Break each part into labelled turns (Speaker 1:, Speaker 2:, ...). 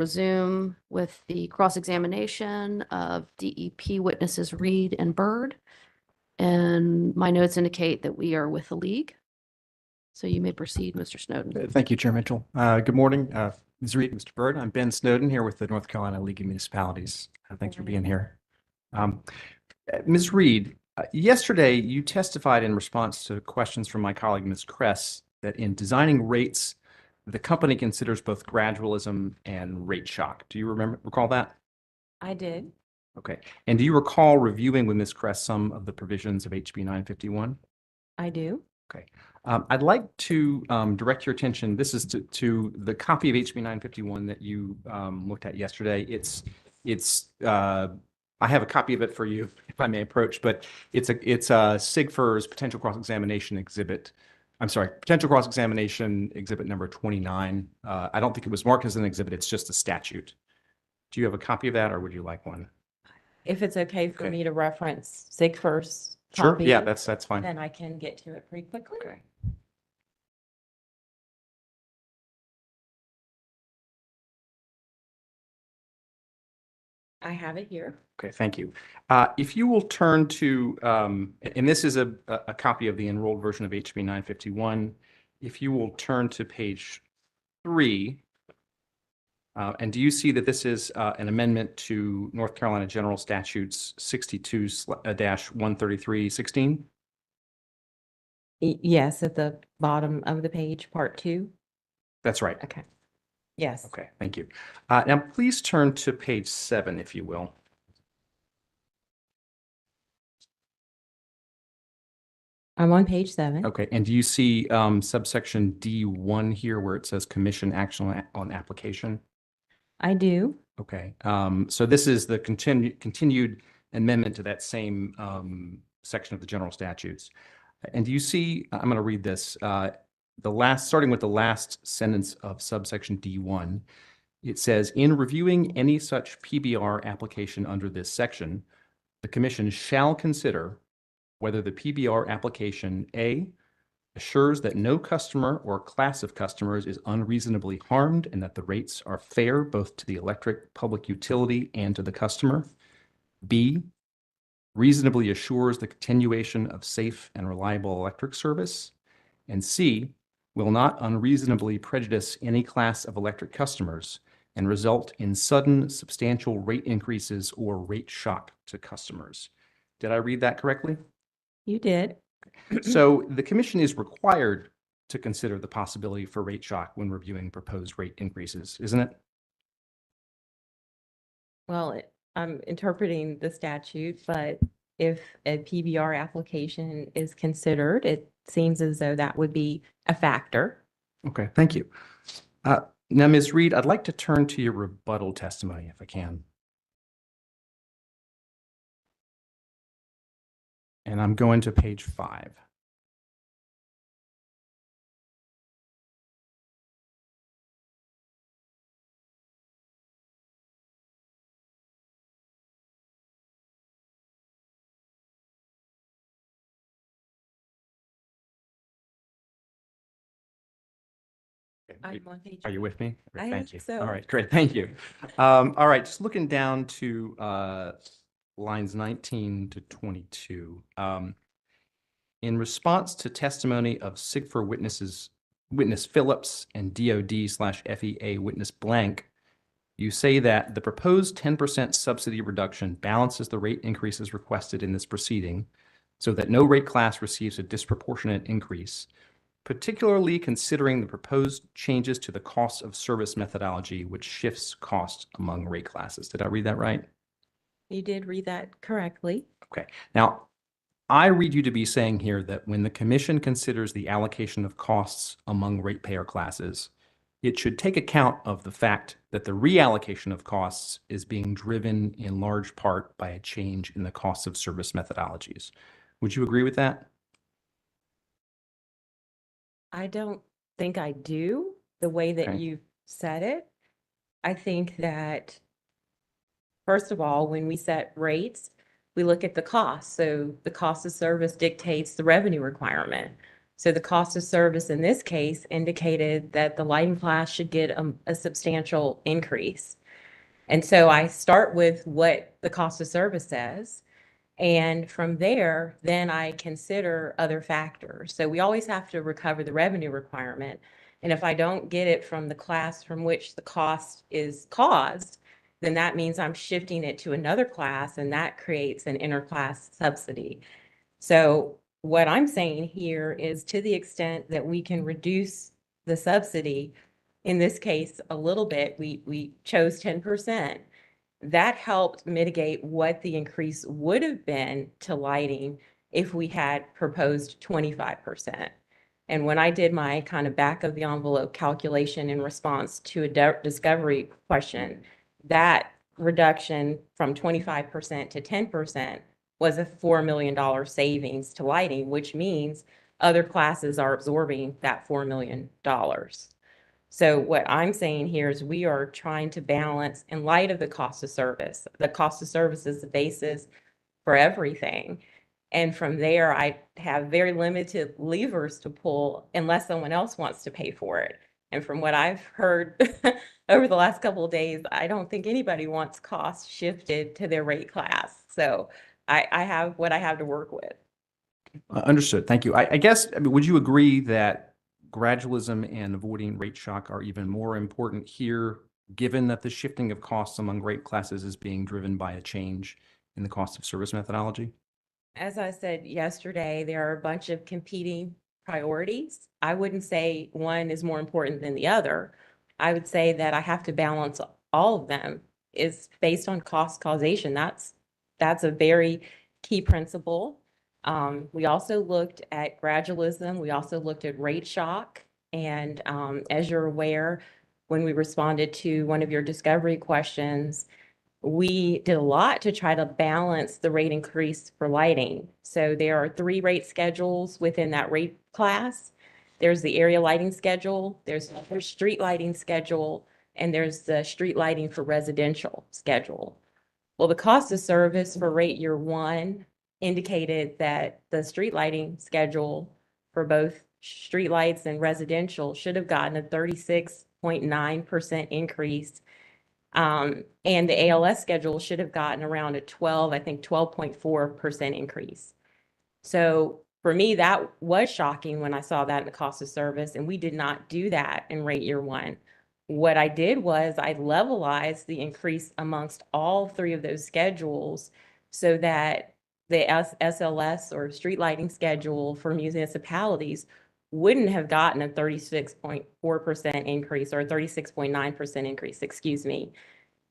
Speaker 1: resume with the cross-examination of DEP witnesses Reed and Byrd. And my notes indicate that we are with the league. So you may proceed, Mr. Snowden.
Speaker 2: Thank you, Chair Mitchell. Good morning, Ms. Reed, Mr. Byrd. I'm Ben Snowden here with the North Carolina League of Municipalities. Thanks for being here. Ms. Reed, yesterday you testified in response to questions from my colleague, Ms. Kress, that in designing rates, the company considers both gradualism and rate shock. Do you recall that?
Speaker 3: I did.
Speaker 2: Okay. And do you recall reviewing with Ms. Kress some of the provisions of HB 951? I
Speaker 3: do.
Speaker 2: Okay. I'd like to direct your attention. This is to the copy of HB 951 that you looked at yesterday. I have a copy of it for you, if I may approach, but it's SIGFR's potential cross-examination exhibit. I'm sorry, potential cross-examination exhibit number 29. I don't think it was marked as an exhibit. It's just a statute. Do you have a copy of that, or would you like one?
Speaker 3: If it's okay for me to reference SIGFR's
Speaker 2: Sure.
Speaker 3: copy,
Speaker 2: Yeah, that's fine.
Speaker 3: then I can get to it pretty quickly.
Speaker 2: Okay.
Speaker 3: I have it here.
Speaker 2: Okay, thank you. If you will turn to, and this is a copy of the enrolled version of HB 951. If you will turn to page 3, and do you see that this is an amendment to North Carolina General Statutes 62-133-16?
Speaker 3: Yes, at the bottom of the page, part 2.
Speaker 2: That's right.
Speaker 3: Okay. Yes.
Speaker 2: Okay, thank you. Now, please turn to page 7, if you will.
Speaker 3: I'm on page 7.
Speaker 2: Okay, and do you see subsection D1 here where it says commission action on application?
Speaker 3: I do.
Speaker 2: Okay, so this is the continued amendment to that same section of the general statutes. And do you see, I'm going to read this, starting with the last sentence of subsection D1, it says, in reviewing any such PBR application under this section, the commission shall consider whether the PBR application A, assures that no customer or class of customers is unreasonably harmed and that the rates are fair both to the electric public utility and to the customer. B, reasonably assures the continuation of safe and reliable electric service. And C, will not unreasonably prejudice any class of electric customers and result in sudden substantial rate increases or rate shock to customers. Did I read that correctly?
Speaker 3: You did.
Speaker 2: So the commission is required to consider the possibility for rate shock when reviewing proposed rate increases, isn't it?
Speaker 3: Well, I'm interpreting the statute, but if a PBR application is considered, it seems as though that would be a factor.
Speaker 2: Okay, thank you. Now, Ms. Reed, I'd like to turn to your rebuttal testimony, if I can. And I'm going to page 5. Are you with me?
Speaker 3: I
Speaker 2: Thank you.
Speaker 3: think so.
Speaker 2: All right, great. Thank you. All right, just looking down to lines 19 to 22. In response to testimony of SIGFR witness Phillips and DOD/FEA witness Blank, you say that the proposed 10% subsidy reduction balances the rate increases requested in this proceeding so that no rate class receives a disproportionate increase, particularly considering the proposed changes to the cost of service methodology, which shifts cost among rate classes. Did I read that right?
Speaker 3: You did read that correctly.
Speaker 2: Okay. Now, I read you to be saying here that when the commission considers the allocation of costs among ratepayer classes, it should take account of the fact that the reallocation of costs is being driven in large part by a change in the cost of service methodologies. Would you agree with that?
Speaker 3: I don't think I do the way that you said it. I think that, first of all, when we set rates, we look at the cost. So the cost of service dictates the revenue requirement. So the cost of service in this case indicated that the lighting class should get a substantial increase. And so I start with what the cost of service says. And from there, then I consider other factors. So we always have to recover the revenue requirement. And if I don't get it from the class from which the cost is caused, then that means I'm shifting it to another class, and that creates an interclass subsidy. So what I'm saying here is, to the extent that we can reduce the subsidy, in this case, a little bit, we chose 10%. That helped mitigate what the increase would have been to lighting if we had proposed 25%. And when I did my kind of back of the envelope calculation in response to a discovery question, that reduction from 25% to 10% was a $4 million savings to lighting, which means other classes are absorbing that $4 million. So what I'm saying here is we are trying to balance in light of the cost of service. The cost of service is the basis for everything. And from there, I have very limited levers to pull unless someone else wants to pay for it. And from what I've heard over the last couple of days, I don't think anybody wants costs shifted to their rate class. So I have what I have to work with.
Speaker 2: Understood. Thank you. I guess, I mean, would you agree that gradualism and avoiding rate shock are even more important here, given that the shifting of costs among rate classes is being driven by a change in the cost of service methodology?
Speaker 3: As I said yesterday, there are a bunch of competing priorities. I wouldn't say one is more important than the other. I would say that I have to balance all of them. Is based on cost causation. That's a very key principle. We also looked at gradualism. We also looked at rate shock. And as you're aware, when we responded to one of your discovery questions, we did a lot to try to balance the rate increase for lighting. So there are 3 rate schedules within that rate class. There's the area lighting schedule, there's the street lighting schedule, and there's the street lighting for residential schedule. Well, the cost of service for rate year 1 indicated that the street lighting schedule for both street lights and residential should have gotten a 36.9% increase. And the ALS schedule should have gotten around a 12.4% increase. So for me, that was shocking when I saw that in the cost of service, and we did not do that in rate year 1. What I did was I levelized the increase amongst all 3 of those schedules so that the SLS or street lighting schedule for municipalities wouldn't have gotten a 36.4% increase or a 36.9% increase, excuse me.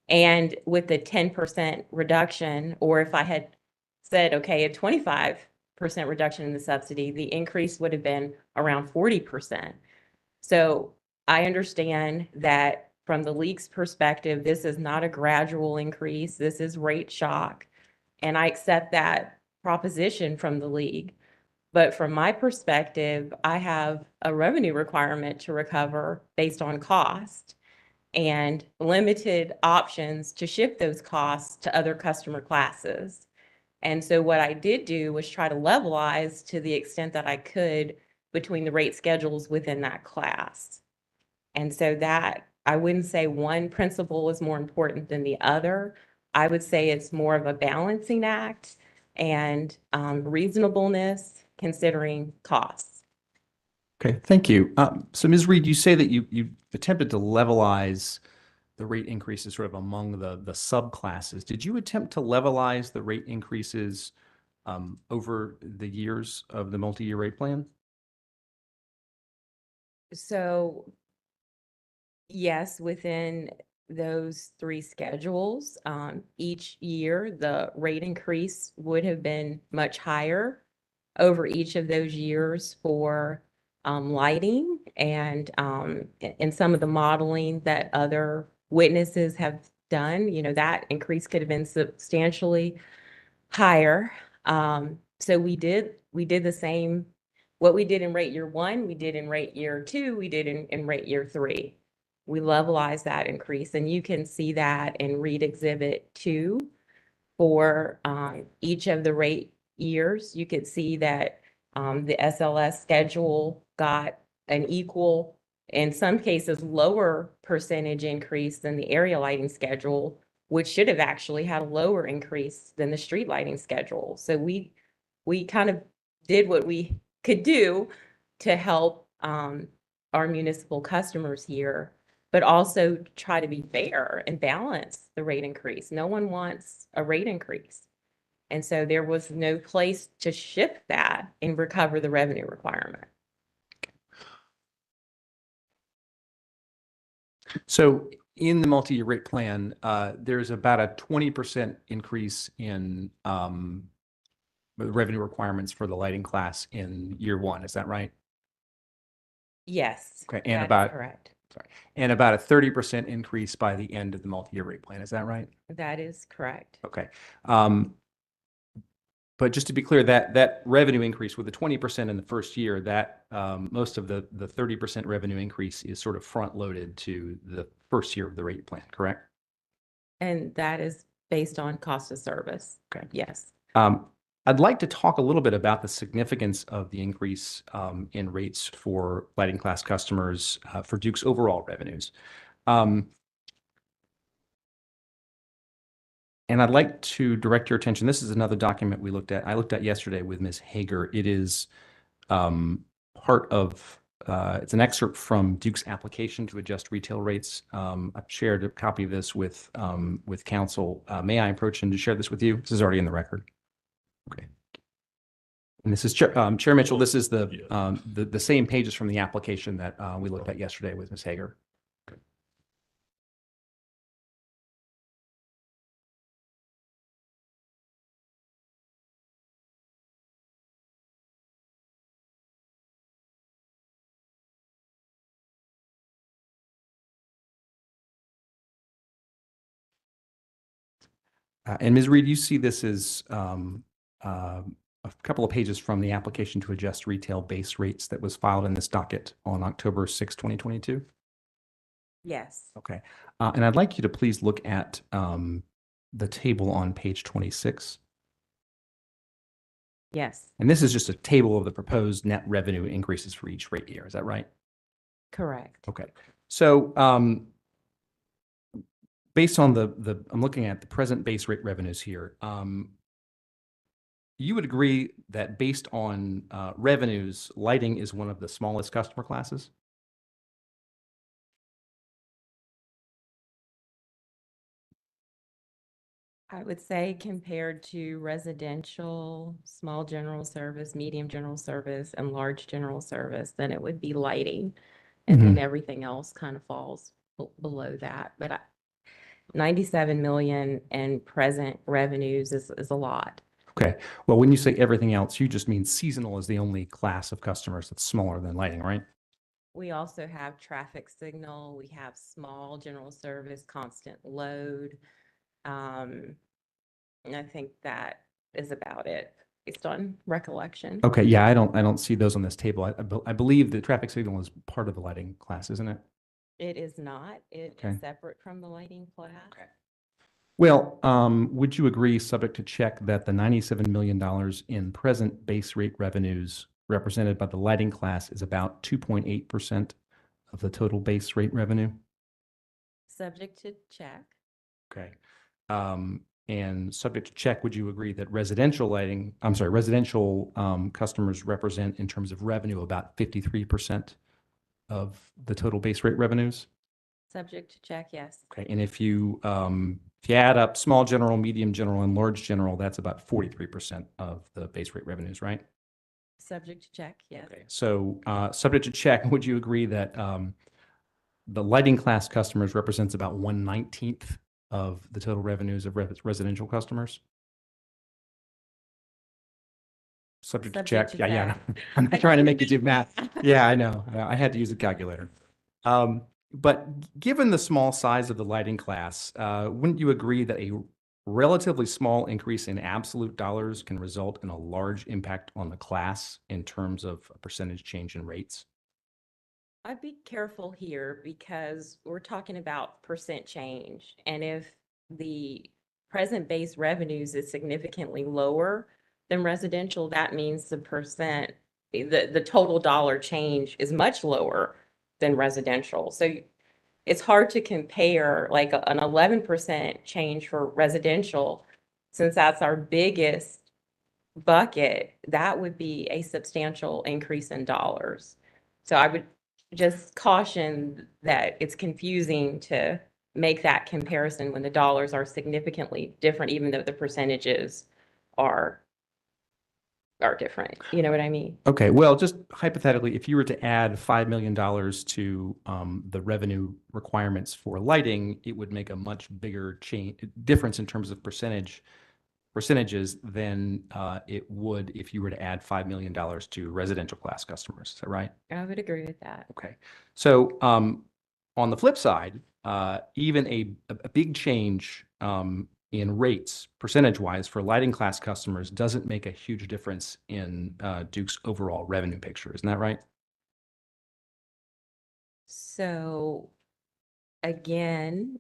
Speaker 3: And with the 10% reduction, or if I had said, okay, a 25% reduction in the subsidy, the increase would have been around 40%. So I understand that from the league's perspective, this is not a gradual increase. This is rate shock. And I accept that proposition from the league. But from my perspective, I have a revenue requirement to recover based on cost and limited options to shift those costs to other customer classes. And so what I did do was try to levelize to the extent that I could between the rate schedules within that class. And so that, I wouldn't say one principle is more important than the other. I would say it's more of a balancing act and reasonableness considering costs.
Speaker 2: Okay, thank you. So Ms. Reed, you say that you attempted to levelize the rate increases sort of among the subclasses. Did you attempt to levelize the rate increases over the years of the multi-year rate plan?
Speaker 3: So yes, within those 3 schedules, each year, the rate increase would have been much higher over each of those years for lighting and in some of the modeling that other witnesses have done, that increase could have been substantially higher. So we did the same, what we did in rate year 1, we did in rate year 2, we did in rate year 3. We levelized that increase, and you can see that in Read Exhibit 2 for each of the rate years. You could see that The SLS schedule got an equal, in some cases, lower percentage increase than the area lighting schedule, which should have actually had a lower increase than the street lighting schedule. So we kind of did what we could do to help our municipal customers here, but also try to be fair and balance the rate increase. No one wants a rate increase. And so there was no place to shift that and recover the revenue requirement.
Speaker 2: So in the multi-year rate plan, there's about a 20% increase in the revenue requirements for the lighting class in year one. Is that right?
Speaker 3: Yes.
Speaker 2: Okay, and
Speaker 3: that is
Speaker 2: about
Speaker 3: correct.
Speaker 2: and about a 30% increase by the end of the multi-year rate plan. Is that right?
Speaker 3: That is correct.
Speaker 2: Okay. But just to be clear, that revenue increase with the 20% in the first year, that most of the 30% revenue increase is sort of front loaded to the first year of the rate plan, correct?
Speaker 3: And that is based on cost of service.
Speaker 2: Okay.
Speaker 3: Yes.
Speaker 2: I'd like to talk a little bit about the significance of the increase in rates for lighting class customers for Duke's overall revenues. And I'd like to direct your attention. This is another document we looked at. I looked at yesterday with Ms. Hager. It is part of, it's an excerpt from Duke's application to adjust retail rates. I've shared a copy of this with council. May I approach and to share this with you? This is already in the record. Okay. And this is Chair Mitchell. This is the same pages from the application that we looked at yesterday with Ms. Hager. And Ms. Reed, you see this as a couple of pages from the application to adjust retail base rates that was filed in this docket on October 6, 2022.
Speaker 3: Yes.
Speaker 2: Okay. And I'd like you to please look at the table on page 26.
Speaker 3: Yes.
Speaker 2: And this is just a table of the proposed net revenue increases for each rate year. Is that right?
Speaker 3: Correct.
Speaker 2: Okay. So based on I'm looking at the present base rate revenues here. You would agree that based on revenues, lighting is one of the smallest customer classes?
Speaker 3: I would say compared to residential, small general service, medium general service, and large general service, then it would be lighting. And then everything else kind of falls below that. But 97 million in present revenues is a lot.
Speaker 2: Okay. Well, when you say everything else, you just mean seasonal is the only class of customers that's smaller than lighting, right?
Speaker 3: We also have traffic signal. We have small general service, constant load. And I think that is about it based on recollection.
Speaker 2: Okay. Yeah, I don't see those on this table. I believe the traffic signal is part of the lighting class, isn't it?
Speaker 3: It is not. It
Speaker 2: Okay.
Speaker 3: is separate from the lighting class.
Speaker 2: Okay. Well, would you agree, subject to check, that the $97 million in present base rate revenues represented by the lighting class is about 2.8% of the total base rate revenue?
Speaker 3: Subject to check.
Speaker 2: Okay. And subject to check, would you agree that residential customers represent in terms of revenue about 53% of the total base rate revenues?
Speaker 3: Subject to check, yes.
Speaker 2: Okay. And if you add up small general, medium general, and large general, that's about 43% of the base rate revenues, right?
Speaker 3: Subject to check, yes.
Speaker 2: Okay. So subject to check, would you agree that the lighting class customers represents about 1/19 of the total revenues of residential customers? Subject to check.
Speaker 3: Subject
Speaker 2: Yeah,
Speaker 3: to
Speaker 2: yeah.
Speaker 3: check.
Speaker 2: I'm not trying to make you do math. Yeah, I know. I had to use a calculator. But given the small size of the lighting class, wouldn't you agree that a relatively small increase in absolute dollars can result in a large impact on the class in terms of a percentage change in rates?
Speaker 3: I'd be careful here because we're talking about percent change. And if the present base revenues is significantly lower than residential, that means the total dollar change is much lower than residential. So it's hard to compare like an 11% change for residential, since that's our biggest bucket. That would be a substantial increase in dollars. So I would just caution that it's confusing to make that comparison when the dollars are significantly different, even though the percentages are different. You know what I mean?
Speaker 2: Okay, well, just hypothetically, if you were to add $5 million to the revenue requirements for lighting, it would make a much bigger difference in terms of percentages than it would if you were to add $5 million to residential class customers. Is that right?
Speaker 3: I would agree with that.
Speaker 2: Okay. So on the flip side, even a big change in rates percentage-wise for lighting class customers doesn't make a huge difference in Duke's overall revenue picture. Isn't that right?
Speaker 3: So again,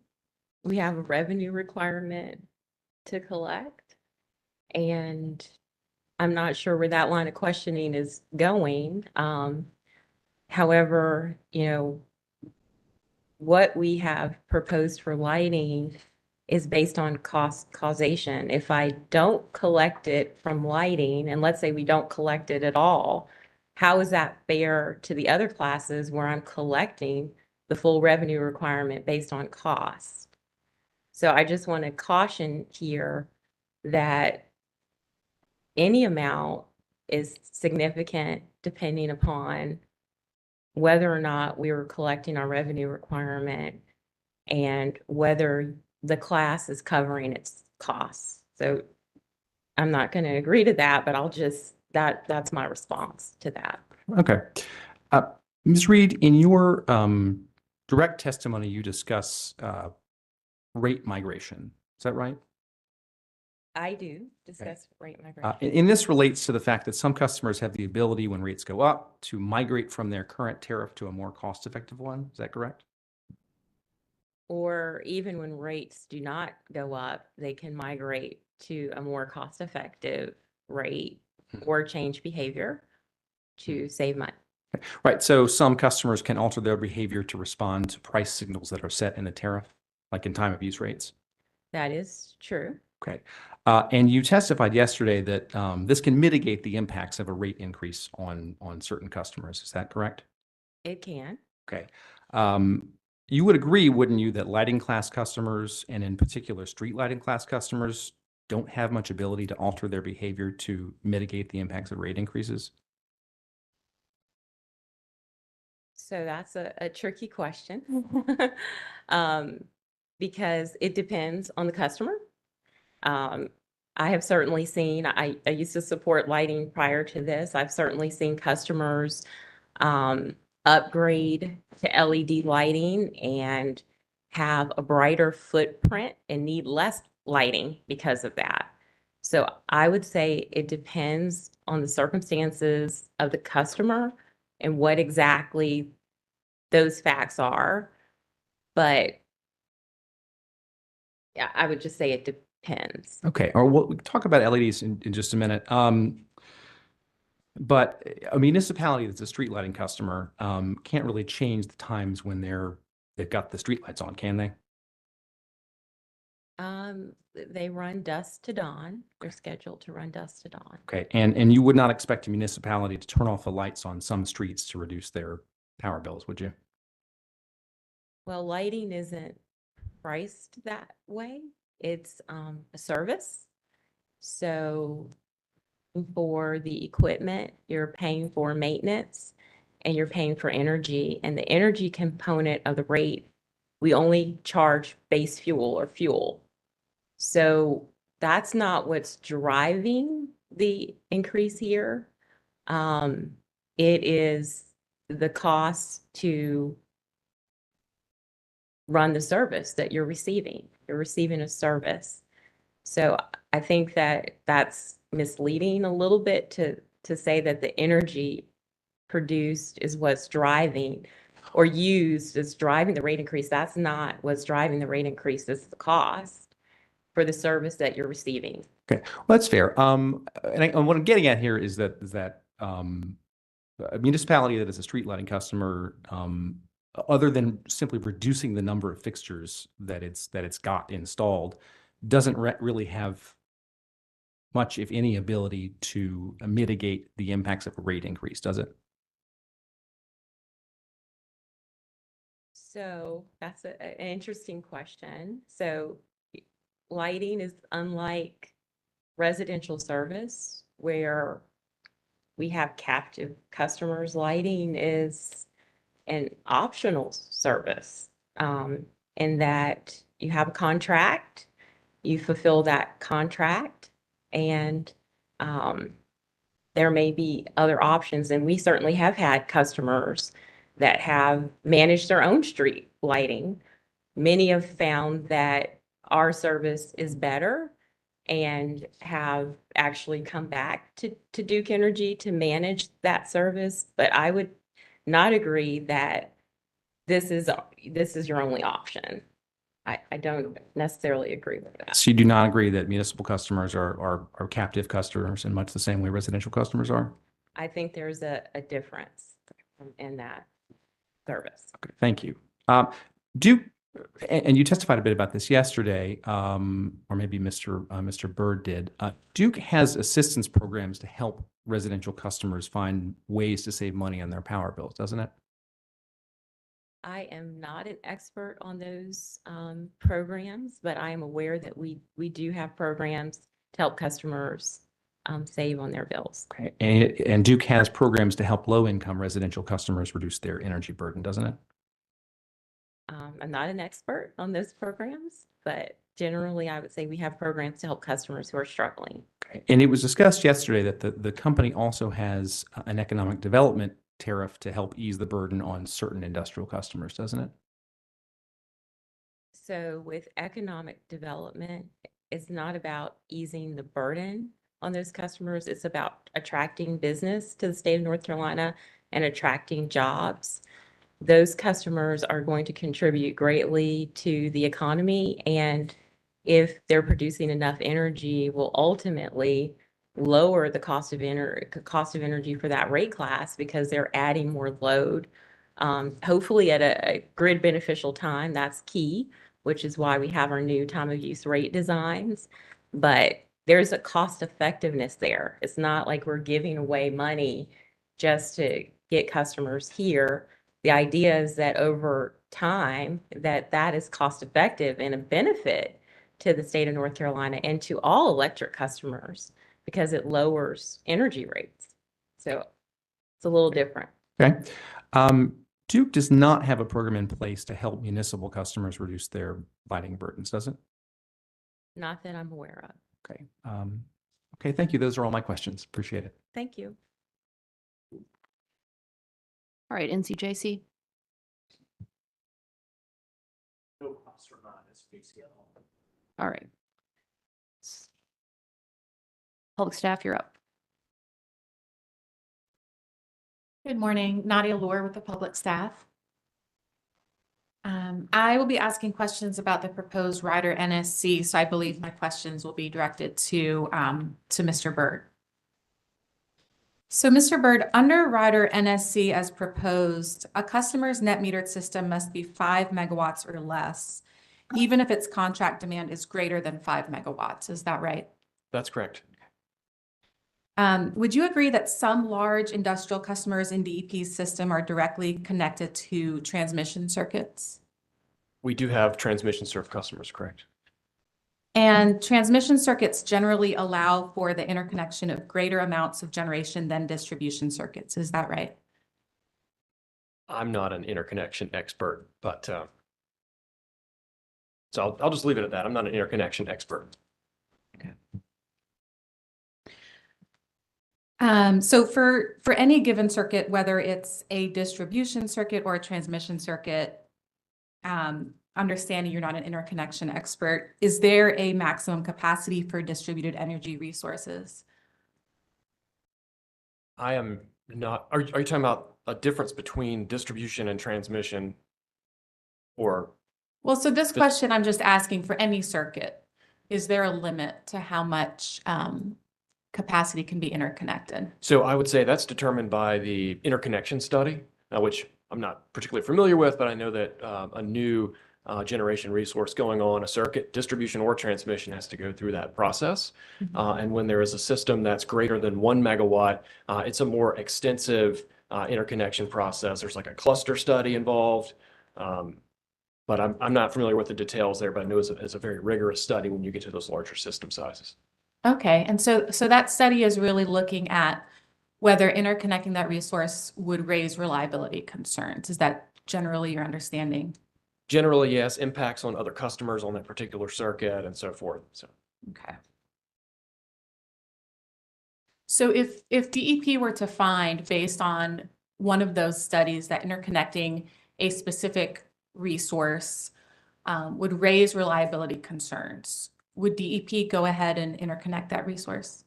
Speaker 3: we have a revenue requirement to collect, and I'm not sure where that line of questioning is going. However, what we have proposed for lighting is based on cost causation. If I don't collect it from lighting, and let's say we don't collect it at all, how is that fair to the other classes where I'm collecting the full revenue requirement based on cost? So I just want to caution here that any amount is significant depending upon whether or not we were collecting our revenue requirement and whether the class is covering its costs. So I'm not going to agree to that, but that's my response to that.
Speaker 2: Okay. Ms. Reed, in your direct testimony, you discuss rate migration. Is that right?
Speaker 3: I do discuss rate migration.
Speaker 2: And this relates to the fact that some customers have the ability, when rates go up, to migrate from their current tariff to a more cost-effective one. Is that correct?
Speaker 3: Or even when rates do not go up, they can migrate to a more cost-effective rate or change behavior to save money.
Speaker 2: Right. So some customers can alter their behavior to respond to price signals that are set in the tariff, like in time of use rates.
Speaker 3: That is true.
Speaker 2: Okay. And you testified yesterday that this can mitigate the impacts of a rate increase on certain customers. Is that correct?
Speaker 3: It can.
Speaker 2: Okay. You would agree, wouldn't you, that lighting class customers, and in particular street lighting class customers, don't have much ability to alter their behavior to mitigate the impacts of rate increases?
Speaker 3: So that's a tricky question because it depends on the customer. I have certainly seen, I used to support lighting prior to this. I've certainly seen customers upgrade to LED lighting and have a brighter footprint and need less lighting because of that. So I would say it depends on the circumstances of the customer and what exactly those facts are. But yeah, I would just say it depends.
Speaker 2: Okay. Or we'll talk about LEDs in just a minute. But a municipality that's a street lighting customer can't really change the times when they've got the street lights on, can they?
Speaker 3: They run dusk to dawn. They're scheduled to run dusk to dawn.
Speaker 2: Okay. And you would not expect a municipality to turn off the lights on some streets to reduce their power bills, would you?
Speaker 3: Well, lighting isn't priced that way. It's a service. So for the equipment, you're paying for maintenance and you're paying for energy. And the energy component of the rate, we only charge base fuel or fuel. So that's not what's driving the increase here. It is the cost to run the service that you're receiving. You're receiving a service. So I think that that's misleading a little bit to say that the energy produced is what's driving or used is driving the rate increase. That's not what's driving the rate increase. It's the cost for the service that you're receiving.
Speaker 2: Okay, well, that's fair. And what I'm getting at here is that a municipality that is a street lighting customer, other than simply reducing the number of fixtures that it's got installed, doesn't really have much, if any, ability to mitigate the impacts of a rate increase, does it?
Speaker 3: So that's an interesting question. So lighting is unlike residential service where we have captive customers. Lighting is an optional service, in that you have a contract, you fulfill that contract, and there may be other options. And we certainly have had customers that have managed their own street lighting. Many have found that our service is better and have actually come back to Duke Energy to manage that service. But I would not agree that this is your only option. I don't necessarily agree with that.
Speaker 2: So you do not agree that municipal customers are captive customers in much the same way residential customers are?
Speaker 3: I think there's a difference in that service.
Speaker 2: Okay, thank you. Do and you testified a bit about this yesterday, or maybe Mr. Byrd did. Duke has assistance programs to help residential customers find ways to save money on their power bills, doesn't it?
Speaker 3: I am not an expert on those programs, but I am aware that we do have programs to help customers save on their bills.
Speaker 2: Okay, and Duke has programs to help low-income residential customers reduce their energy burden, doesn't it?
Speaker 3: I'm not an expert on those programs, but generally I would say we have programs to help customers who are struggling.
Speaker 2: Okay. And it was discussed yesterday that the company also has an economic development tariff to help ease the burden on certain industrial customers, doesn't it?
Speaker 3: So with economic development, it's not about easing the burden on those customers. It's about attracting business to the state of North Carolina and attracting jobs. Those customers are going to contribute greatly to the economy, and if they're producing enough energy, will ultimately lower the cost of energy for that rate class because they're adding more load. Hopefully at a grid beneficial time, that's key, which is why we have our new time of use rate designs. But there's a cost effectiveness there. It's not like we're giving away money just to get customers here. The idea is that over time, that is cost effective and a benefit to the state of North Carolina and to all electric customers because it lowers energy rates. So it's a little different.
Speaker 2: Okay. Duke does not have a program in place to help municipal customers reduce their lighting burdens, does it?
Speaker 3: Not that I'm aware of.
Speaker 2: Okay. Okay, thank you. Those are all my questions. Appreciate it.
Speaker 3: Thank you.
Speaker 1: All right, NCJC. All right. Public staff, you're up.
Speaker 4: Good morning, Nadia Lohr with the public staff. I will be asking questions about the proposed rider NSC, so I believe my questions will be directed to Mr. Byrd. So Mr. Byrd, under rider NSC as proposed, a customer's net metered system must be 5 megawatts or less, even if its contract demand is greater than 5 megawatts. Is that right?
Speaker 5: That's correct.
Speaker 4: Would you agree that some large industrial customers in DEP's system are directly connected to transmission circuits?
Speaker 5: We do have transmission served customers, correct?
Speaker 4: And transmission circuits generally allow for the interconnection of greater amounts of generation than distribution circuits. Is that right?
Speaker 5: I'm not an interconnection expert, but so I'll just leave it at that. I'm not an interconnection expert.
Speaker 4: Okay. So for any given circuit, whether it's a distribution circuit or a transmission circuit, understanding you're not an interconnection expert, is there a maximum capacity for distributed energy resources?
Speaker 5: I am not. Are you talking about a difference between distribution and transmission, or?
Speaker 4: Well, so this question I'm just asking for any circuit. is there a limit to how much capacity can be interconnected?
Speaker 5: So I would say that's determined by the interconnection study, which I'm not particularly familiar with, but I know that a new generation resource going on a circuit, distribution or transmission, has to go through that process. And when there is a system that's greater than 1 megawatt, it's a more extensive interconnection process. There's like a cluster study involved. But I'm not familiar with the details there, but I know it's a very rigorous study when you get to those larger system sizes.
Speaker 4: Okay, and so that study is really looking at whether interconnecting that resource would raise reliability concerns. Is that generally your understanding?
Speaker 5: Generally, yes, impacts on other customers on that particular circuit and so forth. So
Speaker 4: Okay. So if DEP were to find, based on one of those studies, that interconnecting a specific resource would raise reliability concerns, would DEP go ahead and interconnect that resource?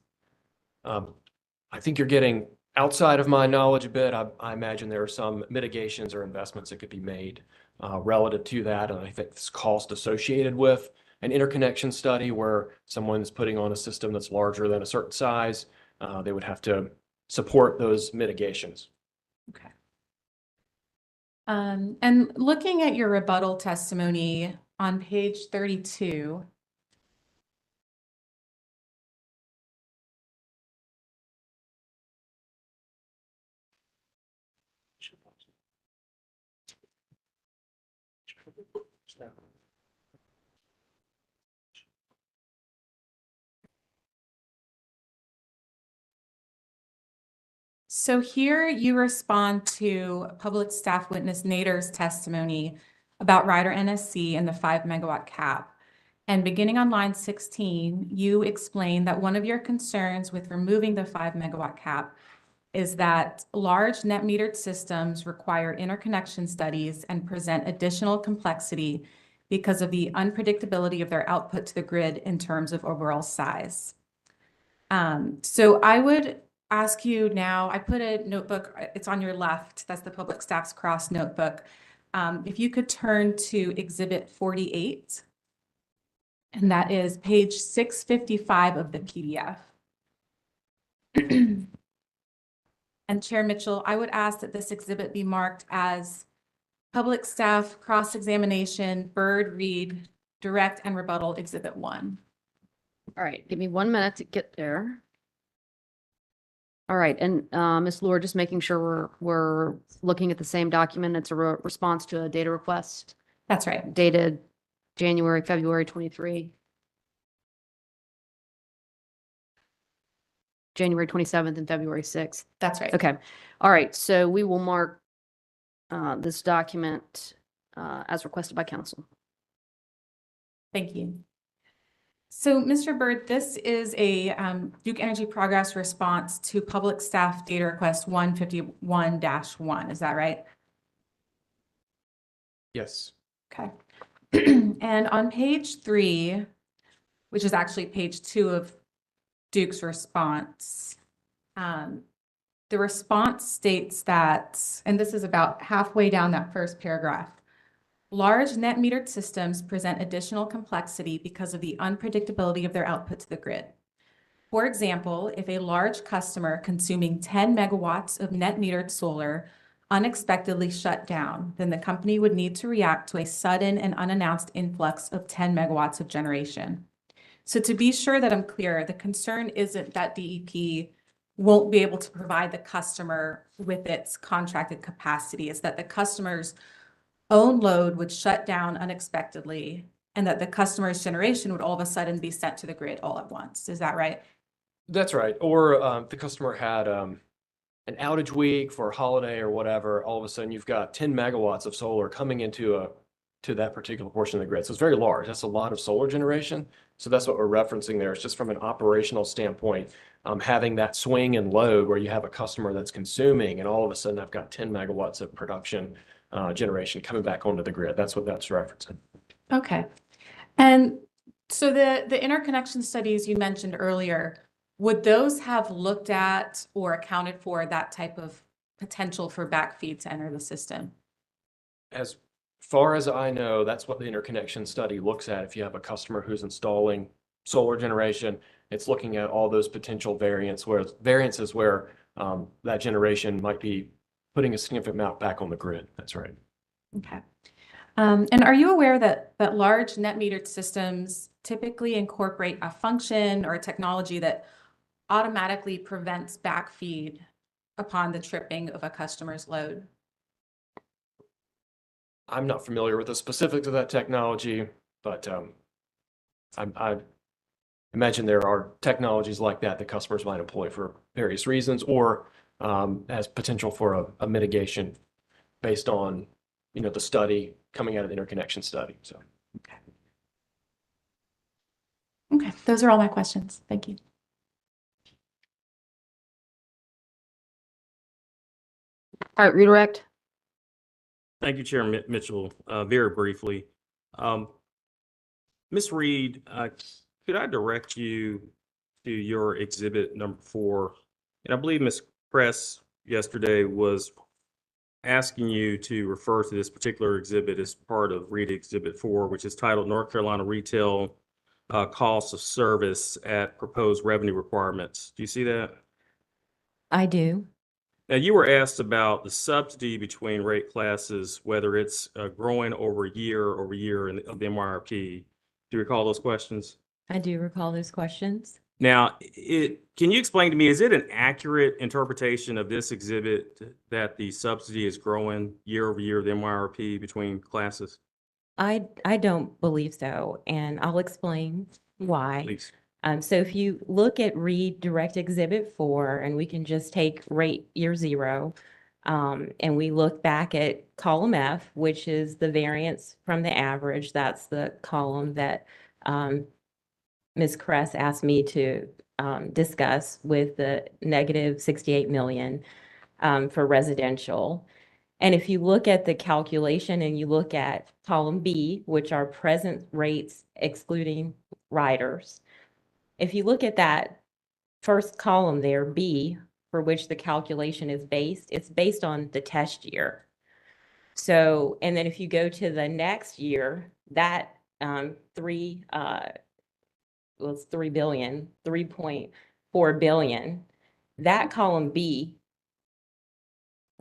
Speaker 5: I think you're getting outside of my knowledge a bit. I imagine there are some mitigations or investments that could be made relative to that. And I think this cost associated with an interconnection study where someone's putting on a system that's larger than a certain size, they would have to support those mitigations.
Speaker 4: Okay. And looking at your rebuttal testimony on page 32, so here you respond to public staff witness Nader's testimony about rider NSC and the 5 megawatt cap. And beginning on line 16, you explain that one of your concerns with removing the 5 megawatt cap is that large net metered systems require interconnection studies and present additional complexity because of the unpredictability of their output to the grid in terms of overall size. So I would ask you now, I put a notebook, it's on your left, that's the public staff's cross notebook. If you could turn to exhibit 48, and that is page 655 of the PDF. And Chair Mitchell, I would ask that this exhibit be marked as public staff cross-examination, Byrd, Reed, direct and rebuttal exhibit 1.
Speaker 1: All right, give me 1 minute to get there. All right, and Ms. Lord, just making sure we're looking at the same document. It's a response to a data request
Speaker 4: That's right.
Speaker 1: dated February 23. January 27th and February 6th.
Speaker 4: That's right.
Speaker 1: Okay. All right. So we will mark this document as requested by council.
Speaker 4: Thank you. So, Mr. Byrd, this is a Duke Energy Progress response to public staff data request 151-1. Is that right?
Speaker 5: Yes.
Speaker 4: Okay. And on page 3, which is actually page 2 of Duke's response, the response states that, and this is about halfway down that first paragraph, large net metered systems present additional complexity because of the unpredictability of their output to the grid. For example, if a large customer consuming 10 megawatts of net metered solar unexpectedly shut down, then the company would need to react to a sudden and unannounced influx of 10 megawatts of generation. So to be sure that I'm clear, the concern isn't that DEP won't be able to provide the customer with its contracted capacity. It's that the customer's own load would shut down unexpectedly and that the customer's generation would all of a sudden be sent to the grid all at once. Is that right?
Speaker 5: That's right. Or the customer had an outage week for a holiday or whatever. All of a sudden, you've got 10 megawatts of solar coming into to that particular portion of the grid. So it's very large. That's a lot of solar generation. So that's what we're referencing there. It's just from an operational standpoint, having that swing in load where you have a customer that's consuming and all of a sudden I've got 10 megawatts of production generation coming back onto the grid. That's what that's referencing.
Speaker 4: Okay. And so the interconnection studies you mentioned earlier, would those have looked at or accounted for that type of potential for backfeed to enter the system?
Speaker 5: As far as I know, that's what the interconnection study looks at. If you have a customer who's installing solar generation. It's looking at all those potential variances where that generation might be putting a significant amount back on the grid. That's right.
Speaker 4: Okay. And are you aware that large net metered systems typically incorporate a function or a technology that automatically prevents backfeed upon the tripping of a customer's load?
Speaker 5: I'm not familiar with the specifics of that technology, but I imagine there are technologies like that customers might employ for various reasons, or as potential for a mitigation based on, the study coming out of the interconnection study. So.
Speaker 4: Okay, those are all my questions. Thank you.
Speaker 1: All right, redirect.
Speaker 6: Thank you, Chair Mitchell. Very briefly, Ms. Reed, could I direct you to your exhibit number 4? And I believe Ms. Press yesterday was asking you to refer to this particular exhibit as part of Read Exhibit 4, which is titled North Carolina Retail Costs of Service at Proposed Revenue Requirements. Do you see that?
Speaker 3: I do.
Speaker 6: Now, you were asked about the subsidy between rate classes, whether it's growing over year of the MYRP. Do you recall those questions?
Speaker 3: I do recall those questions.
Speaker 6: Now, can you explain to me, is it an accurate interpretation of this exhibit that the subsidy is growing year over year of the MYRP between classes?
Speaker 3: I don't believe so, and I'll explain why.
Speaker 6: Please.
Speaker 3: So if you look at Read Direct Exhibit 4, and we can just take rate year 0, and we look back at column F, which is the variance from the average. That's the column that Ms. Kress asked me to discuss with the negative 68 million for residential. And if you look at the calculation and you look at column B, which are present rates excluding riders, if you look at that first column there, B, for which the calculation is based, it's based on the test year. So, and then if you go to the next year, that it's 3.4 billion. That column B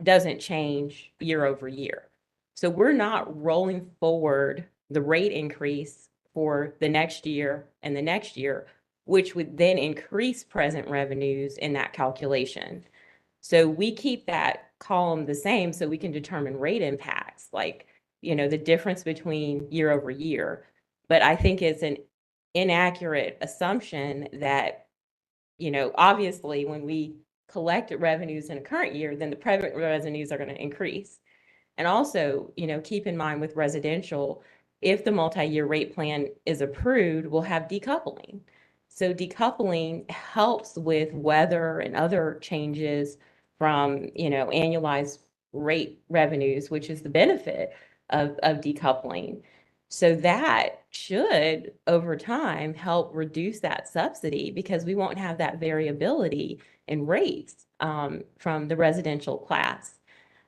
Speaker 3: doesn't change year over year. So we're not rolling forward the rate increase for the next year and the next year, which would then increase present revenues in that calculation. So we keep that column the same so we can determine rate impacts, like, the difference between year over year. But I think it's an inaccurate assumption that, obviously when we collect revenues in a current year, then the private revenues are going to increase. And also, keep in mind with residential, if the multi-year rate plan is approved, we'll have decoupling. So decoupling helps with weather and other changes from, annualized rate revenues, which is the benefit of decoupling. So that should, over time, help reduce that subsidy because we won't have that variability in rates from the residential class.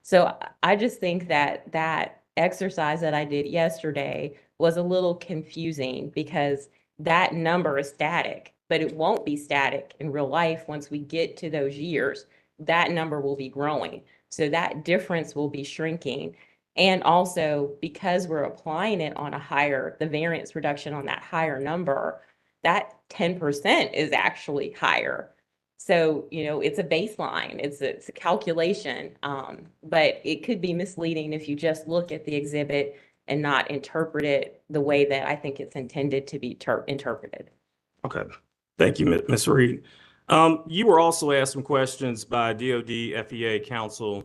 Speaker 3: So I just think that exercise that I did yesterday was a little confusing because that number is static, but it won't be static in real life. Once we get to those years, that number will be growing. So that difference will be shrinking. And also because we're applying it on the variance reduction on that higher number, that 10% is actually higher. So, it's a baseline, it's a calculation, but it could be misleading if you just look at the exhibit and not interpret it the way that I think it's intended to be interpreted.
Speaker 6: Okay. Thank you, Ms. Reed. You were also asked some questions by DoD FEA Counsel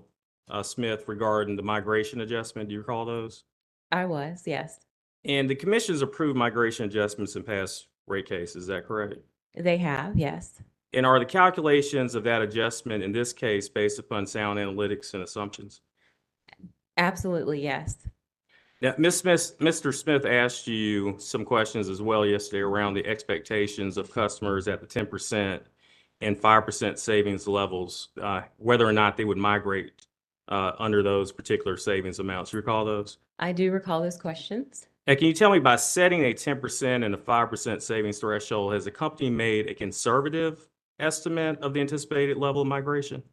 Speaker 6: Smith regarding the migration adjustment. Do you recall those?
Speaker 3: I was, yes.
Speaker 6: And the commission's approved migration adjustments in past rate cases. Is that correct?
Speaker 3: They have, yes.
Speaker 6: And are the calculations of that adjustment in this case based upon sound analytics and assumptions?
Speaker 3: Absolutely, yes.
Speaker 6: Now, Mr. Smith asked you some questions as well yesterday around the expectations of customers at the 10% and 5% savings levels, whether or not they would migrate under those particular savings amounts. You recall those?
Speaker 3: I do recall those questions.
Speaker 6: And can you tell me, by setting a 10% and a 5% savings threshold, has the company made a conservative estimate of the anticipated level of migration?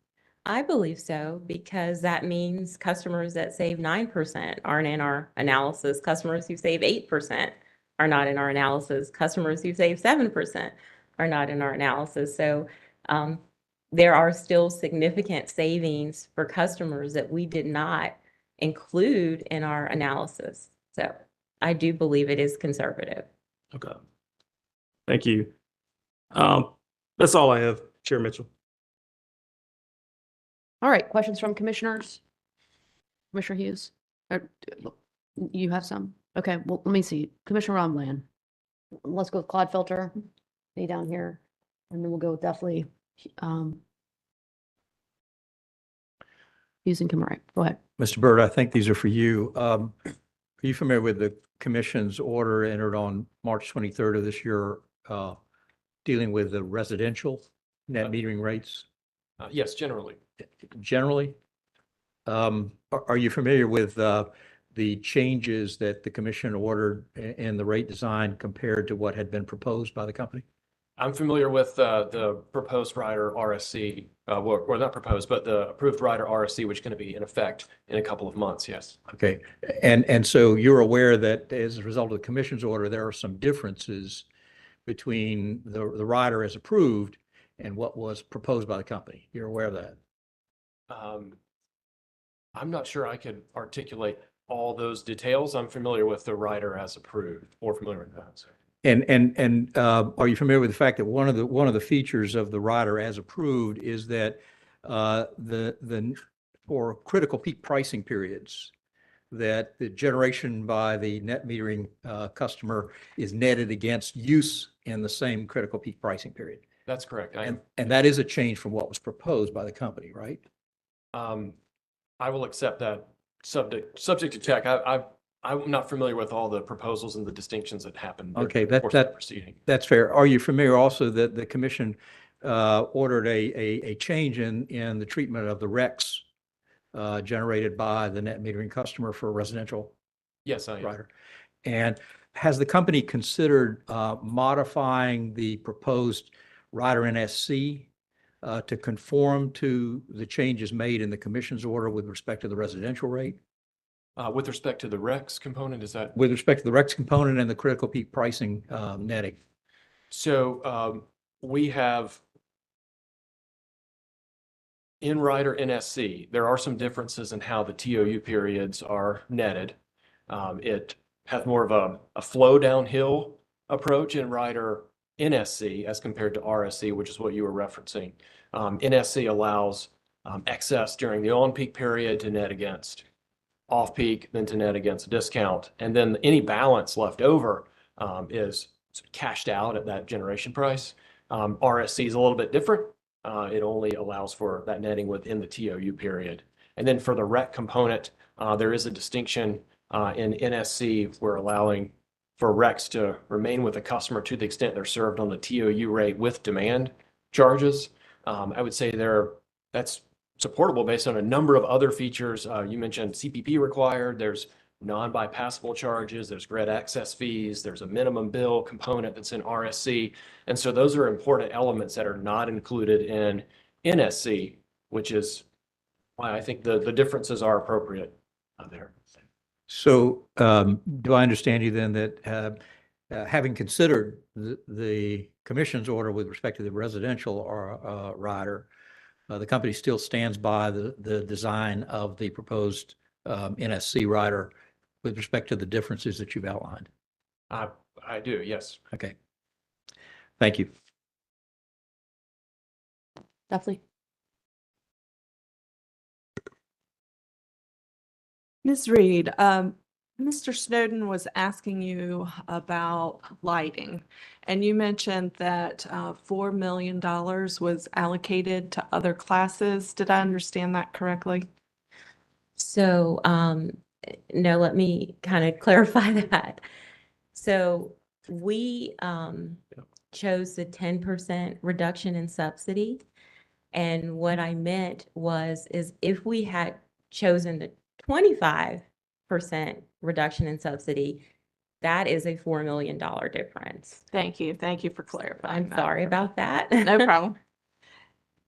Speaker 3: I believe so, because that means customers that save 9% aren't in our analysis. Customers who save 8% are not in our analysis. Customers who save 7% are not in our analysis. So there are still significant savings for customers that we did not include in our analysis. So I do believe it is conservative.
Speaker 6: Okay. Thank you. That's all I have, Chair Mitchell.
Speaker 1: All right, questions from commissioners? Commissioner Hughes? You have some? Okay, well, let me see. Commissioner Romland. Let's go with Claude Filter, me down here, and then we'll go with definitely Hughes and Kimmerer. Go ahead.
Speaker 7: Mr. Byrd, I think these are for you. Are you familiar with the commission's order entered on March 23rd of this year dealing with the residential net metering rates
Speaker 5: Yes, generally.
Speaker 7: generally? Are you familiar with the changes that the commission ordered in the rate design compared to what had been proposed by the company?
Speaker 5: I'm familiar with the proposed rider RSC, well, not proposed, but the approved rider RSC, which is going to be in effect in a couple of months, yes.
Speaker 7: Okay, and so you're aware that as a result of the commission's order, there are some differences between the rider as approved and what was proposed by the company. You're aware of that?
Speaker 5: I'm not sure I could articulate all those details. I'm familiar with the rider as approved, or familiar with that. So.
Speaker 7: And are you familiar with the fact that one of the features of the rider as approved is that for critical peak pricing periods, that the generation by the net metering customer is netted against use in the same critical peak pricing period?
Speaker 5: That's correct.
Speaker 7: And that is a change from what was proposed by the company, right?
Speaker 5: I will accept that subject to check. I'm not familiar with all the proposals and the distinctions that happened.
Speaker 7: Okay,
Speaker 5: during the course of the proceeding.
Speaker 7: That's fair. Are you familiar also that the commission ordered a change in the treatment of the RECs generated by the net metering customer for a residential
Speaker 5: Yes, I am.
Speaker 7: rider? And has the company considered modifying the proposed rider NSC to conform to the changes made in the commission's order with respect to the residential rate?
Speaker 5: With respect to the RECs component, is that?
Speaker 7: With respect to the RECs component and the critical peak pricing netting?
Speaker 5: So we have in rider NSC, there are some differences in how the TOU periods are netted. It has more of a flow downhill approach in rider NSC as compared to RSC, which is what you were referencing. NSC allows excess during the on-peak period to net against off-peak, then to net against a discount. And then any balance left over is cashed out at that generation price. RSC is a little bit different. It only allows for that netting within the TOU period. And then for the REC component, there is a distinction in NSC. We're allowing for RECs to remain with the customer to the extent they're served on the TOU rate with demand charges. I would say that's supportable based on a number of other features. You mentioned CPP required. There's non-bypassable charges. There's grid access fees. There's a minimum bill component that's in RSC. And so those are important elements that are not included in NSC, which is why I think the differences are appropriate there.
Speaker 7: So do I understand you then that having considered the commission's order with respect to the residential rider, the company still stands by the design of the proposed NSC rider with respect to the differences that you've outlined?
Speaker 5: I do, yes.
Speaker 7: Okay. Thank you.
Speaker 1: Definitely.
Speaker 8: Ms. Reed, Mr. Snowden was asking you about lighting, and you mentioned that $4 million was allocated to other classes. Did I understand that correctly?
Speaker 3: So, no, let me kind of clarify that. So we chose the 10% reduction in subsidy. And what I meant is if we had chosen the 25% reduction in subsidy, that is a $4 million difference.
Speaker 8: Thank you. Thank you for clarifying
Speaker 3: I'm
Speaker 8: that.
Speaker 3: sorry about that.
Speaker 8: No problem.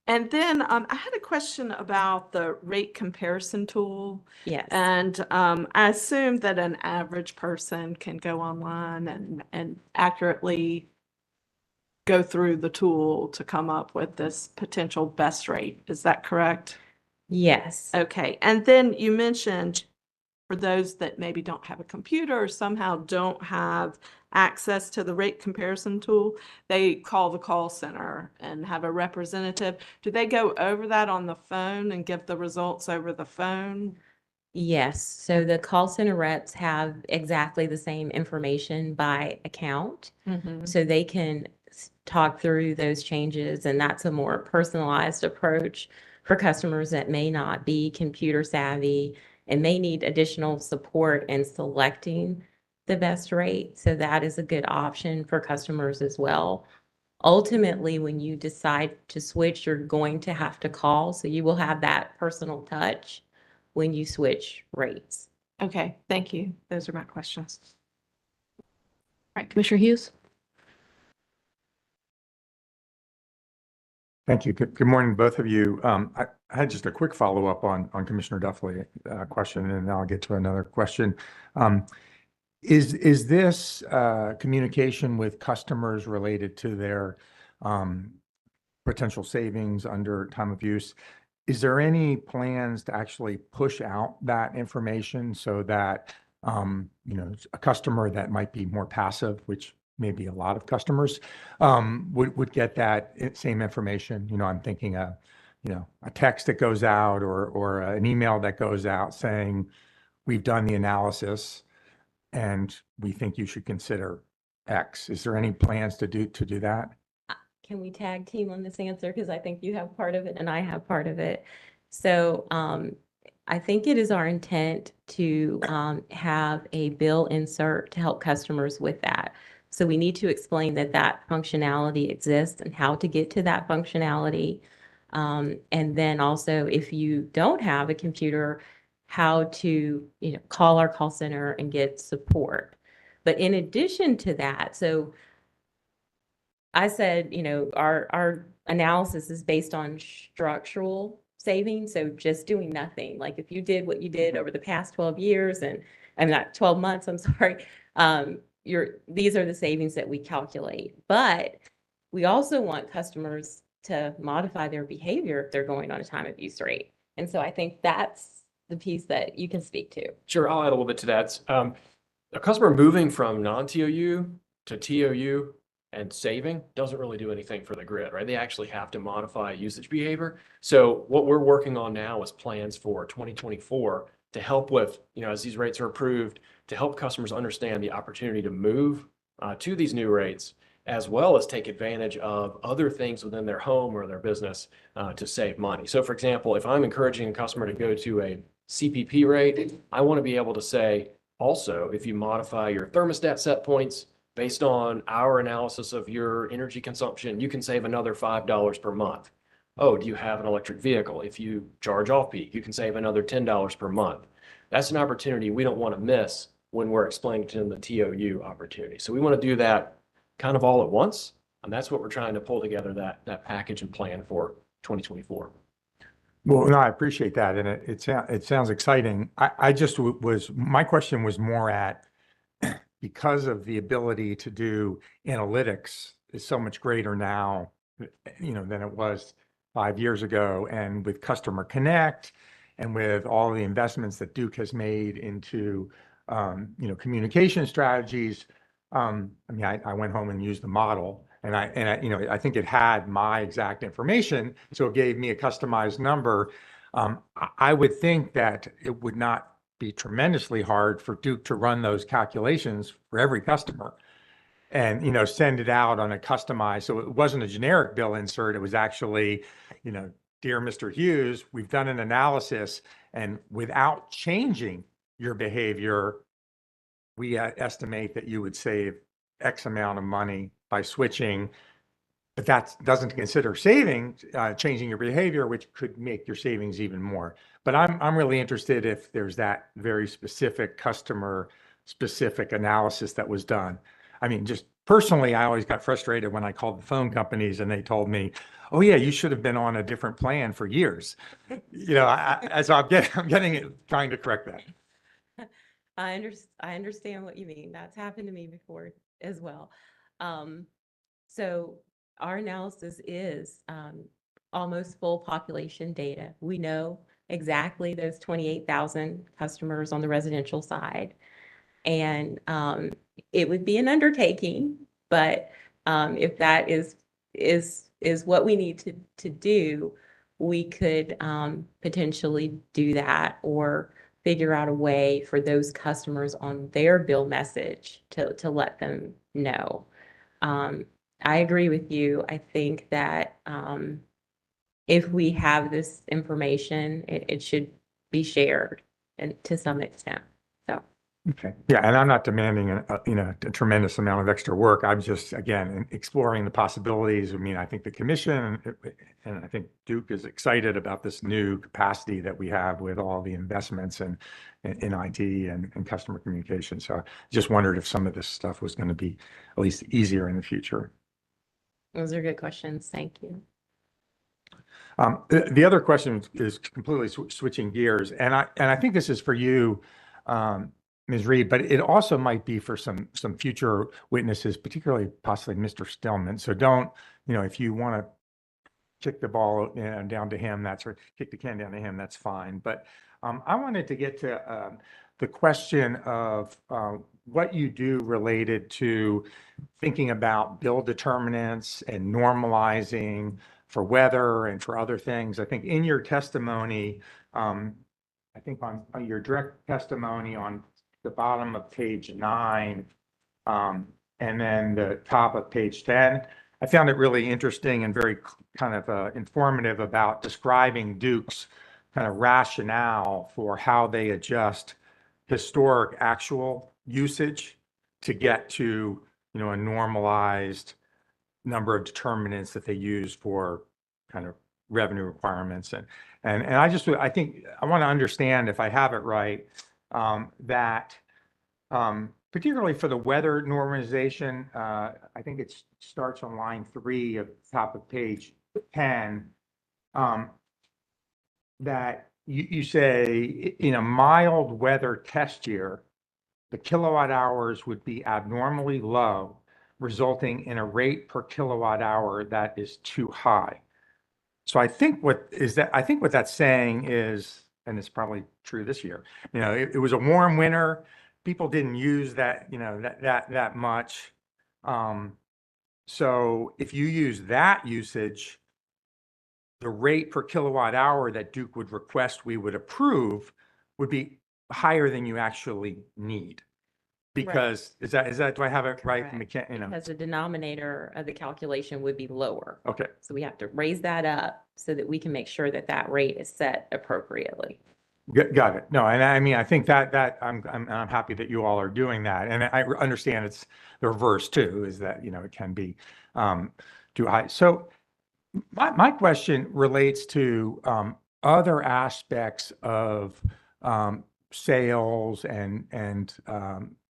Speaker 8: And then I had a question about the rate comparison tool.
Speaker 3: Yes.
Speaker 8: And I assume that an average person can go online and accurately go through the tool to come up with this potential best rate. Is that correct?
Speaker 3: Yes.
Speaker 8: Okay. And then you mentioned for those that maybe don't have a computer or somehow don't have access to the rate comparison tool, they call the call center and have a representative. Do they go over that on the phone and give the results over the phone?
Speaker 3: Yes. So the call center reps have exactly the same information by account. So they can talk through those changes, and that's a more personalized approach for customers that may not be computer savvy and may need additional support in selecting the best rate. So that is a good option for customers as well. Ultimately, when you decide to switch, you're going to have to call, so you will have that personal touch when you switch rates.
Speaker 8: Okay, thank you. Those are my questions.
Speaker 1: All right, Commissioner Hughes?
Speaker 9: Thank you. Good morning, both of you. I had just a quick follow-up on Commissioner Duffley question, and then I'll get to another question. Is this communication with customers related to their potential savings under time of use? Is there any plans to actually push out that information so that a customer that might be more passive, which maybe a lot of customers would get that same information? I'm thinking a text that goes out or an email that goes out saying, we've done the analysis and we think you should consider X. Is there any plans to do that?
Speaker 3: Can we tag team on this answer? Because I think you have part of it and I have part of it. So I think it is our intent to have a bill insert to help customers with that. So we need to explain that that functionality exists and how to get to that functionality. And then also, if you don't have a computer, how to call our call center and get support. But in addition to that, so I said, our analysis is based on structural savings. So just doing nothing. Like if you did what you did over the past 12 years and I'm not 12 months, I'm sorry. These are the savings that we calculate, but we also want customers to modify their behavior if they're going on a time of use rate. And so I think that's the piece that you can speak to.
Speaker 5: Sure, I'll add a little bit to that. A customer moving from non-TOU to TOU and saving doesn't really do anything for the grid, right? They actually have to modify usage behavior. So what we're working on now is plans for 2024 to help with, as these rates are approved, to help customers understand the opportunity to move to these new rates, as well as take advantage of other things within their home or their business to save money. So for example, if I'm encouraging a customer to go to a CPP rate, I want to be able to say, also, if you modify your thermostat set points based on our analysis of your energy consumption, you can save another $5 per month. Oh, do you have an electric vehicle? If you charge off peak, you can save another $10 per month. That's an opportunity we don't want to miss when we're explaining to them the TOU opportunity. So we want to do that kind of all at once. And that's what we're trying to pull together that package and plan for 2024.
Speaker 9: Well, no, I appreciate that. And it sounds exciting. I just my question was more at, because of the ability to do analytics is so much greater now, than it was 5 years ago. And with Customer Connect and with all the investments that Duke has made into, communication strategies, I went home and used the model. And I think it had my exact information, so it gave me a customized number. I would think that it would not be tremendously hard for Duke to run those calculations for every customer and, send it out on a customized. So it wasn't a generic bill insert. It was actually, dear Mr. Hughes, we've done an analysis, and without changing your behavior, we estimate that you would save X amount of money by switching, but that doesn't consider changing your behavior, which could make your savings even more. But I'm really interested if there's that very specific customer specific analysis that was done. I mean, just personally, I always got frustrated when I called the phone companies and they told me, oh yeah, you should have been on a different plan for years. You know, so I'm getting it, trying to correct that.
Speaker 3: I understand what you mean. That's happened to me before as well. So our analysis is almost full population data. We know exactly those 28,000 customers on the residential side. And it would be an undertaking, but if that is what we need to do, we could potentially do that or figure out a way for those customers on their bill message to let them know. I agree with you. I think that if we have this information, it should be shared and to some extent. So.
Speaker 9: Okay. Yeah, and I'm not demanding a tremendous amount of extra work. I'm just, again, exploring the possibilities. I mean, I think the commission and I think Duke is excited about this new capacity that we have with all the investments in IT and customer communication. So I just wondered if some of this stuff was going to be at least easier in the future.
Speaker 3: Those are good questions. Thank you.
Speaker 9: The other question is completely switching gears, and I think this is for you, Ms. Reed, but it also might be for some future witnesses, particularly possibly Mr. Stillman. So don't, if you want to kick the ball down to him, kick the can down to him, that's fine. But I wanted to get to the question of what you do related to thinking about bill determinants and normalizing for weather and for other things. I think in your testimony, I think on your direct testimony on the bottom of page 9, and then the top of page 10, I found it really interesting and very kind of informative about describing Duke's kind of rationale for how they adjust historic actual usage to get to, a normalized number of determinants that they use for kind of revenue requirements. And I think I want to understand, if I have it right, that particularly for the weather normalization, I think it starts on line 3 of top of page 10, that you say in a mild weather test year, the kilowatt hours would be abnormally low, resulting in a rate per kilowatt hour that is too high. So I think what that's saying is, and it's probably true this year, it was a warm winter. People didn't use that, that much. So if you use that usage, the rate per kilowatt hour that Duke would request we would approve would be higher than you actually need. Because is that, do I have it right?
Speaker 3: Correct. Because the denominator of the calculation would be lower.
Speaker 9: Okay.
Speaker 3: So we have to raise that up so that we can make sure that that rate is set appropriately.
Speaker 9: Got it. No, and I mean, I think that I'm happy that you all are doing that. And I understand it's the reverse too, is that, it can be too high. So my question relates to other aspects of sales and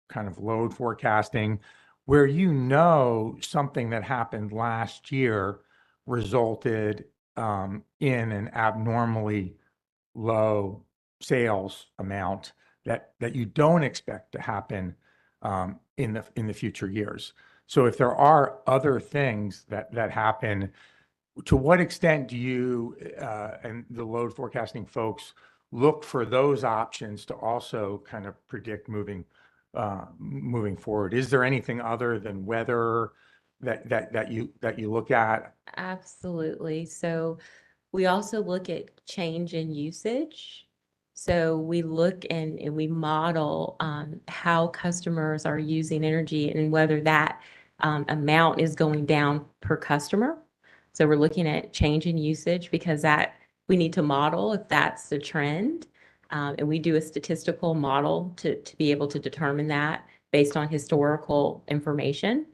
Speaker 9: kind of load forecasting, where something that happened last year resulted in an abnormally low sales amount that you don't expect to happen in the future years. So if there are other things that happen, to what extent do you and the load forecasting folks look for those options to also kind of predict moving forward? Is there anything other than weather that you look at?
Speaker 3: Absolutely. So we also look at change in usage. So we look and we model how customers are using energy and whether that amount is going down per customer. So we're looking at change in usage because we need to model if that's the trend. And we do a statistical model to be able to determine that based on historical information.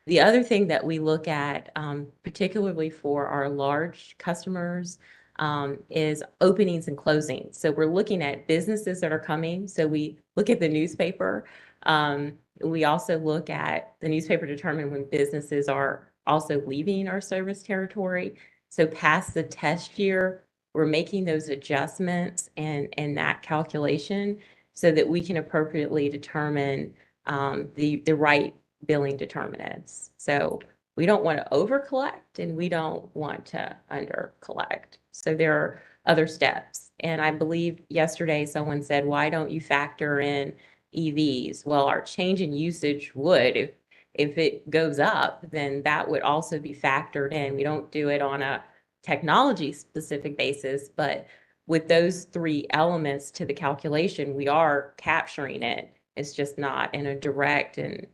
Speaker 3: The other thing that we look at, particularly for our large customers, is openings and closings. So we're looking at businesses that are coming. So we look at the newspaper We also look at the newspaper determine when businesses are also leaving our service territory. So past the test year, we're making those adjustments and that calculation so that we can appropriately determine the right billing determinants. So we don't want to over collect and we don't want to under collect. So there are other steps. And I believe yesterday someone said, why don't you factor in EVs? Well, our change in usage would, if it goes up, then that would also be factored in. We don't do it on a technology specific basis, but with those three elements to the calculation, we are capturing it. It's just not in a direct and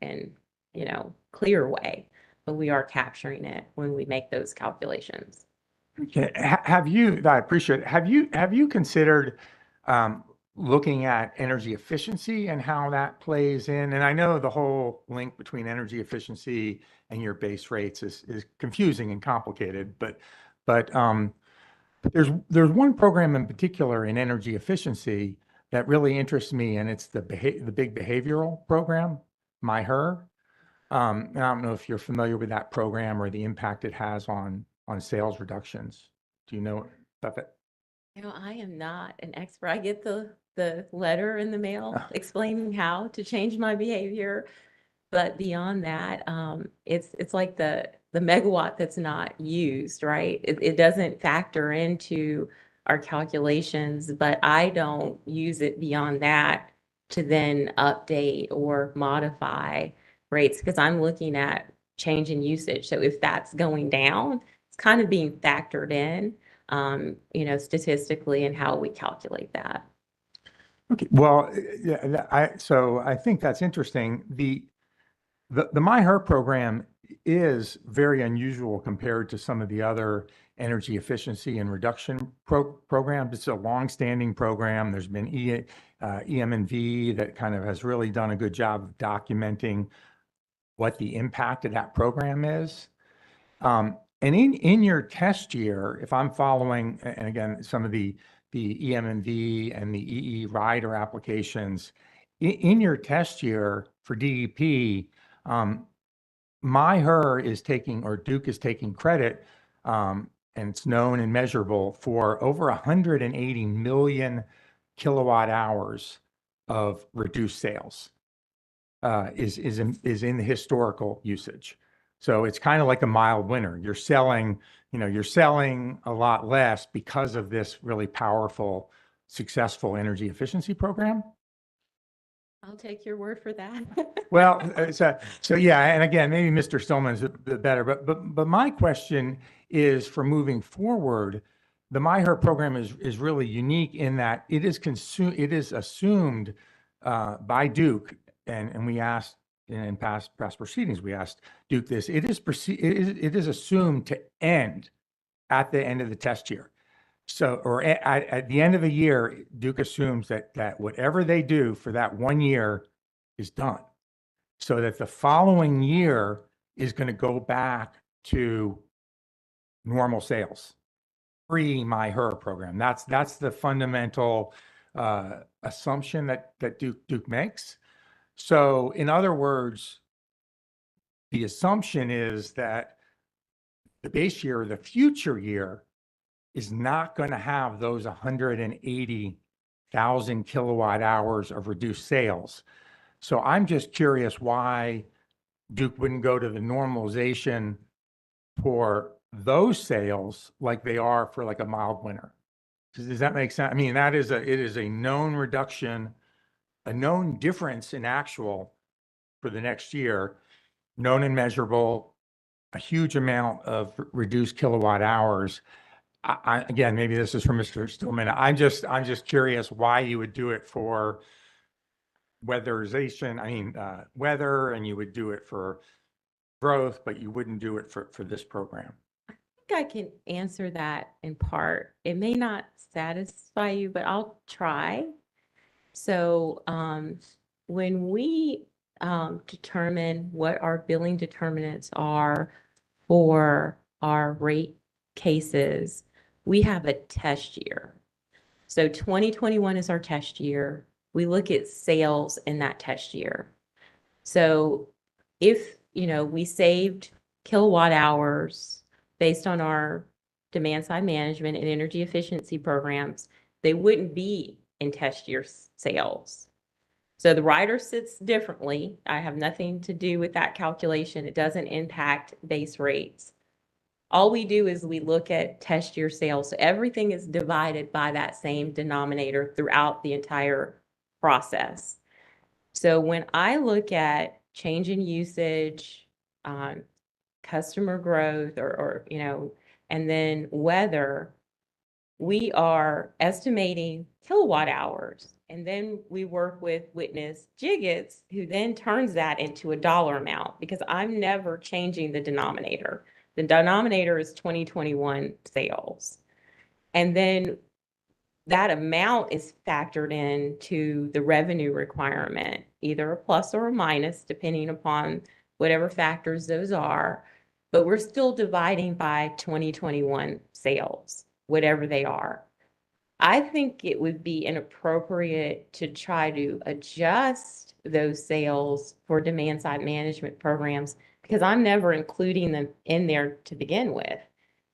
Speaker 3: clear way, but we are capturing it when we make those calculations.
Speaker 9: Okay. Have you, I appreciate it. Have you considered looking at energy efficiency and how that plays in? And I know the whole link between energy efficiency and your base rates is confusing and complicated, but there's one program in particular in energy efficiency that really interests me, and it's the big behavioral program, MyHer. And I don't know if you're familiar with that program or the impact it has on sales reductions. Do you know about that?
Speaker 3: I am not an expert. I get the letter in the mail explaining how to change my behavior. But beyond that, it's like the megawatt that's not used, right? It doesn't factor into our calculations, but I don't use it beyond that to then update or modify rates because I'm looking at change in usage. So if that's going down, it's kind of being factored in, statistically and how we calculate that.
Speaker 9: Okay. Well, yeah, so I think that's interesting. The MyHer program is very unusual compared to some of the other energy efficiency and reduction programs. It's a long-standing program. There's been EM&V that kind of has really done a good job of documenting what the impact of that program is. And in your test year, if I'm following, and again, some of the EM&V and the EE rider applications, in your test year for DEP, MyHer is taking, or Duke is taking credit, and it's known and measurable for over 180 million kilowatt hours of reduced sales, is in the historical usage. So it's kind of like a mild winter. You're selling a lot less because of this really powerful, successful energy efficiency program.
Speaker 3: I'll take your word for that.
Speaker 9: Well, so yeah, and again, maybe Mr. Stillman's a bit better, but my question is for moving forward, the MyHer program is really unique in that it is assumed by Duke, and we asked in past proceedings, we asked Duke this, it is assumed to end at the end of the test year. So, or at the end of the year, Duke assumes that whatever they do for that 1 year is done. So that the following year is going to go back to normal sales, pre-MyHer program. That's the fundamental assumption that Duke makes. So in other words, the assumption is that the base year, the future year, is not going to have those 180,000 kilowatt hours of reduced sales. So I'm just curious why Duke wouldn't go to the normalization for those sales like they are for like a mild winter. Does that make sense? I mean, it is a known reduction, a known difference in actual for the next year, known and measurable, a huge amount of reduced kilowatt hours. Again, maybe this is for Mr. Stillman. I'm just curious why you would do it for weatherization, weather, and you would do it for growth, but you wouldn't do it for this program.
Speaker 3: I think I can answer that in part. It may not satisfy you, but I'll try. So when we determine what our billing determinants are for our rate cases, we have a test year. So 2021 is our test year. We look at sales in that test year. So if, we saved kilowatt hours based on our demand side management and energy efficiency programs, they wouldn't be in test year sales. So the rider sits differently. I have nothing to do with that calculation. It doesn't impact base rates. All we do is we look at test year sales. So everything is divided by that same denominator throughout the entire process. So when I look at change in usage, customer growth, or and then weather, we are estimating kilowatt hours. And then we work with Witness Jiggets, who then turns that into a dollar amount, because I'm never changing the denominator. The denominator is 2021 sales. And then that amount is factored into the revenue requirement, either a plus or a minus, depending upon whatever factors those are. But we're still dividing by 2021 sales, whatever they are. I think it would be inappropriate to try to adjust those sales for demand side management programs, because I'm never including them in there to begin with.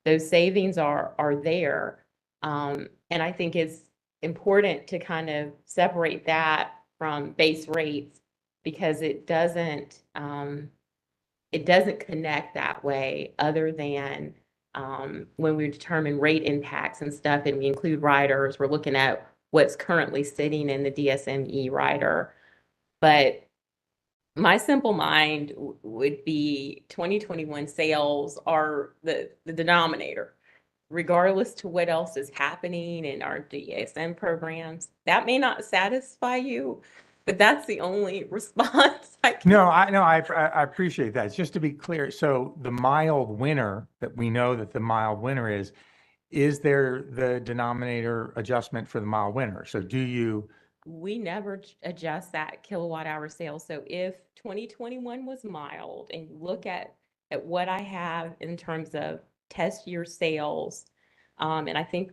Speaker 3: Those savings are there. And I think it's important to kind of separate that from base rates, because it doesn't connect that way, other than when we determine rate impacts and stuff, and we include riders, we're looking at what's currently sitting in the DSME rider. But my simple mind would be 2021 sales are the denominator, regardless to what else is happening in our DSM programs. That may not satisfy you, but that's the only response I can.
Speaker 9: No, I appreciate that. Just to be clear, so the mild winter that we know that the mild winter is there the denominator adjustment for the mild winter? So do you?
Speaker 3: We never adjust that kilowatt hour sale. So if 2021 was mild, and you look at what I have in terms of test year sales, and I think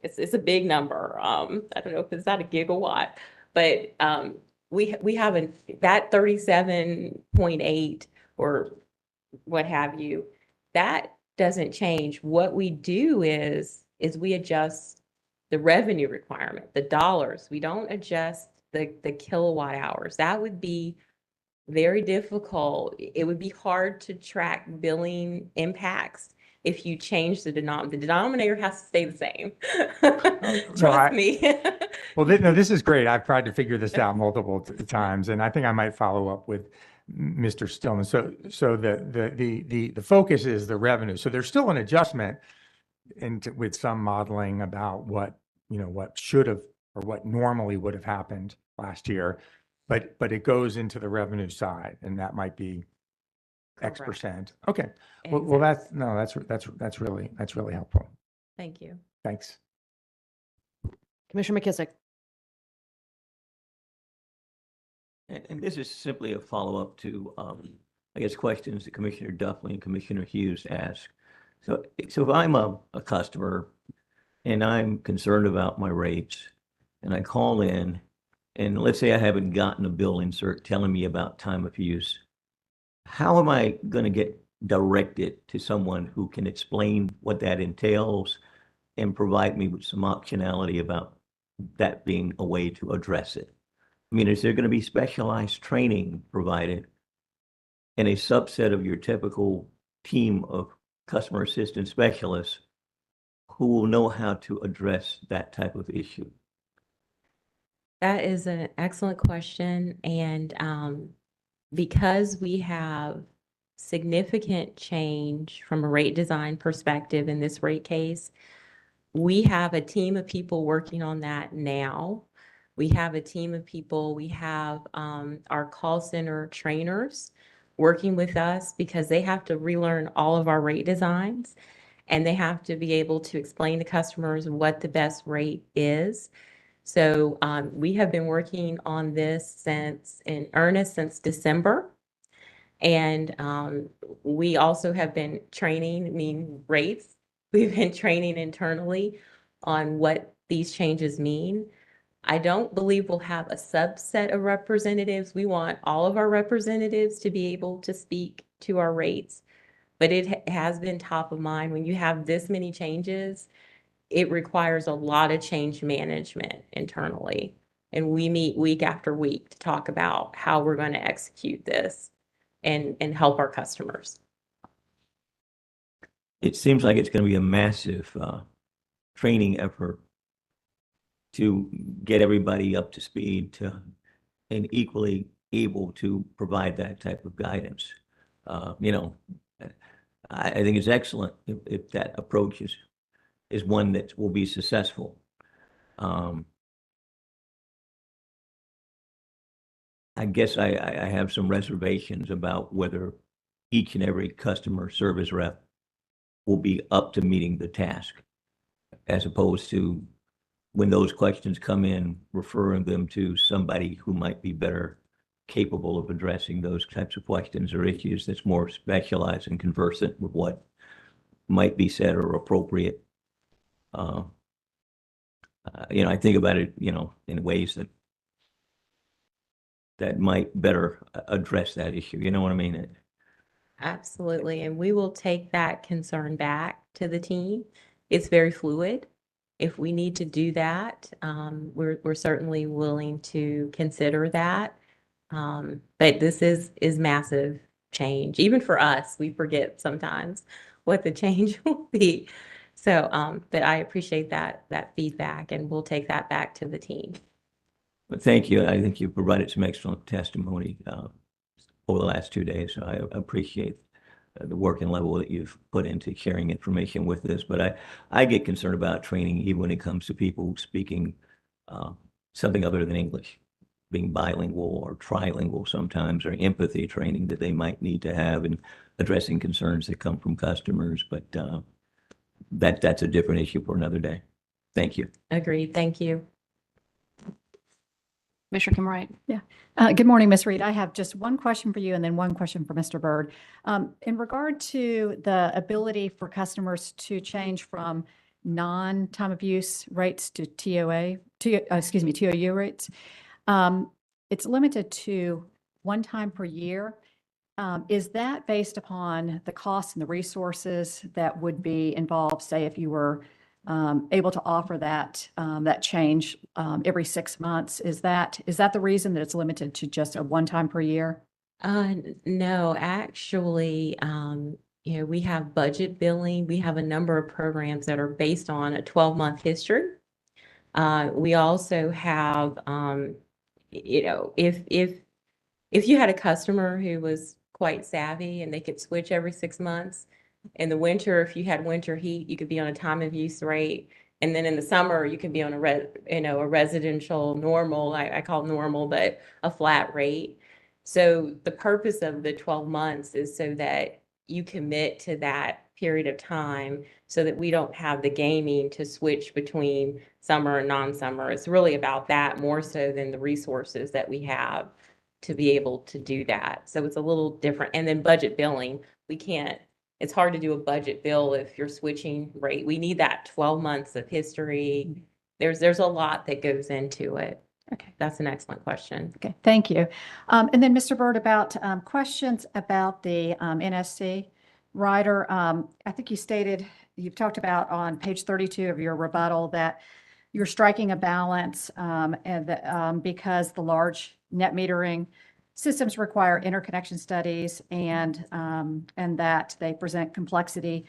Speaker 3: it's a big number. I don't know if it's not a gigawatt, but we have that 37.8 or what have you. That doesn't change. What we do is we adjust the revenue requirement, the dollars. We don't adjust the kilowatt hours. That would be very difficult. It would be hard to track billing impacts if you change the denominator. The denominator has to stay the same. Trust me.
Speaker 9: Well, no, this is great. I've tried to figure this out multiple times, and I think I might follow up with Mr. Stillman. So the focus is the revenue. So there's still an adjustment with some modeling about what should have or what normally would have happened last year, but it goes into the revenue side, and that might be X percent. Okay. Well, that's really helpful.
Speaker 3: Thank you.
Speaker 9: Thanks.
Speaker 1: Commissioner McKissick.
Speaker 10: And this is simply a follow-up to, I guess, questions that Commissioner Duffley and Commissioner Hughes asked. So if I'm a customer and I'm concerned about my rates, and I call in, and let's say I haven't gotten a bill insert telling me about time of use, how am I going to get directed to someone who can explain what that entails and provide me with some optionality about that being a way to address it? I mean, is there going to be specialized training provided in a subset of your typical team of customer assistance specialists who will know how to address that type of issue?
Speaker 3: That is an excellent question. And because we have significant change from a rate design perspective in this rate case, we have a team of people working on that now. We have a team of people, we have our call center trainers working with us, because they have to relearn all of our rate designs, and they have to be able to explain to customers what the best rate is. So we have been working on this in earnest since December. And we also have been training, rates. We've been training internally on what these changes mean. I don't believe we'll have a subset of representatives. We want all of our representatives to be able to speak to our rates. But it has been top of mind. When you have this many changes, it requires a lot of change management internally. And we meet week after week to talk about how we're going to execute this and help our customers.
Speaker 10: It seems like it's going to be a massive training effort to get everybody up to speed and equally able to provide that type of guidance. You know, I think it's excellent if that approach is one that will be successful. I guess I have some reservations about whether each and every customer service rep will be up to meeting the task, as opposed to when those questions come in, referring them to somebody who might be better capable of addressing those types of questions or issues that's more specialized and conversant with what might be said or appropriate. You know, I think about it, you know, in ways that might better address that issue. You know what I mean?
Speaker 3: Absolutely. And we will take that concern back to the team. It's very fluid. If we need to do that, we're certainly willing to consider that. But this is massive change. Even for us, we forget sometimes what the change will be. So, but I appreciate that feedback, and we'll take that back to the team.
Speaker 10: But thank you. I think you provided some excellent testimony over the last 2 days. So I appreciate the working level that you've put into sharing information with us. But I get concerned about training even when it comes to people speaking something other than English, being bilingual or trilingual sometimes, or empathy training that they might need to have in addressing concerns that come from customers. But that's a different issue for another day. Thank you.
Speaker 3: Agreed. Thank you.
Speaker 1: Commissioner Kim Wright.
Speaker 11: Good morning, Ms. Reed. I have just one question for you and then one question for Mr. Byrd. In regard to the ability for customers to change from non-time of use rates to TOU rates, it's limited to one time per year. Is that based upon the costs and the resources that would be involved, say, if you were able to offer that change every 6 months? Is that the reason that it's limited to just a one time per year?
Speaker 3: No, actually, you know, we have budget billing. We have a number of programs that are based on a 12-month history. We also have, you know, if you had a customer who was quite savvy and they could switch every 6 months, in the winter, if you had winter heat, you could be on a time of use rate. And then in the summer, you can be on a residential normal, I call it normal, but a flat rate. So the purpose of the 12 months is so that you commit to that period of time so that we don't have the gaming to switch between summer and non-summer. It's really about that more so than the resources that we have to be able to do that. So it's a little different. And then budget billing, it's hard to do a budget bill if you're switching rate. We need that 12 months of history. There's a lot that goes into it.
Speaker 11: Okay.
Speaker 3: That's an excellent question.
Speaker 11: Okay, thank you. And then Mr. Byrd, about questions about the NSC rider. I think you've talked about on page 32 of your rebuttal that you're striking a balance because the large net metering systems require interconnection studies and that they present complexity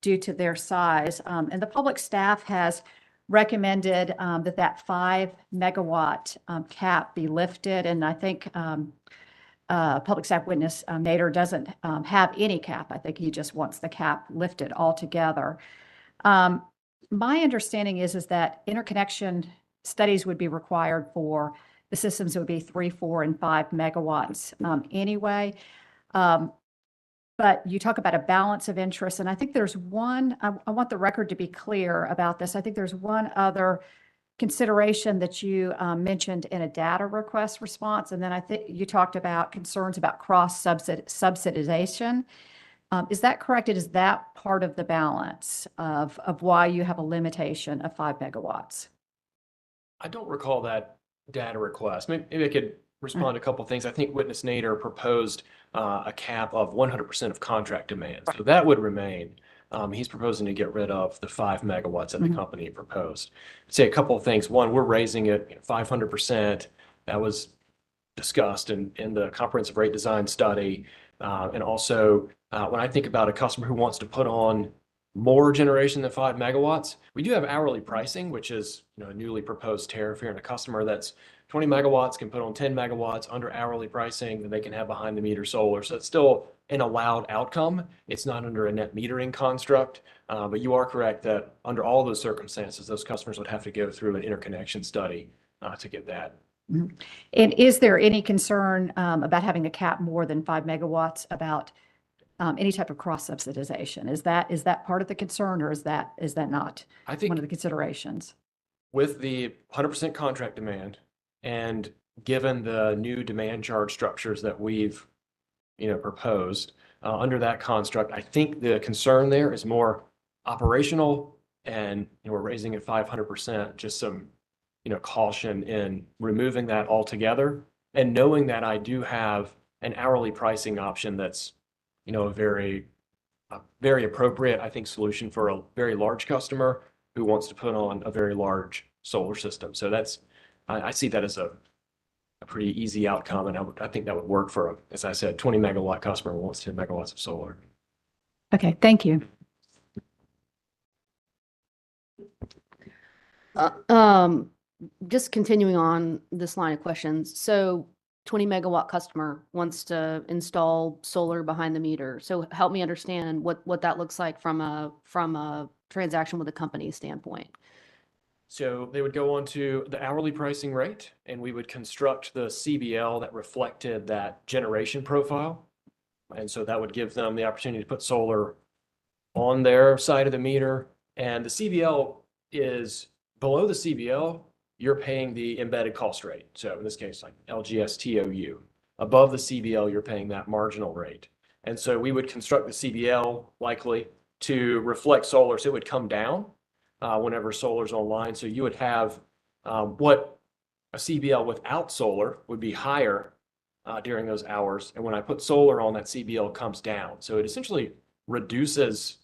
Speaker 11: due to their size. And the public staff has recommended that 5 megawatt cap be lifted. And I think public staff witness Nader doesn't have any cap. I think he just wants the cap lifted altogether. My understanding is that interconnection studies would be required for the systems that would be 3, 4, and 5 megawatts anyway. But you talk about a balance of interest, and I think there's one, I want the record to be clear about this. I think there's one other consideration that you mentioned in a data request response, and then I think you talked about concerns about cross-subsidization. Is that correct? Is that part of the balance of why you have a limitation of 5 megawatts?
Speaker 5: I don't recall that data request. Maybe I could respond to a couple of things. I think Witness Nader proposed a cap of 100% of contract demand. So that would remain. He's proposing to get rid of the 5 megawatts that the company proposed. I'd say a couple of things. One, we're raising it 500%. That was discussed in the comprehensive rate design study. And also, when I think about a customer who wants to put on more generation than 5 megawatts, we do have hourly pricing, which is a newly proposed tariff here. And a customer that's 20 megawatts can put on 10 megawatts under hourly pricing, then they can have behind the meter solar. So it's still an allowed outcome. It's not under a net metering construct. But you are correct that under all those circumstances, those customers would have to go through an interconnection study to get that.
Speaker 11: And is there any concern about having a cap more than 5 megawatts about any type of cross subsidization? Is that part of the concern, or is that not
Speaker 5: I think
Speaker 11: one of the considerations?
Speaker 5: with the 100% contract demand and given the new demand charge structures that we've proposed under that construct, I think the concern there is more operational, and we're raising it 500%, just some caution in removing that altogether, and knowing that I do have an hourly pricing option that's a very appropriate, I think, solution for a very large customer who wants to put on a very large solar system. So I see that as a pretty easy outcome, and I think that would work for, as I said, 20 megawatt customer who wants 10 megawatts of solar.
Speaker 11: Okay, thank you.
Speaker 1: Just continuing on this line of questions. So 20 megawatt customer wants to install solar behind the meter. So help me understand what that looks like from a transaction with a company standpoint.
Speaker 5: So they would go on to the hourly pricing rate, and we would construct the CBL that reflected that generation profile. And so that would give them the opportunity to put solar on their side of the meter. And the CBL is below the CBL, you're paying the embedded cost rate. So in this case, like LGSTOU. Above the CBL, you're paying that marginal rate. And so we would construct the CBL likely to reflect solar. So it would come down whenever solar's online. So you would have what a CBL without solar would be higher during those hours. And when I put solar on, that CBL comes down. So it essentially reduces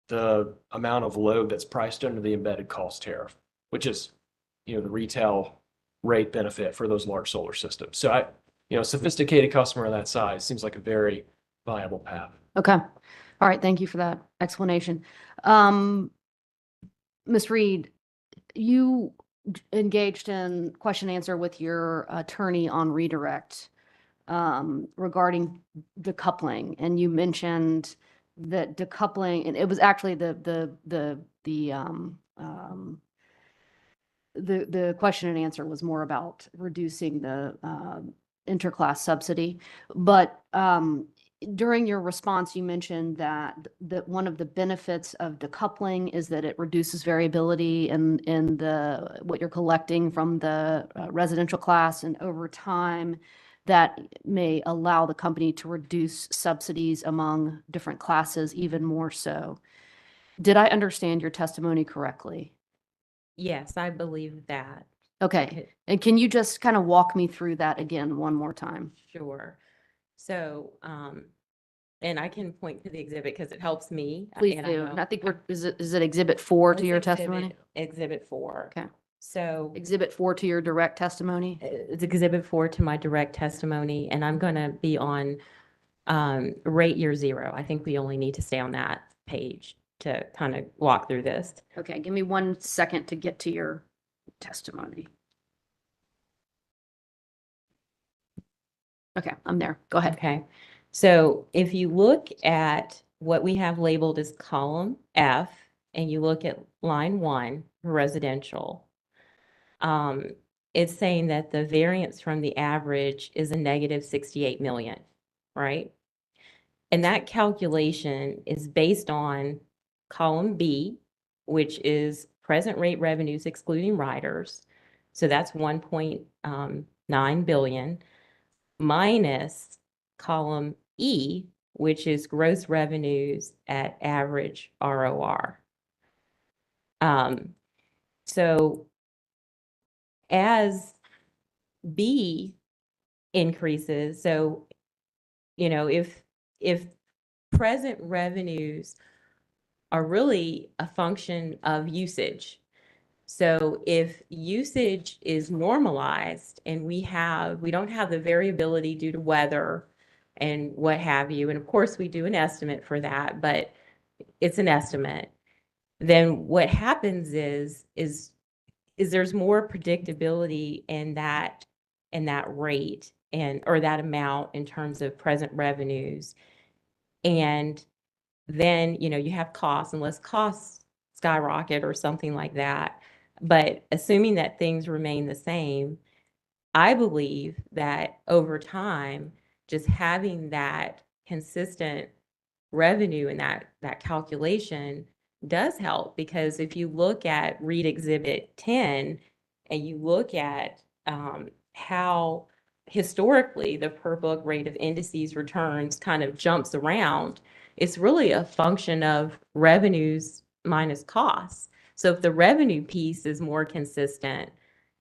Speaker 5: the amount of load that's priced under the embedded cost tariff, which is the retail rate benefit for those large solar systems. So a sophisticated customer of that size seems like a very viable path.
Speaker 1: Okay. All right. Thank you for that explanation. Ms. Reed, you engaged in question and answer with your attorney on redirect regarding decoupling, and you mentioned that decoupling, and it was actually the question and answer was more about reducing the interclass subsidy. But during your response, you mentioned that one of the benefits of decoupling is that it reduces variability in what you're collecting from the residential class, and over time that may allow the company to reduce subsidies among different classes even more so. Did I understand your testimony correctly?
Speaker 3: Yes, I believe that.
Speaker 1: Okay. And can you just kind of walk me through that again one more time?
Speaker 3: Sure. So, and I can point to the exhibit because it helps me.
Speaker 1: Please
Speaker 3: and
Speaker 1: do.
Speaker 3: know-
Speaker 1: And I think is it exhibit 4 to
Speaker 3: It's
Speaker 1: your
Speaker 3: exhibit-
Speaker 1: testimony?
Speaker 3: Exhibit 4.
Speaker 1: Okay.
Speaker 3: So
Speaker 1: Exhibit 4 to your direct testimony?
Speaker 3: it's exhibit 4 to my direct testimony, and I'm going to be on rate year 0. I think we only need to stay on that page to kind of walk through this.
Speaker 1: Okay, give me 1 second to get to your testimony. Okay, I'm there. Go ahead.
Speaker 3: Okay. So if you look at what we have labeled as column F, and you look at line 1, residential, it's saying that the variance from the average is a negative 68 million, right? And that calculation is based on column B, which is present rate revenues excluding riders. So that's 1.9 billion minus column E, which is gross revenues at average ROR. So as B increases, so, you know, if present revenues are really a function of usage. So if usage is normalized and we don't have the variability due to weather and what have you, and of course we do an estimate for that, but it's an estimate, then what happens is there's more predictability in that rate and or that amount in terms of present revenues. And then, you know, you have costs, unless costs skyrocket or something like that. But assuming that things remain the same, I believe that over time, just having that consistent revenue in that calculation does help. Because if you look at Read Exhibit 10 and you look at how historically the per book rate of indices returns kind of jumps around, it's really a function of revenues minus costs. So if the revenue piece is more consistent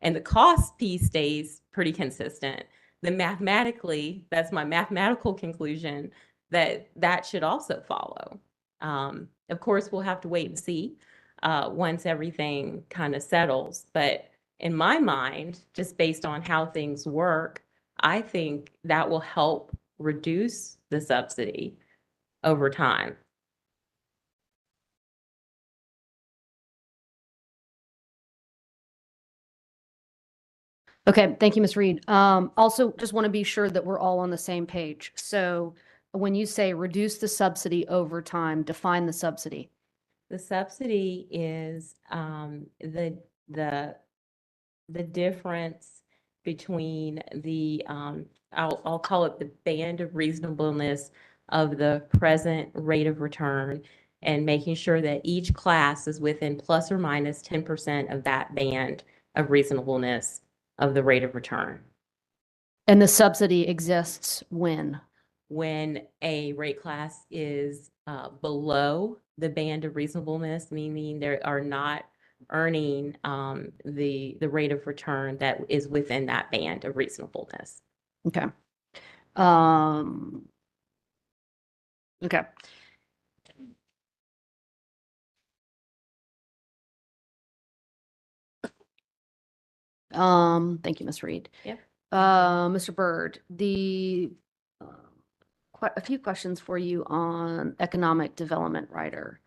Speaker 3: and the cost piece stays pretty consistent, then mathematically, that's my mathematical conclusion, that should also follow. Of course, we'll have to wait and see once everything kind of settles. But in my mind, just based on how things work, I think that will help reduce the subsidy over time.
Speaker 1: Okay, thank you, Ms. Reed. Also, just want to be sure that we're all on the same page. So when you say reduce the subsidy over time, define the subsidy.
Speaker 3: The subsidy is the difference between the I'll call it the band of reasonableness of the present rate of return, and making sure that each class is within plus or minus 10% of that band of reasonableness of the rate of return.
Speaker 1: And the subsidy exists when?
Speaker 3: When a rate class is below the band of reasonableness, meaning they are not earning the rate of return that is within that band of reasonableness.
Speaker 1: Okay. Okay. Thank you, Ms. Reed.
Speaker 3: Yep.
Speaker 1: Mr. Byrd, quite a few questions for you on economic development rider.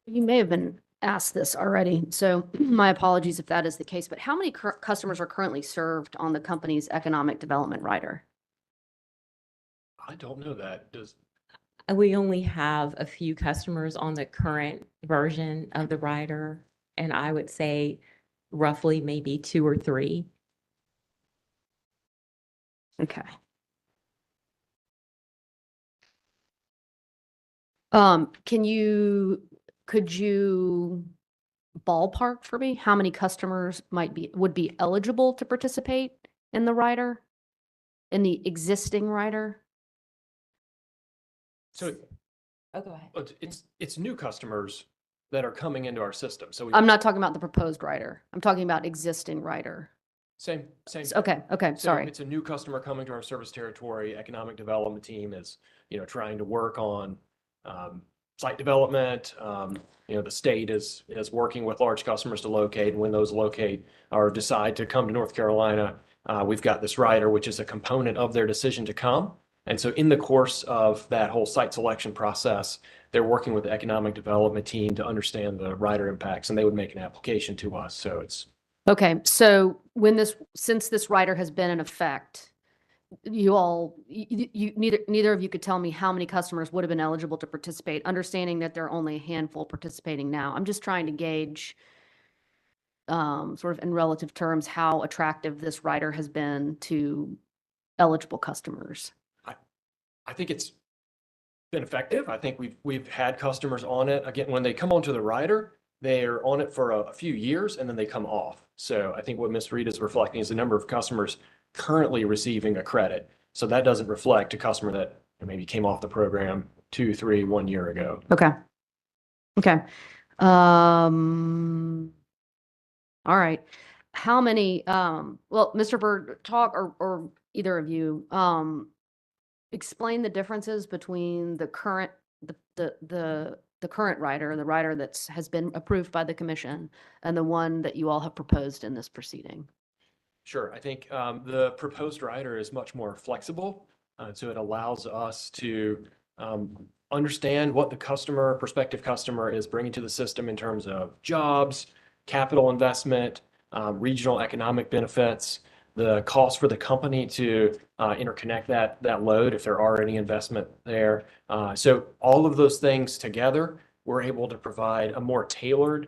Speaker 1: You may have been asked this already, so my apologies if that is the case, but how many customers are currently served on the company's economic development rider?
Speaker 5: I don't know that.
Speaker 3: We only have a few customers on the current version of the rider, and I would say roughly maybe 2 or 3.
Speaker 1: Okay. Could you ballpark for me how many customers would be eligible to participate in the rider, in the existing rider?
Speaker 5: So
Speaker 3: Oh, go ahead.
Speaker 5: it's new customers that are coming into our system. So
Speaker 1: I'm not talking about the proposed rider. I'm talking about existing rider.
Speaker 5: same.
Speaker 1: Okay,
Speaker 5: So
Speaker 1: sorry.
Speaker 5: it's a new customer coming to our service territory. Economic development team is, trying to work on site development. The state is working with large customers to locate, and when those locate or decide to come to North Carolina, we've got this rider, which is a component of their decision to come. And so in the course of that whole site selection process, they're working with the economic development team to understand the rider impacts, and they would make an application to us. So it's
Speaker 1: Okay, so since this rider has been in effect, neither of you could tell me how many customers would have been eligible to participate, understanding that there are only a handful participating now. I'm just trying to gauge, sort of in relative terms, how attractive this rider has been to eligible customers.
Speaker 5: I think it's been effective. I think we've had customers on it. Again, when they come onto the rider, they're on it for a few years and then they come off. So I think what Ms. Reed is reflecting is the number of customers currently receiving a credit. So that doesn't reflect a customer that maybe came off the program 2, 3, 1 year ago.
Speaker 1: Okay. Okay. All right. how many, well, Mr. Byrd, talk or either of you, explain the differences between the current, the current rider, the rider that's has been approved by the commission, and the one that you all have proposed in this proceeding.
Speaker 5: Sure. I think the proposed rider is much more flexible. So it allows us to understand what the prospective customer is bringing to the system in terms of jobs, capital investment, regional economic benefits, the cost for the company to interconnect that load if there are any investment there. So all of those things together, we're able to provide a more tailored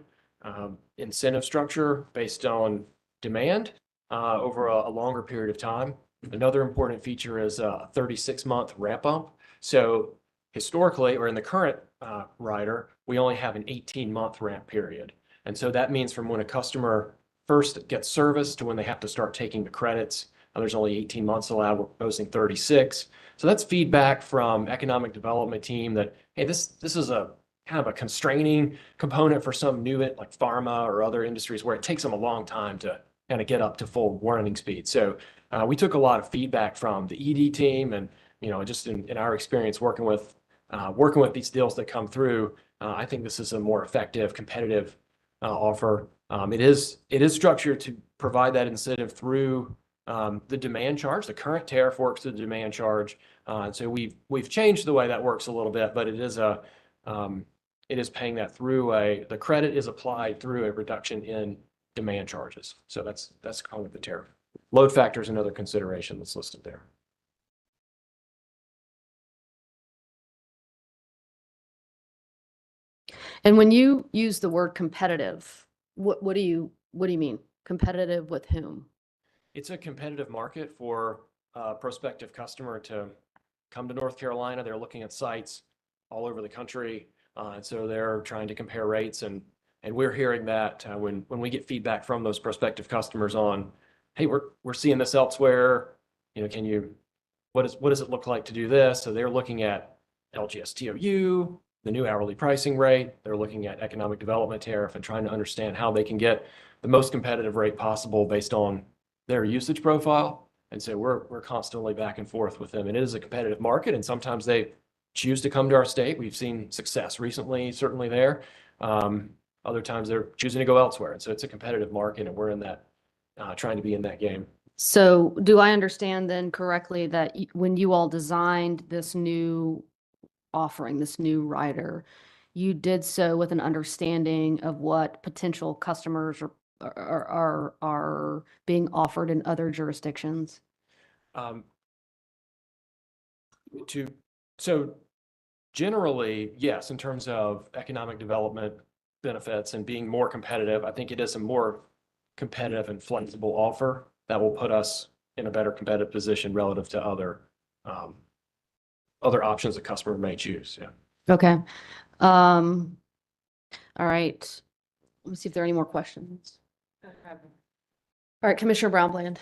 Speaker 5: incentive structure based on demand over a longer period of time. Another important feature is a 36-month ramp up. So historically, or in the current rider, we only have an 18-month ramp period. And so that means from when a customer first gets service to when they have to start taking the credits, there's only 18 months allowed. We're proposing 36. So that's feedback from economic development team that, hey, this is a kind of a constraining component for some new like pharma or other industries where it takes them a long time to kind of get up to full running speed. So we took a lot of feedback from the ED team, and just in our experience working with these deals that come through, I think this is a more effective, competitive offer. It is structured to provide that incentive through the demand charge. The current tariff works through the demand charge, and so we've changed the way that works a little bit, but it is paying that through the credit is applied through a reduction in demand charges. So that's kind of the tariff. Load factor is another consideration that's listed there.
Speaker 1: And when you use the word competitive, what do you mean? Competitive with whom?
Speaker 5: It's a competitive market for a prospective customer to come to North Carolina. They're looking at sites all over the country. And so they're trying to compare rates, and we're hearing that when we get feedback from those prospective customers on, hey, we're seeing this elsewhere. What does it look like to do this? So they're looking at LGSTOU, the new hourly pricing rate. They're looking at economic development tariff and trying to understand how they can get the most competitive rate possible based on their usage profile. And so we're constantly back and forth with them. And it is a competitive market, and sometimes they choose to come to our state. We've seen success recently, certainly there. Other times they're choosing to go elsewhere. And so it's a competitive market, and we're in that, trying to be in that game.
Speaker 1: So do I understand then correctly that when you all designed this new offering, this new rider, you did so with an understanding of what potential customers are being offered in other jurisdictions?
Speaker 5: So generally, yes, in terms of economic development benefits and being more competitive, I think it is a more competitive and flexible offer that will put us in a better competitive position relative to other options the customer may choose. Yeah.
Speaker 1: Okay. All right. Let me see if there are any more questions. All right, Commissioner Brownbland.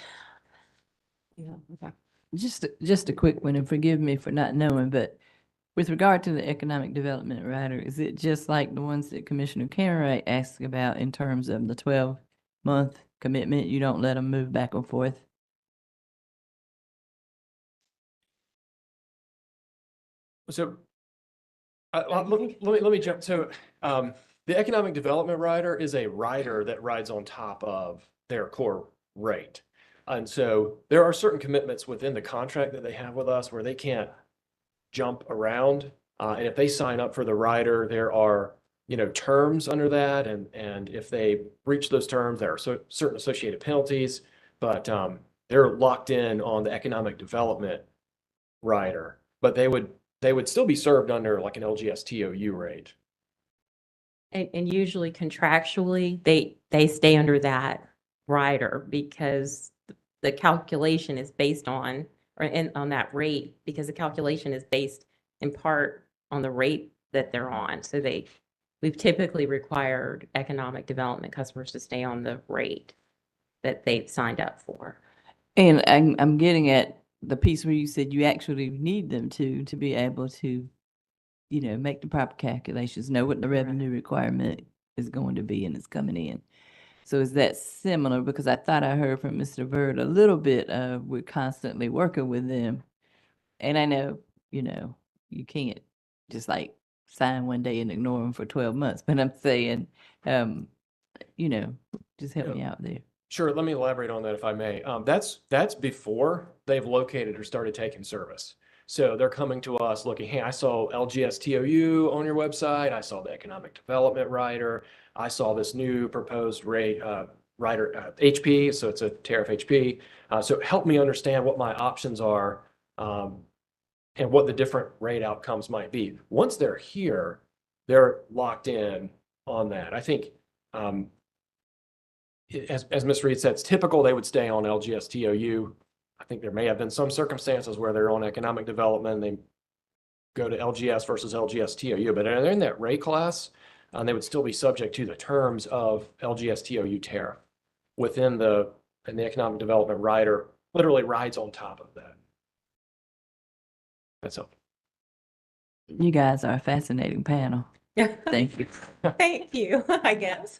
Speaker 1: Yeah, okay.
Speaker 12: Just a quick one, and forgive me for not knowing, but with regard to the economic development rider, is it just like the ones that Commissioner Cartwright asked about in terms of the 12-month commitment? You don't let them move back and forth?
Speaker 5: So let me jump. So the economic development rider is a rider that rides on top of their core rate. And so there are certain commitments within the contract that they have with us where they can't jump around. And if they sign up for the rider, there are, terms under that. And if they breach those terms, there are certain associated penalties, but they're locked in on the economic development rider, but they would still be served under like an LGSTOU rate.
Speaker 3: And usually contractually, they stay under that rider because the calculation is based on, on that rate, because the calculation is based in part on the rate that they're on. So we've typically required economic development customers to stay on the rate that they've signed up for.
Speaker 12: And I'm getting at the piece where you said you actually need them to be able to, make the proper calculations, know what the revenue requirement is going to be and it's coming in. So is that similar? Because I thought I heard from Mr. Byrd a little bit of we're constantly working with them. And I know, you can't just like sign one day and ignore them for 12 months, but I'm saying, just help me out there.
Speaker 5: Sure, let me elaborate on that if I may. That's before they've located or started taking service. So they're coming to us looking, hey, I saw LGSTOU on your website. I saw the economic development rider. I saw this new proposed rate rider HP, so it's a tariff HP. So help me understand what my options are and what the different rate outcomes might be. Once they're here, they're locked in on that. I think as Ms. Reed said, it's typical they would stay on LGSTOU. I think there may have been some circumstances where they're on economic development, they go to LGS versus LGSTOU, but they're in that rate class, they would still be subject to the terms of LGSTOU tariff within the economic development rider literally rides on top of that. That's all.
Speaker 12: You guys are a fascinating panel. Thank you.
Speaker 3: Thank you, I guess.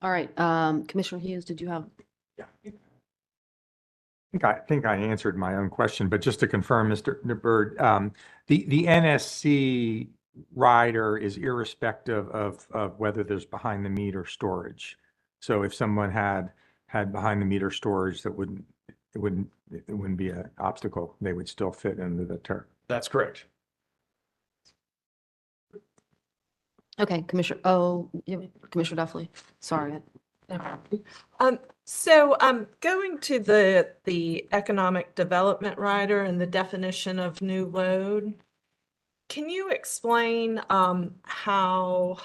Speaker 1: All right, Commissioner Hughes, did you have?
Speaker 9: I think I answered my own question, but just to confirm, Mr. Byrd, the NSC rider is irrespective of whether there's behind the meter storage. So if someone had behind the meter storage, it wouldn't be an obstacle. They would still fit into the tariff.
Speaker 5: That's correct.
Speaker 1: Okay, Commissioner Duffley, sorry.
Speaker 8: So going to the economic development rider and the definition of new load, can you explain how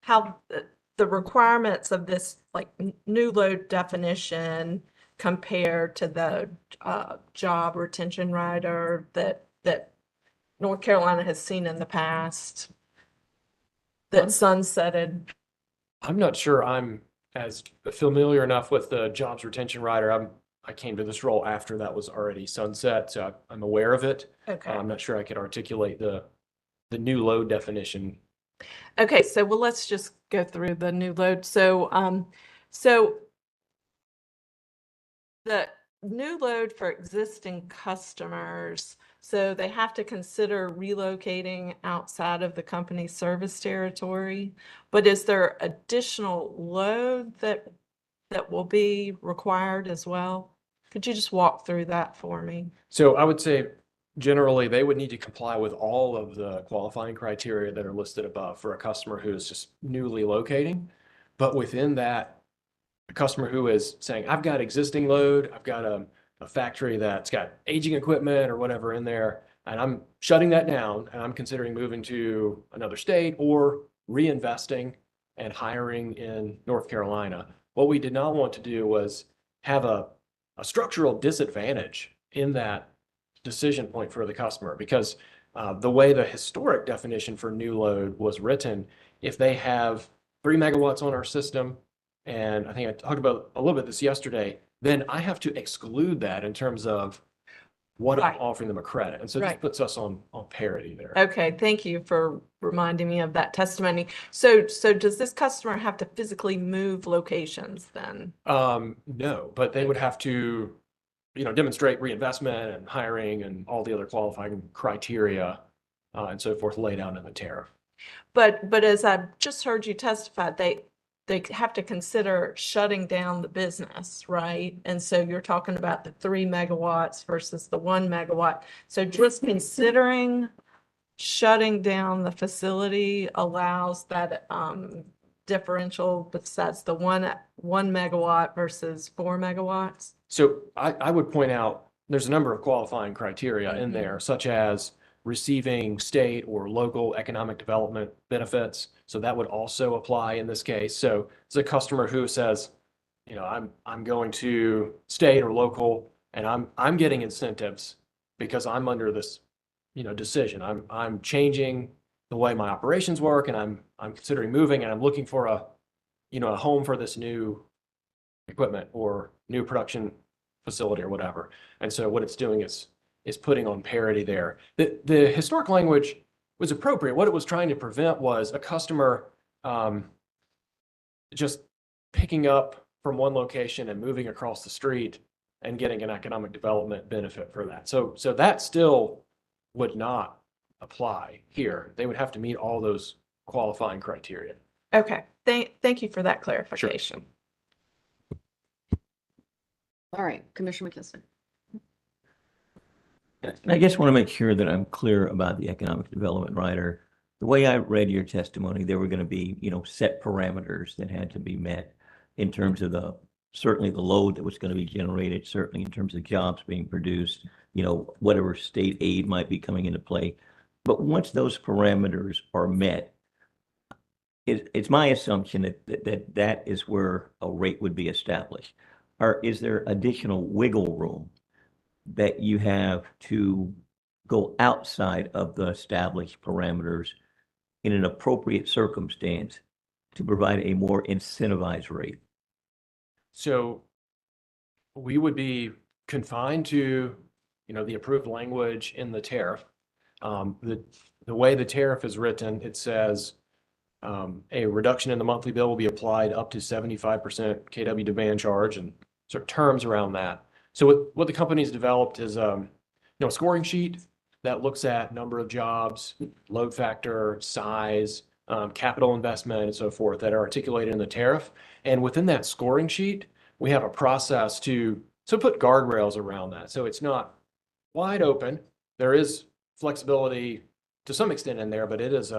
Speaker 8: the requirements of this like new load definition compare to the job retention rider that North Carolina has seen in the past that sunsetted?
Speaker 5: I'm not sure I'm as familiar enough with the jobs retention rider. I came to this role after that was already sunset, so I'm aware of it.
Speaker 8: Okay.
Speaker 5: I'm not sure I could articulate the new load definition.
Speaker 8: Okay, so well, let's just go through the new load. So the new load for existing customers, so they have to consider relocating outside of the company's service territory. But is there additional load that will be required as well? Could you just walk through that for me?
Speaker 5: So I would say generally they would need to comply with all of the qualifying criteria that are listed above for a customer who is just newly locating. But within that, a customer who is saying, I've got existing load, I've got a factory that's got aging equipment or whatever in there, and I'm shutting that down and I'm considering moving to another state or reinvesting and hiring in North Carolina. What we did not want to do was have a structural disadvantage in that decision point for the customer, because the way the historic definition for new load was written, if they have 3 megawatts on our system, and I think I talked about a little bit this yesterday, then I have to exclude that in terms of what I'm offering them a credit. And so this puts us on parity there.
Speaker 8: Okay, thank you for reminding me of that testimony. So does this customer have to physically move locations then?
Speaker 5: No, but they would have to, demonstrate reinvestment and hiring and all the other qualifying criteria and so forth laid out in the tariff.
Speaker 8: But as I've just heard you testify, they have to consider shutting down the business, right? And so you're talking about the 3 megawatts versus the 1 megawatt. So just considering shutting down the facility allows that differential besides the one megawatt versus 4 megawatts?
Speaker 5: So I would point out there's a number of qualifying criteria in there, such as receiving state or local economic development benefits. So that would also apply in this case. So it's a customer who says, I'm going to state or local, and I'm getting incentives because I'm under this, decision. I'm changing the way my operations work, and I'm considering moving, and I'm looking for a home for this new equipment or new production facility or whatever. And so what it's doing is putting on parity there. The historic language was appropriate. What it was trying to prevent was a customer just picking up from one location and moving across the street and getting an economic development benefit for that. So that still would not apply here. They would have to meet all those qualifying criteria.
Speaker 8: Okay, thank you for that clarification.
Speaker 1: All right, Commissioner McKissick.
Speaker 10: And I just want to make sure that I'm clear about the economic development rider. The way I read your testimony, there were going to be, set parameters that had to be met in terms of certainly the load that was going to be generated, certainly in terms of jobs being produced, whatever state aid might be coming into play. But once those parameters are met, it's my assumption that is where a rate would be established. Or is there additional wiggle room that you have to go outside of the established parameters in an appropriate circumstance to provide a more incentivized rate?
Speaker 5: So we would be confined to, the approved language in the tariff. The way the tariff is written, it says a reduction in the monthly bill will be applied up to 75% KW demand charge and sort of terms around that. So what the company's developed is a scoring sheet that looks at number of jobs, load factor, size, capital investment, and so forth that are articulated in the tariff. And within that scoring sheet, we have a process to put guardrails around that. So it's not wide open. There is flexibility to some extent in there, but it is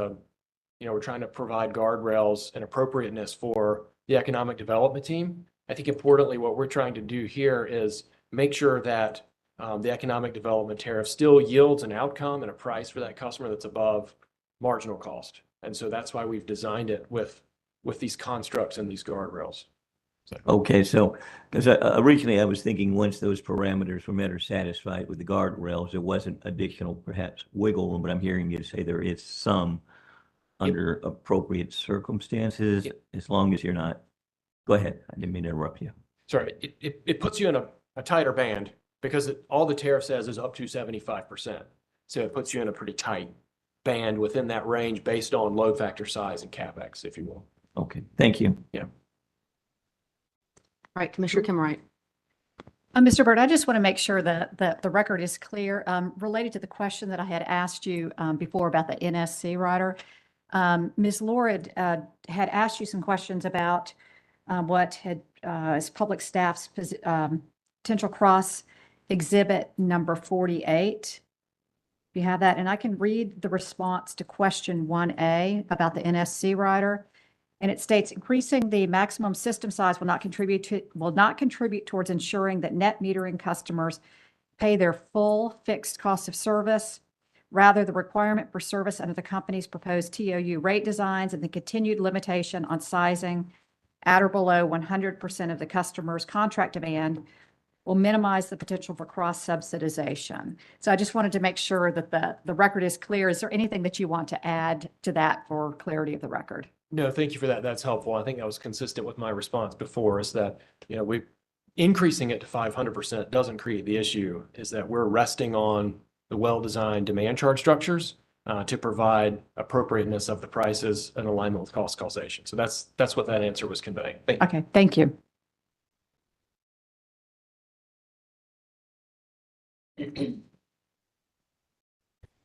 Speaker 5: we're trying to provide guardrails and appropriateness for the economic development team. I think importantly, what we're trying to do here is make sure that the economic development tariff still yields an outcome and a price for that customer that's above marginal cost. And so that's why we've designed it with these constructs and these guardrails.
Speaker 10: Okay, so because originally I was thinking once those parameters were met or satisfied with the guardrails, there wasn't additional perhaps wiggle room, but I'm hearing you say there is some under appropriate circumstances, as long as you're not. Go ahead. I didn't mean to interrupt you.
Speaker 5: Sorry, it puts you in a tighter band because all the tariff says is up to 75%. So it puts you in a pretty tight band within that range based on load factor size and CapEx, if you will.
Speaker 10: Okay, thank you.
Speaker 5: Yeah.
Speaker 1: All right, Commissioner Kimmerer.
Speaker 11: Mr. Byrd, I just want to make sure that the record is clear related to the question that I had asked you before about the NSC rider. Ms. Lord had asked you some questions about what is public staff's potential cross exhibit number 48. You have that, and I can read the response to question 1A about the NSC rider. And it states increasing the maximum system size will not contribute towards ensuring that net metering customers pay their full fixed cost of service. Rather, the requirement for service under the company's proposed TOU rate designs and the continued limitation on sizing at or below 100% of the customer's contract demand will minimize the potential for cross-subsidization. So I just wanted to make sure that the record is clear. Is there anything that you want to add to that for clarity of the record?
Speaker 5: No, thank you for that. That's helpful. I think that was consistent with my response before, is that, we increasing it to 500% doesn't create the issue, is that we're resting on the well-designed demand charge structures to provide appropriateness of the prices in alignment with cost causation. So that's what that answer was conveying. Thank you.
Speaker 11: Okay, thank you.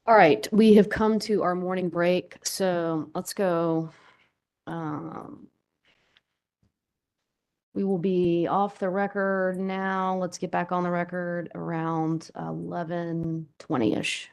Speaker 1: All right, we have come to our morning break, so let's go. We will be off the record now. Let's get back on the record around 11:20-ish.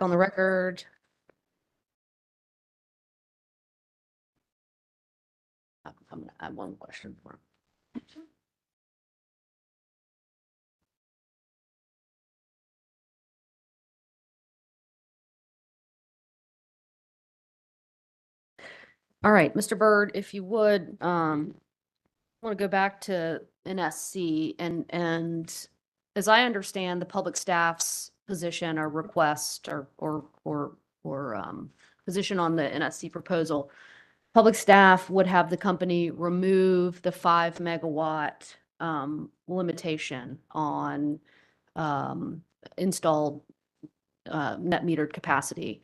Speaker 1: On the record. I'm gonna add one question for him. All right, Mr. Byrd, if you would, want to go back to NSC and as I understand the public staff's position or request or position on the NSC proposal, public staff would have the company remove the 5 megawatt limitation on installed net metered capacity.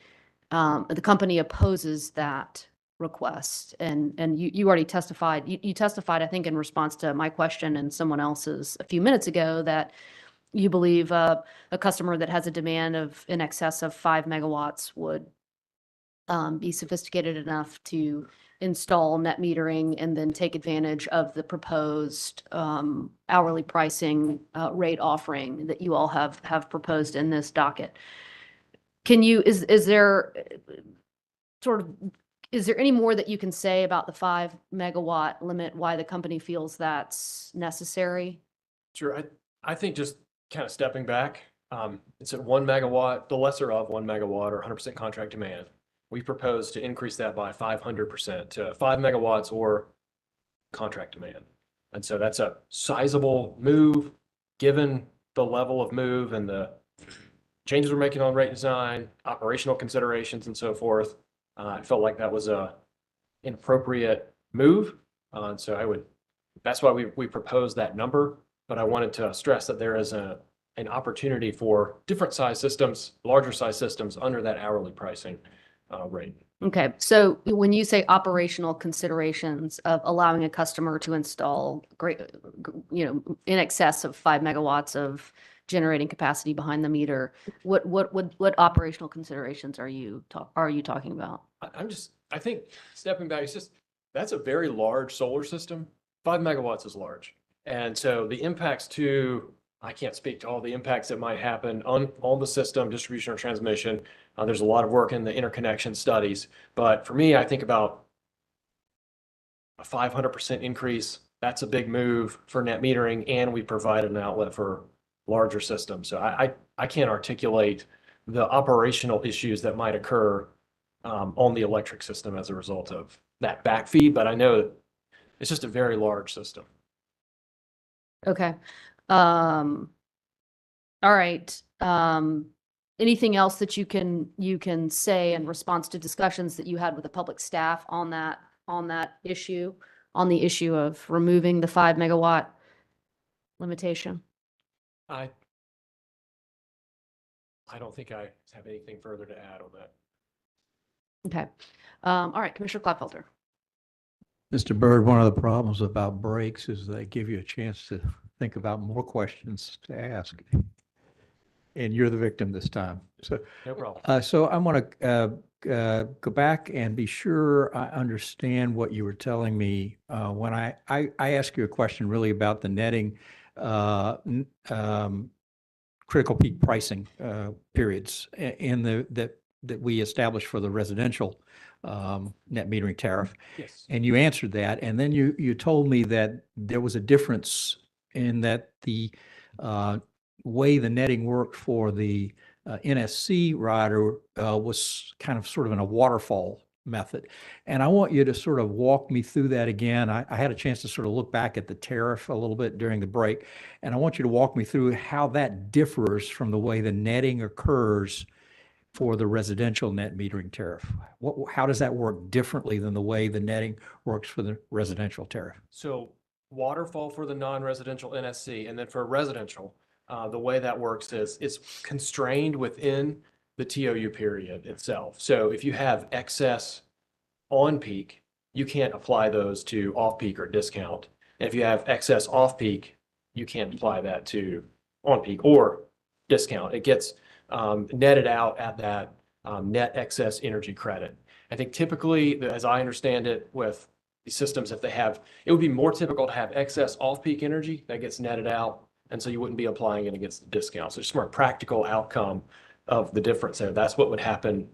Speaker 1: The company opposes that request and you already testified, you testified, I think, in response to my question and someone else's a few minutes ago that you believe a customer that has a demand of in excess of 5 megawatts would be sophisticated enough to install net metering and then take advantage of the proposed hourly pricing rate offering that you all have proposed in this docket. Can you, is there sort of, is there any more that you can say about the 5 megawatt limit, why the company feels that's necessary?
Speaker 5: Sure. I think just kind of stepping back, it's at 1 megawatt, the lesser of 1 megawatt or 100% contract demand. We propose to increase that by 500% to 5 megawatts or contract demand. And so that's a sizable move, given the level of move and the changes we're making on rate design, operational considerations, and so forth. I felt like that was an appropriate move. So that's why we proposed that number. But I wanted to stress that there is an opportunity for different size systems, larger size systems under that hourly pricing rate.
Speaker 1: Okay, so when you say operational considerations of allowing a customer to install in excess of 5 megawatts of generating capacity behind the meter, what operational considerations are you talking about?
Speaker 5: I think stepping back, that's a very large solar system. 5 megawatts is large. And so the impacts I can't speak to all the impacts that might happen on the system, distribution or transmission. There's a lot of work in the interconnection studies. But for me, I think about a 500% increase. That's a big move for net metering, and we provide an outlet for larger systems. So I can't articulate the operational issues that might occur on the electric system as a result of that backfeed, but I know it's just a very large system.
Speaker 1: Okay. All right. Anything else that you can say in response to discussions that you had with the public staff on that issue, on the issue of removing the 5 megawatt limitation?
Speaker 5: I don't think I have anything further to add on that.
Speaker 1: Okay. All right, Commissioner Klopfelter.
Speaker 7: Mr. Byrd, one of the problems about breaks is they give you a chance to think about more questions to ask. And you're the victim this time. So
Speaker 5: no problem.
Speaker 7: So I want to go back and be sure I understand what you were telling me when I asked you a question really about the netting critical peak pricing periods in that we established for the residential net metering tariff.
Speaker 5: Yes.
Speaker 7: And you answered that. And then you told me that there was a difference in that the way the netting worked for the NSC rider was kind of sort of in a waterfall method. And I want you to sort of walk me through that again. I had a chance to sort of look back at the tariff a little bit during the break, and I want you to walk me through how that differs from the way the netting occurs for the residential net metering tariff. How does that work differently than the way the netting works for the residential tariff?
Speaker 5: So waterfall for the non-residential NSC, and then for residential, the way that works is it's constrained within the TOU period itself. So if you have excess on peak, you can't apply those to off peak or discount. And if you have excess off peak, you can't apply that to on peak or discount. It gets netted out at that net excess energy credit. I think typically, as I understand it, with these systems, it would be more typical to have excess off-peak energy that gets netted out, and so you wouldn't be applying it against the discount. So it's just more practical outcome of the difference there. That's what would happen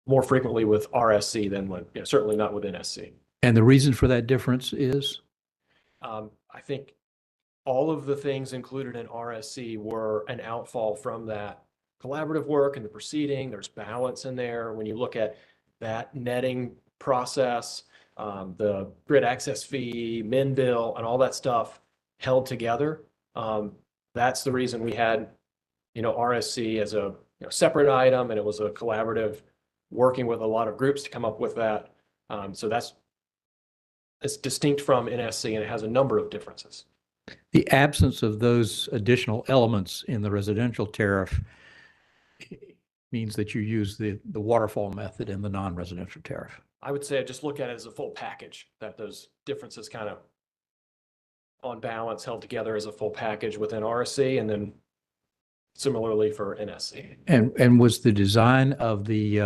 Speaker 5: more frequently with RSC than with, certainly not with NSC.
Speaker 7: And the reason for that difference is?
Speaker 5: I think all of the things included in RSC were an outfall from that collaborative work and the proceeding. There's balance in there. When you look at that netting process, the grid access fee, min bill, and all that stuff held together. That's the reason we had, RSC as a separate item, and it was a collaborative working with a lot of groups to come up with that. So it's distinct from NSC, and it has a number of differences.
Speaker 7: The absence of those additional elements in the residential tariff means that you use the waterfall method in the non-residential tariff.
Speaker 5: I would say I just look at it as a full package, that those differences kind of on balance held together as a full package within RSC, and then similarly for NSC.
Speaker 7: And was the design of the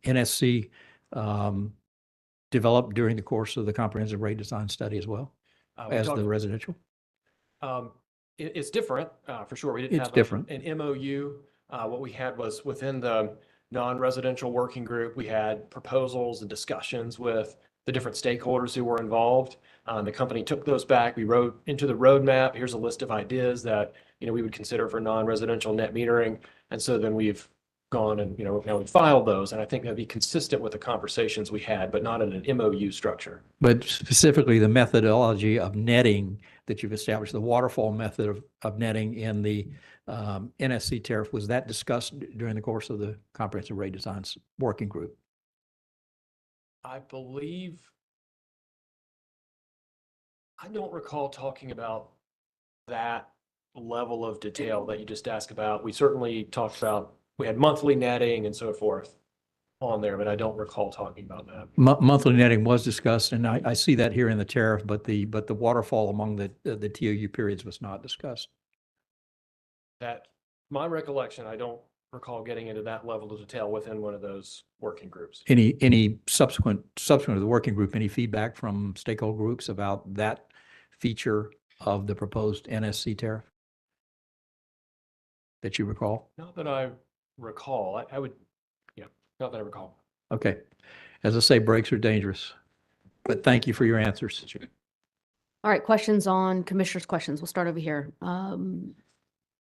Speaker 7: NSC developed during the course of the comprehensive rate design study as well as the residential?
Speaker 5: It's different, for sure. We didn't
Speaker 7: It's
Speaker 5: have
Speaker 7: different.
Speaker 5: an MOU. What we had was within the non-residential working group, we had proposals and discussions with the different stakeholders who were involved. The company took those back. We wrote into the roadmap, here's a list of ideas that, we would consider for non-residential net metering. And so then we've gone and, now we filed those. And I think that'd be consistent with the conversations we had, but not in an MOU structure.
Speaker 7: But specifically the methodology of netting that you've established, the waterfall method of netting in the NSC tariff, was that discussed during the course of the comprehensive rate designs working group?
Speaker 5: I don't recall talking about that level of detail that you just asked about. We certainly talked about, we had monthly netting and so forth on there, but I don't recall talking about that.
Speaker 7: Monthly netting was discussed, and I see that here in the tariff, but the waterfall among the TOU periods was not discussed.
Speaker 5: That, my recollection, I don't recall getting into that level of detail within one of those working groups.
Speaker 7: Any subsequent to the working group, any feedback from stakeholder groups about that feature of the proposed NSC tariff that you recall?
Speaker 5: Not that I recall. Not that I recall.
Speaker 7: Okay. As I say, breaks are dangerous, but thank you for your answers.
Speaker 1: All right, questions on commissioners' questions. We'll start over here.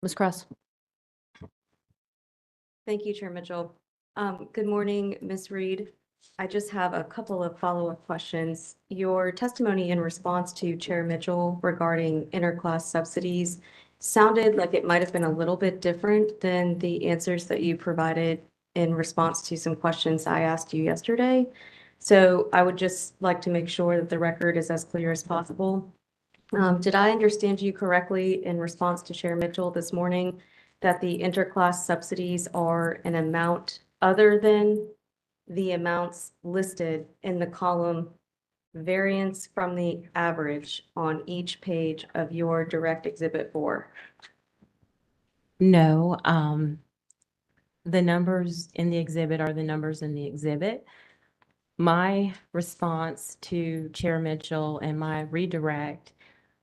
Speaker 1: Ms. Kress.
Speaker 13: Thank you, Chair Mitchell. Good morning, Ms. Reed. I just have a couple of follow-up questions. Your testimony in response to Chair Mitchell regarding interclass subsidies sounded like it might have been a little bit different than the answers that you provided in response to some questions I asked you yesterday. So I would just like to make sure that the record is as clear as possible. Did I understand you correctly in response to Chair Mitchell this morning that the interclass subsidies are an amount other than the amounts listed in the column variance from the average on each page of your direct exhibit 4?
Speaker 3: No, the numbers in the exhibit are the numbers in the exhibit. My response to Chair Mitchell and my redirect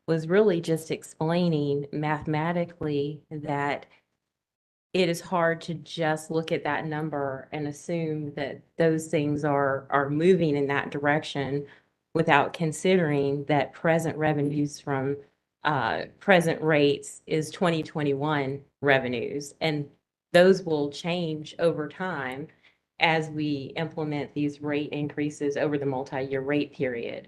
Speaker 3: was really just explaining mathematically that it is hard to just look at that number and assume that those things are moving in that direction without considering that present revenues from present rates is 2021 revenues. And those will change over time as we implement these rate increases over the multi-year rate period.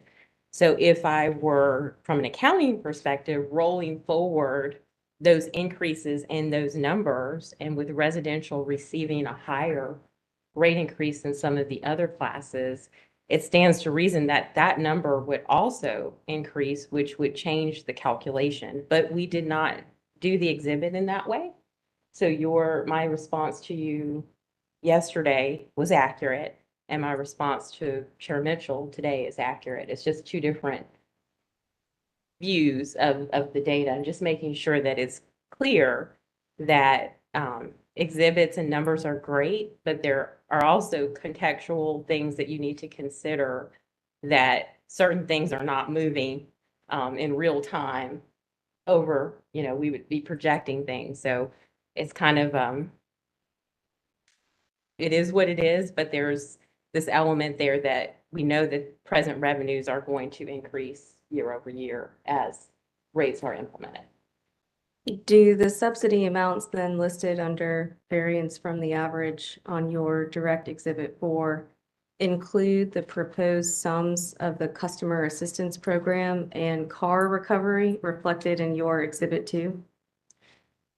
Speaker 3: So if I were, from an accounting perspective, rolling forward those increases in those numbers, and with residential receiving a higher rate increase than some of the other classes, it stands to reason that that number would also increase, which would change the calculation. But we did not do the exhibit in that way. So my response to you yesterday was accurate, and my response to Chair Mitchell today is accurate. It's just two different views of the data, and just making sure that it's clear that exhibits and numbers are great, but there are also contextual things that you need to consider, that certain things are not moving in real time over, we would be projecting things. So it's kind of, it is what it is, but there's this element there that we know that present revenues are going to increase year over year as rates are implemented.
Speaker 13: Do the subsidy amounts then listed under variance from the average on your direct exhibit 4 include the proposed sums of the customer assistance program and car recovery reflected in your exhibit 2?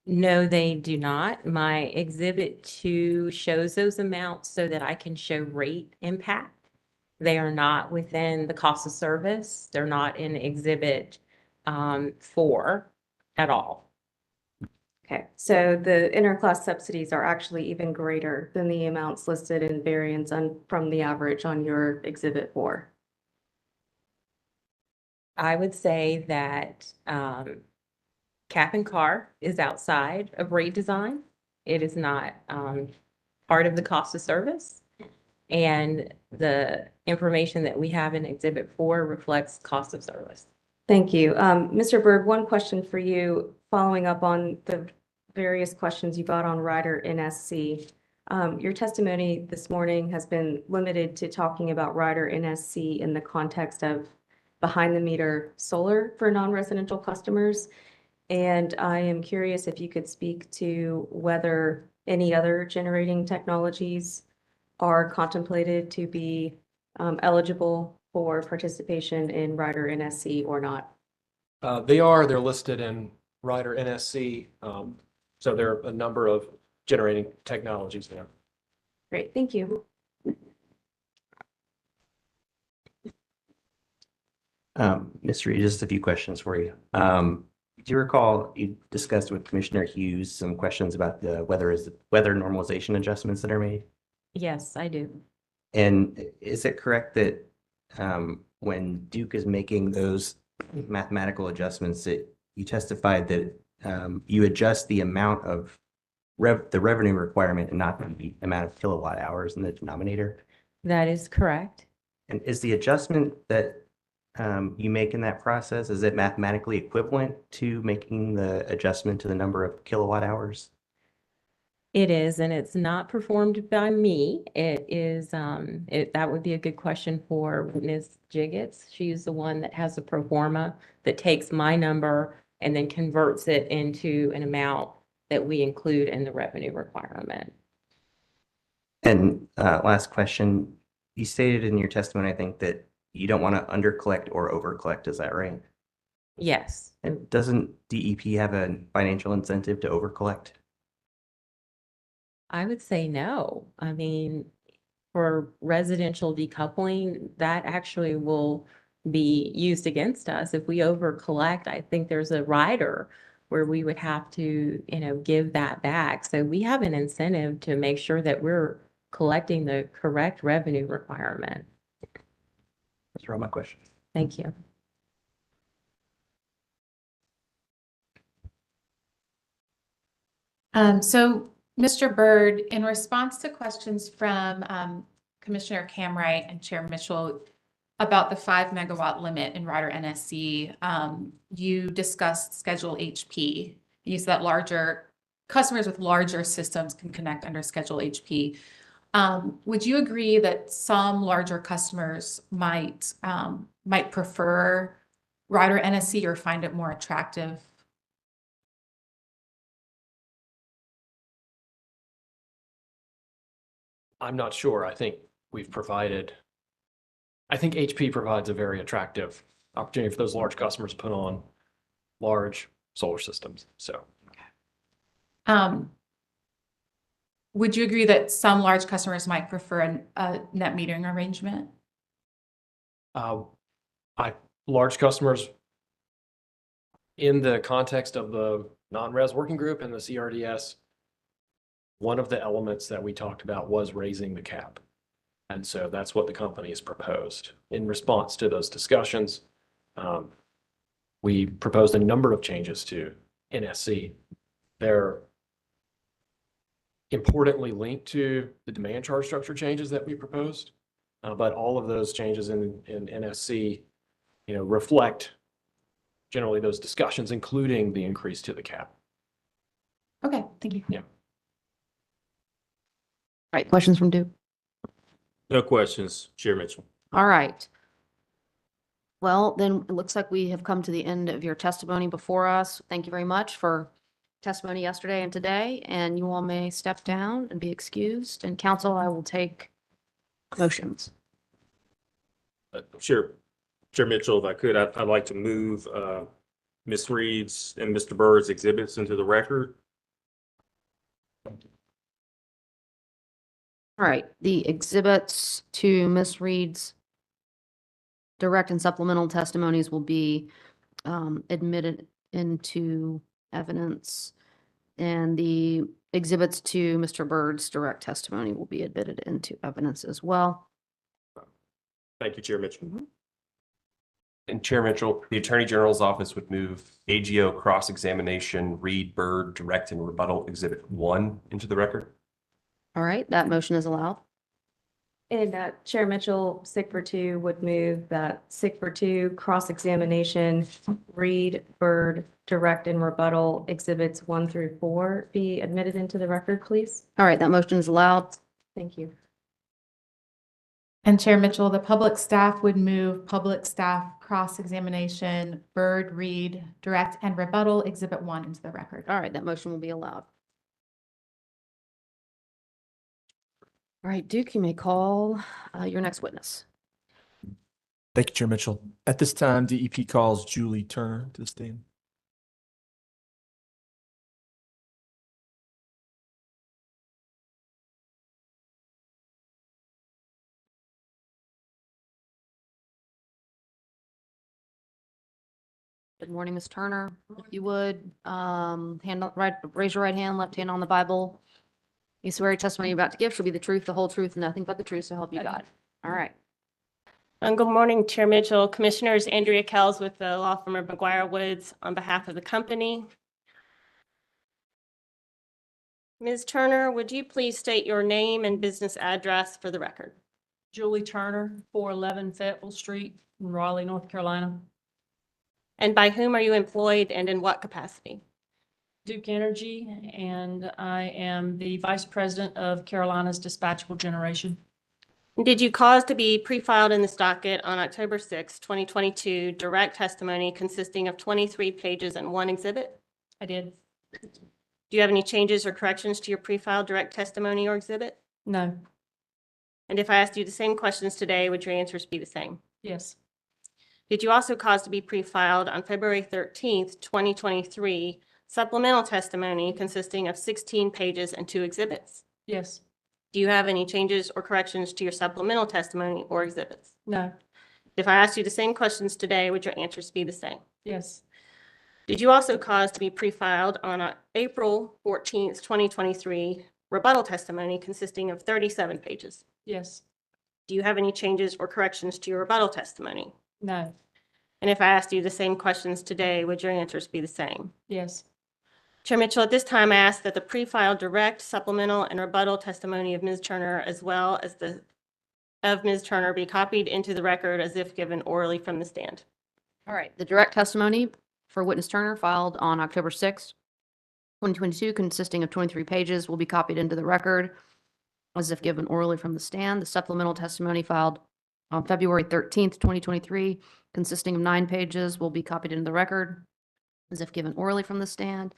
Speaker 3: No, they do not. My exhibit 2 shows those amounts so that I can show rate impact. They are not within the cost of service. They're not in exhibit 4 at all.
Speaker 13: Okay, so the interclass subsidies are actually even greater than the amounts listed in variance from the average on your exhibit 4.
Speaker 3: I would say that cap and car is outside of rate design. It is not part of the cost of service. And the information that we have in Exhibit 4 reflects cost of service.
Speaker 13: Thank you. Mr. Byrd, one question for you, following up on the various questions you got on Rider NSC. Your testimony this morning has been limited to talking about Rider NSC in the context of behind-the-meter solar for non-residential customers. And I am curious if you could speak to whether any other generating technologies are contemplated to be eligible for participation in Rider NSC or not.
Speaker 5: They're listed in Rider NSC. So there are a number of generating technologies there.
Speaker 13: Great, thank you.
Speaker 14: Mr. Reed, just a few questions for you. Do you recall you discussed with Commissioner Hughes some questions about the weather normalization adjustments that are made?
Speaker 3: Yes, I do.
Speaker 14: And is it correct that when Duke is making those mathematical adjustments, that you testified that you adjust the amount of the revenue requirement and not the amount of kilowatt hours in the denominator?
Speaker 3: That is correct.
Speaker 14: And is the adjustment that you make in that process, is it mathematically equivalent to making the adjustment to the number of kilowatt hours?
Speaker 3: It is, and it's not performed by me. It is, that would be a good question for Ms. Jiggets. She's the one that has a pro forma that takes my number and then converts it into an amount that we include in the revenue requirement.
Speaker 14: And last question, you stated in your testimony, I think, that you don't want to undercollect or overcollect. Is that right?
Speaker 3: Yes.
Speaker 14: And doesn't DEP have a financial incentive to overcollect?
Speaker 3: I would say no. I mean, for residential decoupling, that actually will be used against us. If we over collect, I think there's a rider where we would have to, give that back. So we have an incentive to make sure that we're collecting the correct revenue requirement.
Speaker 14: Those are all my questions.
Speaker 3: Thank you.
Speaker 4: So Mr. Byrd, in response to questions from Commissioner Camwright and Chair Mitchell about the 5 megawatt limit in Rider NSC, you discussed Schedule HP. You said that customers with larger systems can connect under Schedule HP. Would you agree that some larger customers might prefer Rider NSC or find it more attractive?
Speaker 5: I'm not sure. I think HP provides a very attractive opportunity for those large customers to put on large solar systems. So,
Speaker 4: would you agree that some large customers might prefer a net metering arrangement?
Speaker 5: Large customers in the context of the non-res working group and the CRDS, one of the elements that we talked about was raising the cap. And so that's what the company has proposed. In response to those discussions, we proposed a number of changes to NSC. They're importantly linked to the demand charge structure changes that we proposed. But all of those changes in NSC, reflect generally those discussions, including the increase to the cap.
Speaker 4: Okay, thank you.
Speaker 1: All right, questions from Duke?
Speaker 6: No questions, Chair Mitchell.
Speaker 1: All right. Well, then it looks like we have come to the end of your testimony before us. Thank you very much for testimony yesterday and today, and you all may step down and be excused. And council, I will take motions.
Speaker 6: Chair Mitchell, if I could, I'd like to move Ms. Reed's and Mr. Byrd's exhibits into the record.
Speaker 1: All right, the exhibits to Ms. Reed's direct and supplemental testimonies will be admitted into evidence, and the exhibits to Mr. Byrd's direct testimony will be admitted into evidence as well.
Speaker 6: Thank you, Chair Mitchell.
Speaker 15: And Chair Mitchell, the Attorney General's office would move AGO cross-examination, Reed, Byrd, direct and rebuttal exhibit 1 into the record.
Speaker 1: All right, that motion is allowed.
Speaker 13: And Chair Mitchell, SIG 2 would move that SIG 2 cross-examination, Reed, Byrd, direct and rebuttal exhibits 1 through 4 be admitted into the record, please.
Speaker 1: All right, that motion is allowed.
Speaker 13: Thank you.
Speaker 4: And Chair Mitchell, the public staff would move public staff cross-examination, Byrd, Reed, direct and rebuttal exhibit 1 into the record.
Speaker 1: All right, that motion will be allowed. All right, Duke, you may call your next witness.
Speaker 16: Thank you, Chair Mitchell. At this time, DEP calls Julie Turner to the stand.
Speaker 1: Good morning, Ms. Turner. If you would, raise your right hand, left hand on the Bible. You swear your testimony you're about to give shall be the truth, the whole truth, and nothing but the truth, so help you God. All right.
Speaker 17: Good morning, Chair Mitchell, Commissioners. Andrea Kells with the law firm of McGuire Woods on behalf of the company. Ms. Turner, would you please state your name and business address for the record?
Speaker 18: Julie Turner, 411 Fayetteville Street in Raleigh, North Carolina.
Speaker 17: And by whom are you employed and in what capacity?
Speaker 18: Duke Energy, and I am the Vice President of Carolina's Dispatchable Generation.
Speaker 17: Did you cause to be pre-filed in this docket on October 6, 2022, direct testimony consisting of 23 pages and 1 exhibit?
Speaker 18: I did.
Speaker 17: Do you have any changes or corrections to your pre-filed direct testimony or exhibit?
Speaker 18: No.
Speaker 17: And if I asked you the same questions today, would your answers be the same?
Speaker 18: Yes.
Speaker 17: Did you also cause to be pre-filed on February 13th, 2023, supplemental testimony consisting of 16 pages and 2 exhibits?
Speaker 18: Yes.
Speaker 17: Do you have any changes or corrections to your supplemental testimony or exhibits?
Speaker 18: No.
Speaker 17: If I asked you the same questions today, would your answers be the same?
Speaker 18: Yes.
Speaker 17: Did you also cause to be pre-filed on April 14th, 2023, rebuttal testimony consisting of 37 pages?
Speaker 18: Yes.
Speaker 17: Do you have any changes or corrections to your rebuttal testimony?
Speaker 18: No.
Speaker 17: And if I asked you the same questions today, would your answers be the same?
Speaker 18: Yes.
Speaker 17: Chair Mitchell, at this time, I ask that the pre-filed direct, supplemental, and rebuttal testimony of Ms. Turner, as well as of Ms. Turner, be copied into the record as if given orally from the stand.
Speaker 1: All right, the direct testimony for witness Turner filed on October 6, 2022, consisting of 23 pages, will be copied into the record as if given orally from the stand. The supplemental testimony filed on February 13th, 2023, consisting of 9 pages, will be copied into the record as if given orally from the stand.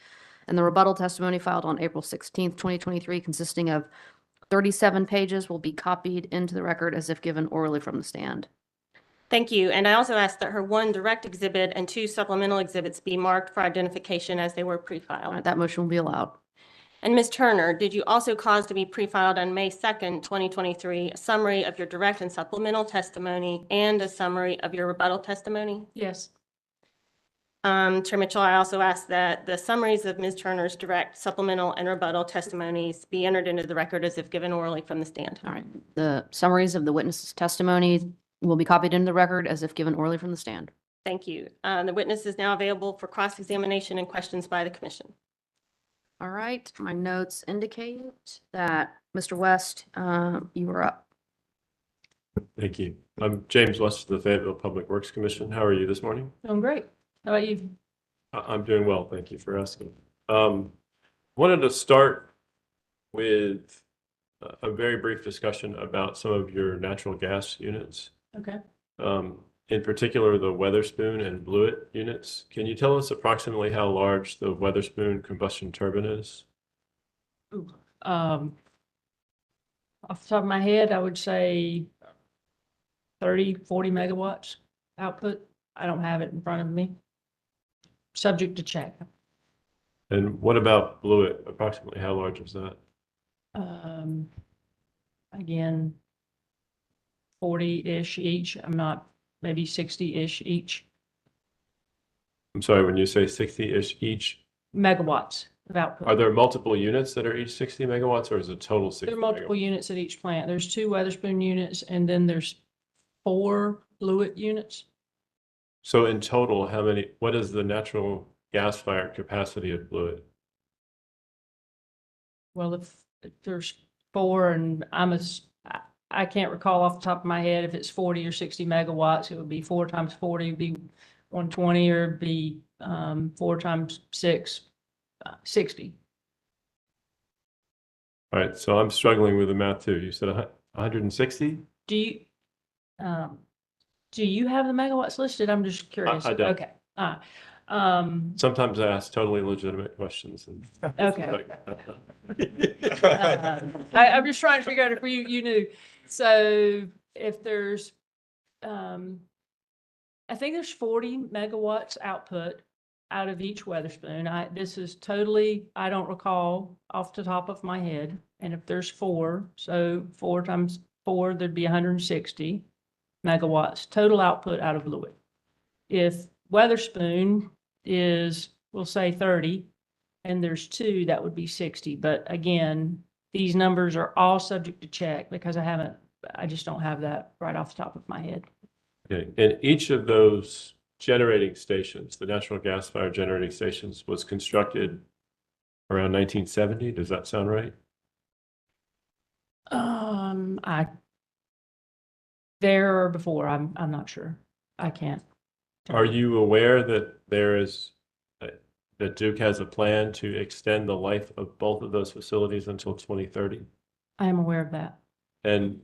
Speaker 1: And the rebuttal testimony filed on April 16th, 2023, consisting of 37 pages, will be copied into the record as if given orally from the stand.
Speaker 17: Thank you. And I also ask that her 1 direct exhibit and 2 supplemental exhibits be marked for identification as they were pre-filed.
Speaker 1: All right, that motion will be allowed.
Speaker 17: And Ms. Turner, did you also cause to be pre-filed on May 2nd, 2023, a summary of your direct and supplemental testimony and a summary of your rebuttal testimony?
Speaker 18: Yes.
Speaker 17: Chair Mitchell, I also ask that the summaries of Ms. Turner's direct, supplemental, and rebuttal testimonies be entered into the record as if given orally from the stand.
Speaker 1: All right, the summaries of the witness's testimony will be copied into the record as if given orally from the stand.
Speaker 17: Thank you. The witness is now available for cross-examination and questions by the commission.
Speaker 1: All right, my notes indicate that Mr. West, you are up.
Speaker 5: Thank you. I'm James West of the Fayetteville Public Works Commission. How are you this morning?
Speaker 18: Doing great. How about you?
Speaker 5: I'm doing well. Thank you for asking. What wanted to start with a very brief discussion about some of your natural gas units.
Speaker 18: Okay.
Speaker 5: In particular, the Weatherspoon and Blewett units. Can you tell us approximately how large the Weatherspoon combustion turbine is?
Speaker 18: Off the top of my head, I would say 30, 40 megawatts output. I don't have it in front of me. Subject to check.
Speaker 5: And what about Blewett? Approximately how large is that?
Speaker 18: Again, 40-ish each. I'm not, maybe 60-ish each
Speaker 5: I'm sorry, when you say 60-ish each,
Speaker 18: megawatts of output.
Speaker 5: are there multiple units that are each 60 megawatts, or is it total 60
Speaker 18: There are multiple
Speaker 5: megawatts?
Speaker 18: units at each plant. There's 2 Weatherspoon units and then there's 4 Blewett units.
Speaker 5: So in total, what is the natural gas fired capacity of Blewett?
Speaker 18: Well, if there's 4 and I can't recall off the top of my head if it's 40 or 60 megawatts, it would be 4 times 40 would be 120, or it'd be 4 times 6, 60.
Speaker 5: All right, so I'm struggling with the math too. You said 160?
Speaker 18: Do you have the megawatts listed? I'm just curious.
Speaker 5: I don't.
Speaker 18: Okay.
Speaker 5: Sometimes I ask totally legitimate questions.
Speaker 18: Okay. I'm just trying to figure out if you knew. So if there's, I think there's 40 megawatts output out of each Weatherspoon. This is totally, I don't recall off the top of my head. And if there's 4, so 4 times 4, there'd be 160 megawatts total output out of Blewett. If Weatherspoon is, we'll say 30, and there's 2, that would be 60. But again, these numbers are all subject to check because I just don't have that right off the top of my head.
Speaker 5: Okay, and each of those generating stations, the natural gas fired generating stations, was constructed around 1970. Does that sound right?
Speaker 18: There or before, I'm not sure. I can't.
Speaker 5: Are you aware that that Duke has a plan to extend the life of both of those facilities until 2030?
Speaker 18: I am aware of that.
Speaker 5: And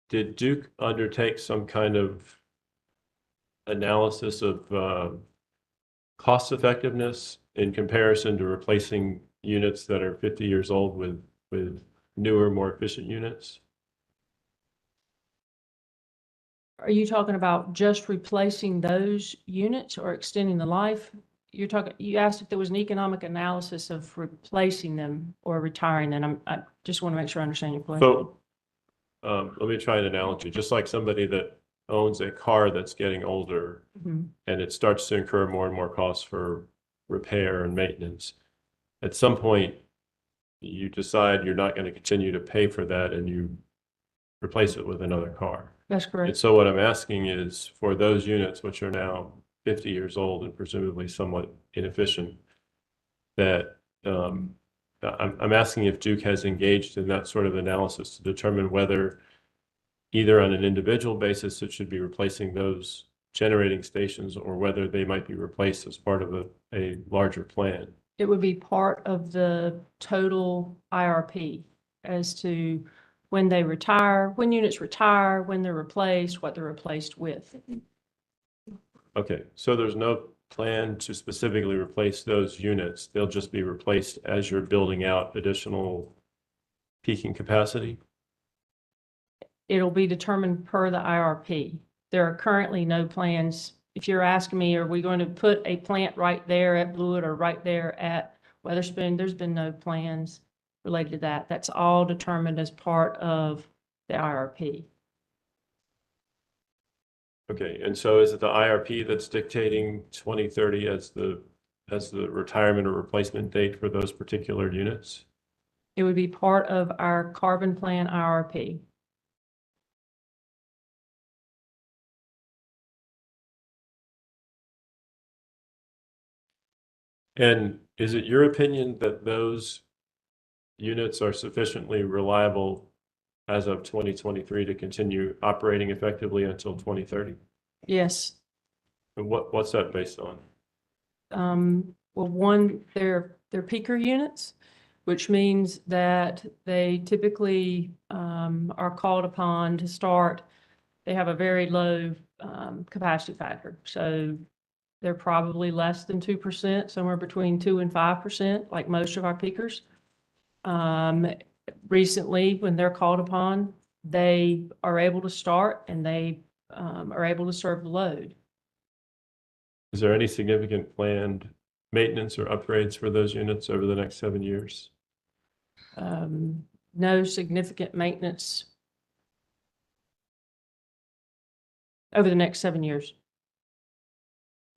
Speaker 5: did Duke undertake some kind of analysis of cost effectiveness in comparison to replacing units that are 50 years old with newer, more efficient units?
Speaker 18: Are you talking about just replacing those units or extending the life? You asked if there was an economic analysis of replacing them or retiring them. I just want to make sure I understand your question.
Speaker 5: So let me try an analogy. Just like somebody that owns a car that's getting older
Speaker 18: Mhm.
Speaker 5: and it starts to incur more and more costs for repair and maintenance. At some point, you decide you're not going to continue to pay for that and you replace it with another car.
Speaker 18: That's correct.
Speaker 5: And so what I'm asking is for those units, which are now 50 years old and presumably somewhat inefficient, that I'm asking if Duke has engaged in that sort of analysis to determine whether either on an individual basis it should be replacing those generating stations or whether they might be replaced as part of a larger plan.
Speaker 18: It would be part of the total IRP as to when they retire, when units retire, when they're replaced, what they're replaced with.
Speaker 5: Okay, so there's no plan to specifically replace those units. They'll just be replaced as you're building out additional peaking capacity?
Speaker 18: It'll be determined per the IRP. There are currently no plans. If you're asking me, are we going to put a plant right there at Blewett or right there at Weatherspoon? There's been no plans related to that. That's all determined as part of the IRP.
Speaker 5: Okay, and so is it the IRP that's dictating 2030 as the retirement or replacement date for those particular units?
Speaker 18: It would be part of our carbon plan IRP.
Speaker 5: And is it your opinion that those units are sufficiently reliable as of 2023 to continue operating effectively until 2030?
Speaker 18: Yes.
Speaker 5: And what's that based on?
Speaker 18: Well, one, they're they're peaker units, which means that they typically are called upon to start. They have a very low capacity factor. So they're probably less than 2%, somewhere between 2 and 5%, like most of our peakers. Recently, when they're called upon, they are able to start and they are able to serve the load.
Speaker 6: Is there any significant planned maintenance or upgrades for those units over the next 7 years?
Speaker 18: No significant maintenance over the next 7 years.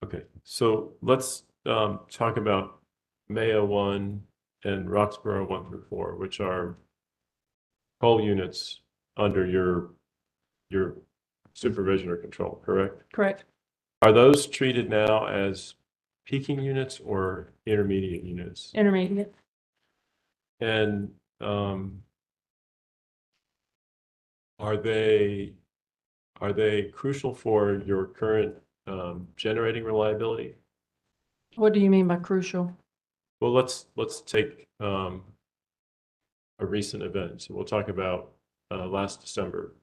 Speaker 6: Okay, so let's talk about Mayo 1 and Roxborough 1 through 4, which are coal units under your supervision or control, correct?
Speaker 18: Correct.
Speaker 6: Are those treated now as peaking units or intermediate units?
Speaker 18: Intermediate.
Speaker 6: And are they crucial for your current generating reliability?
Speaker 18: What do you mean by crucial?
Speaker 6: Well, let's take a recent event. So we'll talk about last December.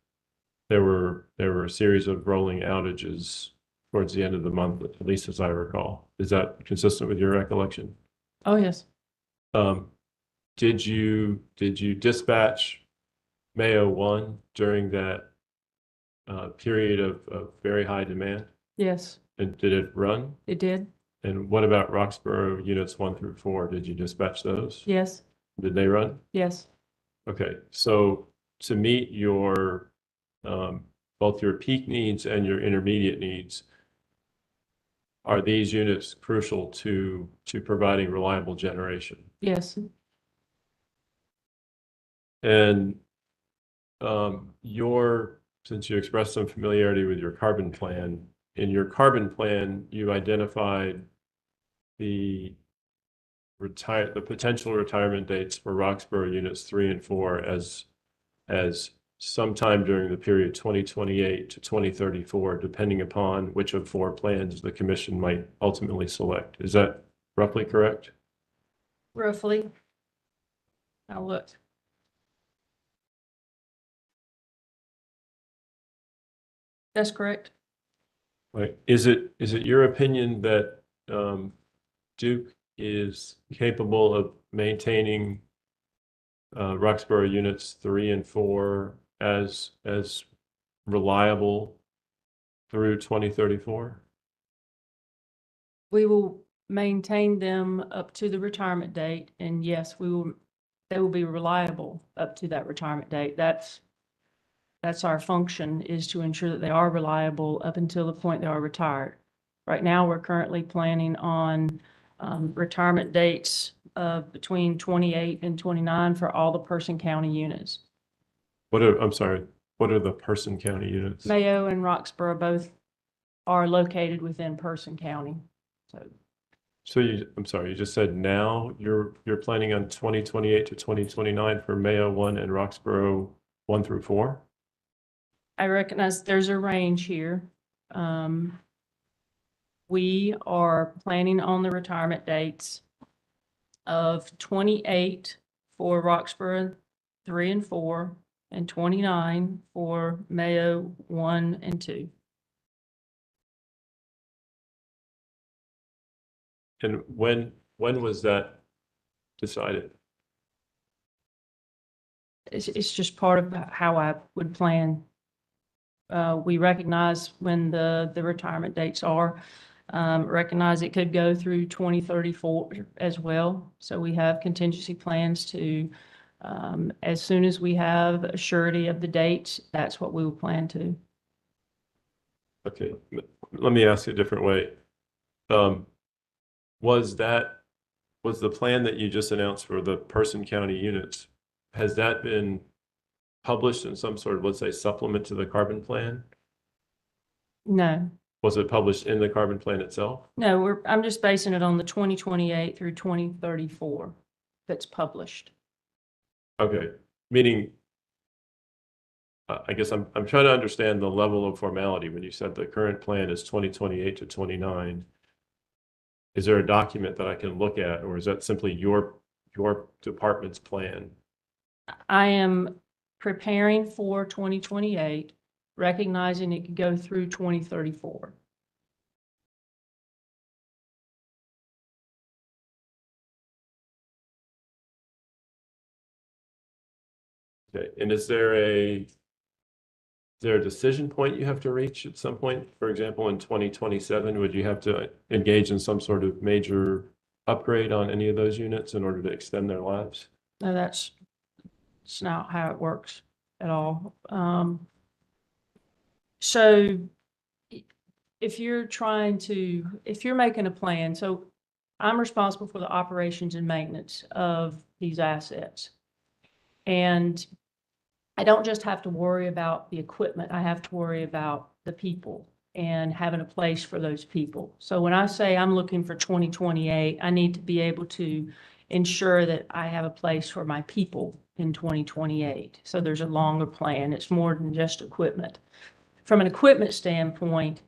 Speaker 6: There were a series of rolling outages towards the end of the month, at least as I recall. Is that consistent with your recollection?
Speaker 18: Oh, yes.
Speaker 6: Did you dispatch Mayo 1 during that period of very high demand?
Speaker 18: Yes,
Speaker 6: And did it run?
Speaker 18: it did.
Speaker 6: And what about Roxborough units 1 through 4? Did you dispatch those?
Speaker 18: Yes,
Speaker 6: Did they run?
Speaker 18: yes.
Speaker 6: Okay, so to meet your both your peak needs and your intermediate needs, are these units crucial to providing reliable generation?
Speaker 18: Yes.
Speaker 6: And since you expressed some familiarity with your carbon plan, in your carbon plan, you identified the potential retirement dates for Roxborough units 3 and 4 as sometime during the period 2028 to 2034, depending upon which of 4 plans the commission might ultimately select. Is that roughly correct?
Speaker 18: Roughly. I'll look. That's correct.
Speaker 6: Right. Is it your opinion that Duke is capable of maintaining Roxborough units 3 and 4 as reliable through 2034?
Speaker 18: We will maintain them up to the retirement date, and yes, they will be reliable up to that retirement date. That's our function, is to ensure that they are reliable up until the point they are retired. Right now, we're currently planning on retirement dates of between 28 and 29 for all the Person County units.
Speaker 6: I'm sorry, what are the Person County units?
Speaker 18: Mayo and Roxborough both are located within Person County.
Speaker 6: So I'm sorry, you just said now you're planning on 2028 to 2029 for Mayo 1 and Roxborough 1 through 4?
Speaker 18: I recognize there's a range here. We are planning on the retirement dates of 28 for Roxborough 3 and 4 and 29 for Mayo 1 and 2.
Speaker 6: And when was that decided?
Speaker 18: It's just part of how I would plan. We recognize when the retirement dates are. Recognize it could go through 2034 as well. So we have contingency plans to, as soon as we have a surety of the dates, that's what we will plan to.
Speaker 6: Okay, let me ask it a different way. Was the plan that you just announced for the Person County units, has that been published in some sort of, let's say, supplement to the carbon plan?
Speaker 18: No,
Speaker 6: Was it published in the carbon plan itself?
Speaker 18: no, I'm just basing it on the 2028 through 2034 that's published.
Speaker 6: Okay, meaning, I guess I'm trying to understand the level of formality when you said the current plan is 2028 to 29.
Speaker 5: is there a document that I can look at, or is that simply your department's plan?
Speaker 18: I am preparing for 2028, recognizing it could go through 2034.
Speaker 5: Okay, and is there a decision point you have to reach at some point? For example, in 2027, would you have to engage in some sort of major upgrade on any of those units in order to extend their lives?
Speaker 18: No, it's not how it works at all. So if you're making a plan, so I'm responsible for the operations and maintenance of these assets. And I don't just have to worry about the equipment, I have to worry about the people and having a place for those people. So when I say I'm looking for 2028, I need to be able to ensure that I have a place for my people in 2028. So there's a longer plan. It's more than just equipment. From an equipment standpoint,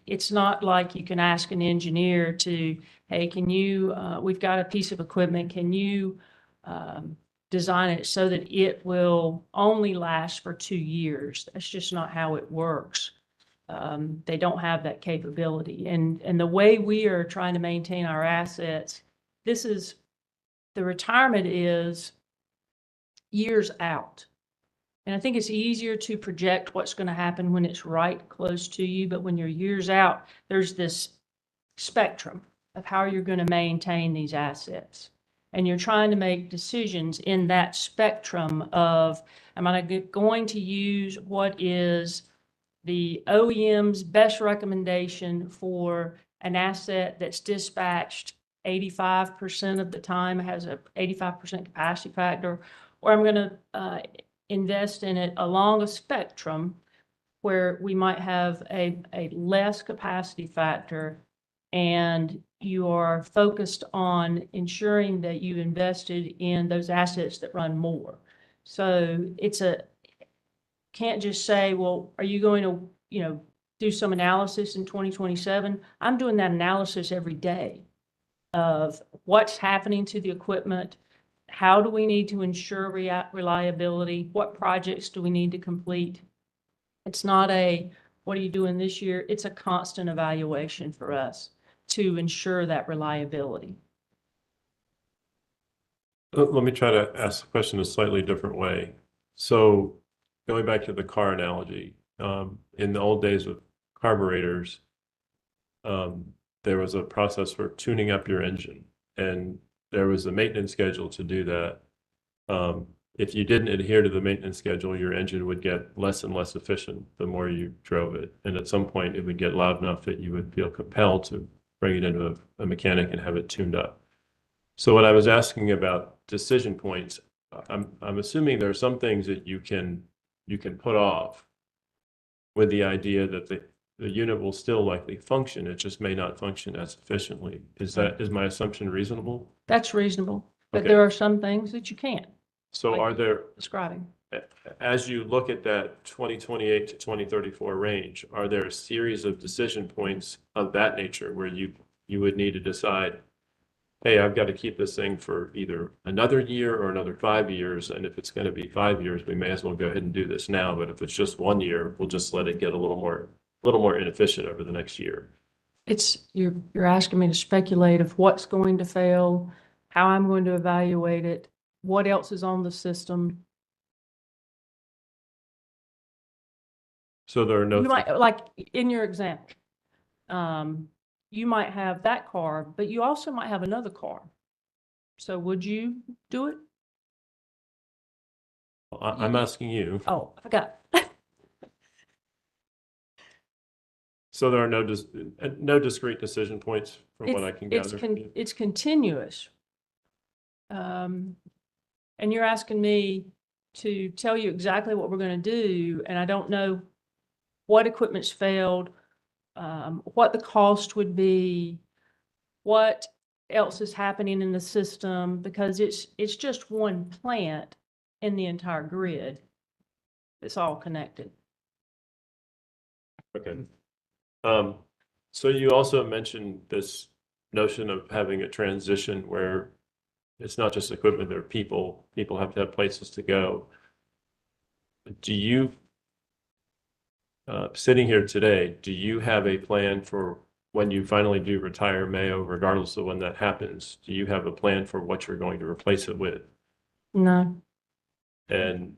Speaker 18: it's not like you can ask an engineer to, hey, can you, we've got a piece of equipment, can you design it so that it will only last for 2 years? That's just not how it works. They don't have that capability. And the way we are trying to maintain our assets, the retirement is years out. And I think it's easier to project what's going to happen when it's right close to you. But when you're years out, there's this spectrum of how you're going to maintain these assets. And you're trying to make decisions in that spectrum of, am I going to use what is the OEM's best recommendation for an asset that's dispatched 85% of the time, has a 85% capacity factor, or I'm going to invest in it along a spectrum where we might have a less capacity factor, and you are focused on ensuring that you've invested in those assets that run more. So can't just say, well, are you going to, do some analysis in 2027? I'm doing that analysis every day of what's happening to the equipment. How do we need to ensure reliability? What projects do we need to complete? It's not what are you doing this year? It's a constant evaluation for us to ensure that reliability.
Speaker 5: Let me try to ask the question a slightly different way. So going back to the car analogy, in the old days with carburetors, there was a process for tuning up your engine, and there was a maintenance schedule to do that. If you didn't adhere to the maintenance schedule, your engine would get less and less efficient the more you drove it. And at some point, it would get loud enough that you would feel compelled to bring it into a mechanic and have it tuned up. So when I was asking about decision points, I'm assuming there are some things that you can put off with the idea that the unit will still likely function. It just may not function as efficiently. Is my assumption reasonable?
Speaker 18: That's reasonable, but
Speaker 5: Okay.
Speaker 18: there are some things that you can't.
Speaker 5: So
Speaker 18: like
Speaker 5: are there,
Speaker 18: describing.
Speaker 5: as you look at that 2028 to 2034 range, are there a series of decision points of that nature where you would need to decide, hey, I've got to keep this thing for either another year or another 5 years. And if it's going to be 5 years, we may as well go ahead and do this now. But if it's just 1 year, we'll just let it get a little more inefficient over the next year.
Speaker 18: You're asking me to speculate of what's going to fail, how I'm going to evaluate it, what else is on the system.
Speaker 5: So there are no.
Speaker 18: You might, like in your example, you might have that car, but you also might have another car. So would you do it?
Speaker 5: I'm asking you.
Speaker 18: Oh, I forgot.
Speaker 5: So there are no discrete decision points from what I can gather.
Speaker 18: It's continuous. And you're asking me to tell you exactly what we're going to do, and I don't know what equipment's failed, what the cost would be, what else is happening in the system, because it's just one plant in the entire grid. It's all connected.
Speaker 5: Okay. So you also mentioned this notion of having a transition where it's not just equipment, there are people have to have places to go. Do you, sitting here today, do you have a plan for when you finally do retire Mayo, regardless of when that happens? Do you have a plan for what you're going to replace it with?
Speaker 18: No,
Speaker 5: And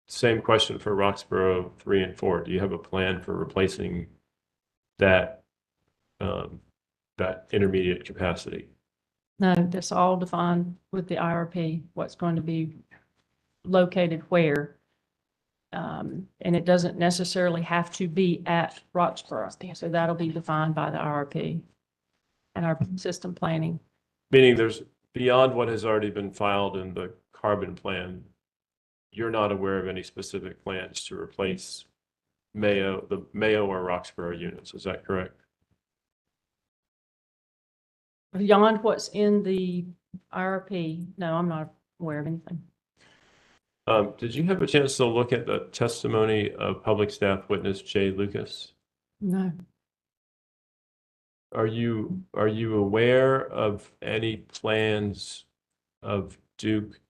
Speaker 5: same question for Roxborough 3 and 4. Do you have a plan for replacing that that intermediate capacity?
Speaker 18: no, that's all defined with the IRP, what's going to be located where. And it doesn't necessarily have to be at Roxborough. So that'll be defined by the IRP and our system planning.
Speaker 5: Meaning there's beyond what has already been filed in the carbon plan, you're not aware of any specific plans to replace the Mayo or Roxborough units. Is that correct?
Speaker 18: Beyond what's in the IRP, no, I'm not aware of anything.
Speaker 5: Did you have a chance to look at the testimony of public staff witness Jay Lucas?
Speaker 18: No.
Speaker 5: Are you aware of any plans of Duke?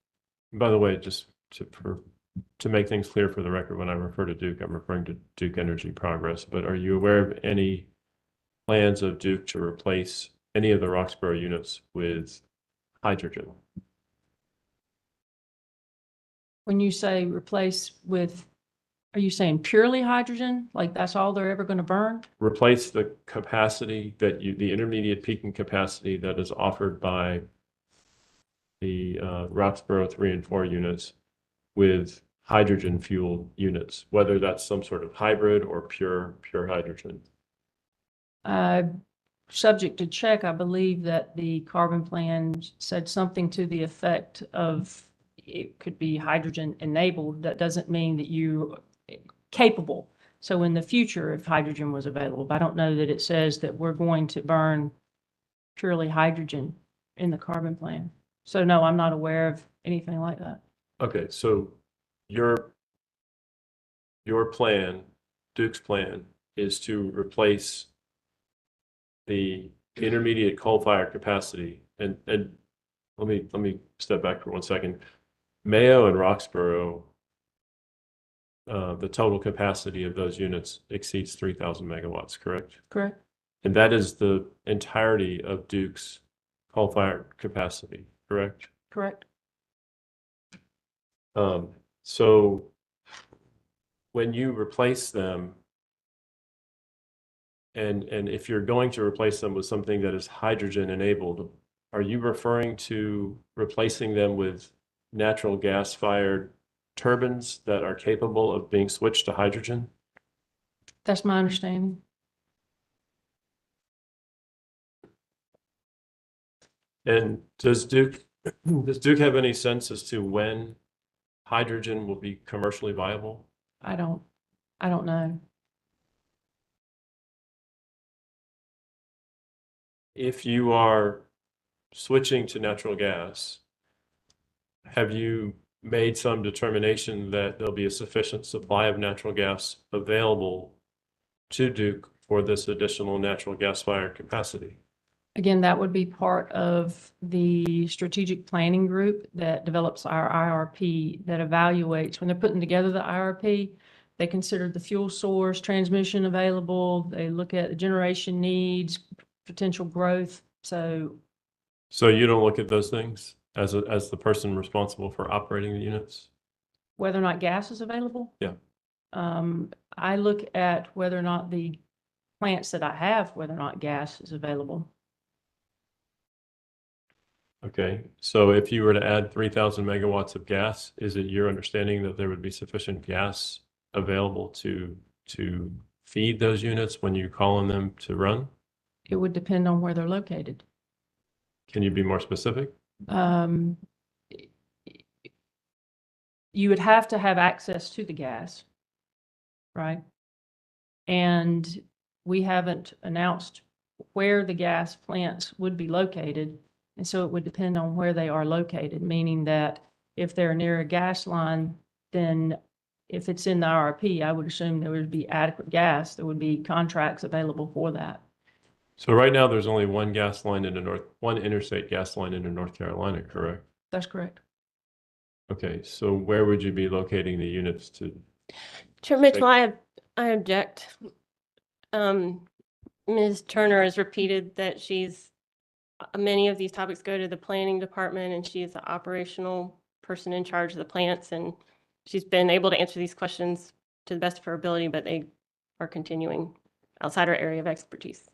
Speaker 5: By the way, just to make things clear for the record, when I refer to Duke, I'm referring to Duke Energy Progress. But are you aware of any plans of Duke to replace any of the Roxborough units with hydrogen?
Speaker 18: When you say replace with, are you saying purely hydrogen? Like that's all they're ever going to burn?
Speaker 5: Replace the capacity that the intermediate peaking capacity that is offered by the Roxborough 3 and 4 units with hydrogen fueled units, whether that's some sort of hybrid or pure hydrogen.
Speaker 18: Subject to check, I believe that the carbon plan said something to the effect of it could be hydrogen enabled. That doesn't mean that you capable. So in the future, if hydrogen was available, but I don't know that it says that we're going to burn purely hydrogen in the carbon plan. So no, I'm not aware of anything like that.
Speaker 5: Okay, so your plan, Duke's plan, is to replace the intermediate coal-fired capacity. And let me step back for 1 second. Mayo and Roxborough, the total capacity of those units exceeds 3,000 megawatts, correct?
Speaker 18: Correct.
Speaker 5: And that is the entirety of Duke's coal-fired capacity, correct?
Speaker 18: Correct.
Speaker 5: So when you replace them, and if you're going to replace them with something that is hydrogen enabled, are you referring to replacing them with natural gas fired turbines that are capable of being switched to hydrogen?
Speaker 18: That's my understanding.
Speaker 5: And does Duke have any sense as to when hydrogen will be commercially viable?
Speaker 18: I don't know.
Speaker 5: If you are switching to natural gas, have you made some determination that there'll be a sufficient supply of natural gas available to Duke for this additional natural gas fired capacity?
Speaker 18: Again, that would be part of the strategic planning group that develops our IRP, that evaluates when they're putting together the IRP. They consider the fuel source, transmission available. They look at the generation needs, potential growth. So
Speaker 5: you don't look at those things as the person responsible for operating the units?
Speaker 18: whether or not gas is available?
Speaker 5: Yeah.
Speaker 18: I look at whether or not the plants that I have, whether or not gas is available.
Speaker 5: Okay, so if you were to add 3,000 megawatts of gas, is it your understanding that there would be sufficient gas available to feed those units when you call on them to run?
Speaker 18: It would depend on where they're located.
Speaker 5: Can you be more specific?
Speaker 18: You would have to have access to the gas, right? And we haven't announced where the gas plants would be located. And so it would depend on where they are located, meaning that if they're near a gas line, then if it's in the IRP, I would assume there would be adequate gas. There would be contracts available for that.
Speaker 5: So right now, there's only one one interstate gas line into North Carolina, correct?
Speaker 18: That's correct.
Speaker 5: Okay, so where would you be locating the units to?
Speaker 17: Chair Mitchell, I object. Ms. Turner has repeated that many of these topics go to the planning department and she is the operational person in charge of the plants, and she's been able to answer these questions to the best of her ability, but they are continuing outside her area of expertise.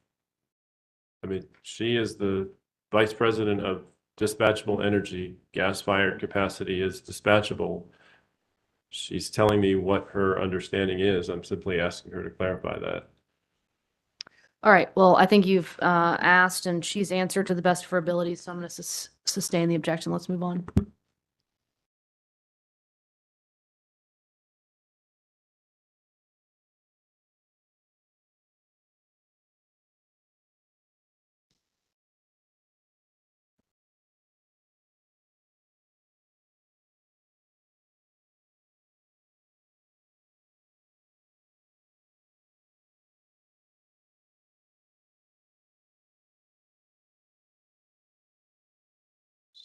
Speaker 5: I mean, she is the vice president of dispatchable energy. Gas-fired capacity is dispatchable. She's telling me what her understanding is. I'm simply asking her to clarify that.
Speaker 1: All right, well, I think you've asked and she's answered to the best of her ability, so I'm going to sustain the objection. Let's move on.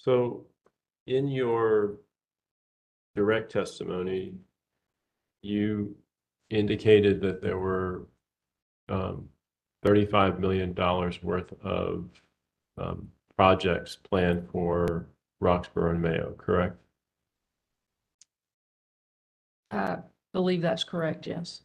Speaker 5: So in your direct testimony, you indicated that there were $35 million worth of projects planned for Roxborough and Mayo, correct?
Speaker 18: I believe that's correct, yes.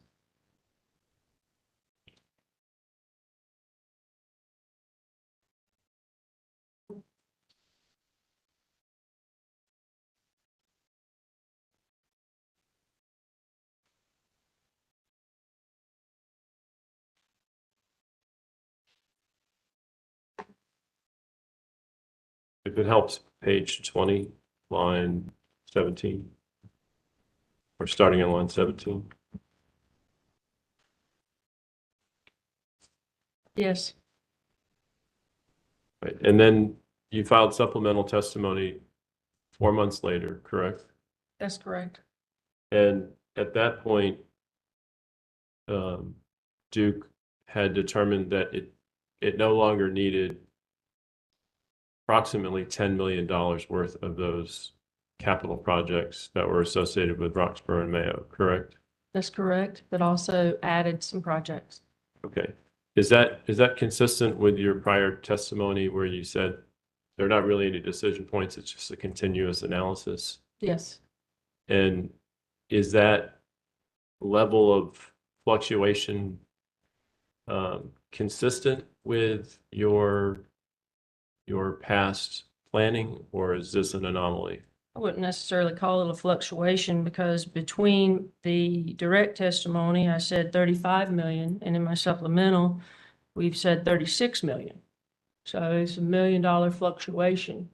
Speaker 5: If it helps, page 20, line 17. Or starting on line 17.
Speaker 18: Yes,
Speaker 5: Right. And then you filed supplemental testimony 4 months later, correct?
Speaker 18: that's correct.
Speaker 5: And at that point, Duke had determined that it no longer needed approximately $10 million worth of those capital projects that were associated with Roxborough and Mayo, correct?
Speaker 18: That's correct, but also added some projects.
Speaker 5: Okay. Is that consistent with your prior testimony where you said there are not really any decision points, it's just a continuous analysis?
Speaker 18: Yes,
Speaker 5: And is that level of fluctuation consistent with your past planning, or is this an anomaly?
Speaker 18: I wouldn't necessarily call it a fluctuation because between the direct testimony, I said 35 million, and in my supplemental, we've said 36 million. So it's $1 million fluctuation.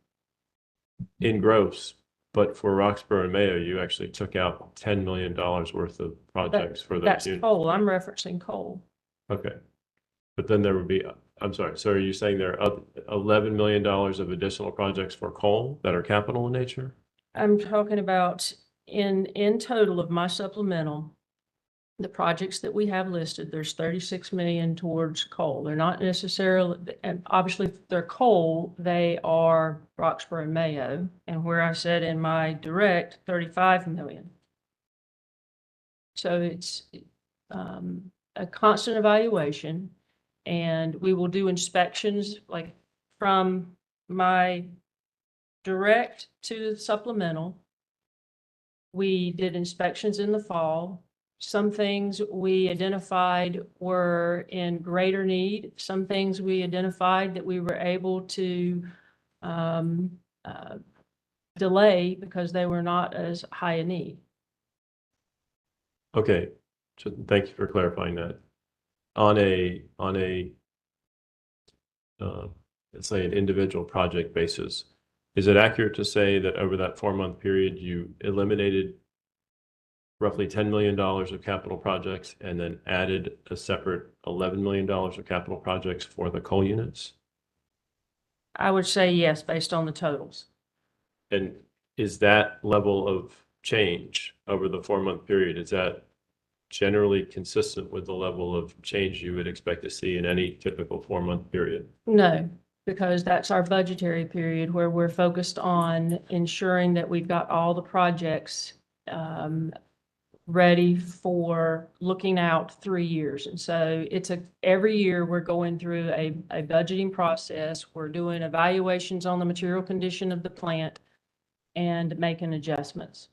Speaker 5: In gross, but for Roxborough and Mayo, you actually took out $10 million worth of projects for those
Speaker 18: That's
Speaker 5: units.
Speaker 18: coal. I'm referencing coal.
Speaker 5: Okay. But then there would be, I'm sorry, so are you saying there are $11 million of additional projects for coal that are capital in nature?
Speaker 18: I'm talking about in total of my supplemental, the projects that we have listed, there's 36 million towards coal. They're not necessarily, and obviously if they're coal, they are Roxborough and Mayo, and where I said in my direct 35 million. So it's a constant evaluation, and we will do inspections like from my direct to the supplemental. We did inspections in the fall. Some things we identified were in greater need. Some things we identified that we were able to delay because they were not as high a need.
Speaker 5: Okay, so thank you for clarifying that. On a let's say an individual project basis, is it accurate to say that over that 4-month period, you eliminated roughly $10 million of capital projects and then added a separate $11 million of capital projects for the coal units?
Speaker 18: I would say yes, based on the totals.
Speaker 5: And is that level of change over the 4-month period, is that
Speaker 6: generally consistent with the level of change you would expect to see in any typical 4-month period?
Speaker 18: No, because that's our budgetary period where we're focused on ensuring that we've got all the projects ready for looking out 3 years. And so every year we're going through a budgeting process. We're doing evaluations on the material condition of the plant and making adjustments.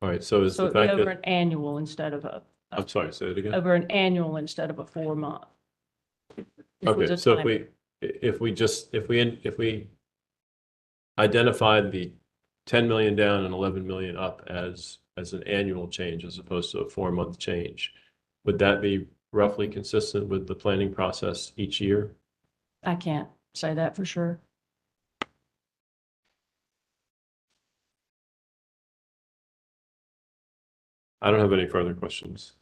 Speaker 6: All right, so is
Speaker 18: So
Speaker 6: the
Speaker 18: it'd be
Speaker 6: fact
Speaker 18: over
Speaker 6: that,
Speaker 18: an annual instead of
Speaker 6: I'm sorry, say it again?
Speaker 18: over an annual instead of a 4-month. This was
Speaker 6: Okay,
Speaker 18: a
Speaker 6: so
Speaker 18: timing.
Speaker 6: if we identified the 10 million down and 11 million up as an annual change as opposed to a 4-month change, would that be roughly consistent with the planning process each year?
Speaker 18: I can't say that for sure.
Speaker 6: I don't have any further questions.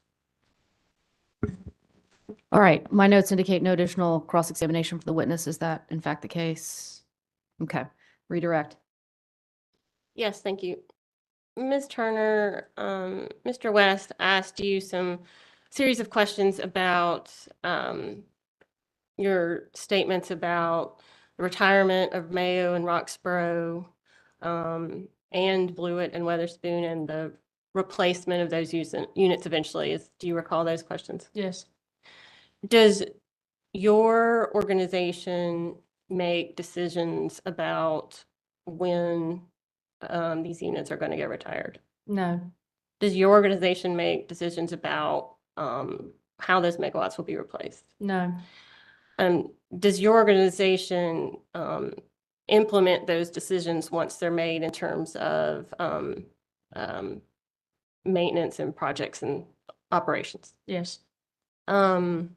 Speaker 1: All right, my notes indicate no additional cross-examination for the witness. Is that in fact the case? Okay, redirect.
Speaker 17: Yes, thank you. Ms. Turner, Mr. West asked you some series of questions about your statements about the retirement of Mayo and Roxborough and Blewett and Weatherspoon and the replacement of those units eventually. Do you recall those questions?
Speaker 18: Yes.
Speaker 17: Does your organization make decisions about when these units are going to get retired?
Speaker 18: No.
Speaker 17: Does your organization make decisions about how those megawatts will be replaced?
Speaker 18: No.
Speaker 17: Does your organization implement those decisions once they're made in terms of maintenance and projects and operations?
Speaker 18: Yes.
Speaker 17: And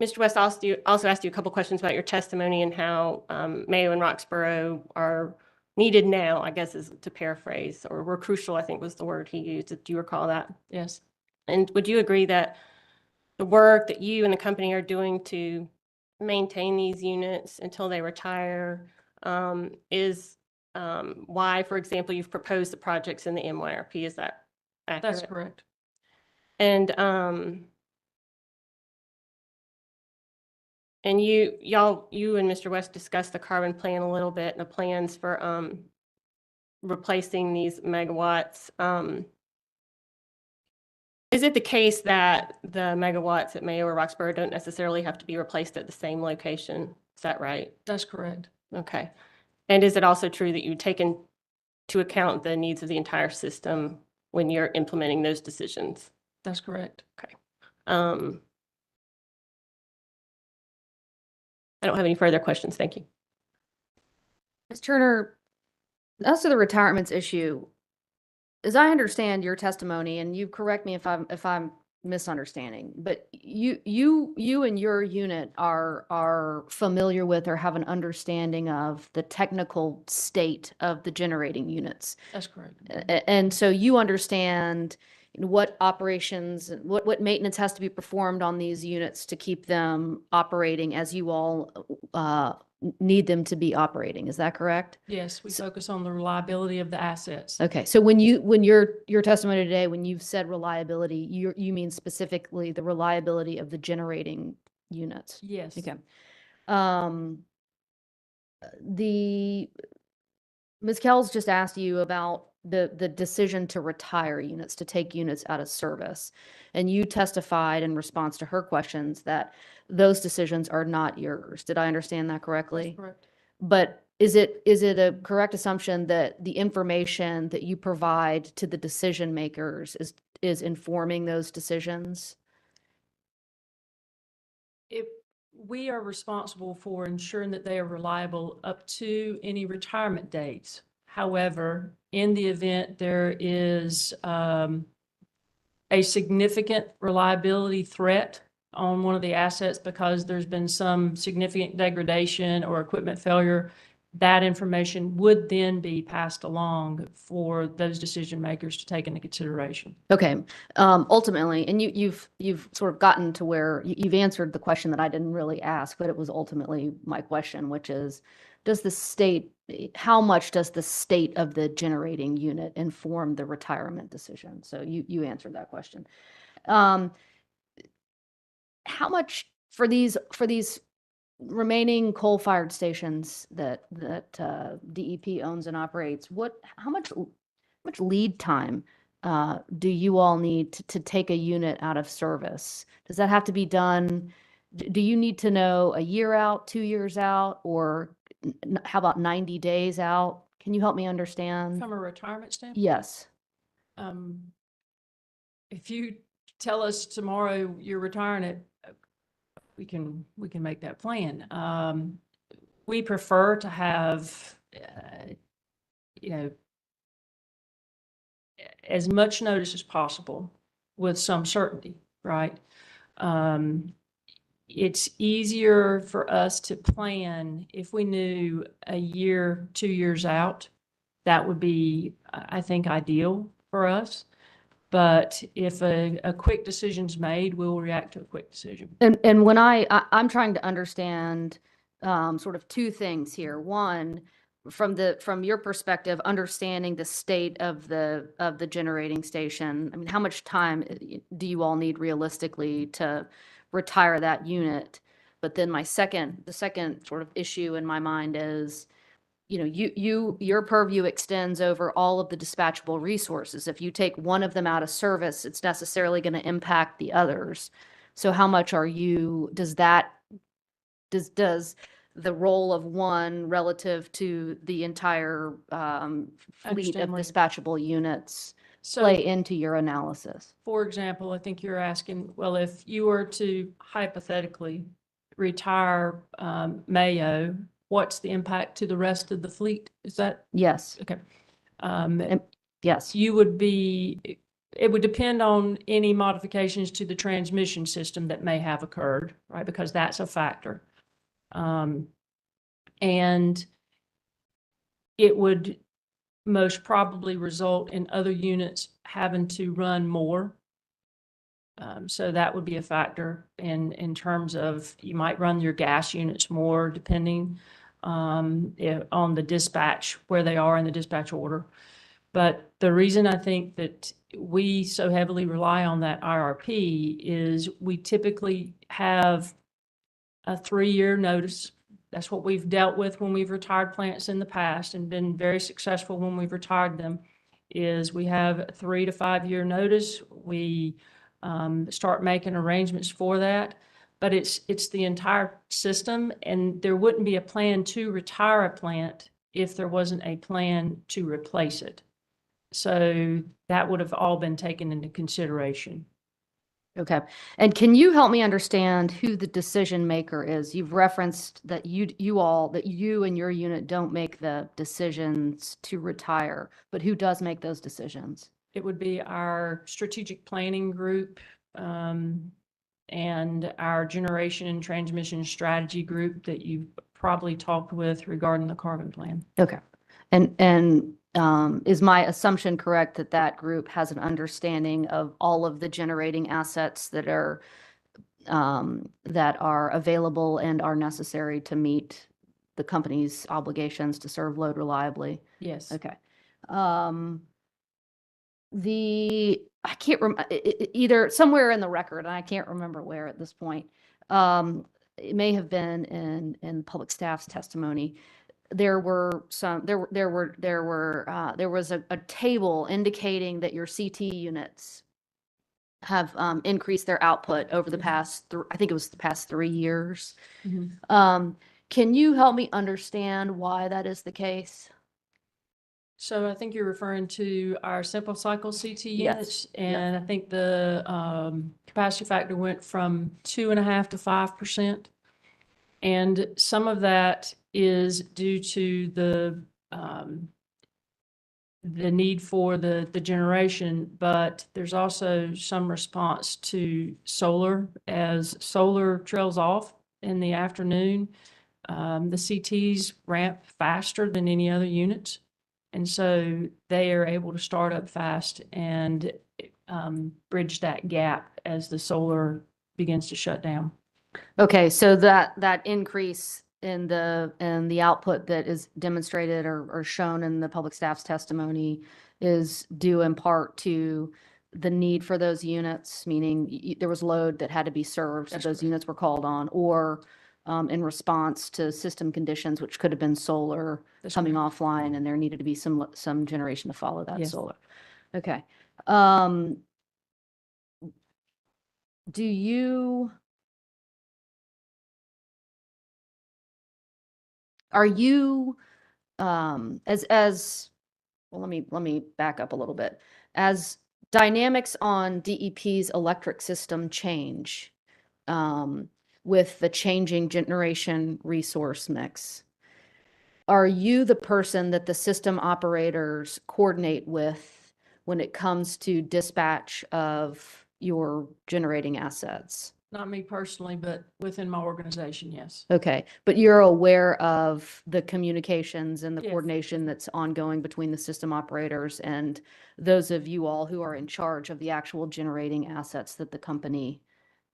Speaker 17: Mr. West also asked you a couple questions about your testimony and how Mayo and Roxborough are needed now, I guess is to paraphrase, or were crucial, I think was the word he used. Do you recall that?
Speaker 18: Yes.
Speaker 17: And would you agree that the work that you and the company are doing to maintain these units until they retire is why, for example, you've proposed the projects in the MYRP? Is that accurate?
Speaker 18: That's correct.
Speaker 17: And you and Mr. West discussed the carbon plan a little bit and the plans for replacing these megawatts. Is it the case that the megawatts at Mayo or Roxborough don't necessarily have to be replaced at the same location? Is that right?
Speaker 18: That's correct.
Speaker 17: Okay. And is it also true that you take into account the needs of the entire system when you're implementing those decisions?
Speaker 18: That's correct.
Speaker 17: Okay. I don't have any further questions. Thank you.
Speaker 1: Ms. Turner, as to the retirements issue, as I understand your testimony, and you correct me if I'm misunderstanding, but you and your unit are familiar with or have an understanding of the technical state of the generating units.
Speaker 18: That's correct.
Speaker 1: And so you understand what operations, what maintenance has to be performed on these units to keep them operating as you all need them to be operating. Is that correct?
Speaker 18: Yes, we focus on the reliability of the assets.
Speaker 1: Okay, so when your testimony today, when you've said reliability, you mean specifically the reliability of the generating units?
Speaker 18: Yes.
Speaker 1: Okay. Ms. Kells just asked you about the decision to retire units, to take units out of service. And you testified in response to her questions that those decisions are not yours. Did I understand that correctly?
Speaker 18: That's correct.
Speaker 1: But is it a correct assumption that the information that you provide to the decision makers is informing those decisions?
Speaker 18: If we are responsible for ensuring that they are reliable up to any retirement dates. However, in the event there is a significant reliability threat on one of the assets because there's been some significant degradation or equipment failure, that information would then be passed along for those decision makers to take into consideration.
Speaker 1: Okay, ultimately, and you've sort of gotten to where you've answered the question that I didn't really ask, but it was ultimately my question, which is, how much does the state of the generating unit inform the retirement decision? So you answered that question. How much for these remaining coal-fired stations that DEP owns and operates, how much lead time do you all need to take a unit out of service? Does that have to be done? Do you need to know a year out, 2 years out, or how about 90 days out? Can you help me understand?
Speaker 18: From a retirement standpoint?
Speaker 1: Yes.
Speaker 18: If you tell us tomorrow you're retiring it, we can make that plan. We prefer to have, as much notice as possible with some certainty, right? It's easier for us to plan if we knew a year, 2 years out. That would be, I think, ideal for us. But if a quick decision's made, we'll react to a quick decision.
Speaker 1: And when I'm trying to understand sort of two things here. One, from your perspective, understanding the state of the generating station. I mean, how much time do you all need realistically to retire that unit? But then the second sort of issue in my mind is, your purview extends over all of the dispatchable resources. If you take one of them out of service, it's necessarily going to impact the others. So how much does the role of one relative to the entire fleet of dispatchable units play into your analysis?
Speaker 18: For example, I think you're asking, well, if you were to hypothetically retire Mayo, what's the impact to the rest of the fleet? Is that?
Speaker 1: Yes.
Speaker 18: Okay.
Speaker 1: Yes.
Speaker 18: It would depend on any modifications to the transmission system that may have occurred, right? Because that's a factor. And it would most probably result in other units having to run more. So that would be a factor in terms of, you might run your gas units more depending on the dispatch, where they are in the dispatch order. But the reason I think that we so heavily rely on that IRP is we typically have a 3-year notice. That's what we've dealt with when we've retired plants in the past and been very successful when we've retired them, is we have a 3 to 5 year notice. We start making arrangements for that. But it's the entire system, and there wouldn't be a plan to retire a plant if there wasn't a plan to replace it. So that would have all been taken into consideration.
Speaker 1: Okay. And can you help me understand who the decision maker is? You've referenced that you and your unit don't make the decisions to retire, but who does make those decisions?
Speaker 18: It would be our strategic planning group, and our generation and transmission strategy group that you've probably talked with regarding the carbon plan.
Speaker 1: Okay. And is my assumption correct that that group has an understanding of all of the generating assets that are available and are necessary to meet the company's obligations to serve load reliably?
Speaker 18: Yes.
Speaker 1: Okay. I can't remember, either somewhere in the record, and I can't remember where at this point. It may have been in public staff's testimony. There was a table indicating that your CT units have increased their output over the past, I think it was the past 3 years. Can you help me understand why that is the case?
Speaker 18: So I think you're referring to our simple cycle CT units,
Speaker 1: Yes.
Speaker 18: and I think the capacity factor went from 2.5% to 5%. And some of that is due to the need for the generation, but there's also some response to solar. As solar trails off in the afternoon, The CTs ramp faster than any other units. And so they are able to start up fast and bridge that gap as the solar begins to shut down.
Speaker 1: Okay, so that increase in the output that is demonstrated or shown in the public staff's testimony is due in part to the need for those units, meaning there was load that had to be served, so
Speaker 18: That's
Speaker 1: those
Speaker 18: correct.
Speaker 1: units were called on, or in response to system conditions, which could have been solar
Speaker 18: That's
Speaker 1: coming offline, and there needed to be some generation to follow that
Speaker 18: Yes.
Speaker 1: solar. Okay. Do you? Are you, well, let me back up a little bit. As dynamics on DEP's electric system change, with the changing generation resource mix, are you the person that the system operators coordinate with when it comes to dispatch of your generating assets?
Speaker 18: Not me personally, but within my organization, yes.
Speaker 1: Okay, but you're aware of the communications and the
Speaker 18: Yes.
Speaker 1: coordination that's ongoing between the system operators and those of you all who are in charge of the actual generating assets that the company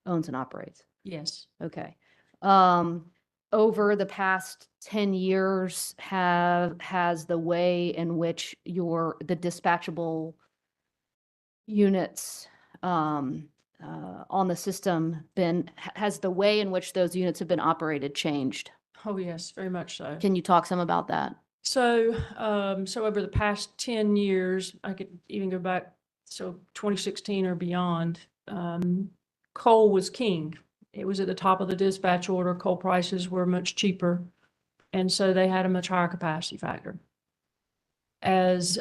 Speaker 1: owns and operates?
Speaker 18: Yes.
Speaker 1: Okay. Over the past 10 years, has the way in which the dispatchable units on the system has the way in which those units have been operated changed?
Speaker 18: Oh, yes, very much so.
Speaker 1: Can you talk some about that?
Speaker 18: So, so over the past 10 years, I could even go back, so 2016 or beyond, coal was king. It was at the top of the dispatch order. Coal prices were much cheaper. And so they had a much higher capacity factor. As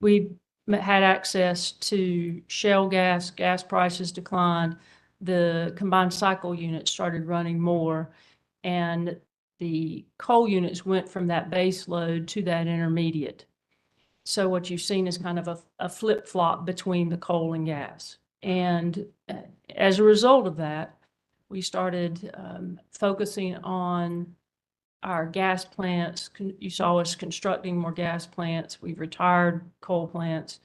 Speaker 18: we had access to shale gas, gas prices declined, the combined cycle units started running more, and the coal units went from that base load to that intermediate. So what you've seen is kind of a flip-flop between the coal and gas. And as a result of that, we started focusing on our gas plants. You saw us constructing more gas plants. We've retired coal plants.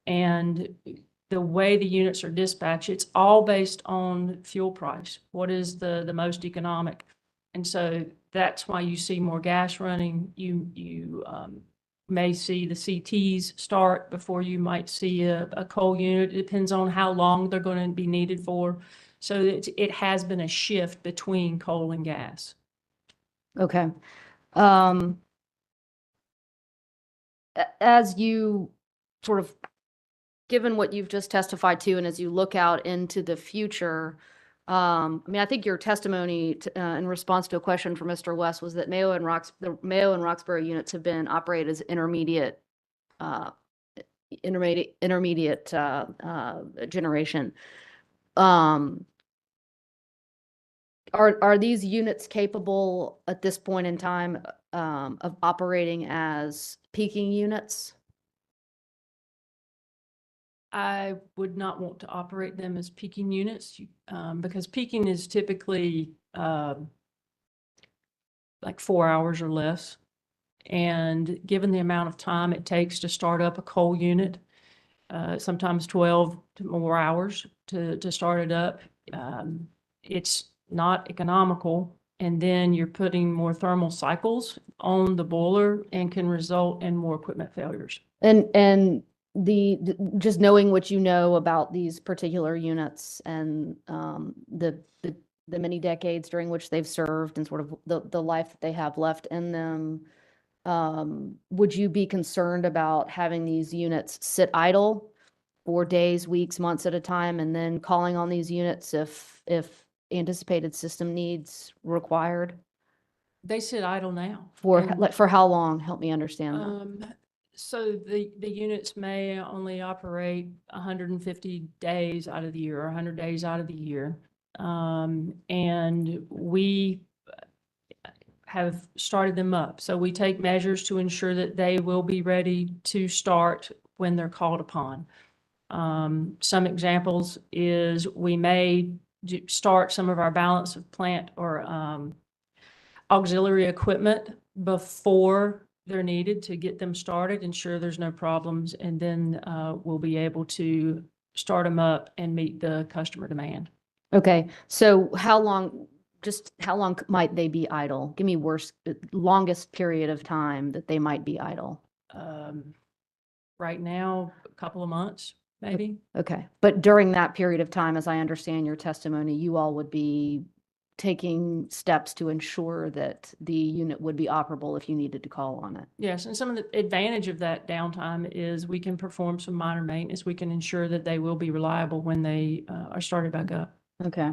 Speaker 18: And the way the units are dispatched, it's all based on fuel price. What is the most economic? And so that's why you see more gas running. You may see the CTs start before you might see a coal unit. It depends on how long they're going to be needed for. So it has been a shift between coal and gas.
Speaker 1: Okay. As you sort of, given what you've just testified to, and as you look out into the future, I mean, I think your testimony in response to a question from Mr. West was that the Mayo and Roxbury units have been operated as intermediate generation. Are these units capable at this point in time of operating as peaking units?
Speaker 18: I would not want to operate them as peaking units because peaking is typically like 4 hours or less. And given the amount of time it takes to start up a coal unit, sometimes 12 more hours to start it up, it's not economical. And then you're putting more thermal cycles on the boiler and can result in more equipment failures.
Speaker 1: And just knowing what you know about these particular units and the many decades during which they've served and sort of the life that they have left in them, would you be concerned about having these units sit idle for days, weeks, months at a time, and then calling on these units if anticipated system needs required?
Speaker 18: They sit idle now.
Speaker 1: For how long? Help me understand that.
Speaker 18: So the units may only operate 150 days out of the year or 100 days out of the year. And we have started them up. So we take measures to ensure that they will be ready to start when they're called upon. Some examples is we may start some of our balance of plant or auxiliary equipment before they're needed to get them started, ensure there's no problems, and then we'll be able to start them up and meet the customer demand.
Speaker 1: Okay, so how long might they be idle? Give me longest period of time that they might be idle.
Speaker 18: Right now, a couple of months, maybe.
Speaker 1: Okay, but during that period of time, as I understand your testimony, you all would be taking steps to ensure that the unit would be operable if you needed to call on it.
Speaker 18: Yes, and some of the advantage of that downtime is we can perform some minor maintenance. We can ensure that they will be reliable when they are started back up.
Speaker 1: Okay.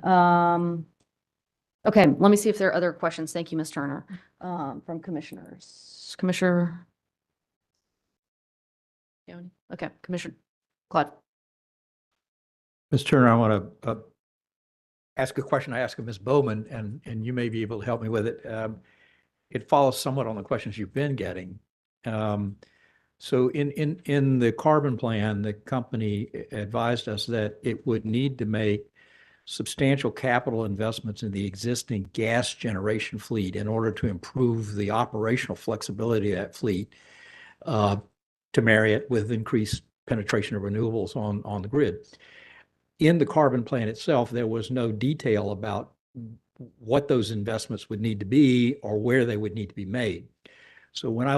Speaker 1: Okay, let me see if there are other questions. Thank you, Ms. Turner, from commissioners. Commissioner? Okay, Commissioner Claude.
Speaker 7: Ms. Turner, I want to ask a question I asked of Ms. Bowman, and you may be able to help me with it. It follows somewhat on the questions you've been getting. So in the carbon plan, the company advised us that it would need to make substantial capital investments in the existing gas generation fleet in order to improve the operational flexibility of that fleet, to marry it with increased penetration of renewables on the grid. In the carbon plan itself, there was no detail about what those investments would need to be or where they would need to be made. So when I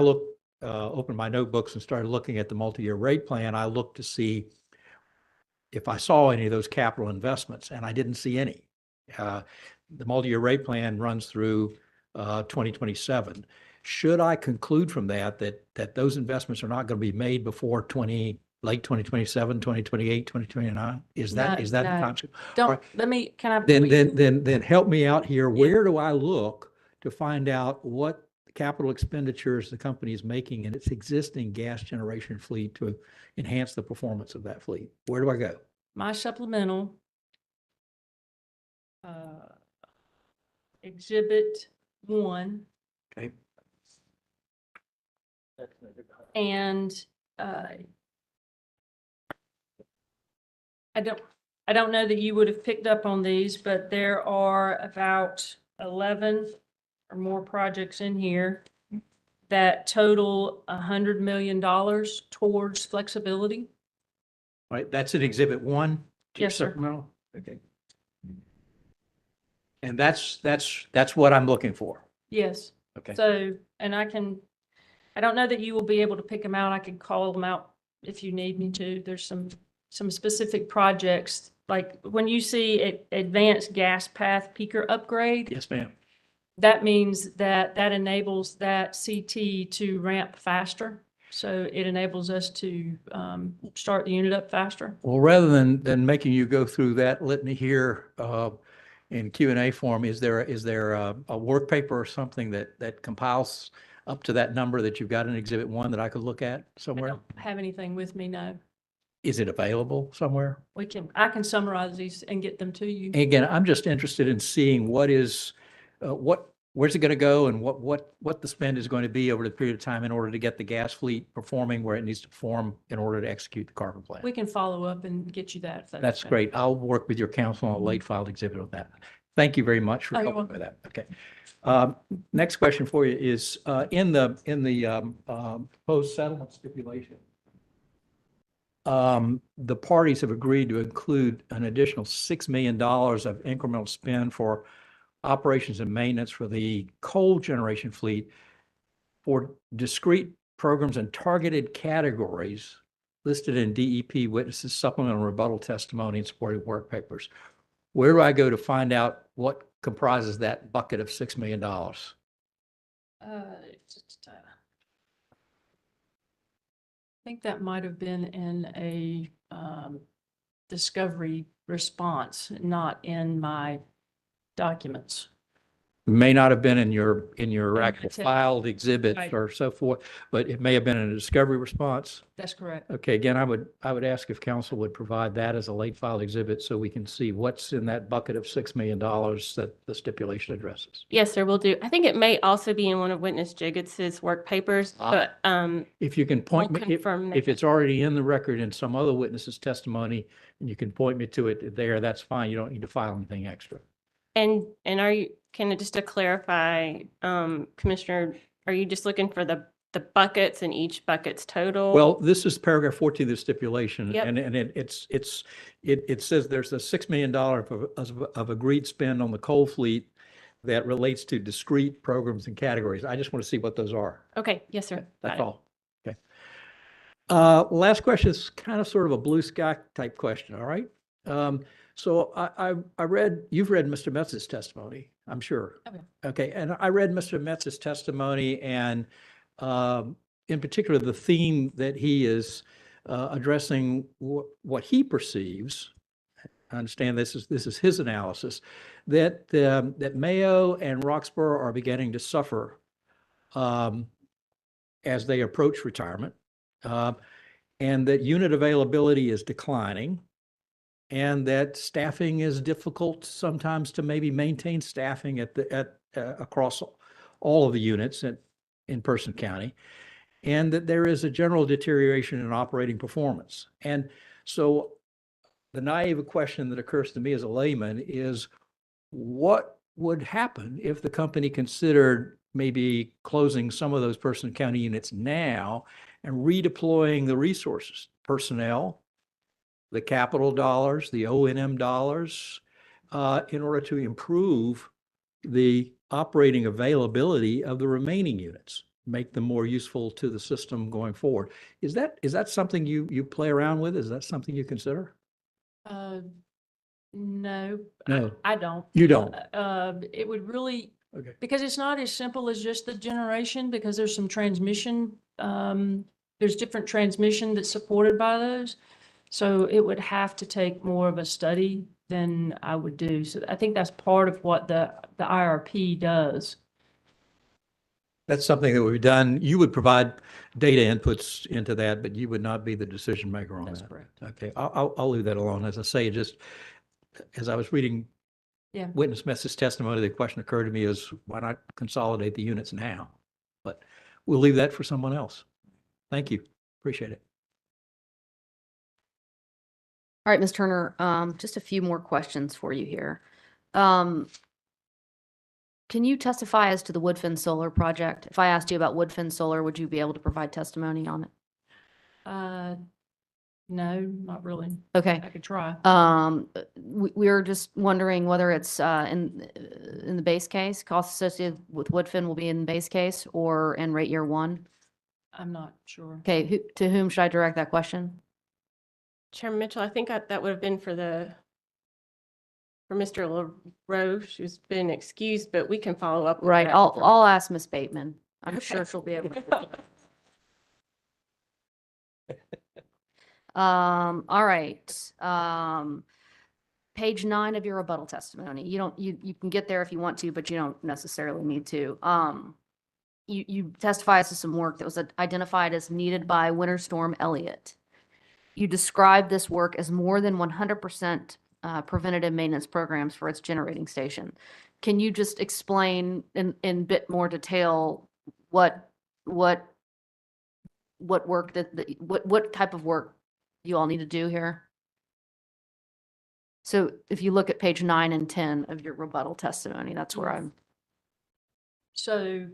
Speaker 7: opened my notebooks and started looking at the multi-year rate plan, I looked to see if I saw any of those capital investments, and I didn't see any. The multi-year rate plan runs through 2027. Should I conclude from that those investments are not going to be made before late 2027, 2028, 2029? Is that the concept?
Speaker 18: Don't, let me, can I?
Speaker 7: Then help me out here. Where do I look to find out what capital expenditures the company is making in its existing gas generation fleet to enhance the performance of that fleet? Where do I go?
Speaker 18: My supplemental, Exhibit 1.
Speaker 7: Okay.
Speaker 18: And I don't know that you would have picked up on these, but there are about 11 or more projects in here that total $100 million towards flexibility.
Speaker 7: All right, that's in Exhibit 1? to your
Speaker 18: Yes, sir.
Speaker 7: supplemental? Okay. And that's what I'm looking for.
Speaker 18: Yes.
Speaker 7: Okay.
Speaker 18: So, and I don't know that you will be able to pick them out. I can call them out if you need me to. There's some specific projects, like when you see advanced gas path peaker upgrade.
Speaker 7: Yes, ma'am.
Speaker 18: That means that enables that CT to ramp faster. So it enables us to start the unit up faster.
Speaker 7: Well, rather than making you go through that litany here in Q&A form, is there a work paper or something that compiles up to that number that you've got in Exhibit 1 that I could look at
Speaker 18: I
Speaker 7: somewhere?
Speaker 18: don't have anything with me, no.
Speaker 7: Is it available somewhere?
Speaker 18: I can summarize these and get them to you.
Speaker 7: Again, I'm just interested in seeing where's it going to go and what the spend is going to be over the period of time in order to get the gas fleet performing where it needs to perform in order to execute the carbon plan.
Speaker 18: We can follow up and get you that. if
Speaker 7: That's
Speaker 18: okay.
Speaker 7: great. I'll work with your counsel on a late filed exhibit on that. Thank you very much for
Speaker 18: Oh, you're
Speaker 7: helping with that. Okay. Next question for you is in the proposed settlement stipulation, the parties have agreed to include an additional $6 million of incremental spend for operations and maintenance for the coal generation fleet for discrete programs and targeted categories listed in DEP witnesses supplemental rebuttal testimony and supporting work papers. Where do I go to find out what comprises that bucket of $6 million?
Speaker 18: I think that might have been in a discovery response, not in my documents.
Speaker 7: May not have been in your actual
Speaker 18: tell-
Speaker 7: filed exhibits
Speaker 18: Right.
Speaker 7: or so forth, but it may have been in a discovery response.
Speaker 18: That's correct.
Speaker 7: Okay, again, I would ask if council would provide that as a late filed exhibit so we can see what's in that bucket of $6 million that the stipulation addresses.
Speaker 17: Yes, sir, will do. I think it may also be in one of Witness Jiggets's work papers, but
Speaker 7: If you can point
Speaker 17: we'll
Speaker 7: me,
Speaker 17: confirm
Speaker 7: if
Speaker 17: that.
Speaker 7: it's already in the record in some other witness's testimony and you can point me to it there, that's fine. You don't need to file anything extra.
Speaker 17: And are you, just to clarify, Commissioner, are you just looking for the buckets and each bucket's total?
Speaker 7: Well, this is paragraph 14 of the stipulation,
Speaker 17: Yep.
Speaker 7: and it says there's a $6 million of agreed spend on the coal fleet that relates to discrete programs and categories. I just want to see what those are.
Speaker 17: Okay, yes, sir. Got
Speaker 7: That's
Speaker 17: it.
Speaker 7: all. Okay. Last question is kind of sort of a blue sky type question, all right? So you've read Mr. Metz's testimony, I'm sure.
Speaker 18: Okay.
Speaker 7: Okay, and I read Mr. Metz's testimony, and in particular, the theme that he is addressing what he perceives. I understand this is his analysis, that Mayo and Roxborough are beginning to suffer as they approach retirement, and that unit availability is declining, and that staffing is difficult sometimes to maybe maintain staffing across all of the units in Person County, and that there is a general deterioration in operating performance. And so the naive question that occurs to me as a layman is, what would happen if the company considered maybe closing some of those Person County units now and redeploying the resources, personnel, the capital dollars, the O&M dollars, in order to improve the operating availability of the remaining units, make them more useful to the system going forward? Is that something you play around with? Is that something you consider?
Speaker 18: No.
Speaker 7: No.
Speaker 18: I don't.
Speaker 7: You don't?
Speaker 18: It would really,
Speaker 7: Okay.
Speaker 18: because it's not as simple as just the generation, because there's some transmission, there's different transmission that's supported by those. So it would have to take more of a study than I would do. So I think that's part of what the IRP does.
Speaker 7: That's something that we've done. You would provide data inputs into that, but you would not be the decision maker on that.
Speaker 18: That's correct.
Speaker 7: Okay, I'll leave that alone. As I say, just as I was reading
Speaker 18: Yeah.
Speaker 7: Witness Mess's testimony, the question occurred to me is, why not consolidate the units now? But we'll leave that for someone else. Thank you. Appreciate it.
Speaker 1: All right, Ms. Turner, just a few more questions for you here. Can you testify as to the Woodfin Solar project? If I asked you about Woodfin Solar, would you be able to provide testimony on it?
Speaker 18: No, not really.
Speaker 1: Okay.
Speaker 18: I could try.
Speaker 1: We're just wondering whether it's in the base case, costs associated with Woodfin will be in base case or in rate year one?
Speaker 18: I'm not sure.
Speaker 1: Okay, to whom should I direct that question?
Speaker 17: Chairman Mitchell, I think that would have been for Mr. LaRoche, who's been excused, but we can follow up. with
Speaker 1: Right,
Speaker 17: that.
Speaker 1: I'll ask Ms. Bateman. I'm
Speaker 17: Okay.
Speaker 1: sure she'll be able to. All right. Page 9 of your rebuttal testimony. You can get there if you want to, but you don't necessarily need to. You testify as to some work that was identified as needed by Winter Storm Elliott. You described this work as more than 100% preventative maintenance programs for its generating station. Can you just explain in a bit more detail what work what type of work you all need to do here? So if you look at page 9 and 10 of your rebuttal testimony, that's where I'm.
Speaker 18: So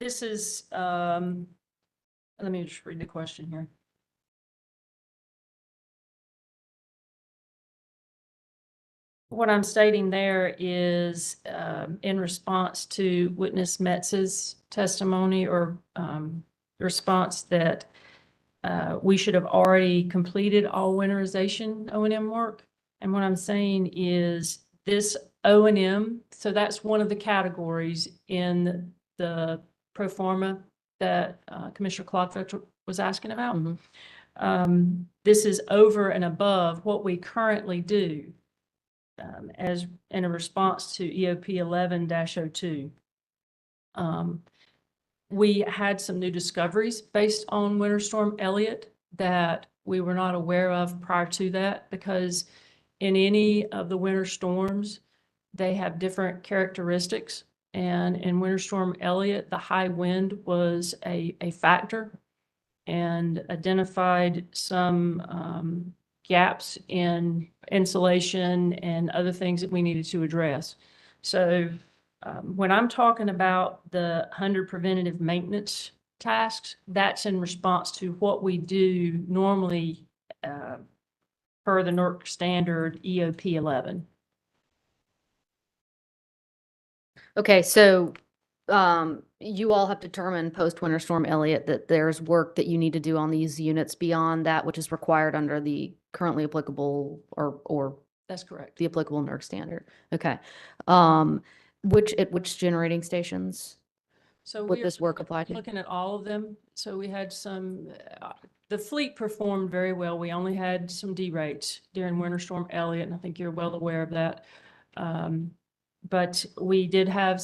Speaker 18: this is, let me just read the question here. What I'm stating there is in response to Witness Metz's testimony or response that we should have already completed all winterization O&M work. And what I'm saying is this O&M, so that's one of the categories in the pro forma that Commissioner Clodfelter was asking about.
Speaker 1: Mm-hmm.
Speaker 18: This is over and above what we currently do. As in a response to EOP 11-02. We had some new discoveries based on Winter Storm Elliott that we were not aware of prior to that, because in any of the winter storms, they have different characteristics. And in Winter Storm Elliott, the high wind was a factor and identified some gaps in insulation and other things that we needed to address. So when I'm talking about the 100 preventative maintenance tasks, that's in response to what we do normally per the NERC standard EOP 11.
Speaker 1: Okay, so you all have determined post Winter Storm Elliott that there's work that you need to do on these units beyond that which is required under the currently applicable or
Speaker 18: That's correct.
Speaker 1: the applicable NERC standard. Okay. Which generating stations
Speaker 18: So
Speaker 1: would
Speaker 18: we're
Speaker 1: this work apply to?
Speaker 18: looking at all of them. So we had some, the fleet performed very well. We only had some derates during Winter Storm Elliott, and I think you're well aware of that. But we did have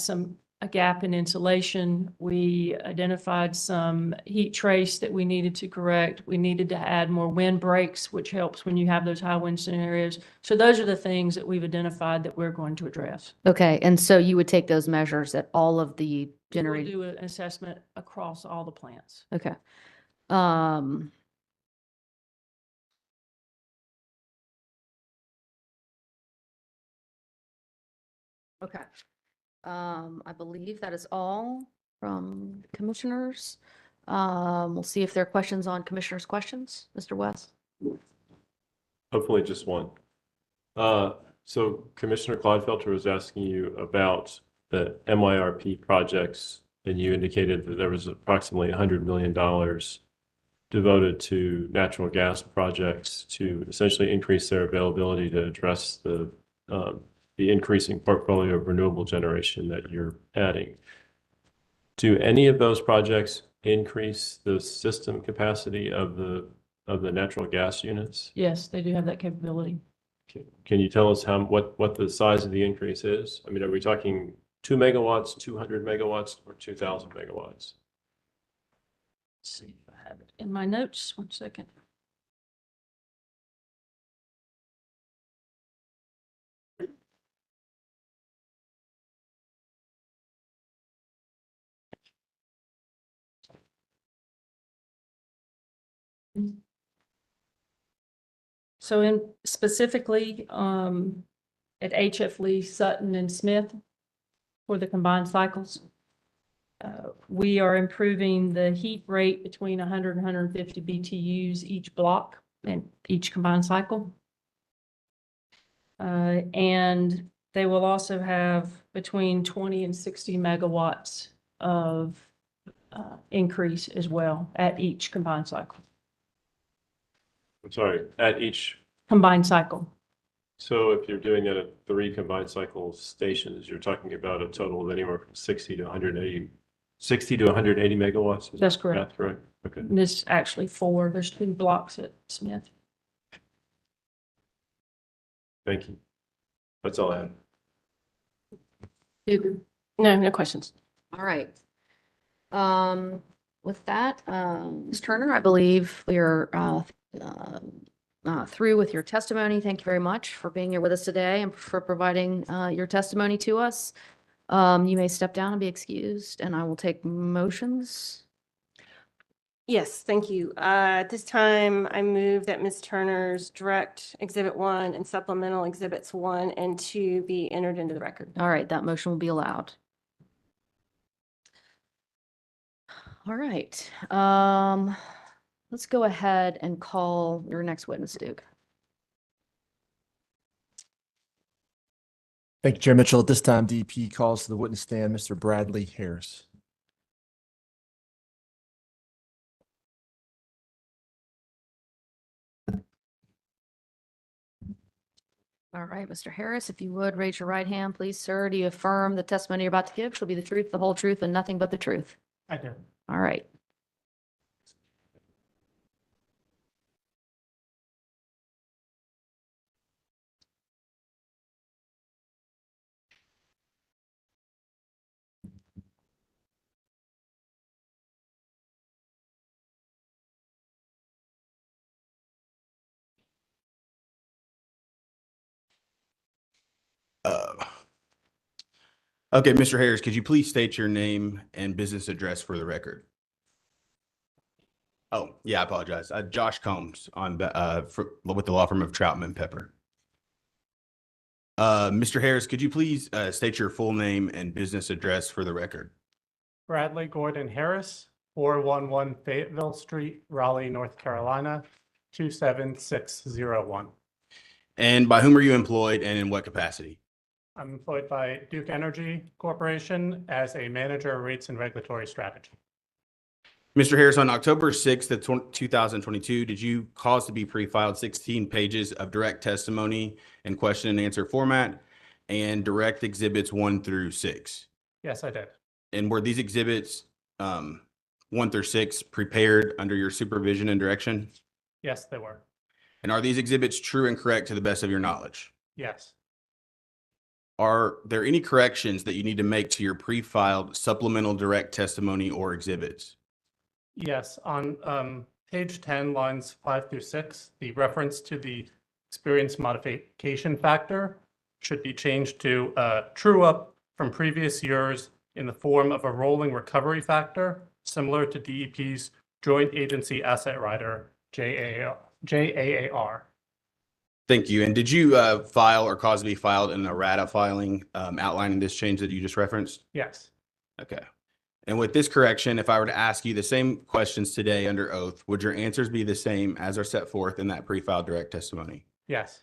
Speaker 18: a gap in insulation. We identified some heat trace that we needed to correct. We needed to add more wind breaks, which helps when you have those high wind scenarios. So those are the things that we've identified that we're going to address.
Speaker 1: Okay, and so you would take those measures at all of the
Speaker 18: We'll
Speaker 1: generating.
Speaker 18: do an assessment across all the plants.
Speaker 1: Okay. Okay. I believe that is all from commissioners. We'll see if there are questions on commissioners' questions. Mr. West?
Speaker 5: Hopefully just one. So Commissioner Clodfelter was asking you about the MYRP projects, and you indicated that there was approximately $100 million devoted to natural gas projects to essentially increase their availability to address the increasing portfolio of renewable generation that you're adding. Do any of those projects increase the system capacity of the natural gas units?
Speaker 18: Yes, they do have that capability.
Speaker 5: Can you tell us what the size of the increase is? I mean, are we talking 2 megawatts, 200 megawatts, or 2,000 megawatts?
Speaker 18: Let's see if I have it in my notes. 1 second. So in specifically at HF Lee, Sutton, and Smith for the combined cycles, we are improving the heat rate between 100 and 150 BTUs each block and each combined cycle. And they will also have between 20 and 60 megawatts of increase as well at each combined cycle.
Speaker 5: I'm sorry, at each.
Speaker 18: Combined cycle.
Speaker 5: So if you're doing that at 3 combined cycle stations, you're talking about a total of anywhere from 60 to 180 megawatts. Is
Speaker 18: That's
Speaker 5: that
Speaker 18: correct.
Speaker 5: math right? Okay.
Speaker 18: And this is actually 4. There's 2 blocks at Smith.
Speaker 5: Thank you. That's all I have.
Speaker 17: No, no questions.
Speaker 1: All right. With that, Ms. Turner, I believe we are through with your testimony. Thank you very much for being here with us today and for providing your testimony to us. You may step down and be excused, and I will take motions.
Speaker 17: Yes, thank you. At this time, I move that Ms. Turner's direct Exhibit 1 and supplemental Exhibits 1 and 2 be entered into the record.
Speaker 1: All right, that motion will be allowed. All right. Let's go ahead and call your next witness, Duke.
Speaker 16: Thank you, Chair Mitchell. At this time, DEP calls to the witness stand Mr. Bradley Harris.
Speaker 1: All right, Mr. Harris, if you would raise your right hand, please, sir. Do you affirm the testimony you're about to give shall be the truth, the whole truth, and nothing but the truth?
Speaker 19: I do.
Speaker 1: All right.
Speaker 20: Okay, Mr. Harris, could you please state your name and business address for the record? Oh, yeah, I apologize. Josh Combs with the law firm of Troutman Pepper. Mr. Harris, could you please state your full name and business address for the record?
Speaker 19: Bradley Gordon Harris, 411 Fayetteville Street, Raleigh, North Carolina, 27601.
Speaker 20: And by whom are you employed and in what capacity?
Speaker 19: I'm employed by Duke Energy Corporation as a manager of rates and regulatory strategy.
Speaker 20: Mr. Harris, on October 6th of 2022, did you cause to be pre-filed 16 pages of direct testimony in question and answer format and direct exhibits 1 through 6?
Speaker 19: Yes, I did.
Speaker 20: And were these exhibits 1 through 6 prepared under your supervision and direction?
Speaker 19: Yes, they were.
Speaker 20: And are these exhibits true and correct to the best of your knowledge?
Speaker 19: Yes.
Speaker 20: Are there any corrections that you need to make to your pre-filed supplemental direct testimony or exhibits?
Speaker 19: Yes, on page 10, lines 5 through 6, the reference to the experience modification factor should be changed to true up from previous years in the form of a rolling recovery factor, similar to DEP's Joint Agency Asset Rider, JAAR.
Speaker 20: Thank you. And did you file or cause to be filed an errata filing outlining this change that you just referenced?
Speaker 19: Yes.
Speaker 20: Okay. And with this correction, if I were to ask you the same questions today under oath, would your answers be the same as are set forth in that pre-filed direct testimony?
Speaker 19: Yes.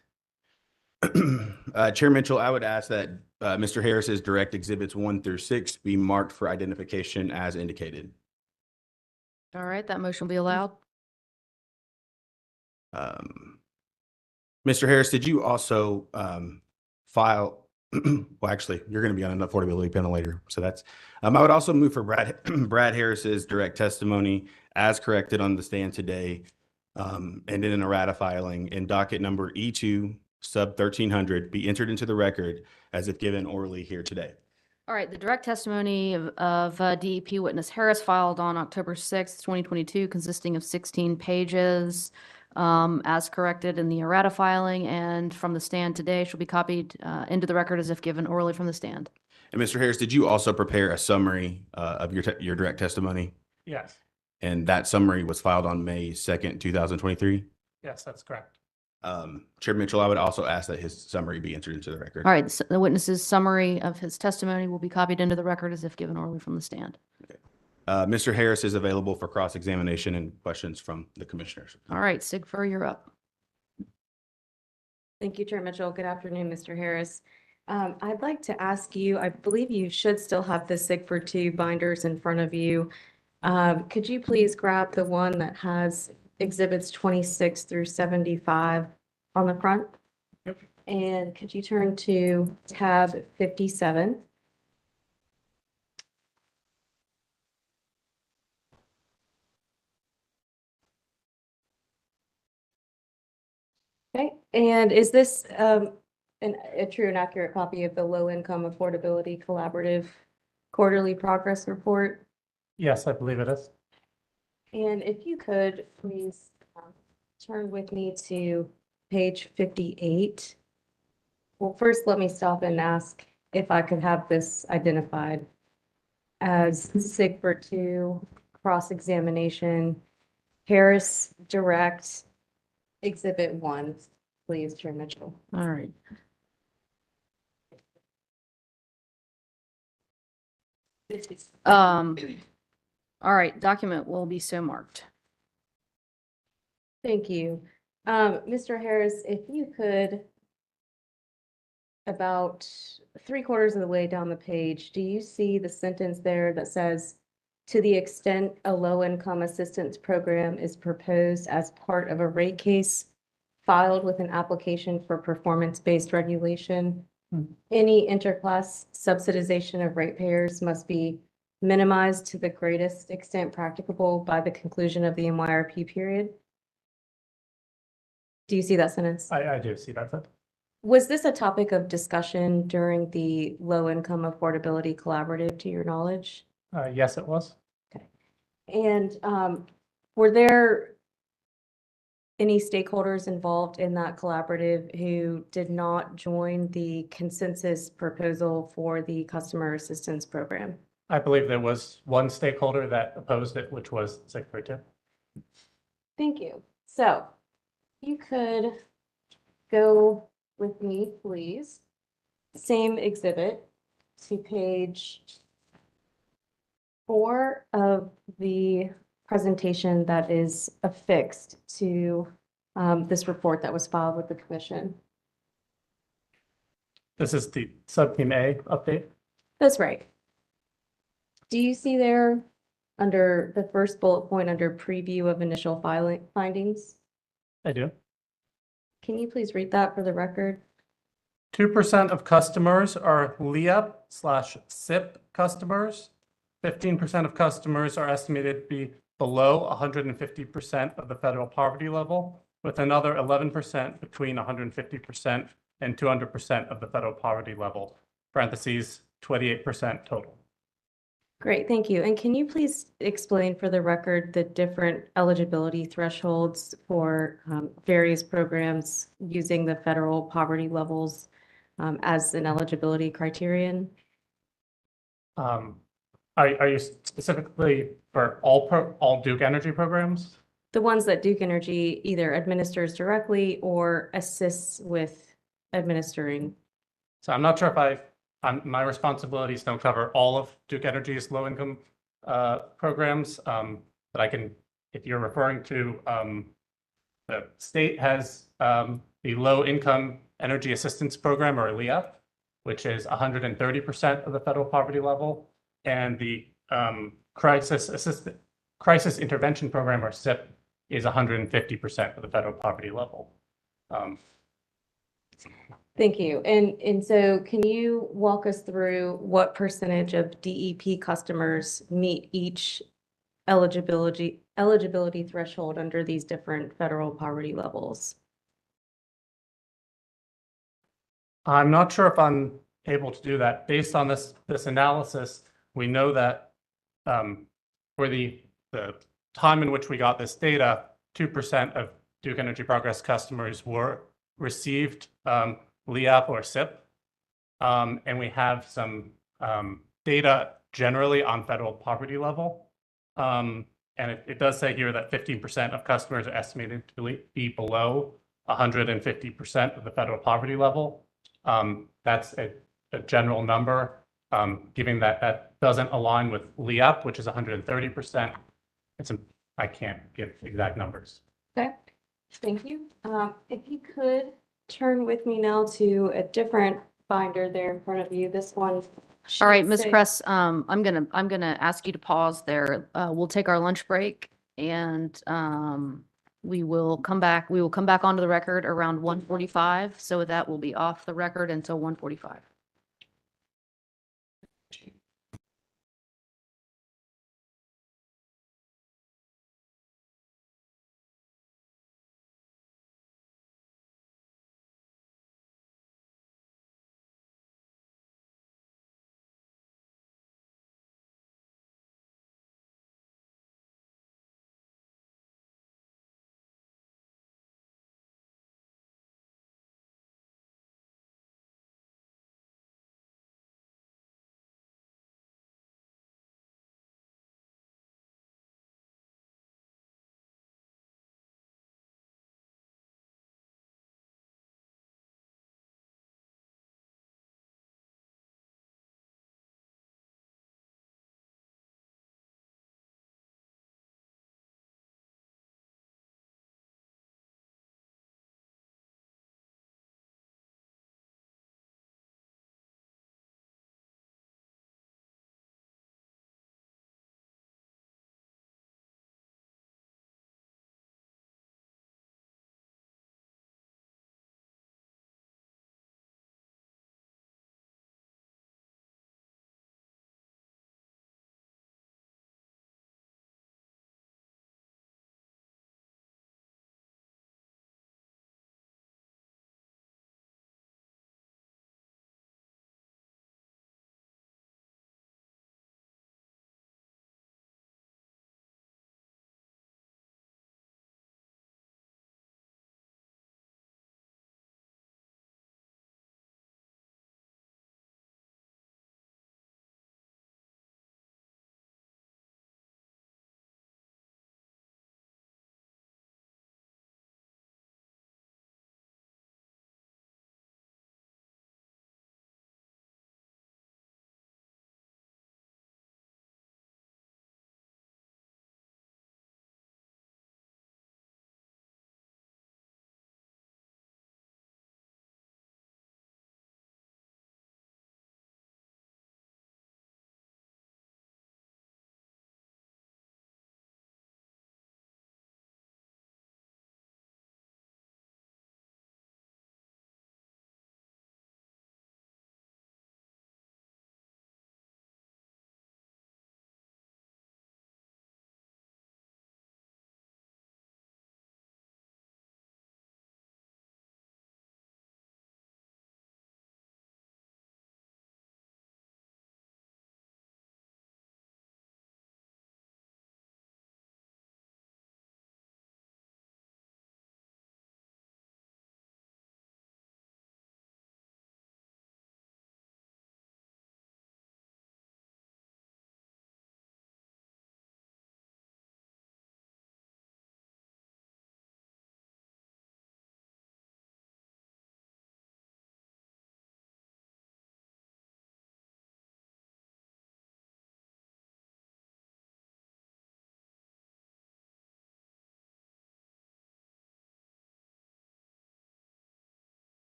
Speaker 20: Chair Mitchell, I would ask that Mr. Harris's direct exhibits 1 through 6 be marked for identification as indicated.
Speaker 1: All right, that motion will be allowed.
Speaker 20: Mr. Harris, did you also file? Well, actually, you're going to be on an affordability panel later, so that's. I would also move for Brad Harris's direct testimony as corrected on the stand today, and in an errata filing in docket number E-2 sub 1300 be entered into the record as if given orally here today.
Speaker 1: All right, the direct testimony of DEP witness Harris filed on October 6th, 2022, consisting of 16 pages, as corrected in the errata filing, and from the stand today shall be copied into the record as if given orally from the stand.
Speaker 20: And Mr. Harris, did you also prepare a summary of your direct testimony?
Speaker 19: Yes.
Speaker 20: And that summary was filed on May 2nd, 2023?
Speaker 19: Yes, that's correct.
Speaker 20: Chair Mitchell, I would also ask that his summary be entered into the record.
Speaker 1: All right, the witness's summary of his testimony will be copied into the record as if given orally from the stand.
Speaker 20: Mr. Harris is available for cross-examination and questions from the commissioners.
Speaker 1: All right, Sigfur, you're up.
Speaker 13: Thank you, Chair Mitchell. Good afternoon, Mr. Harris. I'd like to ask you, I believe you should still have the SIG for 2 binders in front of you. Could you please grab the one that has exhibits 26 through 75 on the front?
Speaker 19: Yep.
Speaker 13: And could you turn to tab 57? Okay, and is this a true and accurate copy of the Low Income Affordability Collaborative Quarterly Progress Report?
Speaker 19: Yes, I believe it is.
Speaker 13: And if you could, please turn with me to page 58. Well, first, let me stop and ask if I could have this identified as SIG for 2 cross-examination, Harris Direct, Exhibit 1, please, Chair Mitchell.
Speaker 1: All right. All right, document will be so marked.
Speaker 13: Thank you. Mr. Harris, if you could, about 3/4 of the way down the page, do you see the sentence there that says, to the extent a low-income assistance program is proposed as part of a rate case filed with an application for performance-based regulation, any interclass subsidization of ratepayers must be minimized to the greatest extent practicable by the conclusion of the MYRP period? Do you see that sentence?
Speaker 19: I do see that.
Speaker 13: Was this a topic of discussion during the Low Income Affordability Collaborative, to your knowledge?
Speaker 19: Yes, it was.
Speaker 13: Okay. And were there any stakeholders involved in that collaborative who did not join the consensus proposal for the customer assistance program?
Speaker 19: I believe there was one stakeholder that opposed it, which was SIG for 2.
Speaker 13: Thank you. So you could go with me, please, same exhibit to page 4 of the presentation that is affixed to this report that was filed with the commission.
Speaker 19: This is the Subteam A update.
Speaker 13: That's right. Do you see there under the first bullet point under preview of initial findings?
Speaker 19: I do.
Speaker 13: Can you please read that for the record?
Speaker 19: 2% of customers are LEAP/SIP customers. 15% of customers are estimated to be below 150% of the federal poverty level, with another 11% between 150% and 200% of the federal poverty level, parentheses, 28% total.
Speaker 13: Great, thank you. And can you please explain for the record the different eligibility thresholds for various programs using the federal poverty levels as an eligibility criterion?
Speaker 19: Are you specifically for all Duke Energy programs?
Speaker 13: The ones that Duke Energy either administers directly or assists with administering.
Speaker 19: So I'm not sure if my responsibilities don't cover all of Duke Energy's low-income programs, but I can, if you're referring to, the state has the Low-Income Energy Assistance Program, or LEAP, which is 130% of the federal poverty level, and the Crisis Intervention Program, or CIP, is 150% of the federal poverty level.
Speaker 13: Thank you. And so can you walk us through what percentage of DEP customers meet each eligibility threshold under these different federal poverty levels?
Speaker 19: I'm not sure if I'm able to do that. Based on this analysis, we know that for the time in which we got this data, 2% of Duke Energy Progress customers received LEAP or SIP, and we have some data generally on federal poverty level. And it does say here that 15% of customers are estimated to be below 150% of the federal poverty level. That's a general number, given that that doesn't align with LEAP, which is 130%. I can't give exact numbers.
Speaker 13: Okay, thank you. If you could turn with me now to a different binder there in front of you. This one.
Speaker 1: All right, Ms. Kress, I'm gonna ask you to pause there. We'll take our lunch break and we will come back. We will come back onto the record around 1:45. So that will be off the record until 1:45.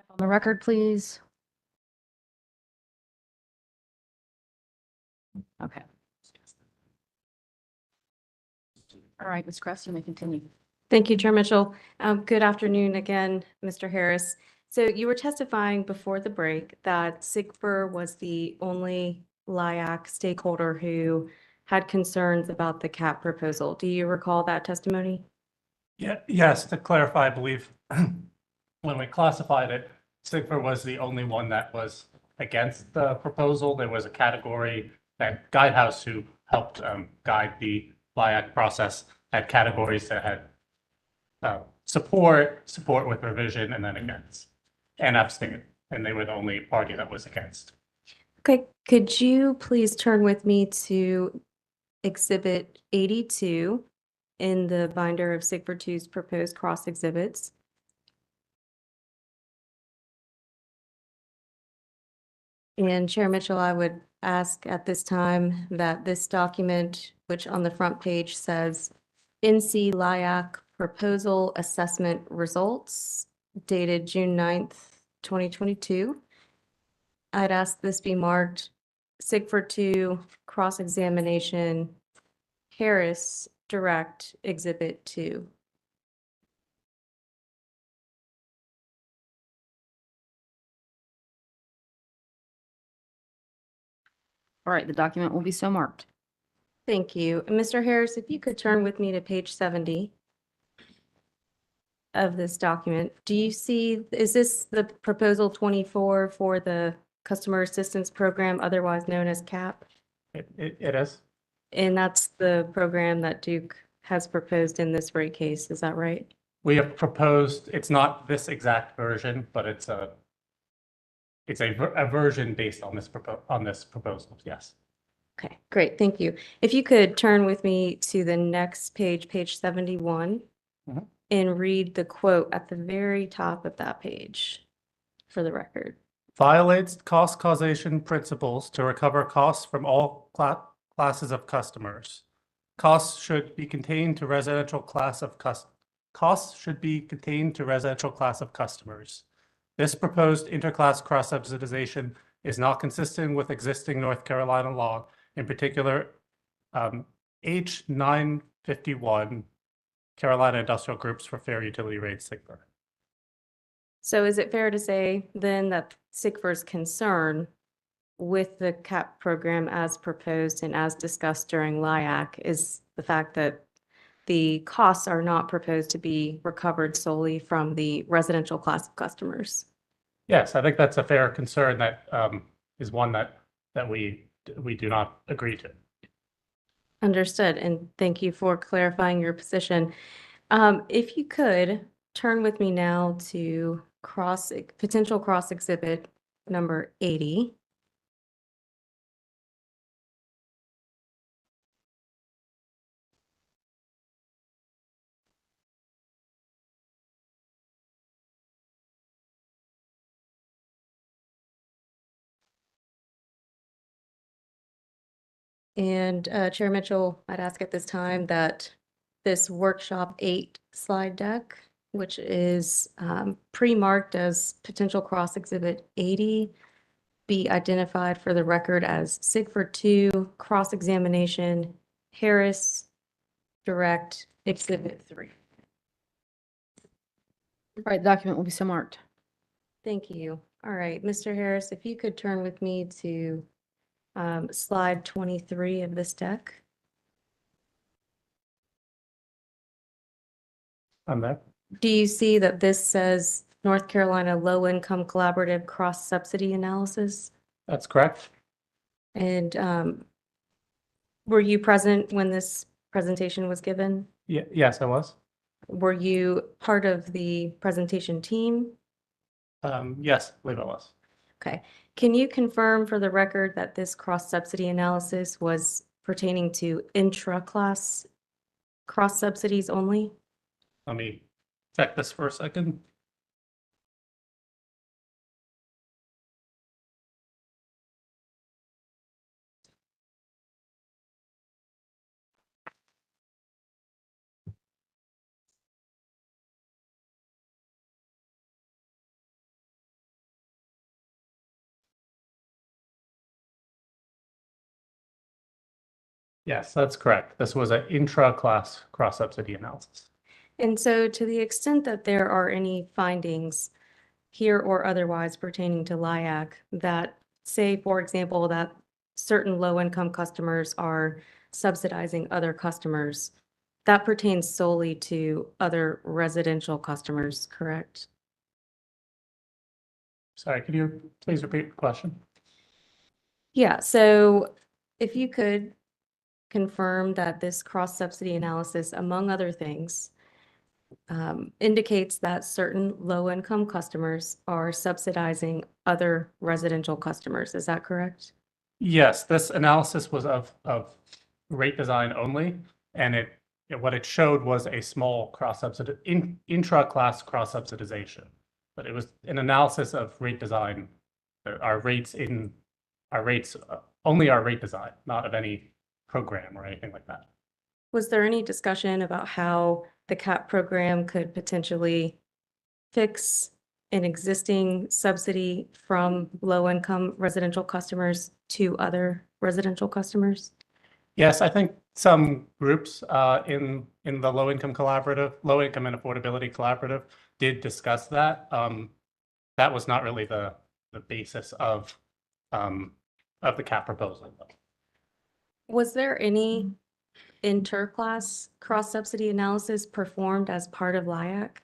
Speaker 1: On the record, please. Okay. All right, Ms. Kress, you may continue.
Speaker 13: Thank you, Chair Mitchell. Good afternoon again, Mr. Harris. So you were testifying before the break that SIGFUR was the only LIAC stakeholder who had concerns about the CAP proposal. Do you recall that testimony?
Speaker 19: Yeah, yes, to clarify, I believe when we classified it, SIGFUR was the only one that was against the proposal. There was a category that Guidehouse, who helped guide the LIAC process, had categories that had support with revision, and then against, and abstain. And they were the only party that was against.
Speaker 13: Okay, could you please turn with me to Exhibit 82 in the binder of SIGFUR 2's proposed cross exhibits? And Chair Mitchell, I would ask at this time that this document, which on the front page says NC LIAC Proposal Assessment Results dated June 9th, 2022. I'd ask this be marked SIGFUR 2 Cross-Examination Harris Direct Exhibit 2.
Speaker 1: All right, the document will be so marked.
Speaker 13: Thank you. And Mr. Harris, if you could turn with me to page 70 of this document. Do you see, is this the proposal 24 for the Customer Assistance Program, otherwise known as CAP?
Speaker 19: It is.
Speaker 13: And that's the program that Duke has proposed in this rate case, is that right?
Speaker 19: We have proposed, it's not this exact version, but it's a version based on this proposal, yes.
Speaker 13: Okay, great, thank you. If you could turn with me to the next page, page 71, and read the quote at the very top of that page for the record.
Speaker 19: Violates cost causation principles to recover costs from all classes of customers. Costs should be contained to residential class of customers. This proposed interclass cross-subsidization is not consistent with existing North Carolina law, in particular, H 951, Carolina Industrial Groups for Fair Utility Rates, SIGFUR.
Speaker 13: So is it fair to say then that SIGFUR's concern with the CAP program as proposed and as discussed during LIAC is the fact that the costs are not proposed to be recovered solely from the residential class of customers?
Speaker 19: Yes, I think that's a fair concern that is one that we do not agree to.
Speaker 13: Understood, and thank you for clarifying your position. If you could turn with me now to potential cross exhibit number 80. And Chair Mitchell, I'd ask at this time that this workshop 8 slide deck, which is pre-marked as potential cross exhibit 80, be identified for the record as SIGFUR 2 cross examination Harris Direct Exhibit 3.
Speaker 1: All right, the document will be so marked.
Speaker 13: Thank you. All right, Mr. Harris, if you could turn with me to slide 23 of this deck.
Speaker 19: I'm there.
Speaker 13: Do you see that this says North Carolina Low Income Collaborative Cross Subsidy Analysis?
Speaker 19: That's correct.
Speaker 13: And were you present when this presentation was given?
Speaker 19: Yes, I was.
Speaker 13: Were you part of the presentation team?
Speaker 19: Yes, I believe I was.
Speaker 13: Okay. Can you confirm for the record that this cross-subsidy analysis was pertaining to intra-class cross subsidies only?
Speaker 19: Let me check this for a second. Yes, that's correct. This was an intra-class cross-subsidy analysis.
Speaker 13: And so to the extent that there are any findings here or otherwise pertaining to LIAC that say, for example, that certain low-income customers are subsidizing other customers, that pertains solely to other residential customers, correct?
Speaker 19: Sorry, could you please repeat the question?
Speaker 13: Yeah, so if you could confirm that this cross-subsidy analysis, among other things, indicates that certain low-income customers are subsidizing other residential customers. Is that correct?
Speaker 19: Yes, this analysis was of rate design only, and what it showed was a small intra-class cross-subsidization. But it was an analysis of rate design, only our rate design, not of any program or anything like that.
Speaker 13: Was there any discussion about how the CAP program could potentially fix an existing subsidy from low-income residential customers to other residential customers?
Speaker 19: Yes, I think some groups in the low-income and affordability collaborative did discuss that. That was not really the basis of the CAP proposal.
Speaker 13: Was there any inter-class cross-subsidy analysis performed as part of LIAC?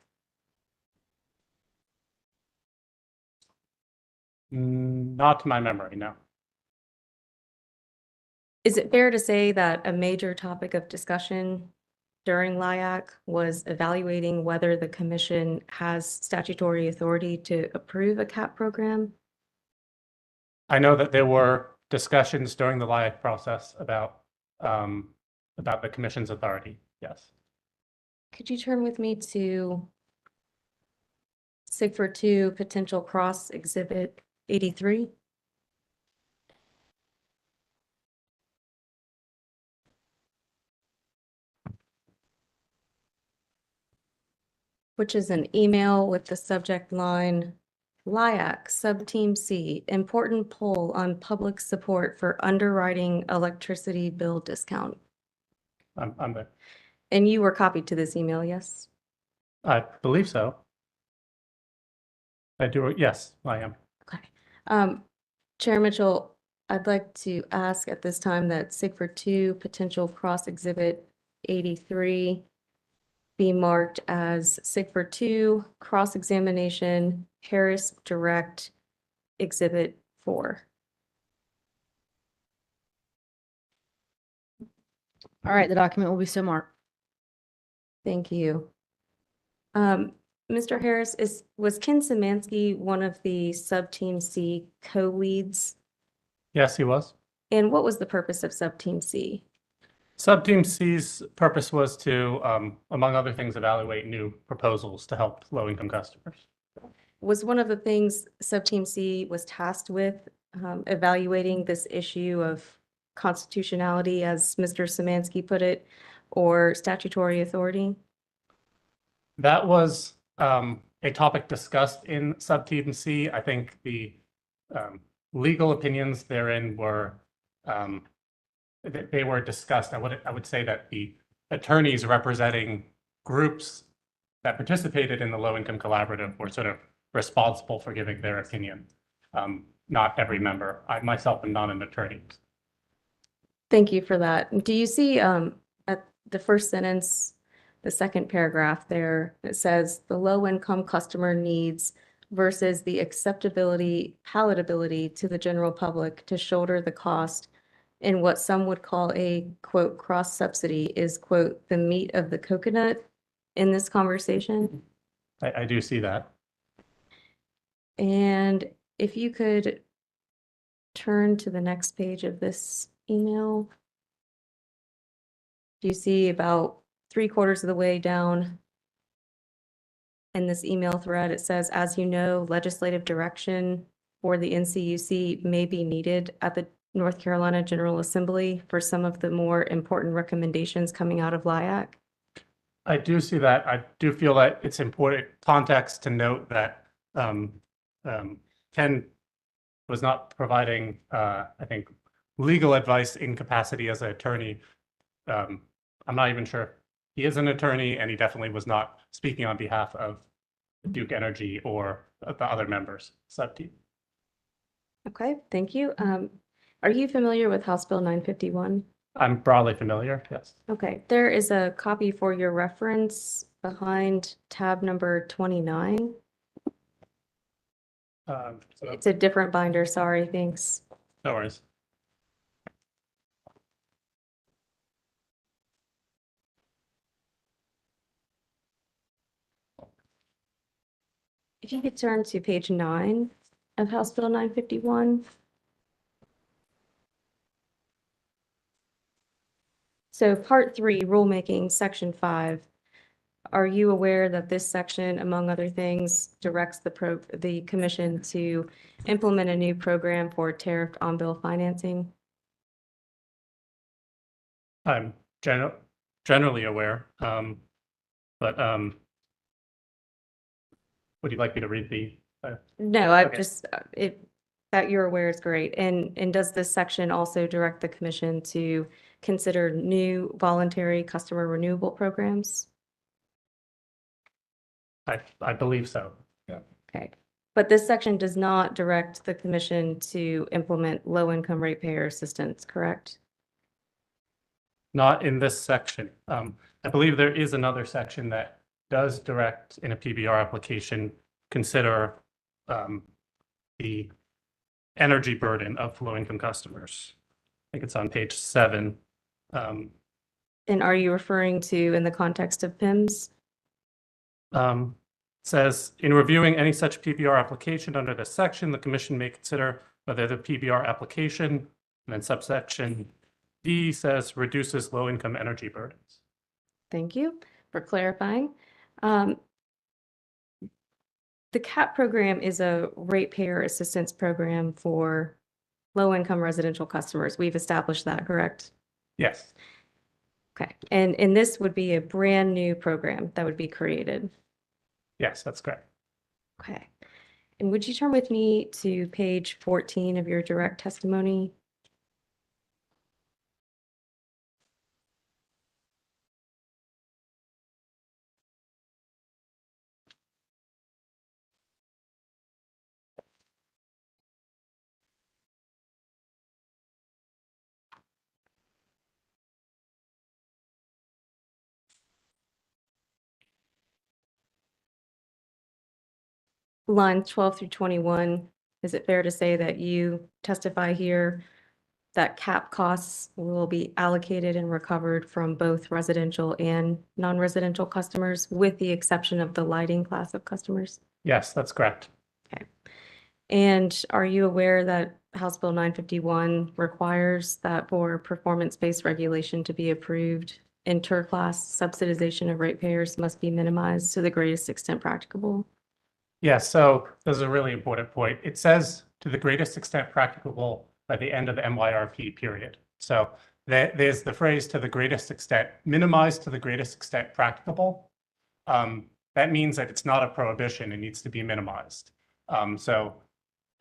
Speaker 19: Not to my memory, no.
Speaker 13: Is it fair to say that a major topic of discussion during LIAC was evaluating whether the commission has statutory authority to approve a CAP program?
Speaker 19: I know that there were discussions during the LIAC process about the commission's authority, yes.
Speaker 13: Could you turn with me to SIGFR 2 potential cross exhibit 83? Which is an email with the subject line, LIAC Subteam C, important poll on public support for underwriting electricity bill discount.
Speaker 19: I'm there.
Speaker 13: And you were copied to this email, yes?
Speaker 19: I believe so. I do, yes, I am.
Speaker 13: Okay. Chair Mitchell, I'd like to ask at this time that SIGFR 2 potential cross exhibit 83 be marked as SIGFR 2 cross examination Harris Direct Exhibit 4.
Speaker 1: All right, the document will be so marked.
Speaker 13: Thank you. Mr. Harris, was Ken Szymanski one of the Subteam C co-leads?
Speaker 19: Yes, he was.
Speaker 13: And what was the purpose of Subteam C?
Speaker 19: Subteam C's purpose was to, among other things, evaluate new proposals to help low-income customers.
Speaker 13: Was one of the things Subteam C was tasked with evaluating this issue of constitutionality, as Mr. Szymanski put it, or statutory authority?
Speaker 19: That was a topic discussed in Subteam C. I think the legal opinions therein were they were discussed. I would say that the attorneys representing groups that participated in the low-income collaborative were sort of responsible for giving their opinion. Not every member. I myself am not an attorney.
Speaker 13: Thank you for that. Do you see at the first sentence, the second paragraph there, it says the low-income customer needs versus the acceptability, palatability to the general public to shoulder the cost in what some would call a, quote, cross subsidy is, quote, the meat of the coconut in this conversation?
Speaker 19: I do see that.
Speaker 13: And if you could turn to the next page of this email. Do you see about 3/4 of the way down in this email thread, it says, as you know, legislative direction for the NCUC may be needed at the North Carolina General Assembly for some of the more important recommendations coming out of LIAC?
Speaker 19: I do see that. I do feel that it's important context to note that Ken was not providing, I think, legal advice in capacity as an attorney. I'm not even sure he is an attorney, and he definitely was not speaking on behalf of Duke Energy or the other members sub-team.
Speaker 13: Okay, thank you. Are you familiar with House Bill 951?
Speaker 19: I'm broadly familiar, yes.
Speaker 13: Okay, there is a copy for your reference behind tab number 29.
Speaker 19: So
Speaker 13: It's a different binder, sorry, thanks.
Speaker 19: no worries.
Speaker 13: If you could turn to page 9 of House Bill 951. So Part 3, Rulemaking, Section 5. Are you aware that this section, among other things, directs the commission to implement a new program for tariffed on-bill financing?
Speaker 19: I'm generally aware, but would you like me to read the?
Speaker 13: No, I've
Speaker 19: Okay.
Speaker 13: just, that you're aware is great. And does this section also direct the commission to consider new voluntary customer renewable programs?
Speaker 19: I believe so. Yeah.
Speaker 13: Okay. But this section does not direct the commission to implement low-income ratepayer assistance, correct?
Speaker 19: Not in this section. I believe there is another section that does direct in a PBR application, consider the energy burden of low-income customers. I think it's on page 7.
Speaker 13: And are you referring to in the context of PIMS?
Speaker 19: Says, in reviewing any such PBR application under this section, the commission may consider whether the PBR application, and then subsection D says reduces low-income energy burdens.
Speaker 13: Thank you for clarifying. The CAP program is a ratepayer assistance program for low-income residential customers. We've established that, correct?
Speaker 19: Yes.
Speaker 13: Okay, and this would be a brand new program that would be created.
Speaker 19: Yes, that's correct.
Speaker 13: Okay. And would you turn with me to page 14 of your direct testimony? Lines 12 through 21, is it fair to say that you testify here that CAP costs will be allocated and recovered from both residential and non-residential customers, with the exception of the lighting class of customers?
Speaker 19: Yes, that's correct.
Speaker 13: Okay. And are you aware that House Bill 951 requires that for performance-based regulation to be approved, inter-class subsidization of ratepayers must be minimized to the greatest extent practicable?
Speaker 19: Yes, so this is a really important point. It says to the greatest extent practicable by the end of the MYRP period. So there's the phrase to the greatest extent, minimized to the greatest extent practicable. That means that it's not a prohibition, it needs to be minimized. So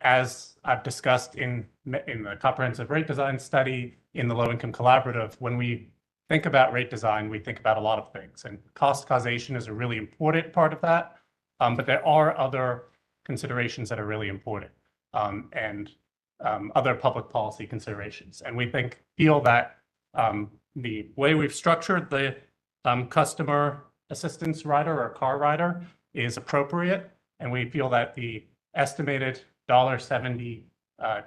Speaker 19: as I've discussed in the comprehensive rate design study, in the low-income collaborative, when we think about rate design, we think about a lot of things, and cost causation is a really important part of that. But there are other considerations that are really important, and other public policy considerations. And we feel that the way we've structured the customer assistance rider or car rider is appropriate. And we feel that the estimated $1.70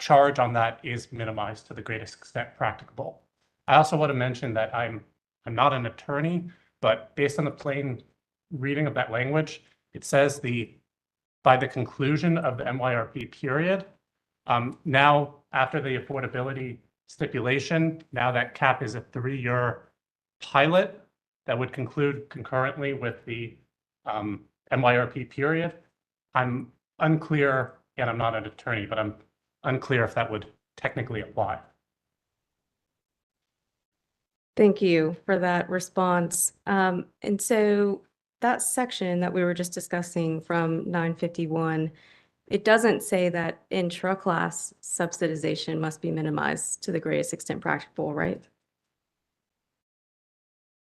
Speaker 19: charge on that is minimized to the greatest extent practicable. I also want to mention that I'm not an attorney, but based on the plain reading of that language, it says by the conclusion of the MYRP period. Now, after the affordability stipulation, now that CAP is a 3-year pilot that would conclude concurrently with the MYRP period. I'm unclear, and I'm not an attorney, but I'm unclear if that would technically apply.
Speaker 13: Thank you for that response. And so that section that we were just discussing from 951 It doesn't say that intra-class subsidization must be minimized to the greatest extent practicable, right?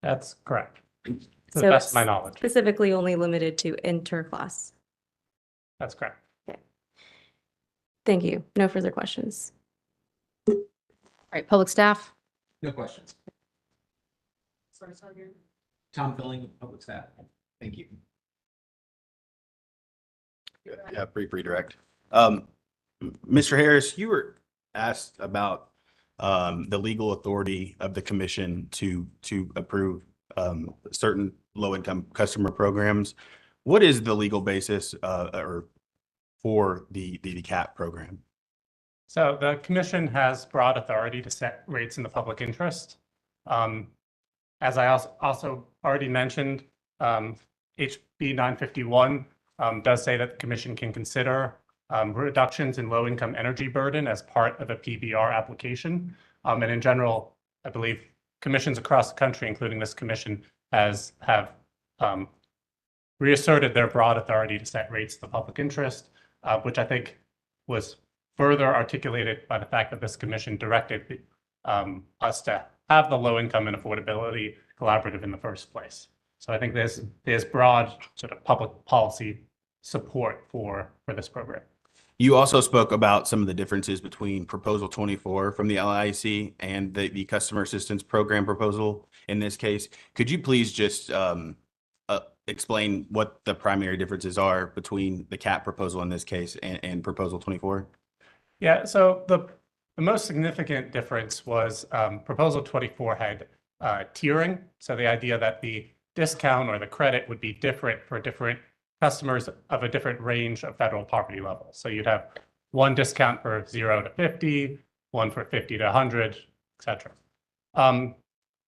Speaker 19: That's correct. To the
Speaker 13: So
Speaker 19: best of my
Speaker 13: it's
Speaker 19: knowledge.
Speaker 13: specifically only limited to inter-class.
Speaker 19: That's correct.
Speaker 13: Thank you. No further questions.
Speaker 1: All right, public staff.
Speaker 21: No questions. Tom Filling, Public Staff. Thank you.
Speaker 20: Yeah, brief redirect. Mr. Harris, you were asked about the legal authority of the commission to approve certain low-income customer programs. What is the legal basis or for the CAP program?
Speaker 19: So the commission has broad authority to set rates in the public interest. As I also already mentioned, HB 951 does say that the commission can consider reductions in low-income energy burden as part of a PBR application. And in general, I believe commissions across the country, including this commission, have reasserted their broad authority to set rates in the public interest, which I think was further articulated by the fact that this commission directed us to have the low income and affordability collaborative in the first place. So I think there's broad sort of public policy support for this program.
Speaker 20: You also spoke about some of the differences between Proposal 24 from the LIC and the Customer Assistance Program proposal in this case. Could you please just explain what the primary differences are between the CAP proposal in this case and Proposal 24?
Speaker 19: Yeah, so the most significant difference was Proposal 24 had tiering. So the idea that the discount or the credit would be different for different customers of a different range of federal poverty levels. So you'd have one discount for 0 to 50, one for 50 to 100, et cetera.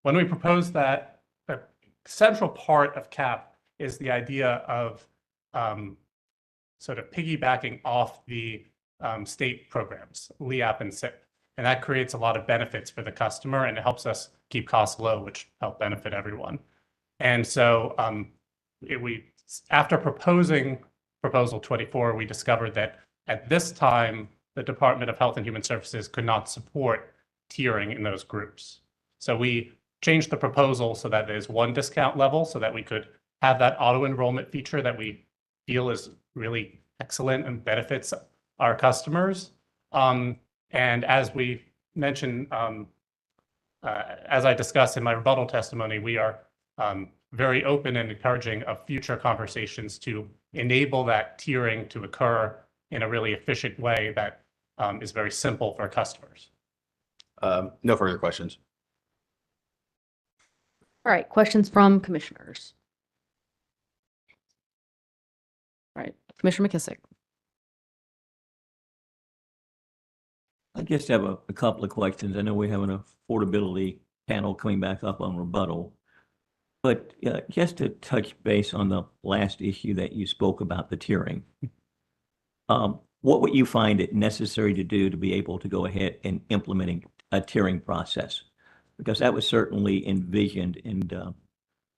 Speaker 19: When we proposed that, the central part of CAP is the idea of sort of piggybacking off the state programs, LEAP and SIP. And that creates a lot of benefits for the customer, and it helps us keep costs low, which help benefit everyone. And so after proposing Proposal 24, we discovered that at this time, the Department of Health and Human Services could not support tiering in those groups. So we changed the proposal so that there's one discount level so that we could have that auto enrollment feature that we feel is really excellent and benefits our customers. And as we mentioned, as I discussed in my rebuttal testimony, we are very open and encouraging of future conversations to enable that tiering to occur in a really efficient way that is very simple for customers.
Speaker 20: No further questions.
Speaker 1: All right, questions from commissioners. All right, Commissioner McKissick.
Speaker 10: I just have a couple of questions. I know we have an affordability panel coming back up on rebuttal. But just to touch base on the last issue that you spoke about, the tiering, what would you find it necessary to do to be able to go ahead and implementing a tiering process? Because that was certainly envisioned in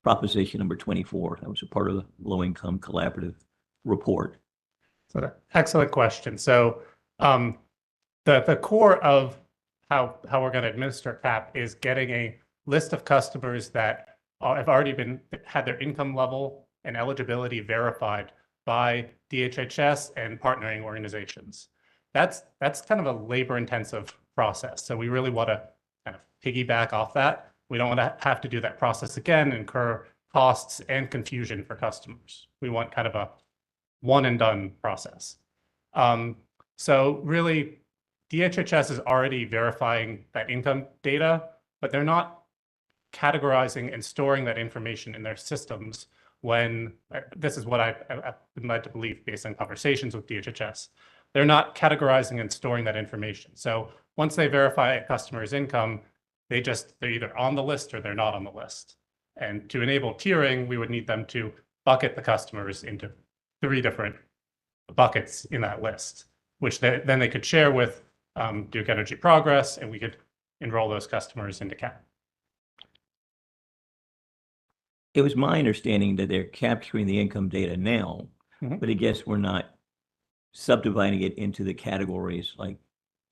Speaker 10: Proposition number 24. That was a part of the low-income collaborative report.
Speaker 19: So excellent question. So the core of how we're going to administer CAP is getting a list of customers that have already had their income level and eligibility verified by DHHS and partnering organizations. That's kind of a labor-intensive process. So we really want to kind of piggyback off that. We don't want to have to do that process again, incur costs and confusion for customers. We want kind of a one and done process. So really, DHHS is already verifying that income data, but they're not categorizing and storing that information in their systems when, this is what I've been led to believe based on conversations with DHHS, they're not categorizing and storing that information. So once they verify a customer's income, they're either on the list or they're not on the list. And to enable tiering, we would need them to bucket the customers into 3 different buckets in that list, which then they could share with Duke Energy Progress, and we could enroll those customers into CAP.
Speaker 10: It was my understanding that they're capturing the income data now, but I guess we're not subdividing it into the categories like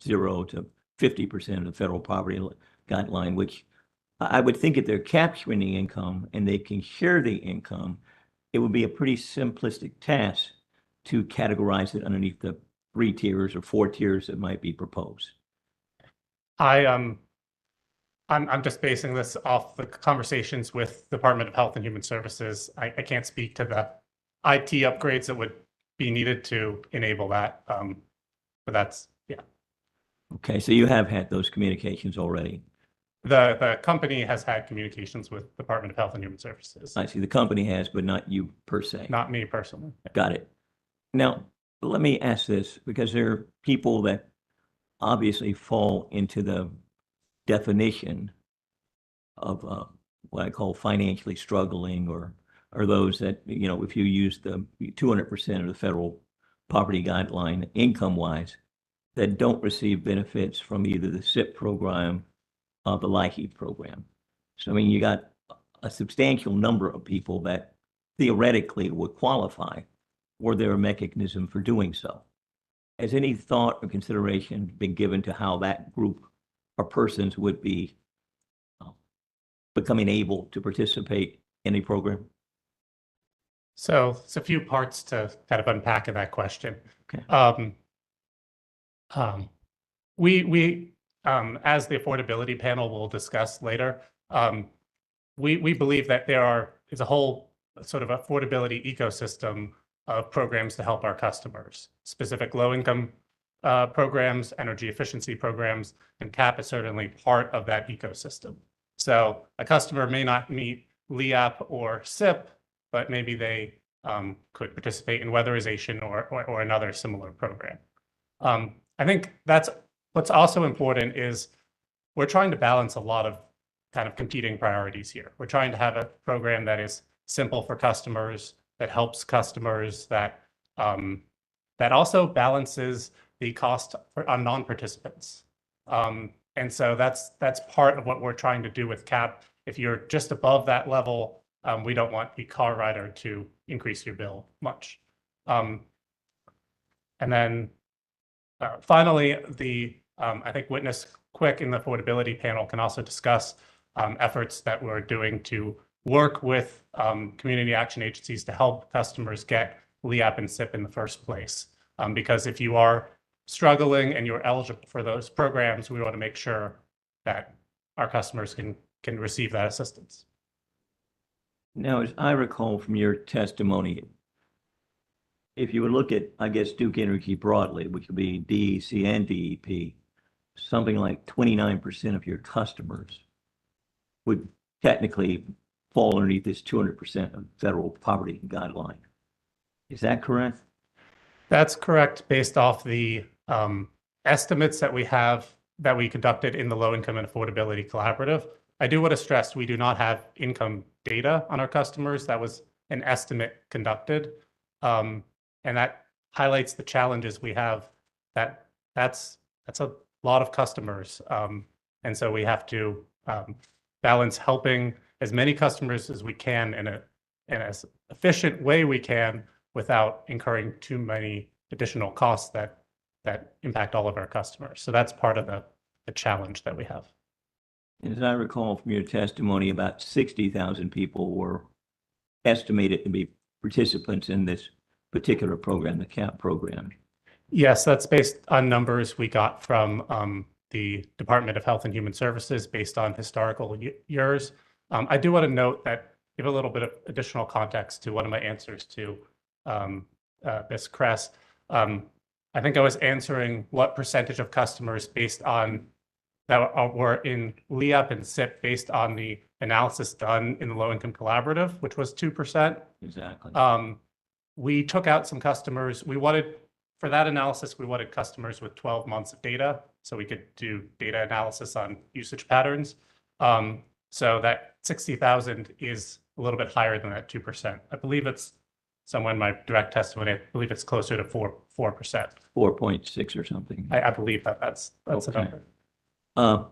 Speaker 10: 0 to 50% of the federal poverty guideline, which I would think if they're capturing the income and they can share the income, it would be a pretty simplistic task to categorize it underneath the 3 tiers or 4 tiers that might be proposed.
Speaker 19: I'm just basing this off the conversations with Department of Health and Human Services. I can't speak to the IT upgrades that would be needed to enable that. But that's, yeah.
Speaker 10: Okay, so you have had those communications already.
Speaker 19: The company has had communications with Department of Health and Human Services.
Speaker 10: I see the company has, but not you per se.
Speaker 19: Not me personally.
Speaker 10: Got it. Now, let me ask this, because there are people that obviously fall into the definition of what I call financially struggling, or those that, you know, if you use the 200% of the federal poverty guideline income-wise, that don't receive benefits from either the SIP program or the LIHEAP program. So, I mean, you got a substantial number of people that theoretically would qualify were there a mechanism for doing so. Has any thought or consideration been given to how that group or persons would be becoming able to participate in a program?
Speaker 19: So it's a few parts to kind of unpack in that question.
Speaker 10: Okay.
Speaker 19: We as the affordability panel will discuss later, we believe that is a whole sort of affordability ecosystem of programs to help our customers, specific low-income programs, energy efficiency programs, and CAP is certainly part of that ecosystem. So a customer may not meet LEAP or SIP, but maybe they could participate in weatherization or another similar program. I think that's what's also important is we're trying to balance a lot of kind of competing priorities here. We're trying to have a program that is simple for customers, that helps customers, that also balances the cost on non-participants. And so that's part of what we're trying to do with CAP. If you're just above that level, we don't want the car rider to increase your bill much. And then finally, I think Witness Quick in the affordability panel can also discuss efforts that we're doing to work with community action agencies to help customers get LEAP and SIP in the first place. Because if you are struggling and you're eligible for those programs, we want to make sure that our customers can receive that assistance.
Speaker 10: Now, as I recall from your testimony, if you would look at, I guess, Duke Energy broadly, which would be DEC and DEP, something like 29% of your customers would technically fall underneath this 200% of federal poverty guideline. Is that correct?
Speaker 19: That's correct, based off the estimates that we conducted in the Low Income and Affordability Collaborative. I do want to stress we do not have income data on our customers. That was an estimate conducted. And that highlights the challenges we have. That's a lot of customers. And so we have to balance helping as many customers as we can in as efficient way we can without incurring too many additional costs that impact all of our customers. So that's part of the challenge that we have.
Speaker 10: As I recall from your testimony, about 60,000 people were estimated to be participants in this particular program, the CAP program.
Speaker 19: Yes, that's based on numbers we got from the Department of Health and Human Services based on historical years. I do want to note that, give a little bit of additional context to one of my answers to Ms. Kress. I think I was answering what percentage of customers based on that were in LEAP and SIP based on the analysis done in the Low Income Collaborative, which was 2%.
Speaker 10: Exactly.
Speaker 19: We took out some customers. For that analysis, we wanted customers with 12 months of data so we could do data analysis on usage patterns. So that 60,000 is a little bit higher than that 2%. I believe it's somewhere in my direct testimony. I believe it's closer to 4%.
Speaker 10: 4.6 or something.
Speaker 19: I believe that's
Speaker 10: Okay.
Speaker 19: the number.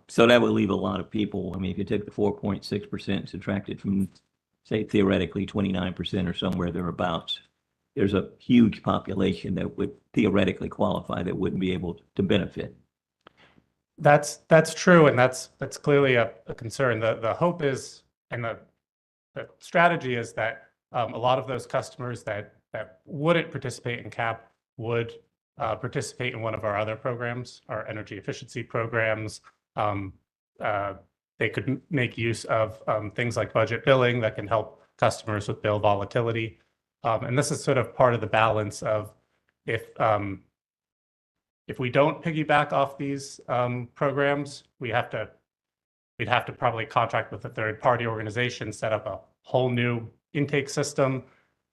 Speaker 10: So that would leave a lot of people. I mean, if you take the 4.6% subtracted from, say, theoretically 29% or somewhere thereabouts, there's a huge population that would theoretically qualify that wouldn't be able to benefit.
Speaker 19: That's true, and that's clearly a concern. The hope is, and the strategy is that a lot of those customers that wouldn't participate in CAP would participate in one of our other programs, our energy efficiency programs. They could make use of things like budget billing that can help customers with bill volatility. And this is sort of part of the balance of if we don't piggyback off these programs, we'd have to probably contract with a third-party organization, set up a whole new intake system,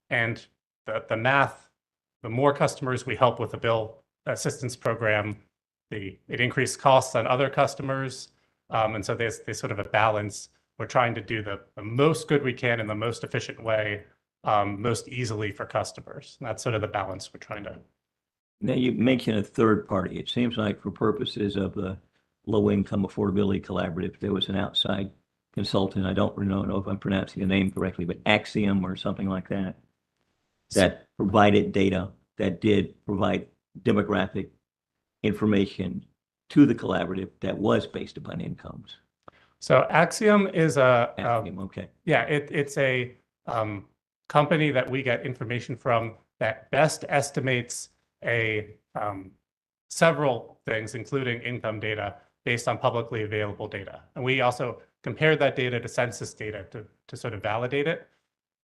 Speaker 19: and the math. The more customers we help with the bill assistance program, it increased costs on other customers. And so there's sort of a balance. We're trying to do the most good we can in the most efficient way, most easily for customers. And that's sort of the balance we're trying to.
Speaker 10: Now, you mentioned a third party. It seems like for purposes of the low-income affordability collaborative, there was an outside consultant. I don't know if I'm pronouncing the name correctly, but Axiom or something like that, that provided data that did provide demographic information to the collaborative that was based upon incomes.
Speaker 19: So Axiom is
Speaker 10: Axiom, okay.
Speaker 19: Yeah, it's a company that we get information from that best estimates several things, including income data, based on publicly available data. And we also compare that data to census data to sort of validate it.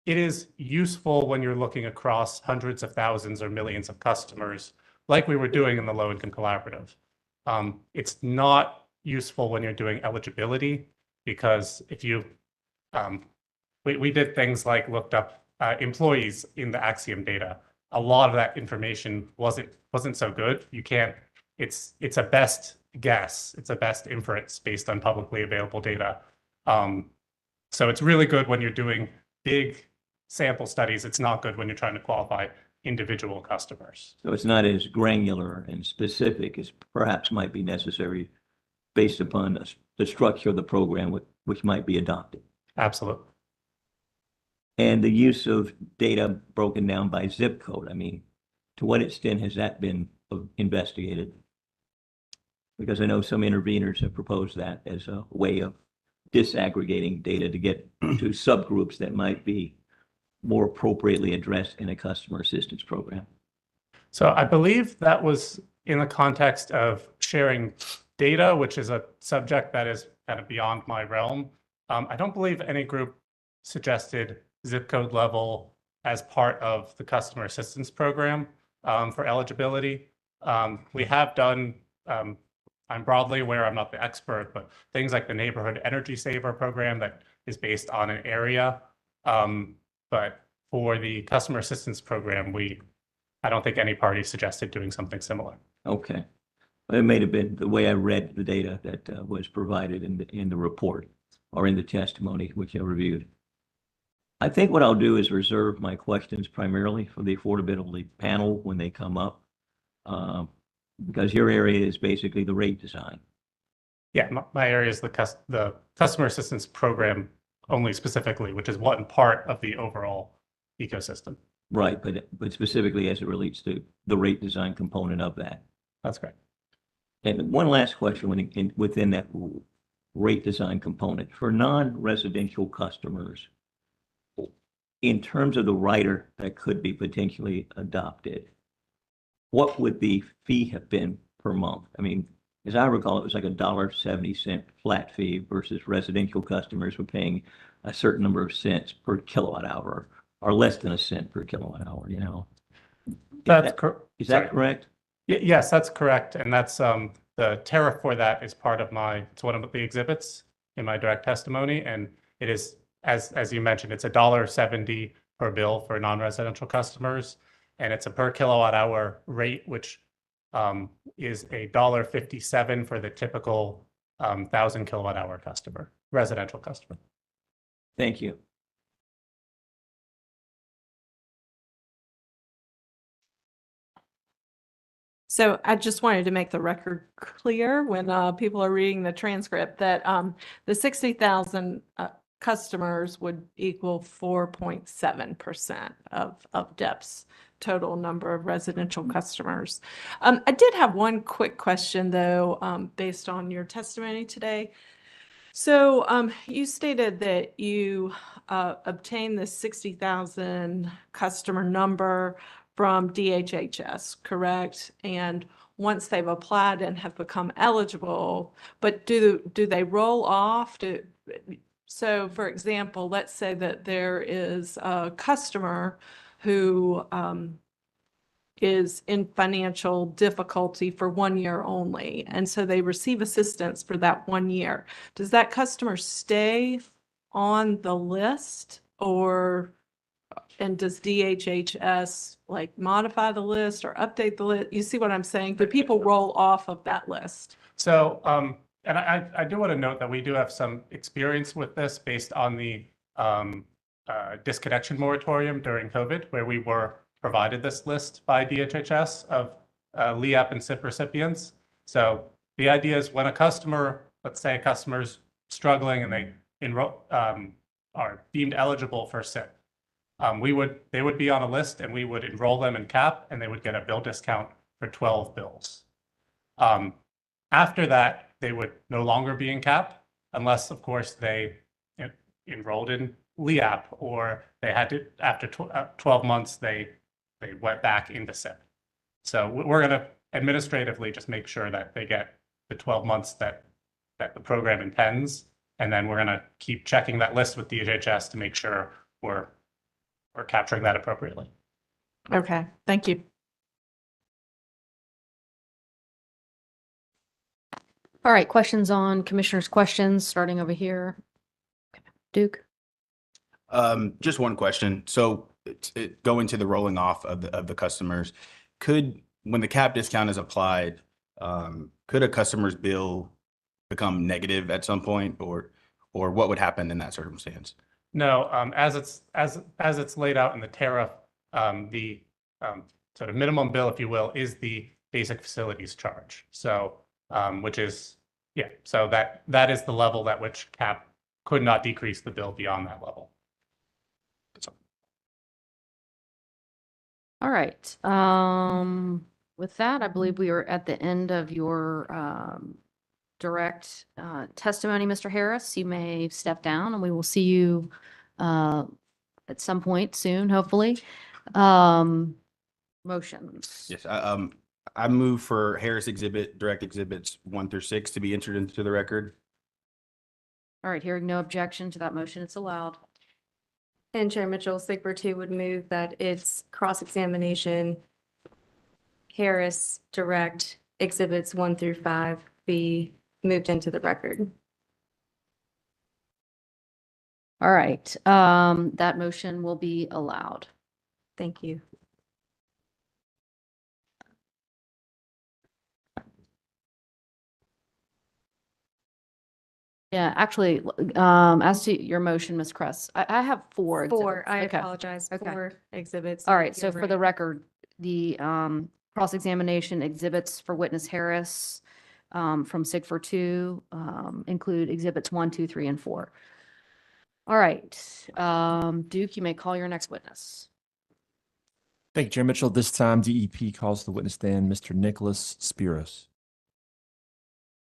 Speaker 19: It is useful when you're looking across hundreds of thousands or millions of customers, like we were doing in the Low Income Collaborative. It's not useful when you're doing eligibility, because if you, we did things like looked up employees in the Axiom data. A lot of that information wasn't so good. You can't, it's a best guess. It's a best inference based on publicly available data. So it's really good when you're doing big sample studies. It's not good when you're trying to qualify individual customers.
Speaker 10: So it's not as granular and specific as perhaps might be necessary based upon the structure of the program which might be adopted.
Speaker 19: Absolutely.
Speaker 10: And the use of data broken down by zip code. I mean, to what extent has that been investigated? Because I know some interveners have proposed that as a way of disaggregating data to get to subgroups that might be more appropriately addressed in a customer assistance program.
Speaker 19: So I believe that was in the context of sharing data, which is a subject that is kind of beyond my realm. I don't believe any group suggested zip code level as part of the customer assistance program for eligibility. We have done, I'm broadly aware, I'm not the expert, but things like the Neighborhood Energy Saver program that is based on an area. But for the customer assistance program, I don't think any party suggested doing something similar.
Speaker 10: Okay. It may have been the way I read the data that was provided in the report or in the testimony, which I reviewed. I think what I'll do is reserve my questions primarily for the affordability panel when they come up, because your area is basically the rate design.
Speaker 19: Yeah, my area is the customer assistance program only specifically, which is one part of the overall ecosystem.
Speaker 10: Right, but specifically as it relates to the rate design component of that.
Speaker 19: That's correct.
Speaker 10: And one last question within that rate design component for non-residential customers, in terms of the rider that could be potentially adopted, what would the fee have been per month? I mean, as I recall, it was like $1.70 flat fee versus residential customers were paying a certain number of cents per kilowatt hour or less than a cent per kilowatt hour, you know? Is that correct?
Speaker 19: Yes, that's correct. And that's the tariff for that is part of it's one of the exhibits in my direct testimony. And it is, as you mentioned, it's $1.70 per bill for non-residential customers. And it's a per kilowatt hour rate, which is $1.57 for the typical 1,000 kilowatt hour customer, residential customer.
Speaker 10: Thank you.
Speaker 8: So I just wanted to make the record clear when people are reading the transcript that the 60,000 customers would equal 4.7% of DEP's total number of residential customers. I did have one quick question though, based on your testimony today. So you stated that you obtained the 60,000 customer number from DHHS, correct? And once they've applied and have become eligible, but do they roll off? So for example, let's say that there is a customer who is in financial difficulty for 1 year only, and so they receive assistance for that 1 year. Does that customer stay on the list, and does DHHS like modify the list or update the list? You see what I'm saying? Do people roll off of that list?
Speaker 19: So, and I do want to note that we do have some experience with this based on the disconnection moratorium during COVID, where we were provided this list by DHHS of LEAP and SIP recipients. So the idea is when a customer, let's say a customer's struggling and they enroll, are deemed eligible for SIP, they would be on a list and we would enroll them in CAP and they would get a bill discount for 12 bills. After that, they would no longer be in CAP unless, of course, they enrolled in LEAP or they had to, after 12 months, they went back into SIP. So we're going to administratively just make sure that they get the 12 months that the program intends. And then we're going to keep checking that list with DHHS to make sure we're capturing that appropriately.
Speaker 8: Okay, thank you.
Speaker 1: All right, questions on commissioners' questions, starting over here. Duke?
Speaker 20: Just one question. So going to the rolling off of the customers, when the cap discount is applied, could a customer's bill become negative at some point, or what would happen in that circumstance?
Speaker 19: No, as it's laid out in the tariff, the sort of minimum bill, if you will, is the basic facilities charge. So, which is, yeah, so that is the level at which cap could not decrease the bill beyond that level.
Speaker 1: All right. With that, I believe we are at the end of your direct testimony, Mr. Harris. You may step down and we will see you at some point soon, hopefully. Motions.
Speaker 20: Yes, I move for Harris direct exhibits 1 through 6 to be entered into the record.
Speaker 1: All right, hearing no objection to that motion, it's allowed.
Speaker 13: And Chair Mitchell, Sigler 2 would move that its cross-examination Harris direct exhibits 1 through 5 be moved into the record.
Speaker 1: All right, that motion will be allowed.
Speaker 13: Thank you.
Speaker 1: Yeah, actually, as to your motion, Ms. Kress, I have four.
Speaker 13: Four, I
Speaker 1: Okay.
Speaker 13: apologize,
Speaker 1: Okay.
Speaker 13: 4 exhibits.
Speaker 1: All right, so
Speaker 13: You're
Speaker 1: for the
Speaker 13: right.
Speaker 1: record, the cross-examination exhibits for witness Harris from SIGFOR 2 include exhibits 1, 2, 3, and 4. All right, Duke, you may call your next witness.
Speaker 16: Thank you, Chair Mitchell. This time DEP calls to the witness stand Mr. Nicholas Spiros.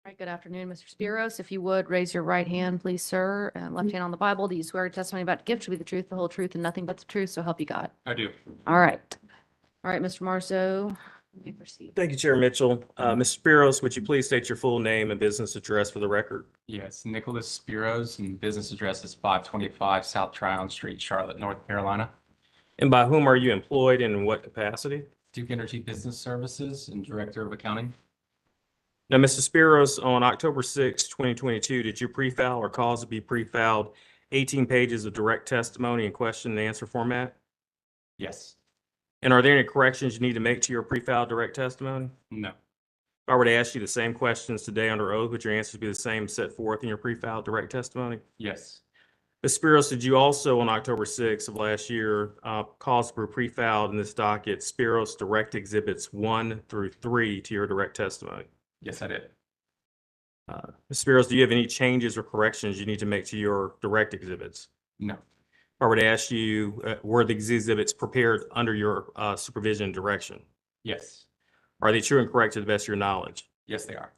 Speaker 1: All right, good afternoon, Mr. Spiros. If you would raise your right hand, please, sir, and left hand on the Bible. Do you swear testimony about to give should be the truth, the whole truth, and nothing but the truth, so help you God?
Speaker 6: I do.
Speaker 1: All right. All right, Mr. Marceau, you may proceed.
Speaker 6: Thank you, Chair Mitchell. Mr. Spiros, would you please state your full name and business address for the record?
Speaker 2: Yes, Nicholas Spiros, and business address is 525 South Tryon Street, Charlotte, North Carolina.
Speaker 6: And by whom are you employed and in what capacity?
Speaker 2: Duke Energy Business Services and Director of Accounting.
Speaker 6: Now, Mr. Spiros, on October 6, 2022, did you pre-file or cause to be pre-filed 18 pages of direct testimony in question and answer format?
Speaker 2: Yes.
Speaker 6: And are there any corrections you need to make to your pre-filed direct testimony?
Speaker 2: No.
Speaker 6: If I were to ask you the same questions today under oath, would your answers be the same set forth in your pre-filed direct testimony?
Speaker 2: Yes.
Speaker 6: Ms. Spiros, did you also on October 6th of last year cause for pre-filed in this docket Spiros direct exhibits 1 through 3 to your direct testimony?
Speaker 2: Yes, I did.
Speaker 6: Ms. Spiros, do you have any changes or corrections you need to make to your direct exhibits?
Speaker 2: No.
Speaker 6: If I were to ask you, were the exhibits prepared under your supervision and direction?
Speaker 2: Yes.
Speaker 6: Are they true and correct to the best of your knowledge?
Speaker 2: Yes, they are.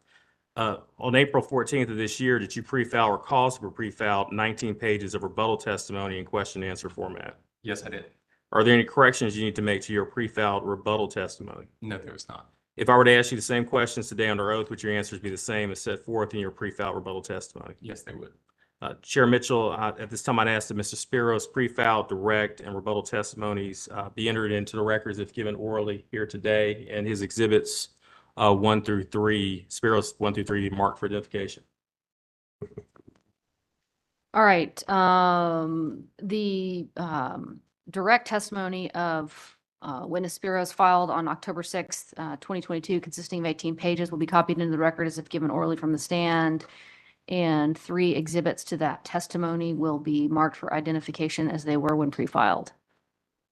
Speaker 6: On April 14th of this year, did you pre-file or cause for pre-filed 19 pages of rebuttal testimony in question and answer format?
Speaker 2: Yes, I did.
Speaker 6: Are there any corrections you need to make to your pre-filed rebuttal testimony?
Speaker 2: No, there was not.
Speaker 6: If I were to ask you the same questions today under oath, would your answers be the same as set forth in your pre-filed rebuttal testimony?
Speaker 2: Yes, they would.
Speaker 6: Chair Mitchell, at this time, I'd ask that Mr. Spiros' pre-filed, direct, and rebuttal testimonies be entered into the records if given orally here today, and his exhibits 1 through 3, Spiros 1 through 3, marked for identification.
Speaker 1: All right, the direct testimony of witness Spiros filed on October 6th, 2022, consisting of 18 pages, will be copied into the record as if given orally from the stand. And 3 exhibits to that testimony will be marked for identification as they were when pre-filed.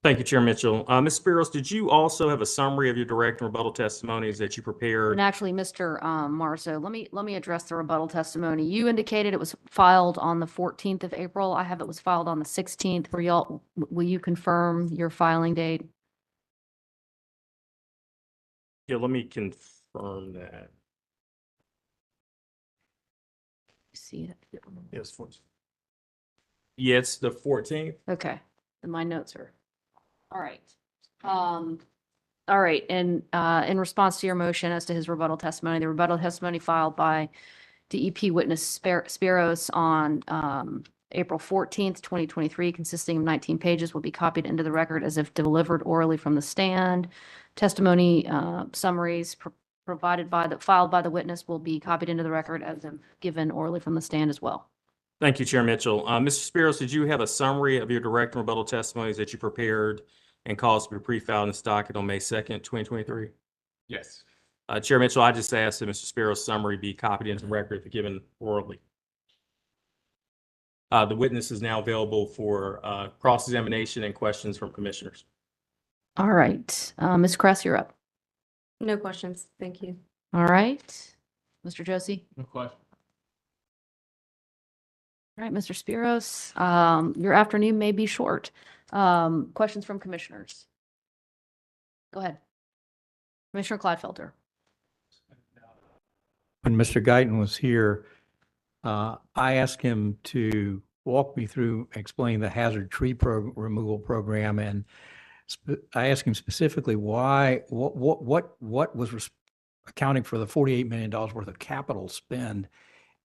Speaker 6: Thank you, Chair Mitchell. Ms. Spiros, did you also have a summary of your direct and rebuttal testimonies that you prepared?
Speaker 1: And actually, Mr. Marzo, let me address the rebuttal testimony. You indicated it was filed on the 14th of April. I have it was filed on the 16th. Will you confirm your filing date?
Speaker 6: Yeah, let me confirm that.
Speaker 1: See it?
Speaker 6: Yes, yeah, it's the 14th.
Speaker 1: Okay, then my notes are, all right. All right, and in response to your motion as to his rebuttal testimony, the rebuttal testimony filed by DEP witness Spiros on April 14th, 2023, consisting of 19 pages, will be copied into the record as if delivered orally from the stand. Testimony summaries filed by the witness will be copied into the record as if given orally from the stand as well.
Speaker 6: Thank you, Chair Mitchell. Mr. Spiros, did you have a summary of your direct and rebuttal testimonies that you prepared and caused to be pre-filed and stocked on May 2nd, 2023?
Speaker 2: Yes.
Speaker 6: Chair Mitchell, I just asked that Mr. Spiros' summary be copied into the record if given orally. The witness is now available for cross-examination and questions from commissioners.
Speaker 1: All right, Ms. Kress, you're up.
Speaker 13: No questions. Thank you.
Speaker 1: All right, Mr. Josie.
Speaker 2: No question.
Speaker 1: All right, Mr. Spiros, your afternoon may be short. Questions from commissioners? Go ahead. Commissioner Clodfelter.
Speaker 7: When Mr. Guyton was here, I asked him to walk me through, explain the hazard tree removal program, and I asked him specifically what was accounting for the $48 million worth of capital spend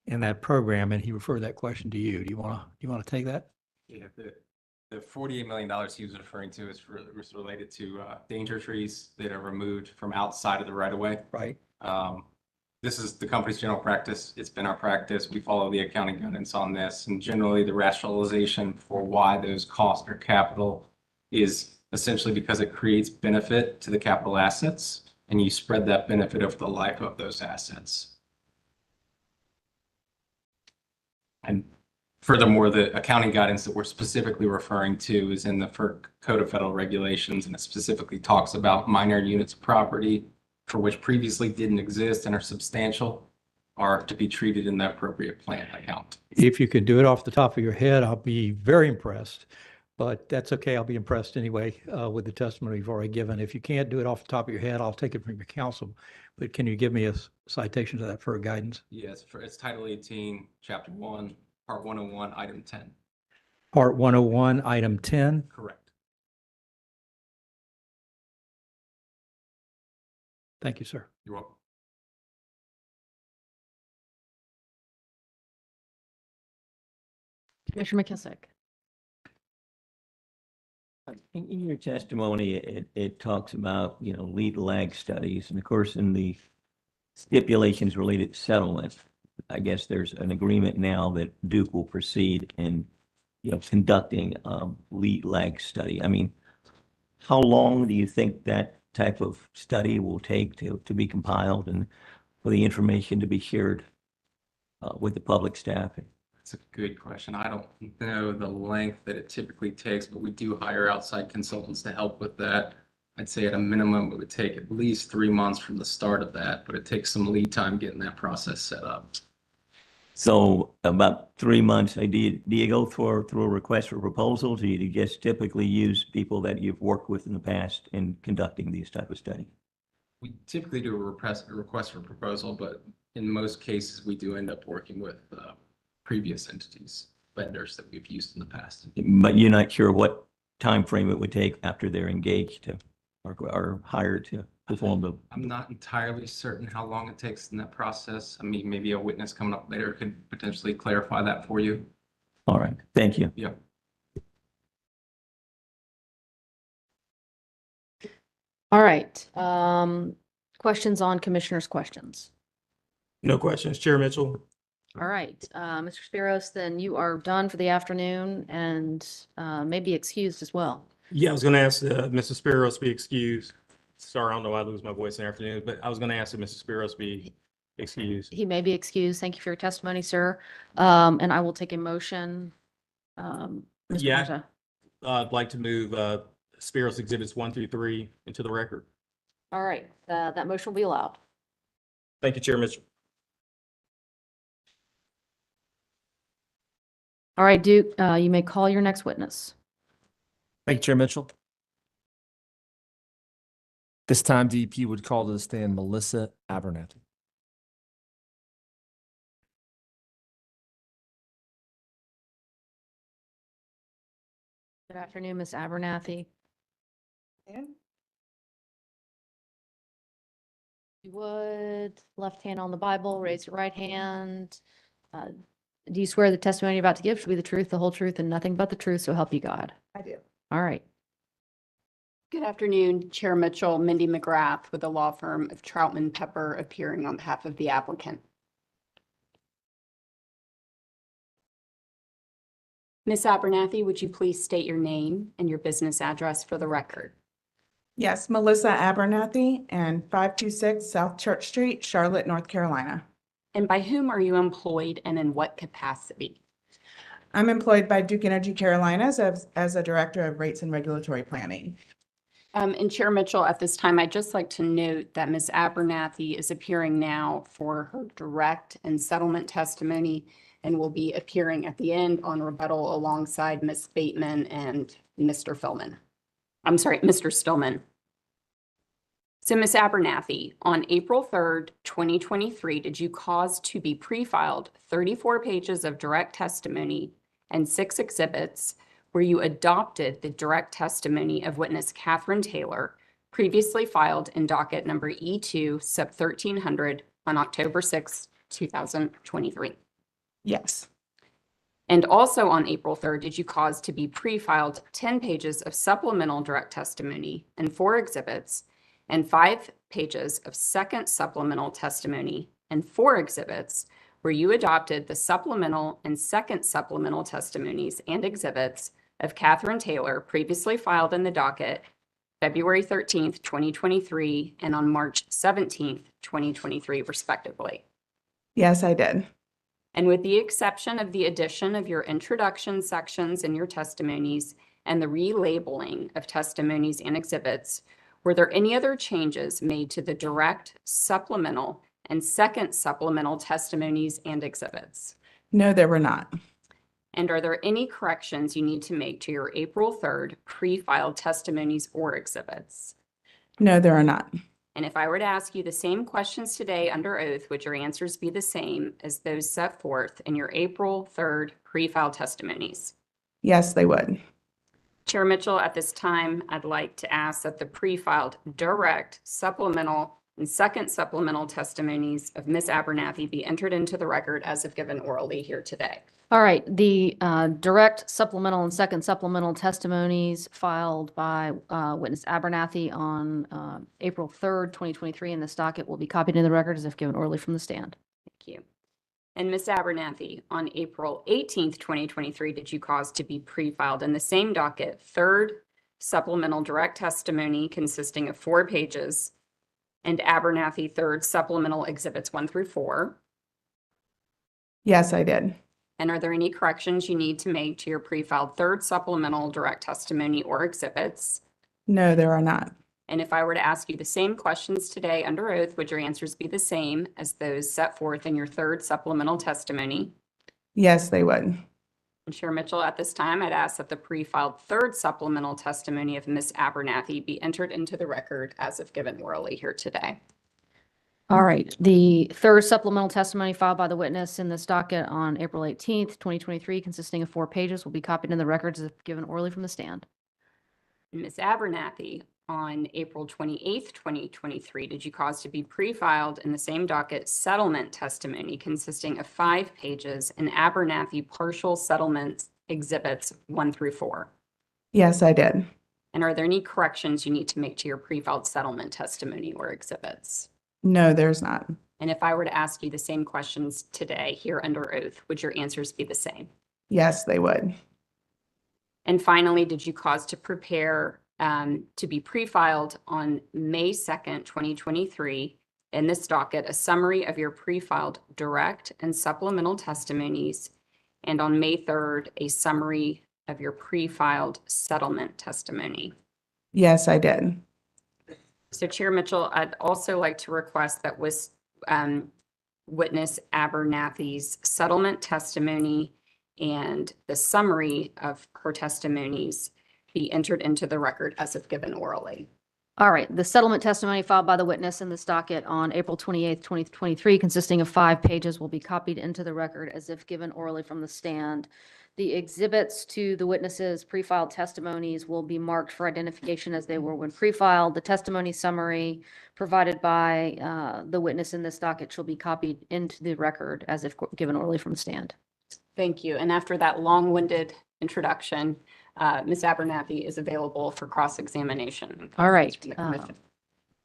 Speaker 7: in that program, and he referred that question to you. Do you want to take that?
Speaker 2: Yeah, the $48 million he was referring to was related to danger trees that are removed from outside of the right of way.
Speaker 7: Right.
Speaker 2: This is the company's general practice. It's been our practice. We follow the accounting guidance on this, and generally the rationalization for why those costs are capital is essentially because it creates benefit to the capital assets, and you spread that benefit over the life of those assets. And furthermore, the accounting guidance that we're specifically referring to is in the FERC Code of Federal Regulations, and it specifically talks about minor units of property for which previously didn't exist and are substantial are to be treated in the appropriate plan account.
Speaker 7: If you could do it off the top of your head, I'll be very impressed. But that's okay. I'll be impressed anyway with the testimony you've already given. If you can't do it off the top of your head, I'll take it from your counsel. But can you give me a citation to that for guidance?
Speaker 2: Yes, it's Title 18, Chapter 1, Part 101, Item 10.
Speaker 7: Part 101, Item 10?
Speaker 2: Correct.
Speaker 7: Thank you, sir.
Speaker 2: You're welcome.
Speaker 1: Commissioner McKissick.
Speaker 10: In your testimony, it talks about, lead lag studies, and of course, in the stipulations related to settlement, I guess there's an agreement now that Duke will proceed in, conducting lead lag study. I mean, how long do you think that type of study will take to be compiled and for the information to be shared with the public staff?
Speaker 2: That's a good question. I don't know the length that it typically takes, but we do hire outside consultants to help with that. I'd say at a minimum, it would take at least 3 months from the start of that, but it takes some lead time getting that process set up.
Speaker 10: So about 3 months, do you go through a request for proposals, or do you just typically use people that you've worked with in the past in conducting these type of studies?
Speaker 2: We typically do a request for proposal, but in most cases, we do end up working with previous entities, vendors that we've used in the past.
Speaker 10: But you're not sure what time frame it would take after they're engaged to, or hired to perform the.
Speaker 2: I'm not entirely certain how long it takes in that process. I mean, maybe a witness coming up later could potentially clarify that for you.
Speaker 10: All right, thank you.
Speaker 2: Yeah.
Speaker 1: All right. Questions on commissioners' questions?
Speaker 6: No questions, Chair Mitchell.
Speaker 1: All right, Mr. Spiros, then you are done for the afternoon and may be excused as well.
Speaker 6: Yeah, I was going to ask Mrs. Spiros be excused. Sorry, I don't know why I lose my voice in the afternoon, but I was going to ask that Mrs. Spiros be excused.
Speaker 1: He may be excused. Thank you for your testimony, sir. And I will take a motion. Mr.
Speaker 6: Yeah.
Speaker 1: Marta.
Speaker 6: I'd like to move Spiros Exhibits 1 through 3 into the record.
Speaker 1: All right, that motion will be allowed.
Speaker 6: Thank you, Chair Mitchell.
Speaker 1: All right, Duke, you may call your next witness.
Speaker 16: Thank you, Chair Mitchell. This time DEP would call to the stand Melissa Abernathy.
Speaker 1: Good afternoon, Ms. Abernathy. If you would, left hand on the Bible, raise your right hand. Do you swear the testimony you're about to give should be the truth, the whole truth, and nothing but the truth, so help you God?
Speaker 12: I do.
Speaker 1: All right.
Speaker 12: Good afternoon, Chair Mitchell, Mindy McGrath with the law firm of Troutman Pepper, appearing on behalf of the applicant. Ms. Abernathy, would you please state your name and your business address for the record?
Speaker 22: Yes, Melissa Abernathy and 526 South Church Street, Charlotte, North Carolina.
Speaker 12: And by whom are you employed and in what capacity?
Speaker 22: I'm employed by Duke Energy Carolinas as a director of rates and regulatory planning.
Speaker 12: And Chair Mitchell, at this time, I'd just like to note that Ms. Abernathy is appearing now for her direct and settlement testimony and will be appearing at the end on rebuttal alongside Ms. Bateman and Mr. Stillman. So Ms. Abernathy, on April 3rd, 2023, did you cause to be pre-filed 34 pages of direct testimony and 6 exhibits where you adopted the direct testimony of witness Catherine Taylor, previously filed in docket number E-2 sub 1300 on October 6, 2023?
Speaker 22: Yes.
Speaker 12: And also on April 3rd, did you cause to be pre-filed 10 pages of supplemental direct testimony and 4 exhibits and 5 pages of second supplemental testimony and 4 exhibits where you adopted the supplemental and second supplemental testimonies and exhibits of Catherine Taylor, previously filed in the docket February 13th, 2023, and on March 17th, 2023, respectively?
Speaker 22: Yes, I did.
Speaker 12: And with the exception of the addition of your introduction sections in your testimonies and the relabeling of testimonies and exhibits, were there any other changes made to the direct, supplemental, and second supplemental testimonies and exhibits?
Speaker 22: No, there were not.
Speaker 12: And are there any corrections you need to make to your April 3rd pre-filed testimonies or exhibits?
Speaker 22: No, there are not.
Speaker 12: And if I were to ask you the same questions today under oath, would your answers be the same as those set forth in your April 3rd pre-filed testimonies?
Speaker 22: Yes, they would.
Speaker 12: Chair Mitchell, at this time, I'd like to ask that the pre-filed direct, supplemental, and second supplemental testimonies of Ms. Abernathy be entered into the record as if given orally here today.
Speaker 1: All right, the direct supplemental and second supplemental testimonies filed by witness Abernathy on April 3rd, 2023 in this docket will be copied into the record as if given orally from the stand.
Speaker 12: Thank you. And Ms. Abernathy, on April 18th, 2023, did you cause to be pre-filed in the same docket, third supplemental direct testimony consisting of 4 pages and Abernathy third supplemental exhibits 1 through 4?
Speaker 22: Yes, I did.
Speaker 12: And are there any corrections you need to make to your pre-filed third supplemental direct testimony or exhibits?
Speaker 22: No, there are not.
Speaker 12: And if I were to ask you the same questions today under oath, would your answers be the same as those set forth in your third supplemental testimony?
Speaker 22: Yes, they would.
Speaker 12: And Chair Mitchell, at this time, I'd ask that the pre-filed third supplemental testimony of Ms. Abernathy be entered into the record as if given orally here today.
Speaker 1: All right, the third supplemental testimony filed by the witness in this docket on April 18th, 2023, consisting of 4 pages, will be copied in the records as if given orally from the stand.
Speaker 12: Ms. Abernathy, on April 28th, 2023, did you cause to be pre-filed in the same docket settlement testimony consisting of 5 pages in Abernathy partial settlement exhibits 1 through 4?
Speaker 22: Yes, I did.
Speaker 12: And are there any corrections you need to make to your pre-filed settlement testimony or exhibits?
Speaker 22: No, there's not.
Speaker 12: And if I were to ask you the same questions today here under oath, would your answers be the same?
Speaker 22: Yes, they would.
Speaker 12: And finally, did you cause to prepare to be pre-filed on May 2nd, 2023, in this docket, a summary of your pre-filed direct and supplemental testimonies, and on May 3rd, a summary of your pre-filed settlement testimony?
Speaker 22: Yes, I did.
Speaker 12: So Chair Mitchell, I'd also like to request that with witness Abernathy's settlement testimony and the summary of her testimonies be entered into the record as if given orally.
Speaker 1: All right, the settlement testimony filed by the witness in this docket on April 28th, 2023, consisting of 5 pages, will be copied into the record as if given orally from the stand. The exhibits to the witness's pre-filed testimonies will be marked for identification as they were when pre-filed. The testimony summary provided by the witness in this docket shall be copied into the record as if given orally from the stand.
Speaker 12: Thank you. And after that long-winded introduction, Ms. Abernathy is available for cross-examination.
Speaker 1: All right,
Speaker 12: From the commission.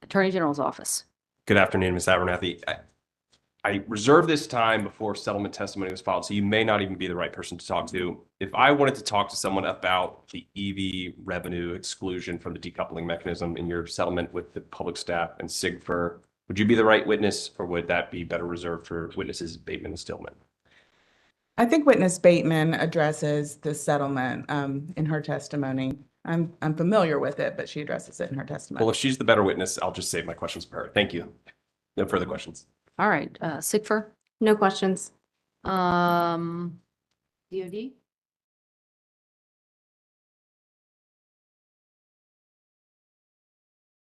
Speaker 1: Attorney General's office.
Speaker 15: Good afternoon, Ms. Abernathy. I reserved this time before settlement testimony was filed, so you may not even be the right person to talk to. If I wanted to talk to someone about the EV revenue exclusion from the decoupling mechanism in your settlement with the public staff and SIGFR, would you be the right witness, or would that be better reserved for witnesses Bateman and Stillman?
Speaker 22: I think witness Bateman addresses the settlement in her testimony. I'm familiar with it, but she addresses it in her testimony.
Speaker 15: Well, if she's the better witness, I'll just save my questions for her. Thank you. No further questions.
Speaker 1: All right, SIGFR.
Speaker 13: No questions.
Speaker 1: DOD.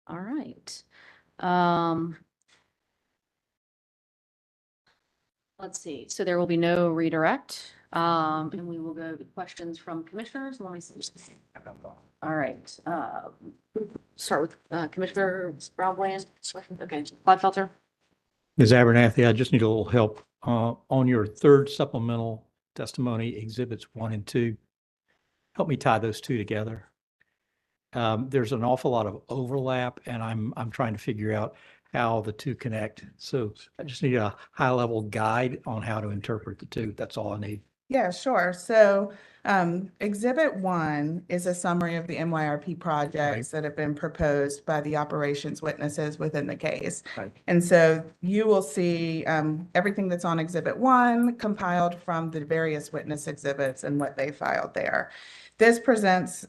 Speaker 1: All right. Let's see. So there will be no redirect. And we will go to questions from commissioners. Let me see. All right. Start with Commissioner Brown-Bland. Okay, Gladfelter.
Speaker 7: Ms. Abernathy, I just need a little help on your third supplemental testimony, exhibits 1 and 2. Help me tie those two together. There's an awful lot of overlap, and I'm trying to figure out how the two connect. So I just need a high-level guide on how to interpret the two. That's all I need.
Speaker 22: Yeah, sure. So Exhibit 1 is a summary of the MYRP projects that have been proposed by the operations witnesses within the case.
Speaker 7: Right.
Speaker 22: And so you will see everything that's on Exhibit 1 compiled from the various witness exhibits and what they filed there. This presents,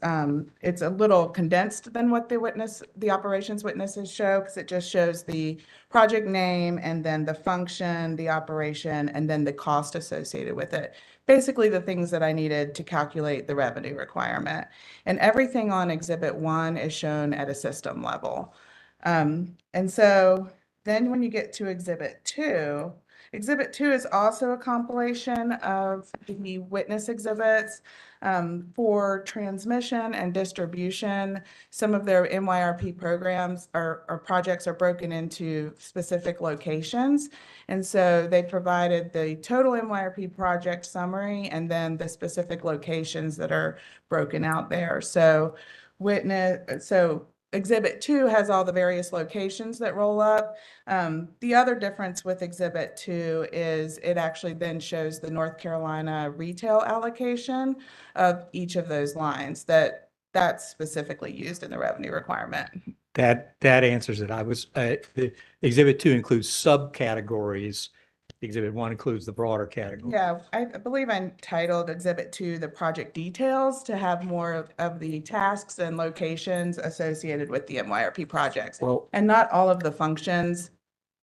Speaker 22: it's a little condensed than what the operations witnesses show, because it just shows the project name and then the function, the operation, and then the cost associated with it. Basically the things that I needed to calculate the revenue requirement. And everything on Exhibit 1 is shown at a system level. And so then when you get to Exhibit 2 is also a compilation of the witness exhibits for transmission and distribution. Some of their MYRP programs or projects are broken into specific locations. And so they provided the total MYRP project summary and then the specific locations that are broken out there. So Exhibit 2 has all the various locations that roll up. The other difference with Exhibit 2 is it actually then shows the North Carolina retail allocation of each of those lines that's specifically used in the revenue requirement.
Speaker 7: That answers it. The Exhibit 2 includes subcategories Exhibit 1 includes the broader category.
Speaker 22: Yeah, I believe I titled Exhibit 2 the project details to have more of the tasks and locations associated with the MYRP projects.
Speaker 7: Well,
Speaker 22: And not all of the functions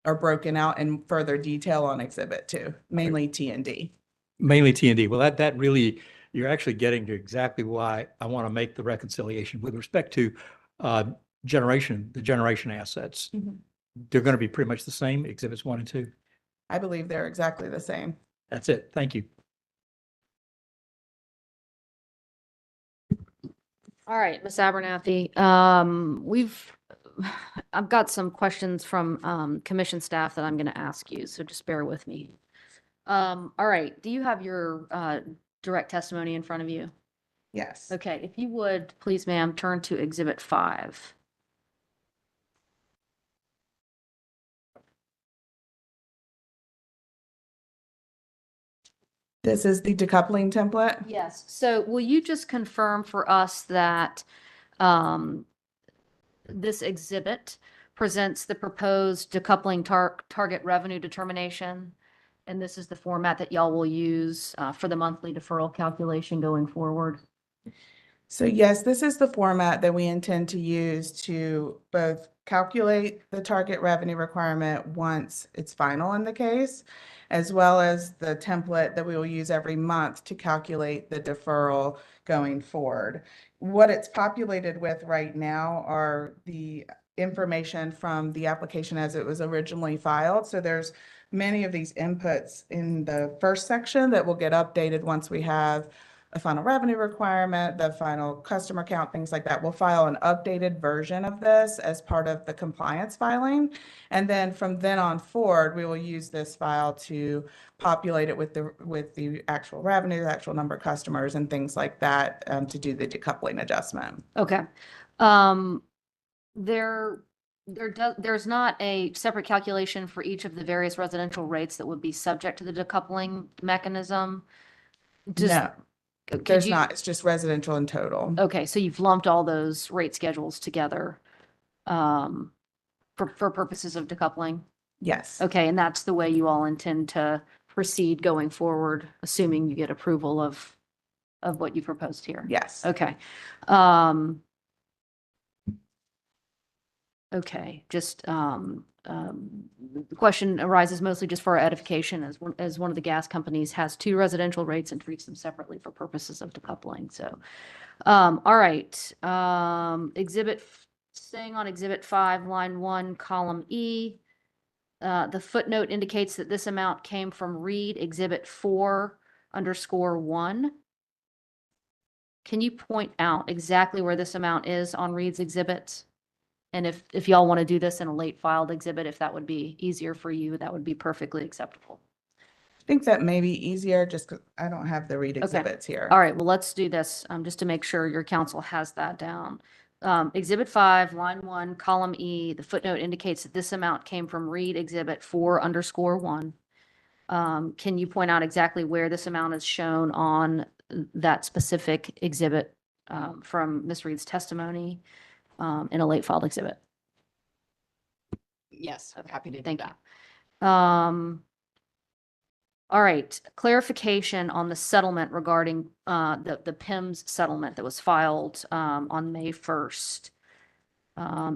Speaker 22: are broken out in further detail on Exhibit 2, mainly T&D.
Speaker 7: mainly T&D. Well, that really, you're actually getting to exactly why I want to make the reconciliation with respect to the generation assets.
Speaker 22: Mhm.
Speaker 7: They're going to be pretty much the same, exhibits 1 and 2.
Speaker 22: I believe they're exactly the same.
Speaker 7: That's it. Thank you.
Speaker 1: All right, Ms. Abernathy, I've got some questions from commission staff that I'm going to ask you, so just bear with me. All right, do you have your direct testimony in front of you?
Speaker 22: Yes.
Speaker 1: Okay, if you would, please, ma'am, turn to Exhibit 5.
Speaker 22: This is the decoupling template.
Speaker 1: Yes, so will you just confirm for us that this exhibit presents the proposed decoupling target revenue determination? And this is the format that y'all will use for the monthly deferral calculation going forward?
Speaker 22: So yes, this is the format that we intend to use to both calculate the target revenue requirement once it's final in the case, as well as the template that we will use every month to calculate the deferral going forward. What it's populated with right now are the information from the application as it was originally filed. So there's many of these inputs in the first section that will get updated once we have a final revenue requirement, the final customer count, things like that. We'll file an updated version of this as part of the compliance filing. And then from then on forward, we will use this file to populate it with the actual revenue, the actual number of customers and things like that to do the decoupling adjustment.
Speaker 1: Okay. There's not a separate calculation for each of the various residential rates that would be subject to the decoupling mechanism?
Speaker 22: No,
Speaker 1: Could
Speaker 22: there's
Speaker 1: you-
Speaker 22: not. It's just residential in total.
Speaker 1: Okay, so you've lumped all those rate schedules together for purposes of decoupling?
Speaker 22: Yes.
Speaker 1: Okay, and that's the way you all intend to proceed going forward, assuming you get approval of what you proposed here?
Speaker 22: Yes.
Speaker 1: Okay. Okay, just the question arises mostly just for our edification as one of the gas companies has 2 residential rates and treats them separately for purposes of decoupling. So, all right, staying on Exhibit 5, line 1, column E. The footnote indicates that this amount came from Read Exhibit 4_1. Can you point out exactly where this amount is on Read's exhibits? And if y'all want to do this in a late filed exhibit, if that would be easier for you, that would be perfectly acceptable.
Speaker 22: I think that may be easier just because I don't have the Read
Speaker 1: Okay.
Speaker 22: exhibits here.
Speaker 1: All right, well, let's do this just to make sure your council has that down. Exhibit 5, line 1, column E, the footnote indicates that this amount came from Read Exhibit 4_1. Can you point out exactly where this amount is shown on that specific exhibit from Ms. Reed's testimony in a late filed exhibit?
Speaker 12: Yes, I'm happy to do
Speaker 1: Thank
Speaker 12: that.
Speaker 1: you. All right, clarification on the settlement regarding the PIMS settlement that was filed on May 1st.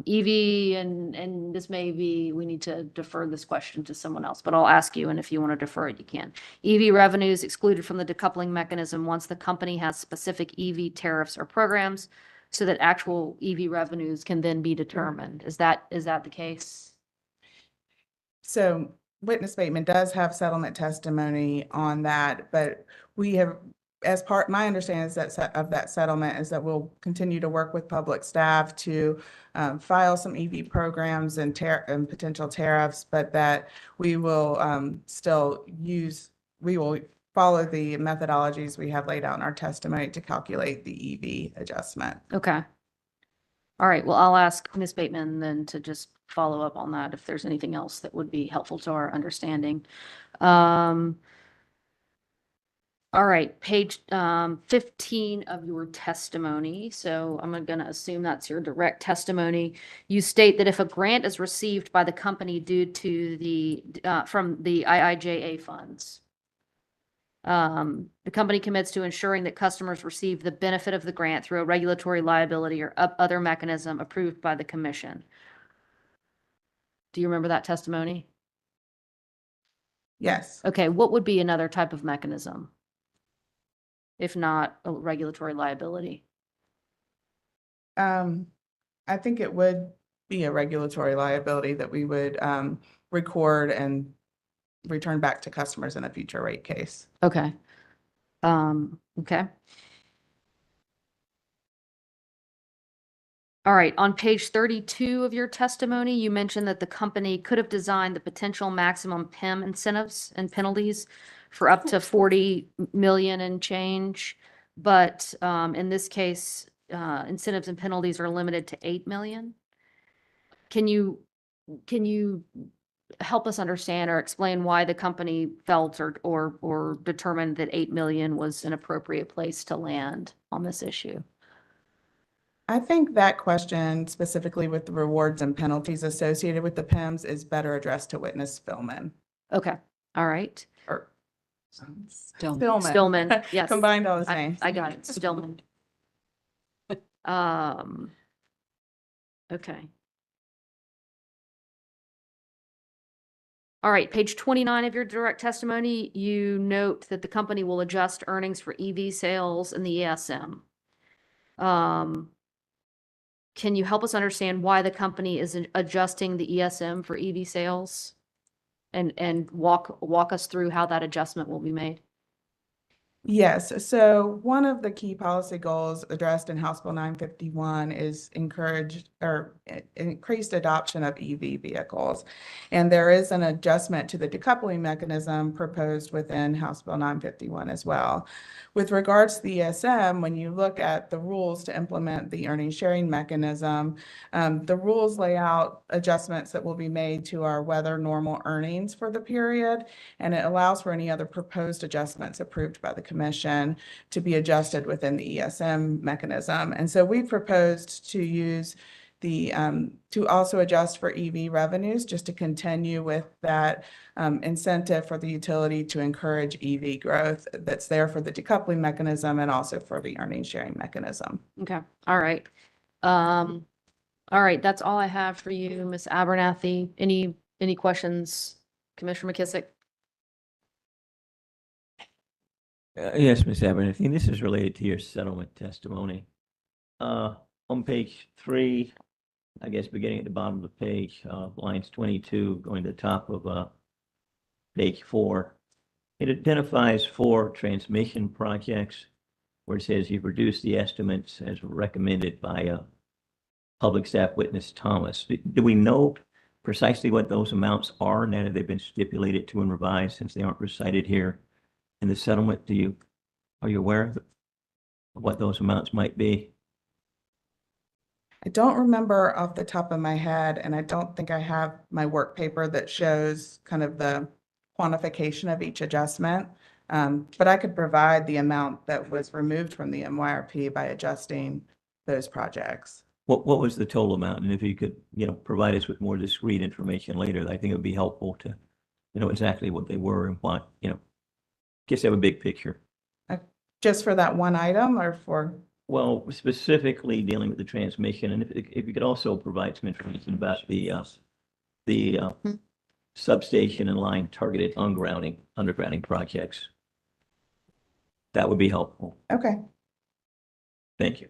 Speaker 1: Evie, and this may be, we need to defer this question to someone else, but I'll ask you, and if you want to defer it, you can. EV revenues excluded from the decoupling mechanism once the company has specific EV tariffs or programs so that actual EV revenues can then be determined. Is that the case?
Speaker 22: So witness statement does have settlement testimony on that, but we have, as part, my understanding is that of that settlement is that we'll continue to work with public staff to file some EV programs and potential tariffs, but that we will we will follow the methodologies we have laid out in our testimony to calculate the EV adjustment.
Speaker 1: Okay. All right, well, I'll ask Ms. Bateman then to just follow up on that if there's anything else that would be helpful to our understanding. All right, page 15 of your testimony. So I'm going to assume that's your direct testimony. You state that if a grant is received by the company due to the from the IIJA funds, the company commits to ensuring that customers receive the benefit of the grant through a regulatory liability or other mechanism approved by the commission. Do you remember that testimony?
Speaker 22: Yes.
Speaker 1: Okay, what would be another type of mechanism, if not a regulatory liability?
Speaker 22: I think it would be a regulatory liability that we would record and return back to customers in a future rate case.
Speaker 1: Okay. Okay. All right, on page 32 of your testimony, you mentioned that the company could have designed the potential maximum PIM incentives and penalties for up to 40 million and change. But in this case, incentives and penalties are limited to 8 million. Can you help us understand or explain why the company felt or determined that 8 million was an appropriate place to land on this issue?
Speaker 22: I think that question specifically with the rewards and penalties associated with the PIMs is better addressed to witness Spillman.
Speaker 1: Okay, all right.
Speaker 22: Or
Speaker 1: Stillman. Stillman, yes.
Speaker 22: Combined all the same.
Speaker 1: I got it, Stillman. Okay. All right, page 29 of your direct testimony, you note that the company will adjust earnings for EV sales in the ESM. Can you help us understand why the company is adjusting the ESM for EV sales? And walk us through how that adjustment will be made.
Speaker 22: Yes, so one of the key policy goals addressed in House Bill 951 is increased adoption of EV vehicles. And there is an adjustment to the decoupling mechanism proposed within House Bill 951 as well. With regards to the ESM, when you look at the rules to implement the earnings sharing mechanism, the rules lay out adjustments that will be made to our weather normal earnings for the period, and it allows for any other proposed adjustments approved by the commission to be adjusted within the ESM mechanism. And so we proposed to use the to also adjust for EV revenues, just to continue with that incentive for the utility to encourage EV growth that's there for the decoupling mechanism and also for the earnings sharing mechanism.
Speaker 1: Okay, all right. All right, that's all I have for you, Ms. Abernathy. Any questions, Commissioner McKissick?
Speaker 10: Yes, Ms. Abernathy, this is related to your settlement testimony. On page 3, I guess beginning at the bottom of the page, lines 22 going to the top of page 4, it identifies 4 transmission projects where it says you've reduced the estimates as recommended by public staff witness Thomas. Do we know precisely what those amounts are now that they've been stipulated to and revised, since they aren't recited here in the settlement? Are you aware of what those amounts might be?
Speaker 22: I don't remember off the top of my head, and I don't think I have my work paper that shows kind of the quantification of each adjustment. But I could provide the amount that was removed from the MYRP by adjusting those projects.
Speaker 10: What was the total amount? And if you could, provide us with more discrete information later, I think it would be helpful to, exactly what they were and what, just have a big picture.
Speaker 22: Just for that one item or for?
Speaker 10: Well, specifically dealing with the transmission, and if you could also provide some information about the substation and line targeted undergrounding projects, that would be helpful.
Speaker 22: Okay.
Speaker 10: Thank you.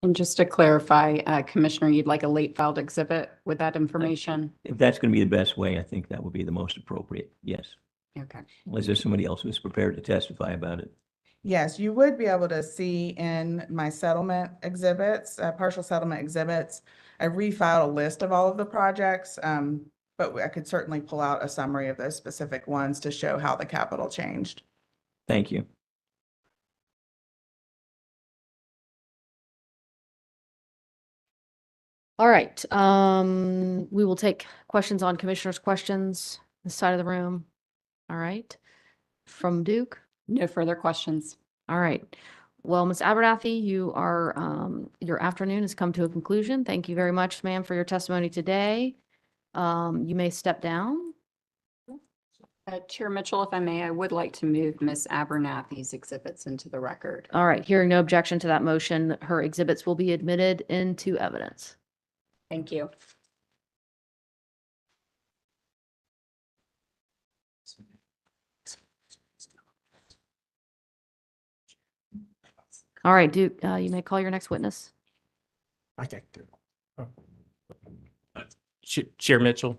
Speaker 12: And just to clarify, Commissioner, you'd like a late filed exhibit with that information?
Speaker 10: If that's going to be the best way, I think that would be the most appropriate. Yes.
Speaker 12: Okay.
Speaker 10: Unless there's somebody else who's prepared to testify about it.
Speaker 22: Yes, you would be able to see in my settlement exhibits, partial settlement exhibits. I refiled a list of all of the projects, but I could certainly pull out a summary of those specific ones to show how the capital changed.
Speaker 10: Thank you.
Speaker 1: All right, we will take questions on commissioners' questions, this side of the room. All right. From Duke?
Speaker 12: No further questions.
Speaker 1: All right. Well, Ms. Abernathy, your afternoon has come to a conclusion. Thank you very much, ma'am, for your testimony today. You may step down.
Speaker 12: Chair Mitchell, if I may, I would like to move Ms. Abernathy's exhibits into the record.
Speaker 1: All right. Hearing no objection to that motion, her exhibits will be admitted into evidence.
Speaker 12: Thank you.
Speaker 1: All right, Duke, you may call your next witness.
Speaker 6: Okay. Chair Mitchell,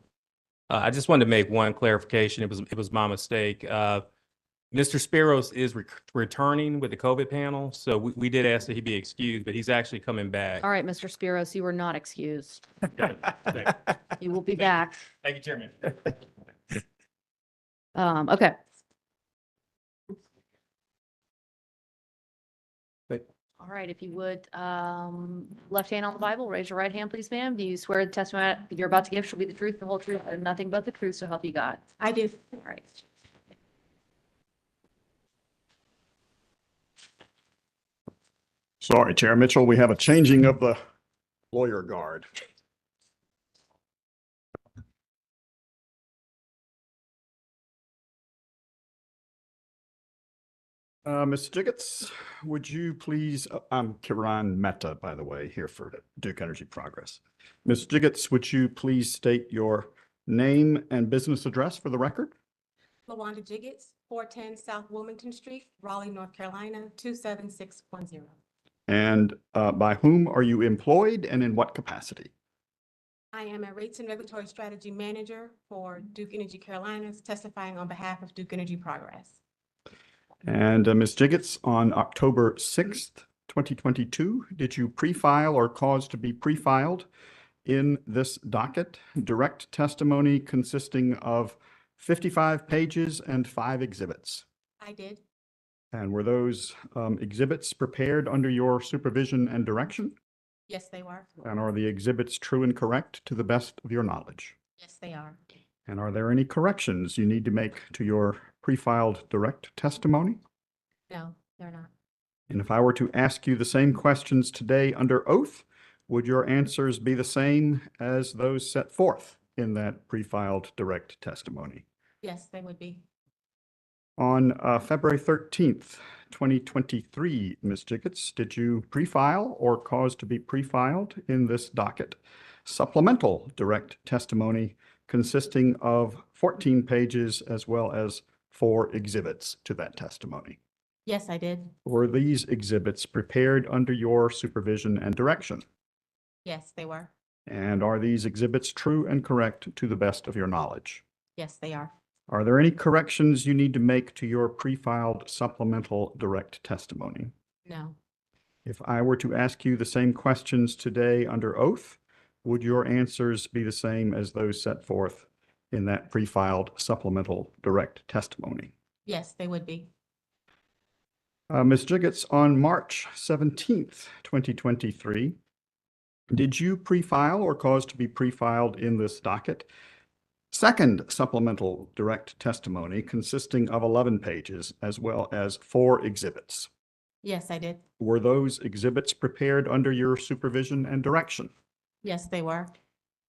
Speaker 6: I just wanted to make one clarification. It was my mistake. Mr. Spiros is returning with the COVID panel, so we did ask that he be excused, but he's actually coming back.
Speaker 1: All right, Mr. Spiros, you are not excused.
Speaker 6: Thank
Speaker 1: You will be back.
Speaker 6: you, Chairman.
Speaker 1: Okay. All right, if you would, left hand on the Bible, raise your right hand, please, ma'am. Do you swear the testimony you're about to give shall be the truth, the whole truth, and nothing but the truth, so help you God?
Speaker 17: I do.
Speaker 1: All right.
Speaker 9: Sorry, Chair Mitchell, we have a changing of the lawyer guard. Ms. Jiggets, would you please, I'm Kiran Mehta, by the way, here for Duke Energy Progress. Ms. Jiggets, would you please state your name and business address for the record?
Speaker 11: LaWanda Jiggets, 410 South Wilmington Street, Raleigh, North Carolina, 27610.
Speaker 9: And by whom are you employed and in what capacity?
Speaker 11: I am a Rates and Regulatory Strategy Manager for Duke Energy Carolinas, testifying on behalf of Duke Energy Progress.
Speaker 9: And Ms. Jiggets, on October 6th, 2022, did you pre-file or cause to be pre-filed in this docket direct testimony consisting of 55 pages and 5 exhibits?
Speaker 11: I did.
Speaker 9: And were those exhibits prepared under your supervision and direction?
Speaker 11: Yes, they were.
Speaker 9: And are the exhibits true and correct to the best of your knowledge?
Speaker 11: Yes, they are.
Speaker 9: And are there any corrections you need to make to your pre-filed direct testimony?
Speaker 11: No, they're not.
Speaker 9: And if I were to ask you the same questions today under oath, would your answers be the same as those set forth in that pre-filed direct testimony?
Speaker 11: Yes, they would be.
Speaker 9: On February 13th, 2023, Ms. Jiggets, did you pre-file or cause to be pre-filed in this docket supplemental direct testimony consisting of 14 pages as well as 4 exhibits to that testimony?
Speaker 11: Yes, I did.
Speaker 9: Were these exhibits prepared under your supervision and direction?
Speaker 11: Yes, they were.
Speaker 9: And are these exhibits true and correct to the best of your knowledge?
Speaker 11: Yes, they are.
Speaker 9: Are there any corrections you need to make to your pre-filed supplemental direct testimony?
Speaker 11: No.
Speaker 9: If I were to ask you the same questions today under oath, would your answers be the same as those set forth in that pre-filed supplemental direct testimony?
Speaker 11: Yes, they would be.
Speaker 9: Ms. Jiggets, on March 17th, 2023, did you pre-file or cause to be pre-filed in this docket second supplemental direct testimony consisting of 11 pages as well as 4 exhibits?
Speaker 11: Yes, I did.
Speaker 9: Were those exhibits prepared under your supervision and direction?
Speaker 11: Yes, they were.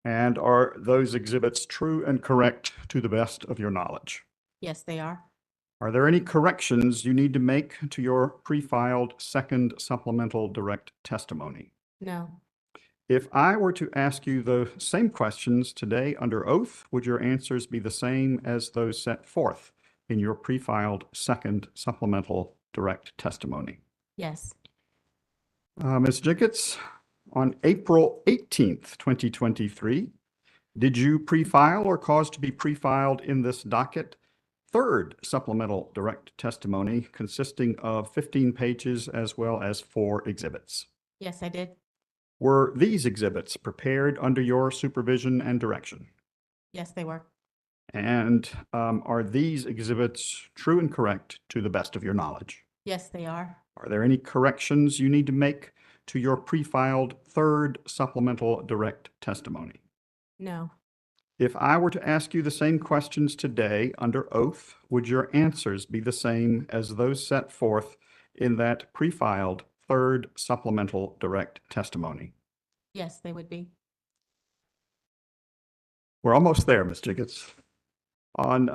Speaker 9: And are those exhibits true and correct to the best of your knowledge?
Speaker 11: Yes, they are.
Speaker 9: Are there any corrections you need to make to your pre-filed second supplemental direct testimony?
Speaker 11: No.
Speaker 9: If I were to ask you the same questions today under oath, would your answers be the same as those set forth in your pre-filed second supplemental direct testimony?
Speaker 11: Yes.
Speaker 9: Ms. Jiggets, on April 18th, 2023, did you pre-file or cause to be pre-filed in this docket third supplemental direct testimony consisting of 15 pages as well as 4 exhibits?
Speaker 11: Yes, I did.
Speaker 9: Were these exhibits prepared under your supervision and direction?
Speaker 11: Yes, they were.
Speaker 9: And are these exhibits true and correct to the best of your knowledge?
Speaker 11: Yes, they are.
Speaker 9: Are there any corrections you need to make to your pre-filed third supplemental direct testimony?
Speaker 11: No.
Speaker 9: If I were to ask you the same questions today under oath, would your answers be the same as those set forth in that pre-filed third supplemental direct testimony?
Speaker 11: Yes, they would be.
Speaker 9: We're almost there, Ms. Jiggets. On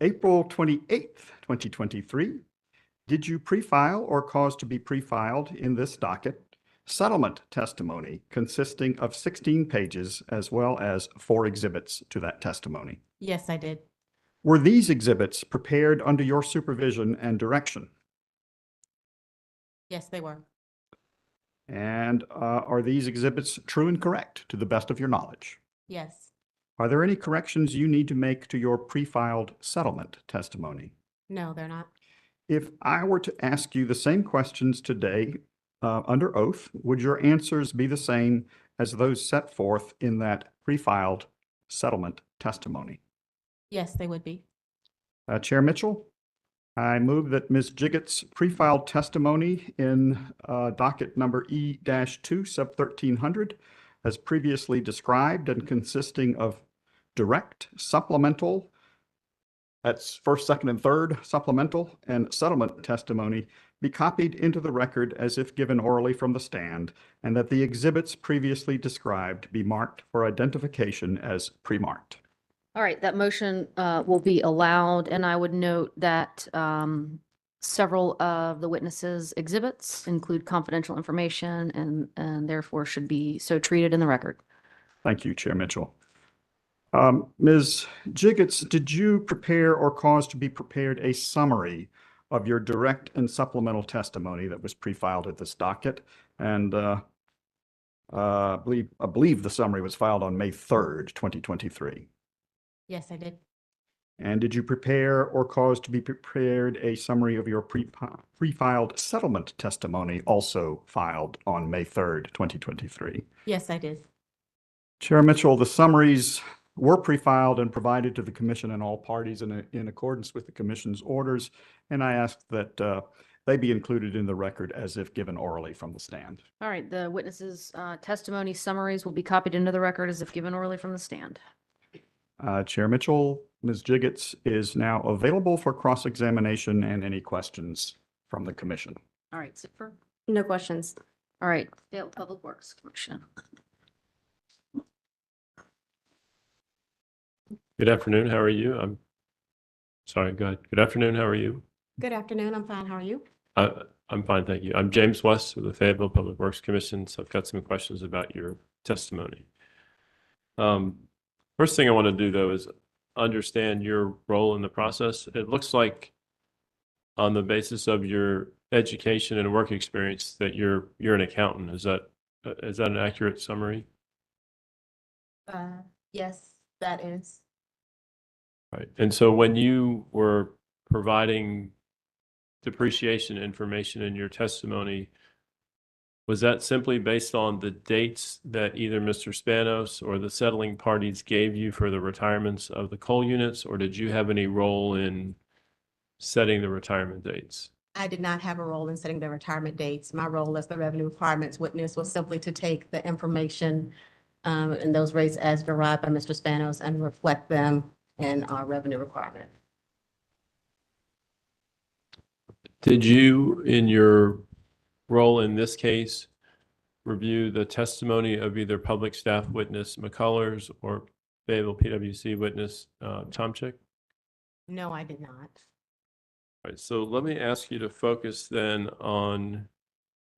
Speaker 9: April 28th, 2023, did you pre-file or cause to be pre-filed in this docket settlement testimony consisting of 16 pages as well as 4 exhibits to that testimony?
Speaker 11: Yes, I did.
Speaker 9: Were these exhibits prepared under your supervision and direction?
Speaker 11: Yes, they were.
Speaker 9: And are these exhibits true and correct to the best of your knowledge?
Speaker 11: Yes.
Speaker 9: Are there any corrections you need to make to your pre-filed settlement testimony?
Speaker 11: No, they're not.
Speaker 9: If I were to ask you the same questions today under oath, would your answers be the same as those set forth in that pre-filed settlement testimony?
Speaker 11: Yes, they would be.
Speaker 9: Chair Mitchell, I move that Ms. Jiggett's pre-filed testimony in docket number E-2 sub 1300 as previously described and consisting of direct, supplemental, that's first, second, and third supplemental and settlement testimony be copied into the record as if given orally from the stand, and that the exhibits previously described be marked for identification as pre-marked.
Speaker 1: All right, that motion will be allowed, and I would note that several of the witnesses' exhibits include confidential information and therefore should be so treated in the record.
Speaker 9: Thank you, Chair Mitchell. Ms. Jiggets, did you prepare or cause to be prepared a summary of your direct and supplemental testimony that was pre-filed at this docket? And I believe the summary was filed on May 3rd, 2023.
Speaker 11: Yes, I did.
Speaker 9: And did you prepare or cause to be prepared a summary of your pre-filed settlement testimony also filed on May 3rd, 2023?
Speaker 11: Yes, I did.
Speaker 9: Chair Mitchell, the summaries were pre-filed and provided to the commission and all parties in accordance with the commission's orders, and I ask that they be included in the record as if given orally from the stand.
Speaker 1: All right, the witnesses' testimony summaries will be copied into the record as if given orally from the stand.
Speaker 9: Chair Mitchell, Ms. Jiggets is now available for cross-examination and any questions from the commission.
Speaker 1: All right, Zipper.
Speaker 13: No questions.
Speaker 1: All right, Dale Public Works Commission.
Speaker 5: Good afternoon. How are you? I'm sorry. Go ahead. Good afternoon. How are you?
Speaker 11: Good afternoon. I'm fine. How are you?
Speaker 5: I'm fine, thank you. I'm James West with the Fayetteville Public Works Commission. So I've got some questions about your testimony. First thing I want to do though is understand your role in the process. It looks like on the basis of your education and work experience that you're an accountant. Is that an accurate summary?
Speaker 11: Yes, that is.
Speaker 5: Right. And so when you were providing depreciation information in your testimony, was that simply based on the dates that either Mr. Spanos or the settling parties gave you for the retirements of the coal units, or did you have any role in setting the retirement dates?
Speaker 11: I did not have a role in setting the retirement dates. My role as the revenue requirements witness was simply to take the information and those rates as derived by Mr. Spanos and reflect them in our revenue requirement.
Speaker 5: Did you, in your role in this case, review the testimony of either public staff witness McCullers or Fayetteville PwC witness Tomczyk?
Speaker 11: No, I did not.
Speaker 5: All right, so let me ask you to focus then on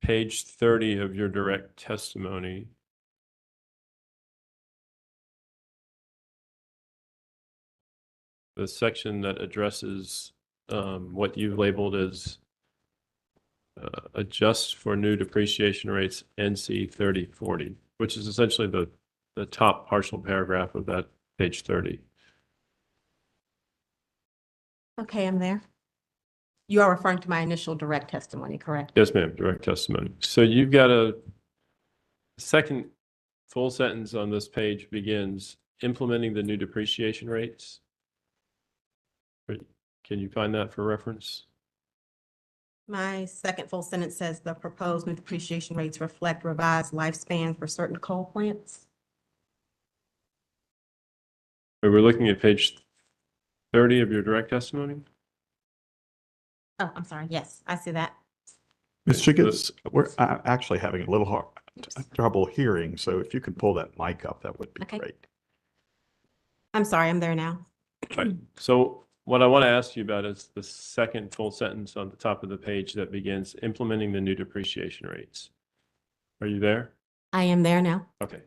Speaker 5: page 30 of your direct testimony. The section that addresses what you've labeled as adjust for new depreciation rates NC 3040, which is essentially the top partial paragraph of that page 30.
Speaker 11: Okay, I'm there. You are referring to my initial direct testimony, correct?
Speaker 5: Yes, ma'am, direct testimony. So you've got a second full sentence on this page begins implementing the new depreciation rates. Can you find that for reference?
Speaker 11: My second full sentence says the proposed new depreciation rates reflect revised lifespan for certain coal plants.
Speaker 5: We're looking at page 30 of your direct testimony?
Speaker 11: Oh, I'm sorry. Yes, I see that.
Speaker 9: Ms. Jiggets, we're actually having a little trouble hearing, so if you could pull that mic up, that would be
Speaker 11: Okay.
Speaker 9: great.
Speaker 11: I'm sorry, I'm there now.
Speaker 5: Right. So what I want to ask you about is the second full sentence on the top of the page that begins implementing the new depreciation rates. Are you there?
Speaker 11: I am there now.
Speaker 5: Okay.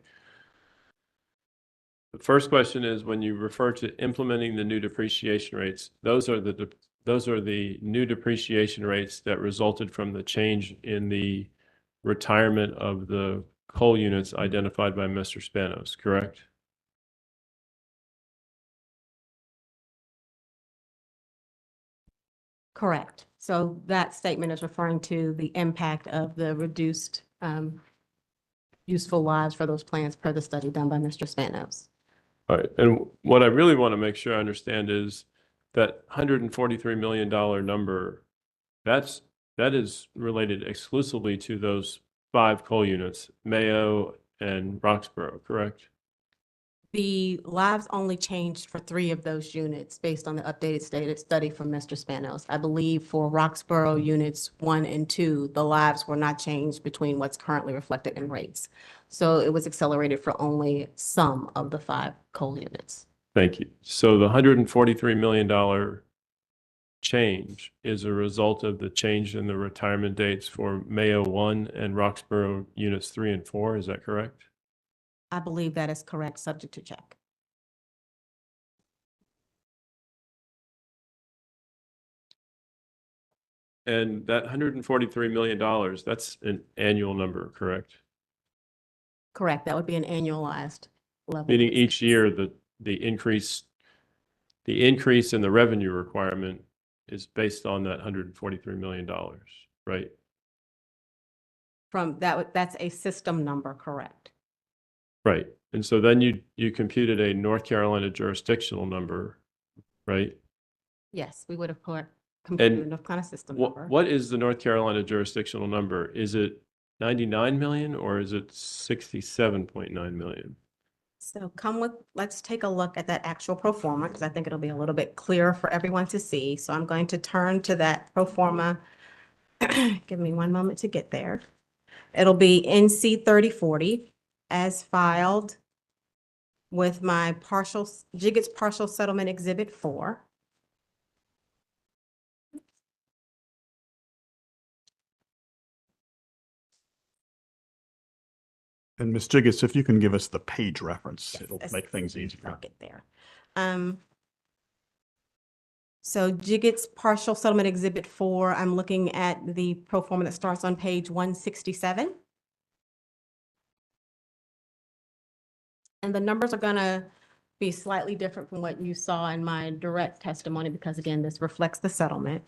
Speaker 5: The first question is, when you refer to implementing the new depreciation rates, those are the new depreciation rates that resulted from the change in the retirement of the coal units identified by Mr. Spanos, correct?
Speaker 11: Correct. So that statement is referring to the impact of the reduced useful lives for those plants per the study done by Mr. Spanos.
Speaker 5: All right, and what I really want to make sure I understand is that $143 million number, that is related exclusively to those 5 coal units, Mayo and Roxborough, correct?
Speaker 11: The lives only changed for 3 of those units based on the updated stated study from Mr. Spanos. I believe for Roxborough units 1 and 2, the lives were not changed between what's currently reflected in rates. So it was accelerated for only some of the 5 coal units.
Speaker 5: Thank you. So the $143 million change is a result of the change in the retirement dates for Mayo 1 and Roxborough units 3 and 4, is that correct?
Speaker 11: I believe that is correct, subject to check.
Speaker 5: And that $143 million, that's an annual number, correct?
Speaker 11: Correct. That would be an annualized level.
Speaker 5: Meaning each year, the increase in the revenue requirement is based on that $143 million, right?
Speaker 11: From that, that's a system number, correct?
Speaker 5: Right. And so then you computed a North Carolina jurisdictional number, right?
Speaker 11: Yes, we would have computed a kind of system number.
Speaker 5: What is the North Carolina jurisdictional number? Is it 99 million or is it 67.9 million?
Speaker 11: So let's take a look at that actual pro forma, because I think it'll be a little bit clearer for everyone to see. So I'm going to turn to that pro forma. Give me one moment to get there. It'll be NC 3040 as filed with my Jigget's partial settlement exhibit 4.
Speaker 9: And Ms. Jiggets, if you can give us the page reference, it'll make things easier.
Speaker 11: I'll get there. So Jigget's partial settlement exhibit 4, I'm looking at the pro forma that starts on page 167. And the numbers are gonna be slightly different from what you saw in my direct testimony, because again, this reflects the settlement.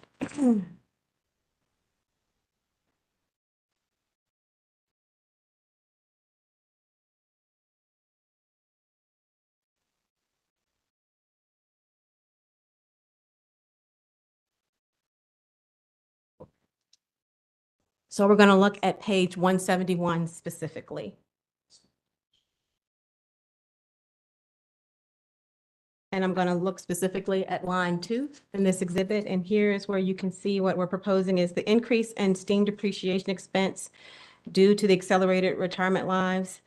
Speaker 11: So we're going to look at page 171 specifically. And I'm going to look specifically at line 2 in this exhibit. And here is where you can see what we're proposing is the increase in steam depreciation expense due to the accelerated retirement lives.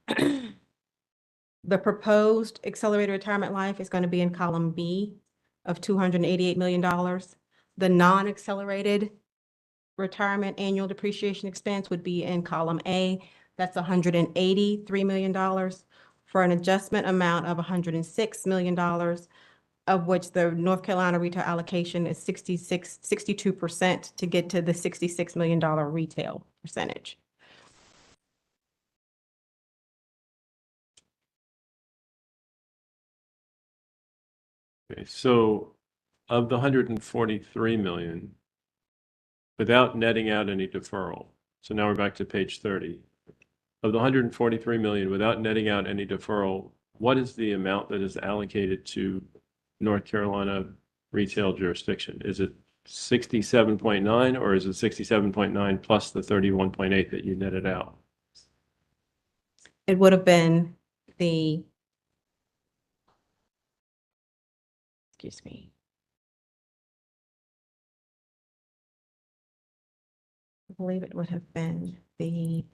Speaker 11: The proposed accelerated retirement life is going to be in column B of $288 million. The non-accelerated retirement annual depreciation expense would be in column A. That's $183 million for an adjustment amount of $106 million, of which the North Carolina retail allocation is 62% to get to the $66 million retail percentage.
Speaker 5: Okay, so of the 143 million, without netting out any deferral, so now we're back to page 30. Of the 143 million, without netting out any deferral, what is the amount that is allocated to North Carolina retail jurisdiction? Is it 67.9 or is it 67.9 plus the 31.8 that you netted out?
Speaker 11: It would have been the
Speaker 13: excuse me. I believe it would have been the.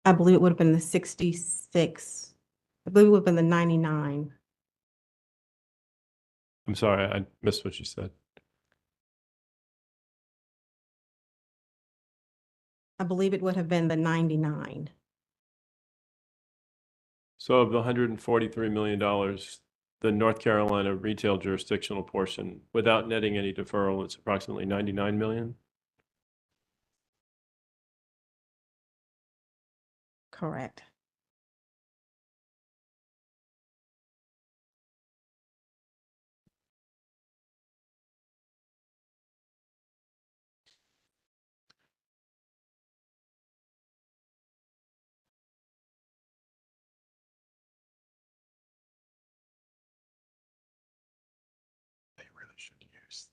Speaker 13: I believe it would have been the 66. I believe it would have been the 99.
Speaker 5: I'm sorry, I missed what you said.
Speaker 13: I believe it would have been the 99.
Speaker 5: So of the $143 million, the North Carolina retail jurisdictional portion, without netting any deferral, it's approximately 99 million.
Speaker 13: Correct.
Speaker 5: They really should use.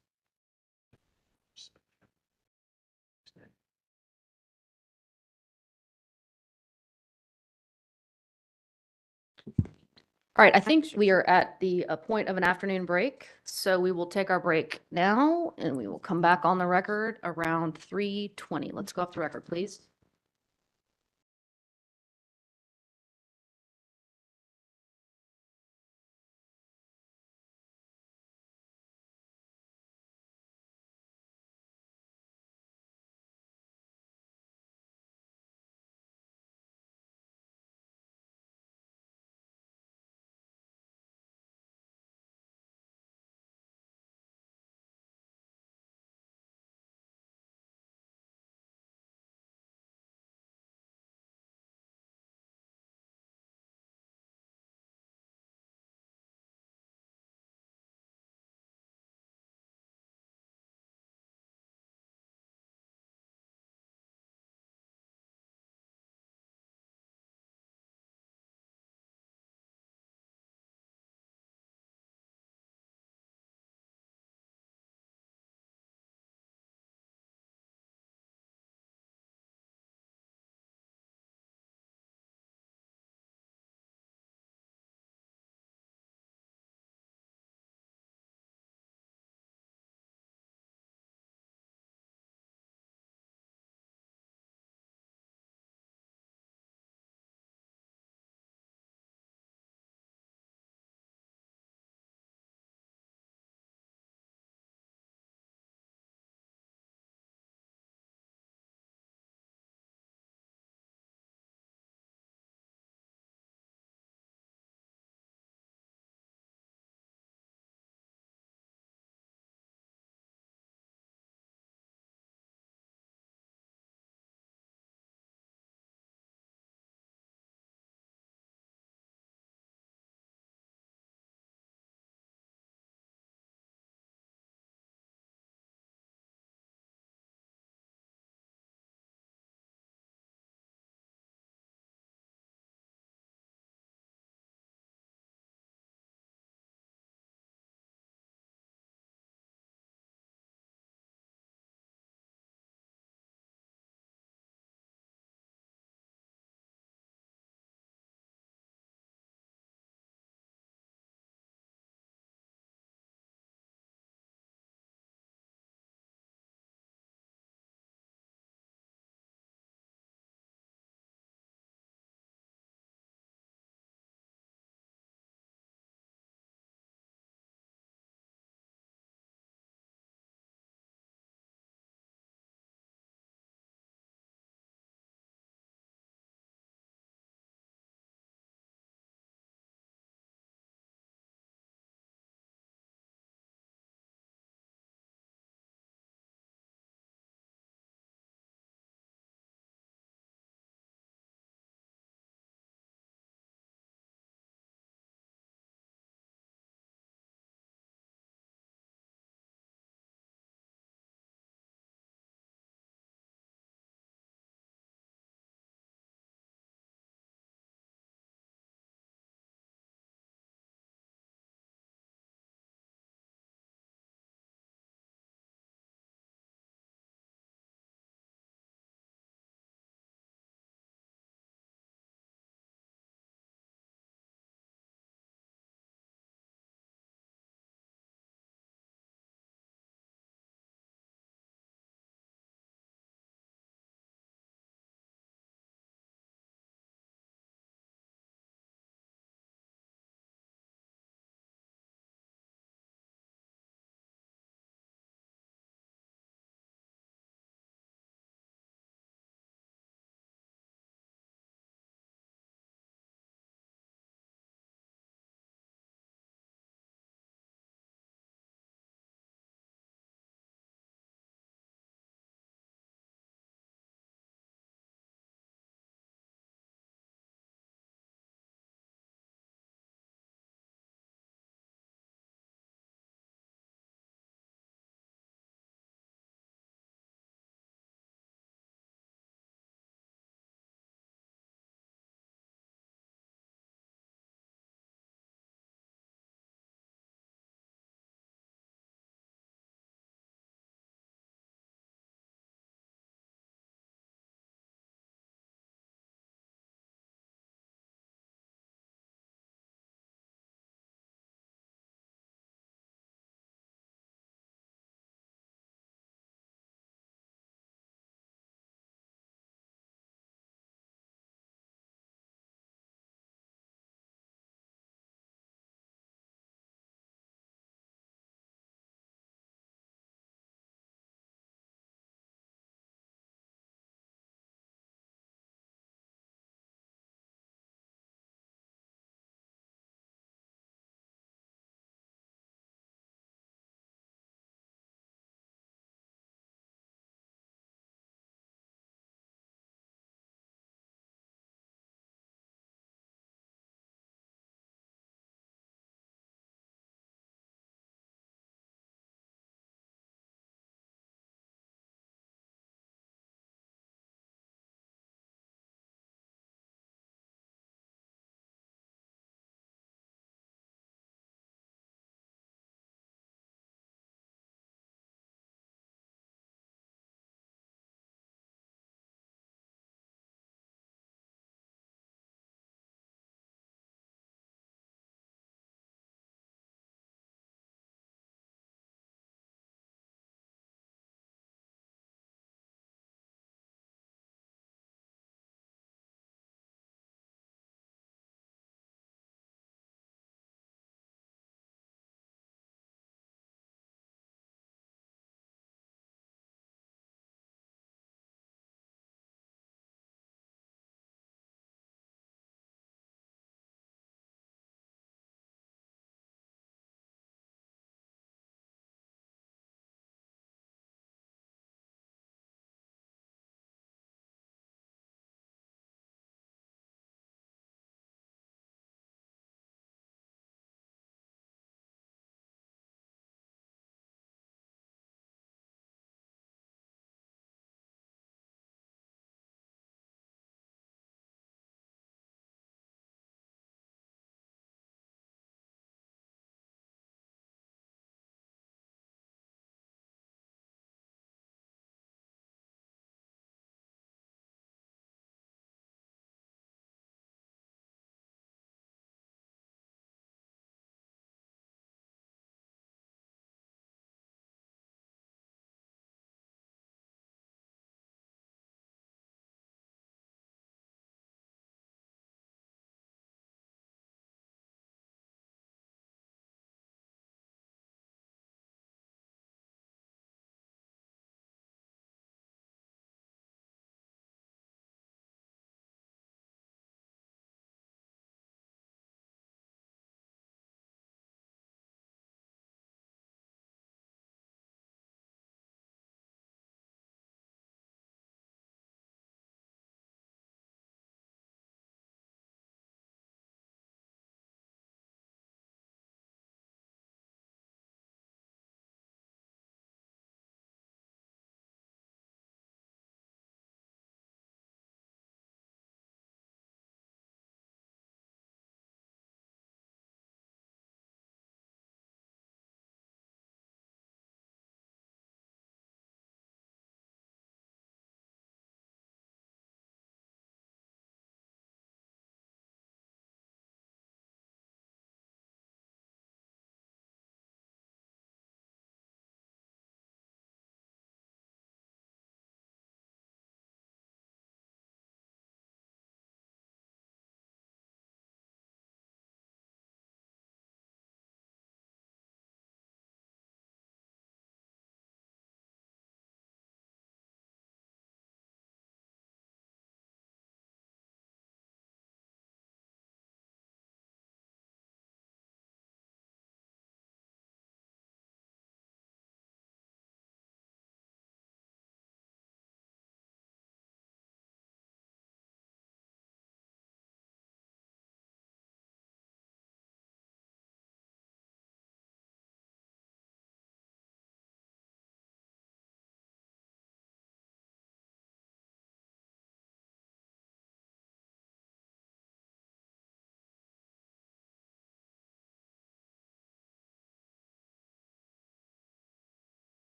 Speaker 1: All right, I think we are at the point of an afternoon break, so we will take our break now and we will come back on the record around 3:20. Let's go off the record, please.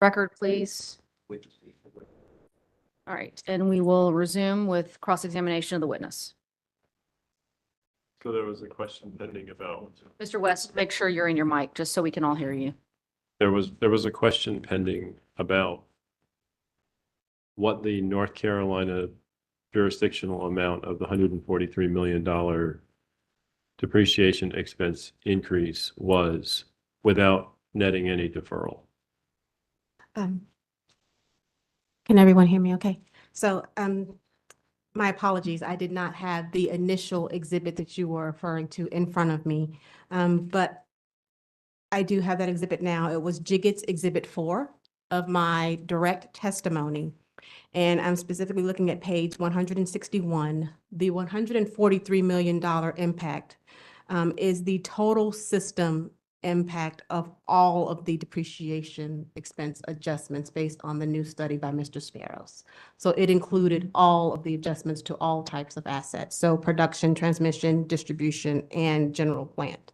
Speaker 1: Record, please. All right, and we will resume with cross-examination of the witness.
Speaker 5: So there was a question pending about.
Speaker 1: Mr. West, make sure you're in your mic, just so we can all hear you.
Speaker 5: There was a question pending about what the North Carolina jurisdictional amount of the $143 million depreciation expense increase was without netting any deferral.
Speaker 11: Can everyone hear me okay? So, my apologies, I did not have the initial exhibit that you were referring to in front of me. But I do have that exhibit now. It was Jiggets Exhibit 4 of my direct testimony. And I'm specifically looking at page 161. The $143 million impact is the total system impact of all of the depreciation expense adjustments based on the new study by Mr. Sparrows. So it included all of the adjustments to all types of assets. So production, transmission, distribution, and general plant.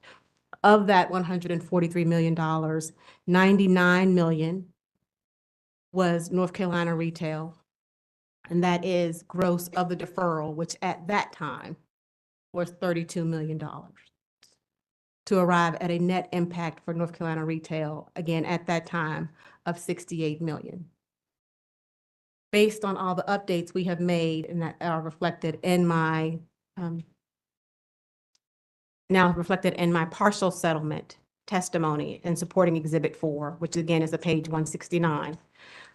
Speaker 11: Of that $143 million, $99 million was North Carolina retail. And that is gross of the deferral, which at that time was $32 million. To arrive at a net impact for North Carolina retail, again, at that time of $68 million. Based on all the updates we have made and that are reflected in my, now reflected in my partial settlement testimony and supporting Exhibit 4, which again is a page 169,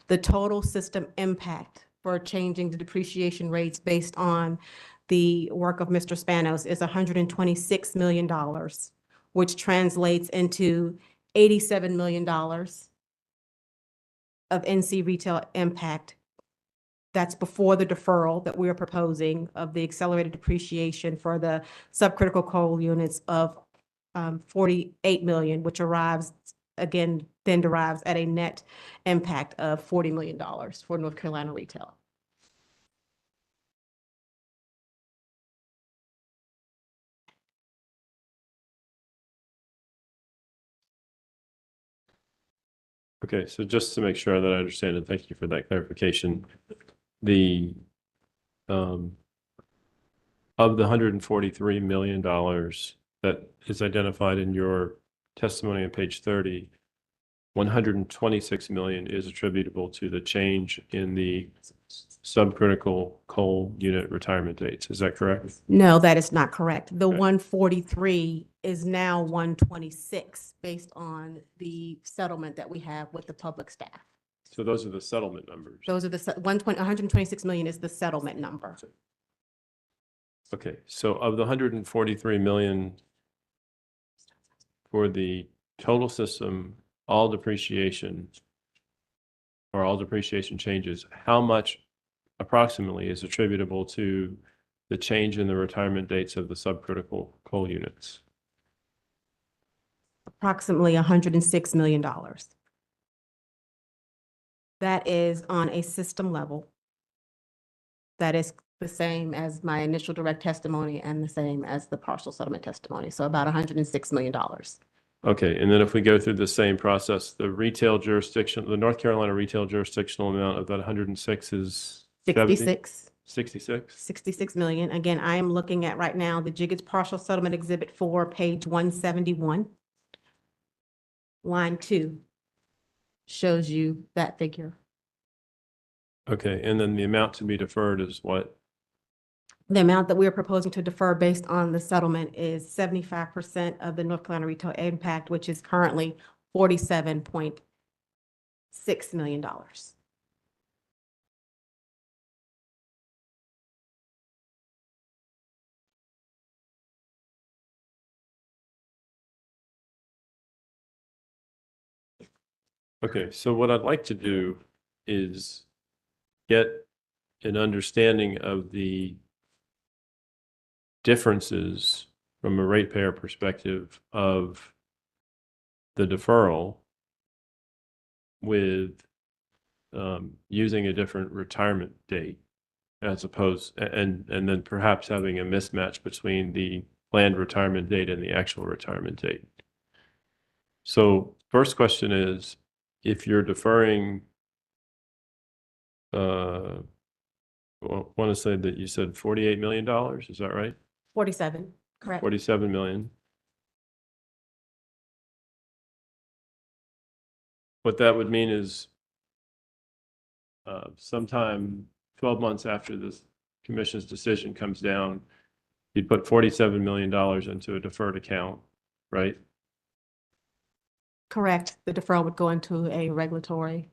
Speaker 11: the total system impact for changing the depreciation rates based on the work of Mr. Spanos is $126 million. Which translates into $87 million of NC retail impact. That's before the deferral that we are proposing of the accelerated depreciation for the subcritical coal units of $48 million, which arrives, again, then derives at a net impact of $40 million for North Carolina retail.
Speaker 5: Okay, so just to make sure that I understand, and thank you for that clarification, the of the $143 million that is identified in your testimony on page 30, $126 million is attributable to the change in the subcritical coal unit retirement dates. Is that correct?
Speaker 11: No, that is not correct. The 143 is now 126 based on the settlement that we have with the public staff.
Speaker 5: So those are the settlement numbers.
Speaker 11: Those are the 126 million is the settlement number.
Speaker 5: Okay, so of the 143 million for the total system, all depreciation or all depreciation changes, how much approximately is attributable to the change in the retirement dates of the subcritical coal units?
Speaker 11: Approximately $106 million. That is on a system level. That is the same as my initial direct testimony and the same as the partial settlement testimony. So about $106 million.
Speaker 5: Okay, and then if we go through the same process, the retail jurisdiction, the North Carolina retail jurisdictional amount of that 106 is
Speaker 11: 66.
Speaker 5: 66?
Speaker 11: 66 million. Again, I am looking at right now the Jiggets Partial Settlement Exhibit 4, page 171. Line 2 shows you that figure.
Speaker 5: Okay, and then the amount to be deferred is what?
Speaker 11: The amount that we are proposing to defer based on the settlement is 75% of the North Carolina retail impact, which is currently $47.6 million.
Speaker 5: Okay, so what I'd like to do is get an understanding of the differences from a ratepayer perspective of the deferral with using a different retirement date as opposed, and then perhaps having a mismatch between the planned retirement date and the actual retirement date. So first question is, if you're deferring, want to say that you said $48 million, is that right?
Speaker 13: 47, correct?
Speaker 5: 47 million. What that would mean is sometime 12 months after this commission's decision comes down, you'd put $47 million into a deferred account, right?
Speaker 13: Correct. The deferral would go into a regulatory.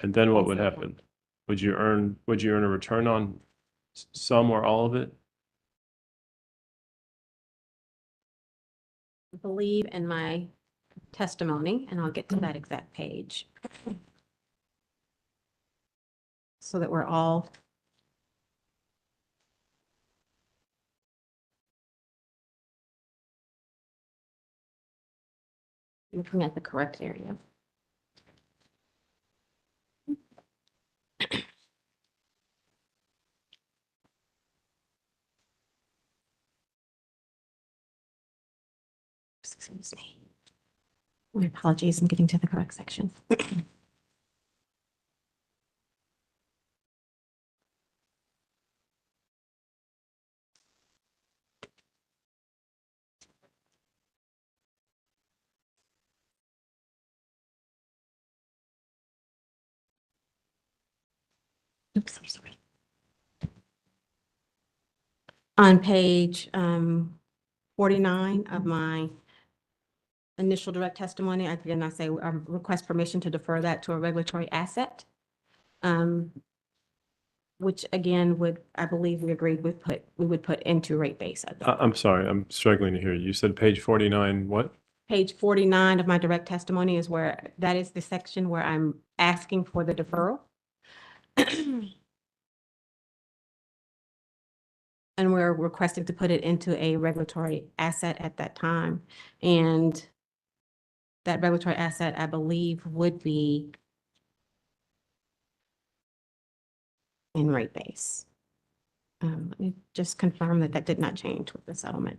Speaker 5: And then what would happen? Would you earn a return on some or all of it?
Speaker 13: I believe in my testimony, and I'll get to that exact page. So that we're all looking at the correct area. Excuse me. My apologies, I'm getting to the correct section. Oops, I'm sorry. On page 49 of my initial direct testimony, again, I say request permission to defer that to a regulatory asset. Which again would, I believe we agreed we would put into rate base.
Speaker 5: I'm sorry, I'm struggling to hear you. You said page 49, what?
Speaker 13: Page 49 of my direct testimony is where, that is the section where I'm asking for the deferral. And we're requesting to put it into a regulatory asset at that time. And that regulatory asset, I believe, would be in rate base. Let me just confirm that that did not change with the settlement.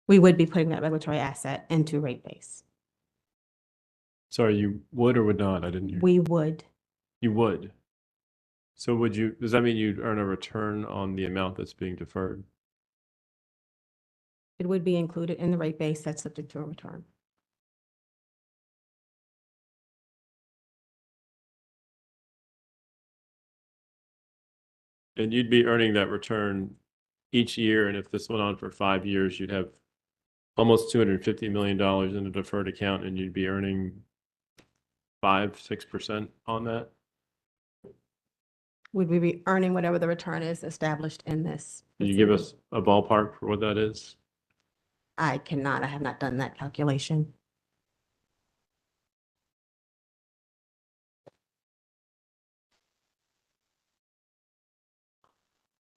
Speaker 13: We would be putting that regulatory asset into rate base.
Speaker 5: Sorry, you would or would not? I didn't hear.
Speaker 13: We would.
Speaker 5: You would. So would you, does that mean you'd earn a return on the amount that's being deferred?
Speaker 13: It would be included in the rate base that's subject to a return.
Speaker 5: And you'd be earning that return each year, and if this went on for 5 years, you'd have almost $250 million in a deferred account, and you'd be earning 5-6% on that?
Speaker 13: Would we be earning whatever the return is established in this?
Speaker 5: Can you give us a ballpark for what that is?
Speaker 13: I cannot. I have not done that calculation.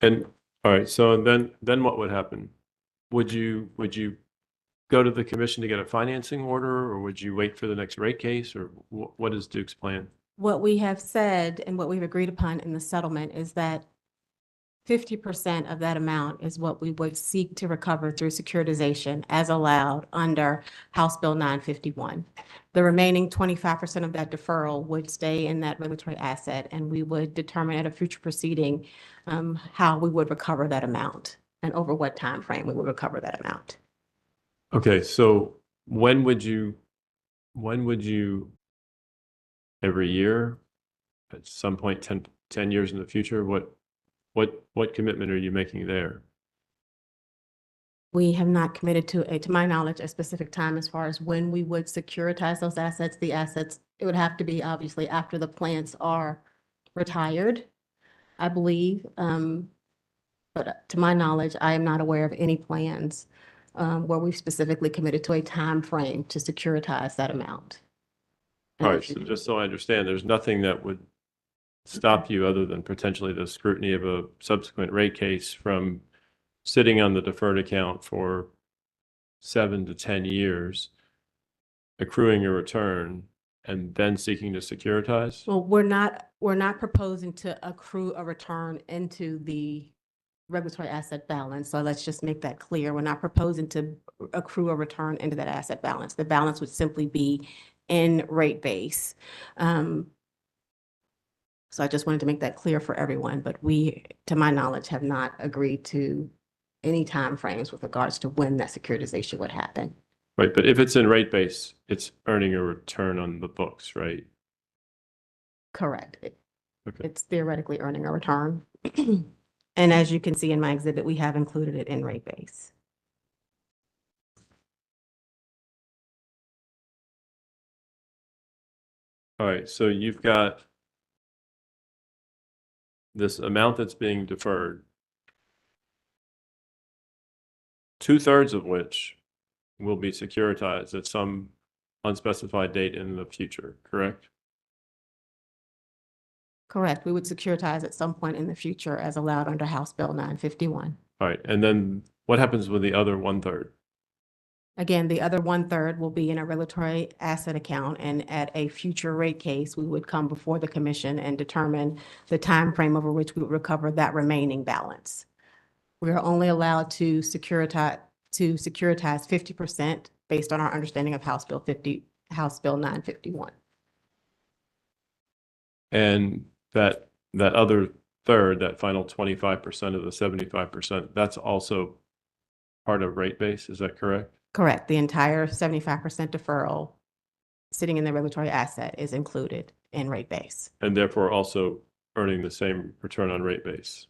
Speaker 5: And, all right, so then what would happen? Would you go to the commission to get a financing order, or would you wait for the next rate case, or what is Duke's plan?
Speaker 13: What we have said and what we've agreed upon in the settlement is that 50% of that amount is what we would seek to recover through securitization as allowed under House Bill 951. The remaining 25% of that deferral would stay in that regulatory asset, and we would determine at a future proceeding how we would recover that amount and over what time frame we would recover that amount.
Speaker 5: Okay, so when would you every year, at some point 10 years in the future, what commitment are you making there?
Speaker 13: We have not committed to my knowledge, a specific time as far as when we would securitize those assets. The assets, it would have to be obviously after the plants are retired, I believe. But to my knowledge, I am not aware of any plans where we've specifically committed to a time frame to securitize that amount.
Speaker 5: All right, so just so I understand, there's nothing that would stop you other than potentially the scrutiny of a subsequent rate case from sitting on the deferred account for 7 to 10 years accruing a return and then seeking to securitize?
Speaker 11: Well, we're not proposing to accrue a return into the regulatory asset balance. So let's just make that clear. We're not proposing to accrue a return into that asset balance. The balance would simply be in rate base. So I just wanted to make that clear for everyone, but we, to my knowledge, have not agreed to any timeframes with regards to when that securitization would happen.
Speaker 5: Right, but if it's in rate base, it's earning a return on the books, right?
Speaker 11: Correct.
Speaker 5: Okay.
Speaker 11: It's theoretically earning a return. And as you can see in my exhibit, we have included it in rate base.
Speaker 5: All right, so you've got this amount that's being deferred, 2/3 of which will be securitized at some unspecified date in the future, correct?
Speaker 11: Correct. We would securitize at some point in the future as allowed under House Bill 951.
Speaker 5: All right, and then what happens with the other 1/3?
Speaker 11: Again, the other 1/3 will be in a regulatory asset account, and at a future rate case, we would come before the commission and determine the time frame over which we would recover that remaining balance. We are only allowed to securitize 50% based on our understanding of House Bill 951.
Speaker 5: And that other third, that final 25% of the 75%, that's also part of rate base, is that correct?
Speaker 11: Correct. The entire 75% deferral sitting in the regulatory asset is included in rate base.
Speaker 5: And therefore also earning the same return on rate base.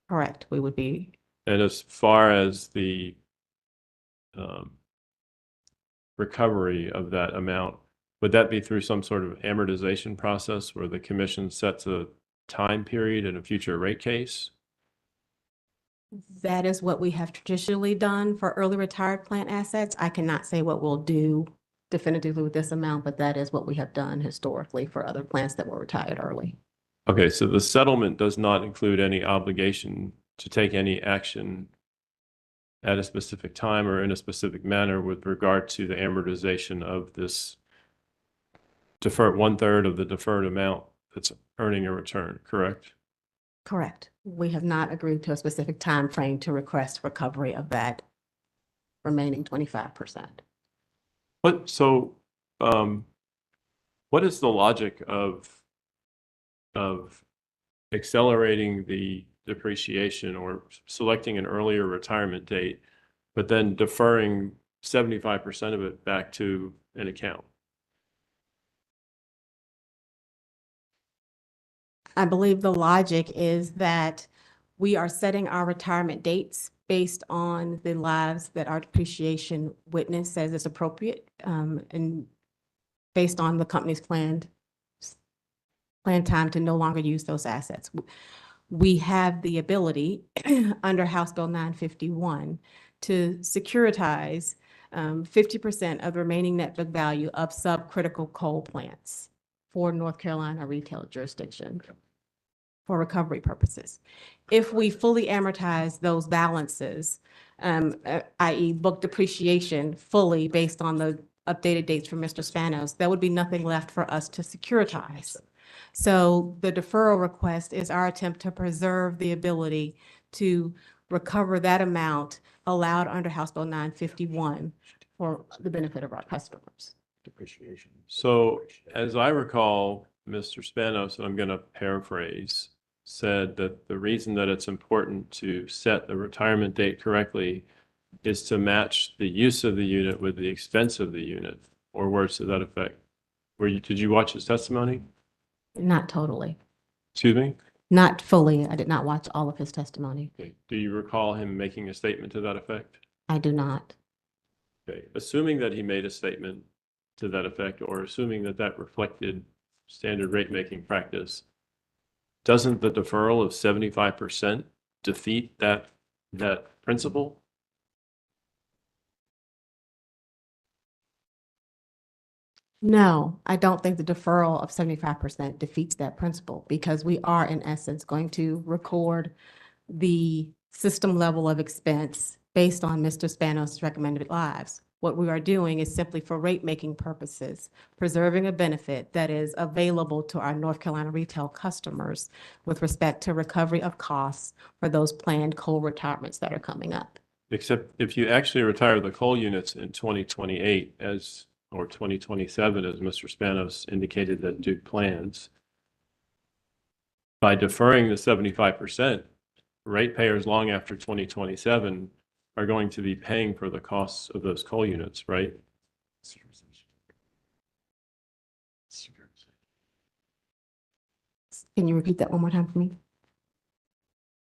Speaker 11: Correct. We would be.
Speaker 5: And as far as the recovery of that amount, would that be through some sort of amortization process where the commission sets a time period in a future rate case?
Speaker 11: That is what we have traditionally done for early retired plant assets. I cannot say what we'll do definitively with this amount, but that is what we have done historically for other plants that were retired early.
Speaker 5: Okay, so the settlement does not include any obligation to take any action at a specific time or in a specific manner with regard to the amortization of this deferred 1/3 of the deferred amount that's earning a return, correct?
Speaker 11: Correct. We have not agreed to a specific time frame to request recovery of that remaining 25%.
Speaker 5: What is the logic of accelerating the depreciation or selecting an earlier retirement date, but then deferring 75% of it back to an account?
Speaker 11: I believe the logic is that we are setting our retirement dates based on the lives that our depreciation witness says is appropriate, and based on the company's planned time to no longer use those assets. We have the ability under House Bill 951 to securitize 50% of the remaining net book value of subcritical coal plants for North Carolina retail jurisdiction for recovery purposes. If we fully amortize those balances, i.e. book depreciation fully based on the updated dates from Mr. Spanos, there would be nothing left for us to securitize. So the deferral request is our attempt to preserve the ability to recover that amount allowed under House Bill 951 for the benefit of our customers.
Speaker 5: Depreciation. So as I recall, Mr. Spanos, and I'm going to paraphrase, said that the reason that it's important to set the retirement date correctly is to match the use of the unit with the expense of the unit, or words to that effect. Did you watch his testimony?
Speaker 11: Not totally.
Speaker 5: Excuse me?
Speaker 11: Not fully. I did not watch all of his testimony.
Speaker 5: Okay. Do you recall him making a statement to that effect?
Speaker 11: I do not.
Speaker 5: Okay. Assuming that he made a statement to that effect, or assuming that that reflected standard rate making practice, doesn't the deferral of 75% defeat that principle?
Speaker 11: No, I don't think the deferral of 75% defeats that principle, because we are in essence going to record the system level of expense based on Mr. Spanos' recommended lives. What we are doing is simply for rate-making purposes, preserving a benefit that is available to our North Carolina retail customers with respect to recovery of costs for those planned coal retirements that are coming up.
Speaker 5: Except if you actually retire the coal units in 2028 or 2027, as Mr. Spanos indicated that Duke plans, by deferring the 75%, ratepayers long after 2027 are going to be paying for the costs of those coal units, right?
Speaker 11: Can you repeat that one more time for me?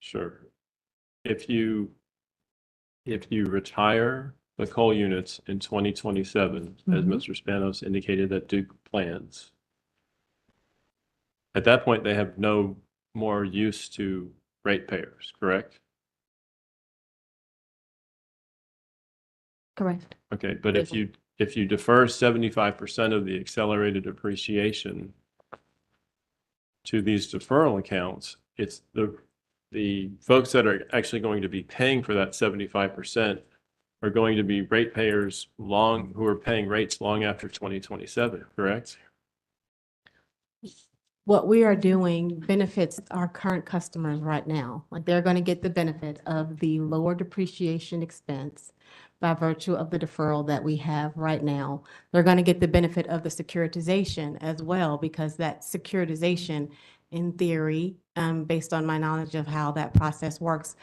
Speaker 5: Sure. If you retire the coal units in 2027, as Mr. Spanos indicated that Duke plans, at that point, they have no more use to ratepayers, correct?
Speaker 11: Correct.
Speaker 5: Okay, but if you defer 75% of the accelerated depreciation to these deferral accounts, it's the folks that are actually going to be paying for that 75% are going to be ratepayers who are paying rates long after 2027, correct?
Speaker 11: What we are doing benefits our current customers right now. Like, they're going to get the benefit of the lower depreciation expense by virtue of the deferral that we have right now. They're going to get the benefit of the securitization as well, because that securitization, in theory, based on my knowledge of how that process works,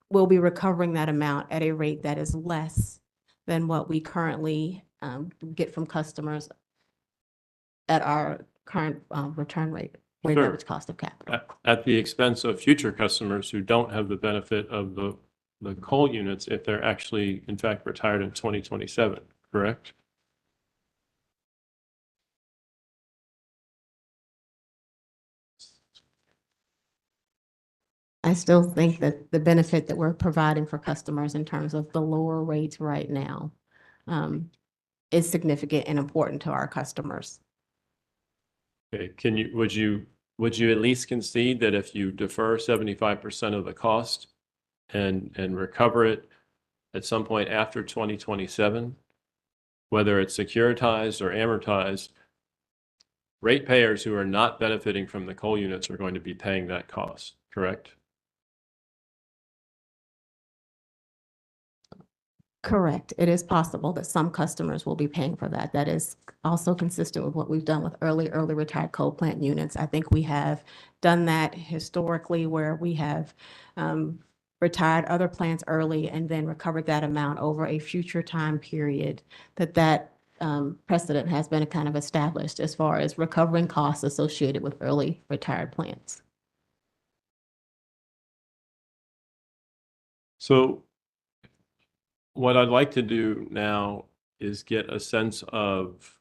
Speaker 11: will be recovering that amount at a rate that is less than what we currently get from customers at our current return rate, weighted
Speaker 5: Sure.
Speaker 11: average cost of capital.
Speaker 5: At the expense of future customers who don't have the benefit of the coal units if they're actually, in fact, retired in 2027, correct?
Speaker 11: I still think that the benefit that we're providing for customers in terms of the lower rates right now is significant and important to our customers.
Speaker 5: Okay, would you at least concede that if you defer 75% of the cost and recover it at some point after 2027, whether it's securitized or amortized, ratepayers who are not benefiting from the coal units are going to be paying that cost, correct?
Speaker 11: Correct. It is possible that some customers will be paying for that. That is also consistent with what we've done with early retired coal plant units. I think we have done that historically, where we have retired other plants early and then recovered that amount over a future time period. That precedent has been kind of established as far as recovering costs associated with early retired plants.
Speaker 5: So what I'd like to do now is get a sense of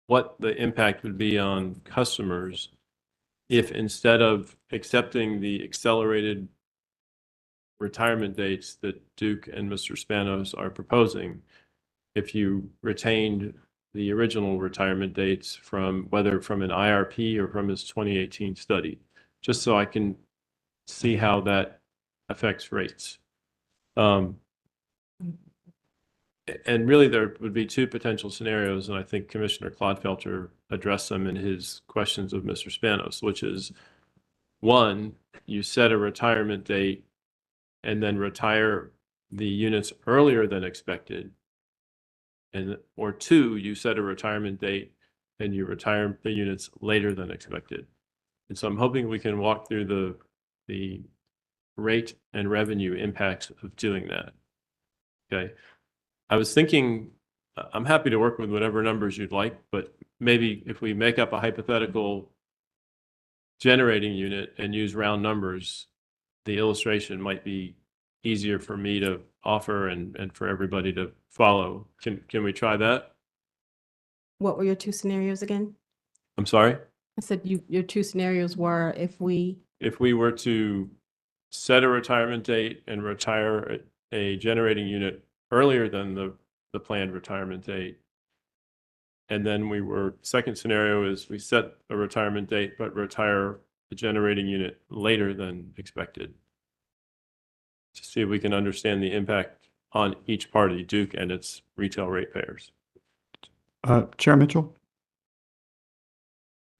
Speaker 5: what the impact would be on customers if, instead of accepting the accelerated retirement dates that Duke and Mr. Spanos are proposing, if you retained the original retirement dates whether from an IRP or from his 2018 study, just so I can see how that affects rates. And really, there would be two potential scenarios, and I think Commissioner Clodfelter addressed them in his questions of Mr. Spanos, which is, one, you set a retirement date and then retire the units earlier than expected, or two, you set a retirement date and you retire the units later than expected. And so I'm hoping we can walk through the rate and revenue impacts of doing that. Okay. I was thinking, I'm happy to work with whatever numbers you'd like, but maybe if we make up a hypothetical generating unit and use round numbers, the illustration might be easier for me to offer and for everybody to follow. Can we try that?
Speaker 11: What were your two scenarios again?
Speaker 5: I'm sorry?
Speaker 11: I said your two scenarios were if we
Speaker 5: were to set a retirement date and retire a generating unit earlier than the planned retirement date. And then second scenario is we set a retirement date, but retire the generating unit later than expected. To see if we can understand the impact on each party, Duke and its retail ratepayers.
Speaker 9: Chair Mitchell?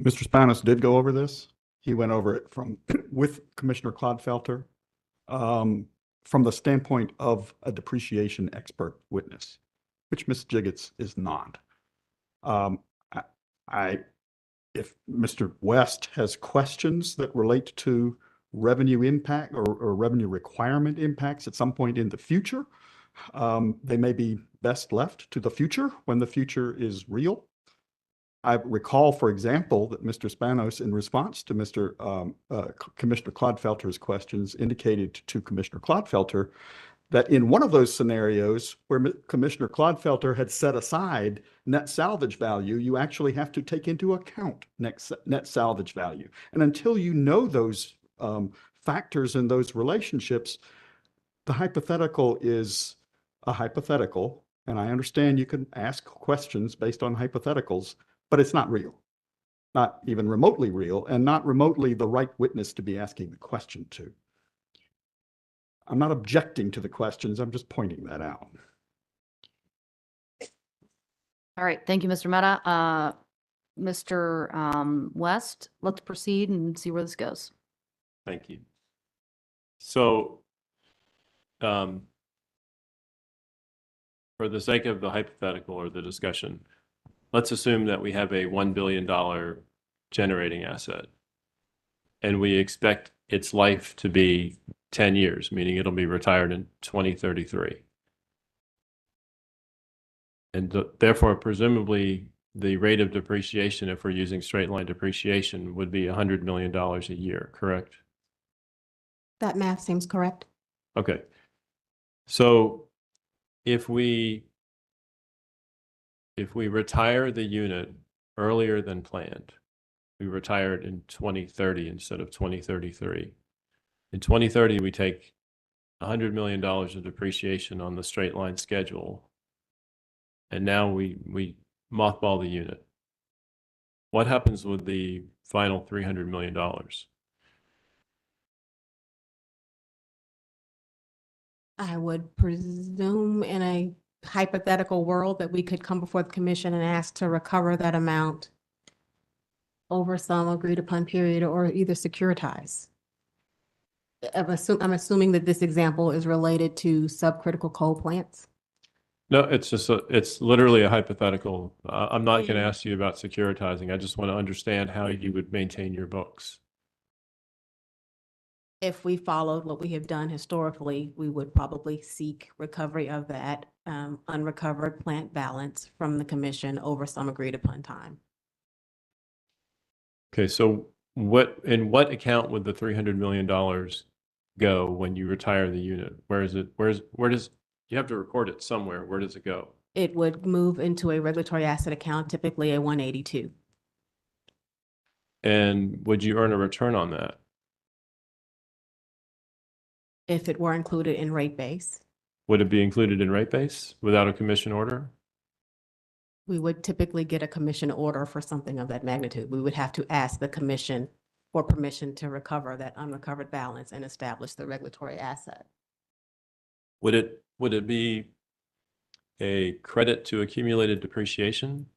Speaker 9: Mr. Spanos did go over this. He went over it with Commissioner Clodfelter from the standpoint of a depreciation expert witness, which Ms. Jiggets is not. If Mr. West has questions that relate to revenue impact or revenue requirement impacts at some point in the future, they may be best left to the future when the future is real. I recall, for example, that Mr. Spanos, in response to Commissioner Clodfelter's questions, indicated to Commissioner Clodfelter that in one of those scenarios where Commissioner Clodfelter had set aside net salvage value, you actually have to take into account net salvage value. And until you know those factors and those relationships, the hypothetical is a hypothetical. And I understand you can ask questions based on hypotheticals, but it's not real, not even remotely real, and not remotely the right witness to be asking the question to. I'm not objecting to the questions, I'm just pointing that out.
Speaker 1: All right, thank you, Mr. Mehta. Mr. West, let's proceed and see where this goes.
Speaker 5: Thank you. So, for the sake of the hypothetical or the discussion, let's assume that we have a $1 billion generating asset, and we expect its life to be 10 years, meaning it'll be retired in 2033. And therefore, presumably, the rate of depreciation, if we're using straight line depreciation, would be $100 million a year, correct?
Speaker 11: That math seems correct.
Speaker 5: Okay. So if we retire the unit earlier than planned, we retire it in 2030 instead of 2033. In 2030, we take $100 million of depreciation on the straight line schedule, and now we mothball the unit. What happens with the final $300 million?
Speaker 11: I would presume in a hypothetical world that we could come before the commission and ask to recover that amount over some agreed upon period or either securitize. I'm assuming that this example is related to subcritical coal plants.
Speaker 5: No, it's literally a hypothetical. I'm not going to ask you about securitizing. I just want to understand how you would maintain your books.
Speaker 11: If we followed what we have done historically, we would probably seek recovery of that unrecovered plant balance from the commission over some agreed upon time.
Speaker 5: Okay, so in what account would the $300 million go when you retire the unit? Where does you have to record it somewhere? Where does it go?
Speaker 11: It would move into a regulatory asset account, typically a 182.
Speaker 5: And would you earn a return on that?
Speaker 11: If it were included in rate base.
Speaker 5: Would it be included in rate base without a commission order?
Speaker 11: We would typically get a commission order for something of that magnitude. We would have to ask the commission for permission to recover that unrecovered balance and establish the regulatory asset.
Speaker 5: Would it be a credit to accumulated depreciation?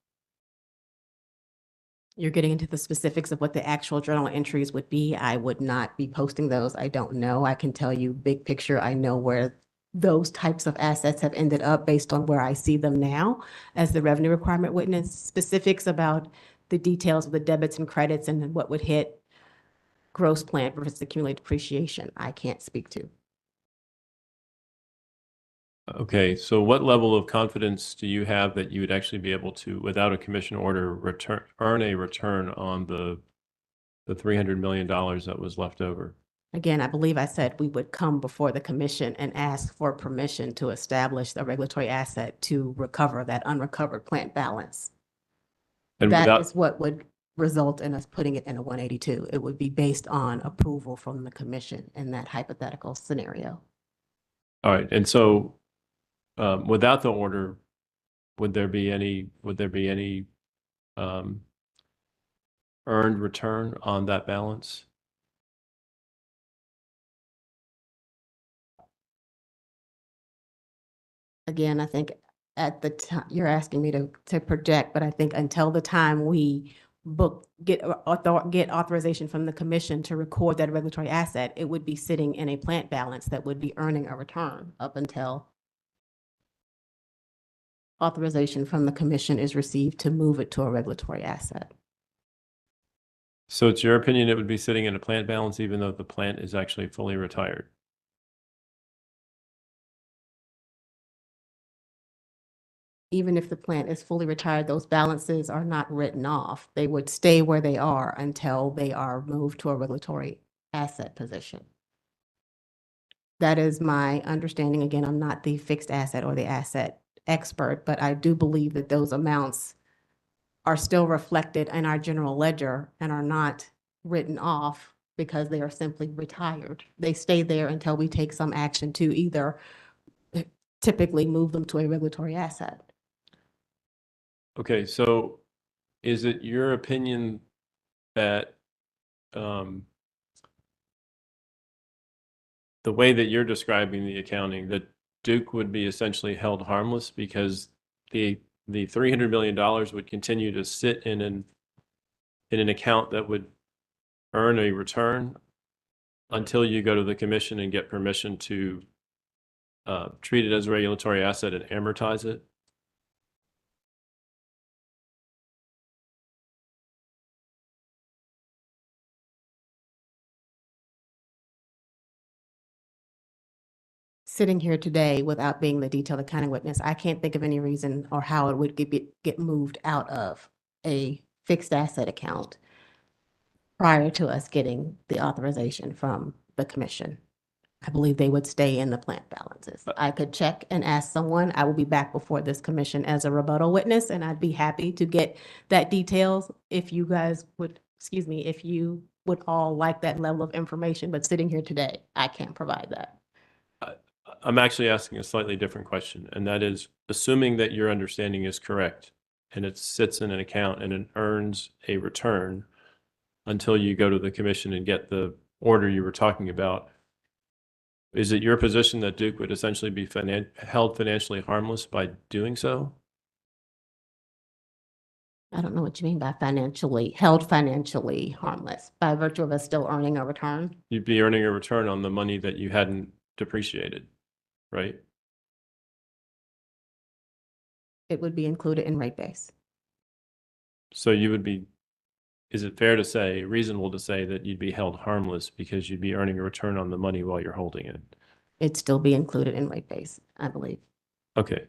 Speaker 11: You're getting into the specifics of what the actual journal entries would be. I would not be posting those. I don't know. I can tell you big picture. I know where those types of assets have ended up based on where I see them now as the revenue requirement witness. Specifics about the details of the debits and credits and what would hit gross plant versus accumulated depreciation, I can't speak to.
Speaker 5: Okay, so what level of confidence do you have that you would actually be able to, without a commission order, earn a return on the $300 million that was left over?
Speaker 11: Again, I believe I said we would come before the commission and ask for permission to establish a regulatory asset to recover that unrecovered plant balance.
Speaker 5: And
Speaker 11: That is what would result in us putting it in a 182. It would be based on approval from the commission in that hypothetical scenario.
Speaker 5: All right, and so without the order, would there be any earned return on that balance?
Speaker 11: again, I think at the time, you're asking me to project, but I think until the time we get authorization from the commission to record that regulatory asset, it would be sitting in a plant balance that would be earning a return up until authorization from the commission is received to move it to a regulatory asset.
Speaker 5: So it's your opinion it would be sitting in a plant balance even though the plant is actually fully retired?
Speaker 11: Even if the plant is fully retired, those balances are not written off. They would stay where they are until they are moved to a regulatory asset position. That is my understanding. Again, I'm not the fixed asset or the asset expert, but I do believe that those amounts are still reflected in our general ledger and are not written off because they are simply retired. They stay there until we take some action to either typically move them to a regulatory asset.
Speaker 5: Okay, so is it your opinion that the way that you're describing the accounting, that Duke would be essentially held harmless because the $300 million would continue to sit in an account that would earn a return until you go to the commission and get permission to treat it as a regulatory asset and amortize it?
Speaker 11: Sitting here today without being the detailed accounting witness, I can't think of any reason or how it would get moved out of a fixed asset account prior to us getting the authorization from the commission. I believe they would stay in the plant balances. I could check and ask someone. I will be back before this commission as a rebuttal witness, and I'd be happy to get that details if you guys would, excuse me, if you would all like that level of information, but sitting here today, I can't provide that.
Speaker 5: I'm actually asking a slightly different question, and that is, assuming that your understanding is correct and it sits in an account and it earns a return until you go to the commission and get the order you were talking about, is it your position that Duke would essentially be held financially harmless by doing so?
Speaker 11: I don't know what you mean by held financially harmless, by virtue of us still earning a return.
Speaker 5: You'd be earning a return on the money that you hadn't depreciated, right?
Speaker 11: It would be included in rate base.
Speaker 5: So you would be, is it fair to say, reasonable to say that you'd be held harmless because you'd be earning a return on the money while you're holding it?
Speaker 11: It'd still be included in rate base, I believe.
Speaker 5: Okay,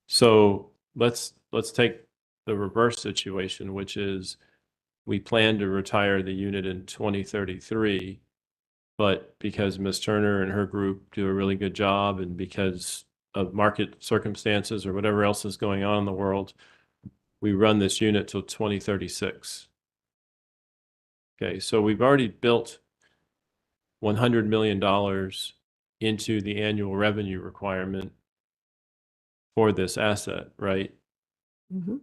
Speaker 5: so let's take the reverse situation, which is we plan to retire the unit in 2033, but because Ms. Turner and her group do a really good job and because of market circumstances or whatever else is going on in the world, we run this unit till 2036. Okay, so we've already built $100 million into the annual revenue requirement for this asset, right?
Speaker 11: Mm-hmm.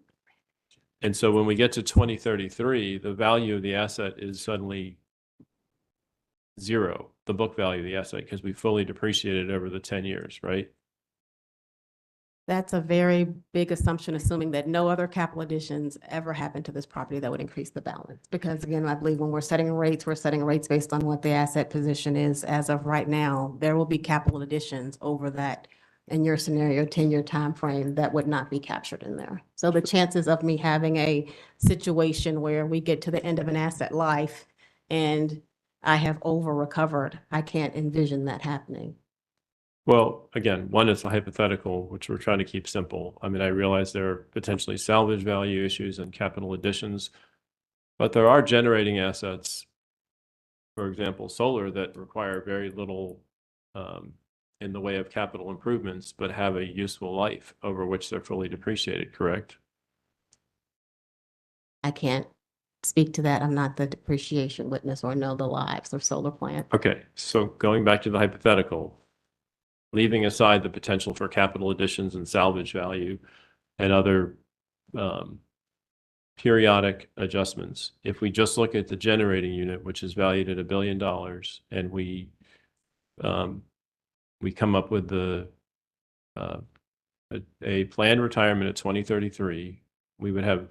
Speaker 5: And so when we get to 2033, the value of the asset is suddenly zero, the book value of the asset, because we fully depreciated over the 10 years, right?
Speaker 11: That's a very big assumption, assuming that no other capital additions ever happen to this property that would increase the balance. Because again, I believe when we're setting rates based on what the asset position is as of right now. There will be capital additions over that, in your scenario, 10-year timeframe that would not be captured in there. So the chances of me having a situation where we get to the end of an asset life and I have over recovered, I can't envision that happening.
Speaker 5: Well, again, one is a hypothetical, which we're trying to keep simple. I mean, I realize there are potentially salvage value issues and capital additions, but there are generating assets, for example, solar, that require very little in the way of capital improvements, but have a useful life over which they're fully depreciated, correct?
Speaker 11: I can't speak to that. I'm not the depreciation witness or know the lives of solar plant.
Speaker 5: Okay, so going back to the hypothetical, leaving aside the potential for capital additions and salvage value and other periodic adjustments, if we just look at the generating unit, which is valued at $1 billion, and we come up with the a planned retirement at 2033, we would have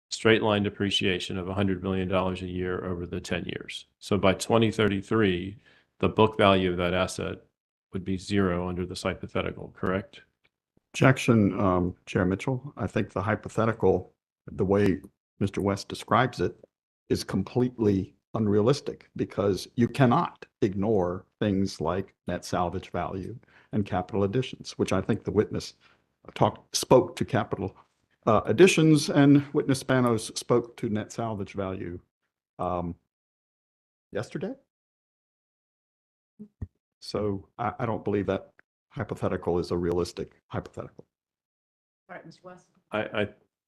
Speaker 5: straight line depreciation of $100 million a year over the 10 years. So by 2033, the book value of that asset would be zero under this hypothetical, correct?
Speaker 9: Objection, Chair Mitchell. I think the hypothetical, the way Mr. West describes it, is completely unrealistic because you cannot ignore things like net salvage value and capital additions, which I think the witness spoke to capital additions, and witness Spanos spoke to net salvage value yesterday. So I don't believe that hypothetical is a realistic hypothetical.
Speaker 1: All right, Mr. West.
Speaker 5: I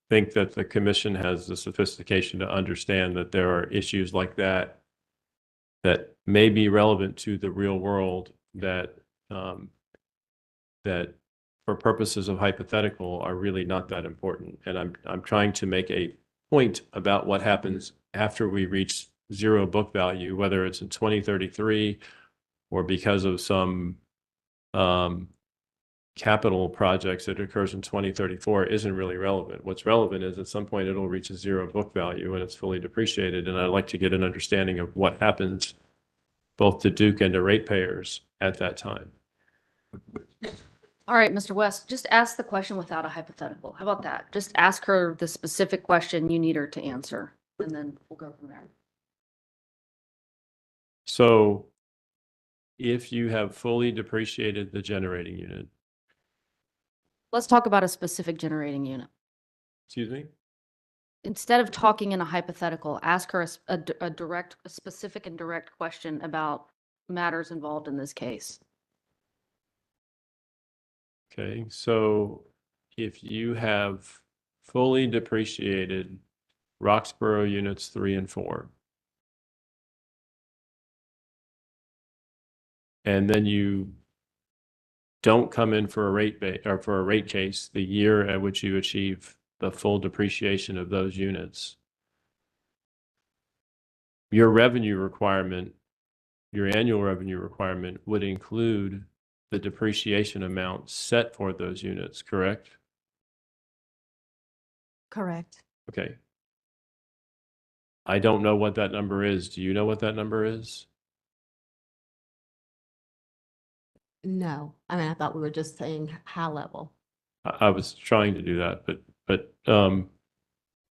Speaker 5: think that the commission has the sophistication to understand that there are issues like that that may be relevant to the real world that that for purposes of hypothetical are really not that important. And I'm trying to make a point about what happens after we reach zero book value, whether it's in 2033 or because of some capital projects that occurs in 2034 isn't really relevant. What's relevant is at some point it'll reach a zero book value and it's fully depreciated. And I'd like to get an understanding of what happens both to Duke and to ratepayers at that time.
Speaker 1: All right, Mr. West, just ask the question without a hypothetical. How about that? Just ask her the specific question you need her to answer, and then we'll go from there.
Speaker 5: So if you have fully depreciated the generating unit,
Speaker 1: Let's talk about a specific generating unit.
Speaker 5: excuse me?
Speaker 1: Instead of talking in a hypothetical, ask her a specific and direct question about matters involved in this case.
Speaker 5: Okay, so if you have fully depreciated Roxborough units 3 and 4, and then you don't come in for a rate case the year at which you achieve the full depreciation of those units, your revenue requirement, your annual revenue requirement would include the depreciation amount set for those units, correct?
Speaker 11: Correct.
Speaker 5: Okay. I don't know what that number is. Do you know what that number is?
Speaker 11: No, I mean, I thought we were just saying high level.
Speaker 5: I was trying to do that, but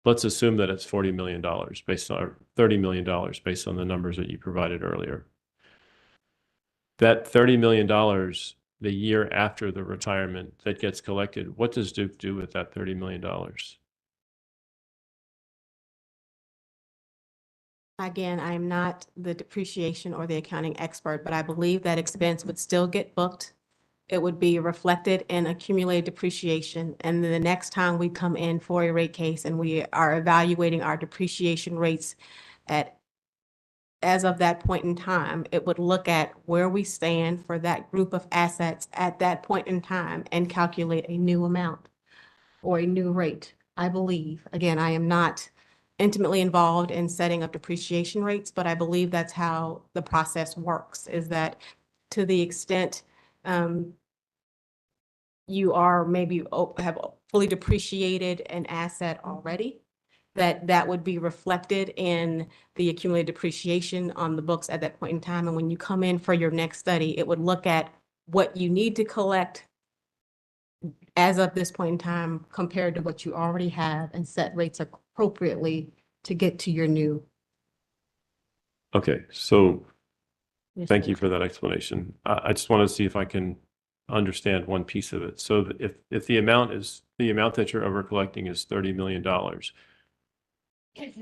Speaker 5: let's assume that it's $40 million based on, or $30 million based on the numbers that you provided earlier. That $30 million the year after the retirement that gets collected, what does Duke do with that $30 million?
Speaker 11: Again, I am not the depreciation or the accounting expert, but I believe that expense would still get booked. It would be reflected in accumulated depreciation. And then the next time we come in for a rate case and we are evaluating our depreciation rates as of that point in time, it would look at where we stand for that group of assets at that point in time and calculate a new amount or a new rate, I believe. Again, I am not intimately involved in setting up depreciation rates, but I believe that's how the process works, is that to the extent you are maybe have fully depreciated an asset already, that would be reflected in the accumulated depreciation on the books at that point in time. And when you come in for your next study, it would look at what you need to collect as of this point in time compared to what you already have and set rates appropriately to get to your new.
Speaker 5: Okay, so
Speaker 11: Yes,
Speaker 5: thank
Speaker 11: sir.
Speaker 5: you for that explanation. I just want to see if I can understand one piece of it. So that if the amount that you're over collecting is $30 million,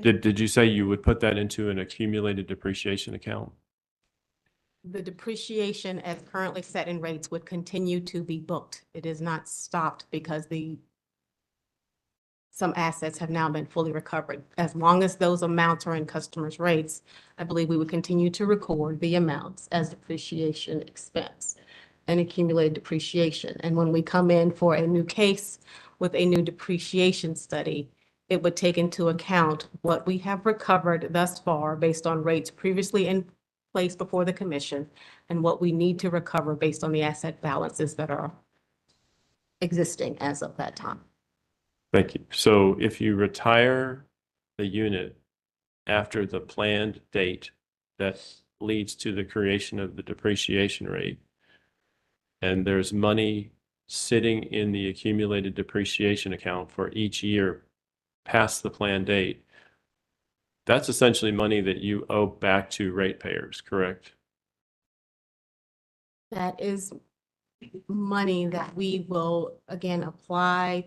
Speaker 5: did you say you would put that into an accumulated depreciation account?
Speaker 11: The depreciation as currently set in rates would continue to be booked. It is not stopped because some assets have now been fully recovered. As long as those amounts are in customers' rates, I believe we would continue to record the amounts as depreciation expense and accumulated depreciation. And when we come in for a new case with a new depreciation study, it would take into account what we have recovered thus far based on rates previously in place before the commission and what we need to recover based on the asset balances that are existing as of that time.
Speaker 5: Thank you. So if you retire the unit after the planned date that leads to the creation of the depreciation rate, and there's money sitting in the accumulated depreciation account for each year past the planned date, that's essentially money that you owe back to ratepayers, correct?
Speaker 11: That is money that we will, again, apply,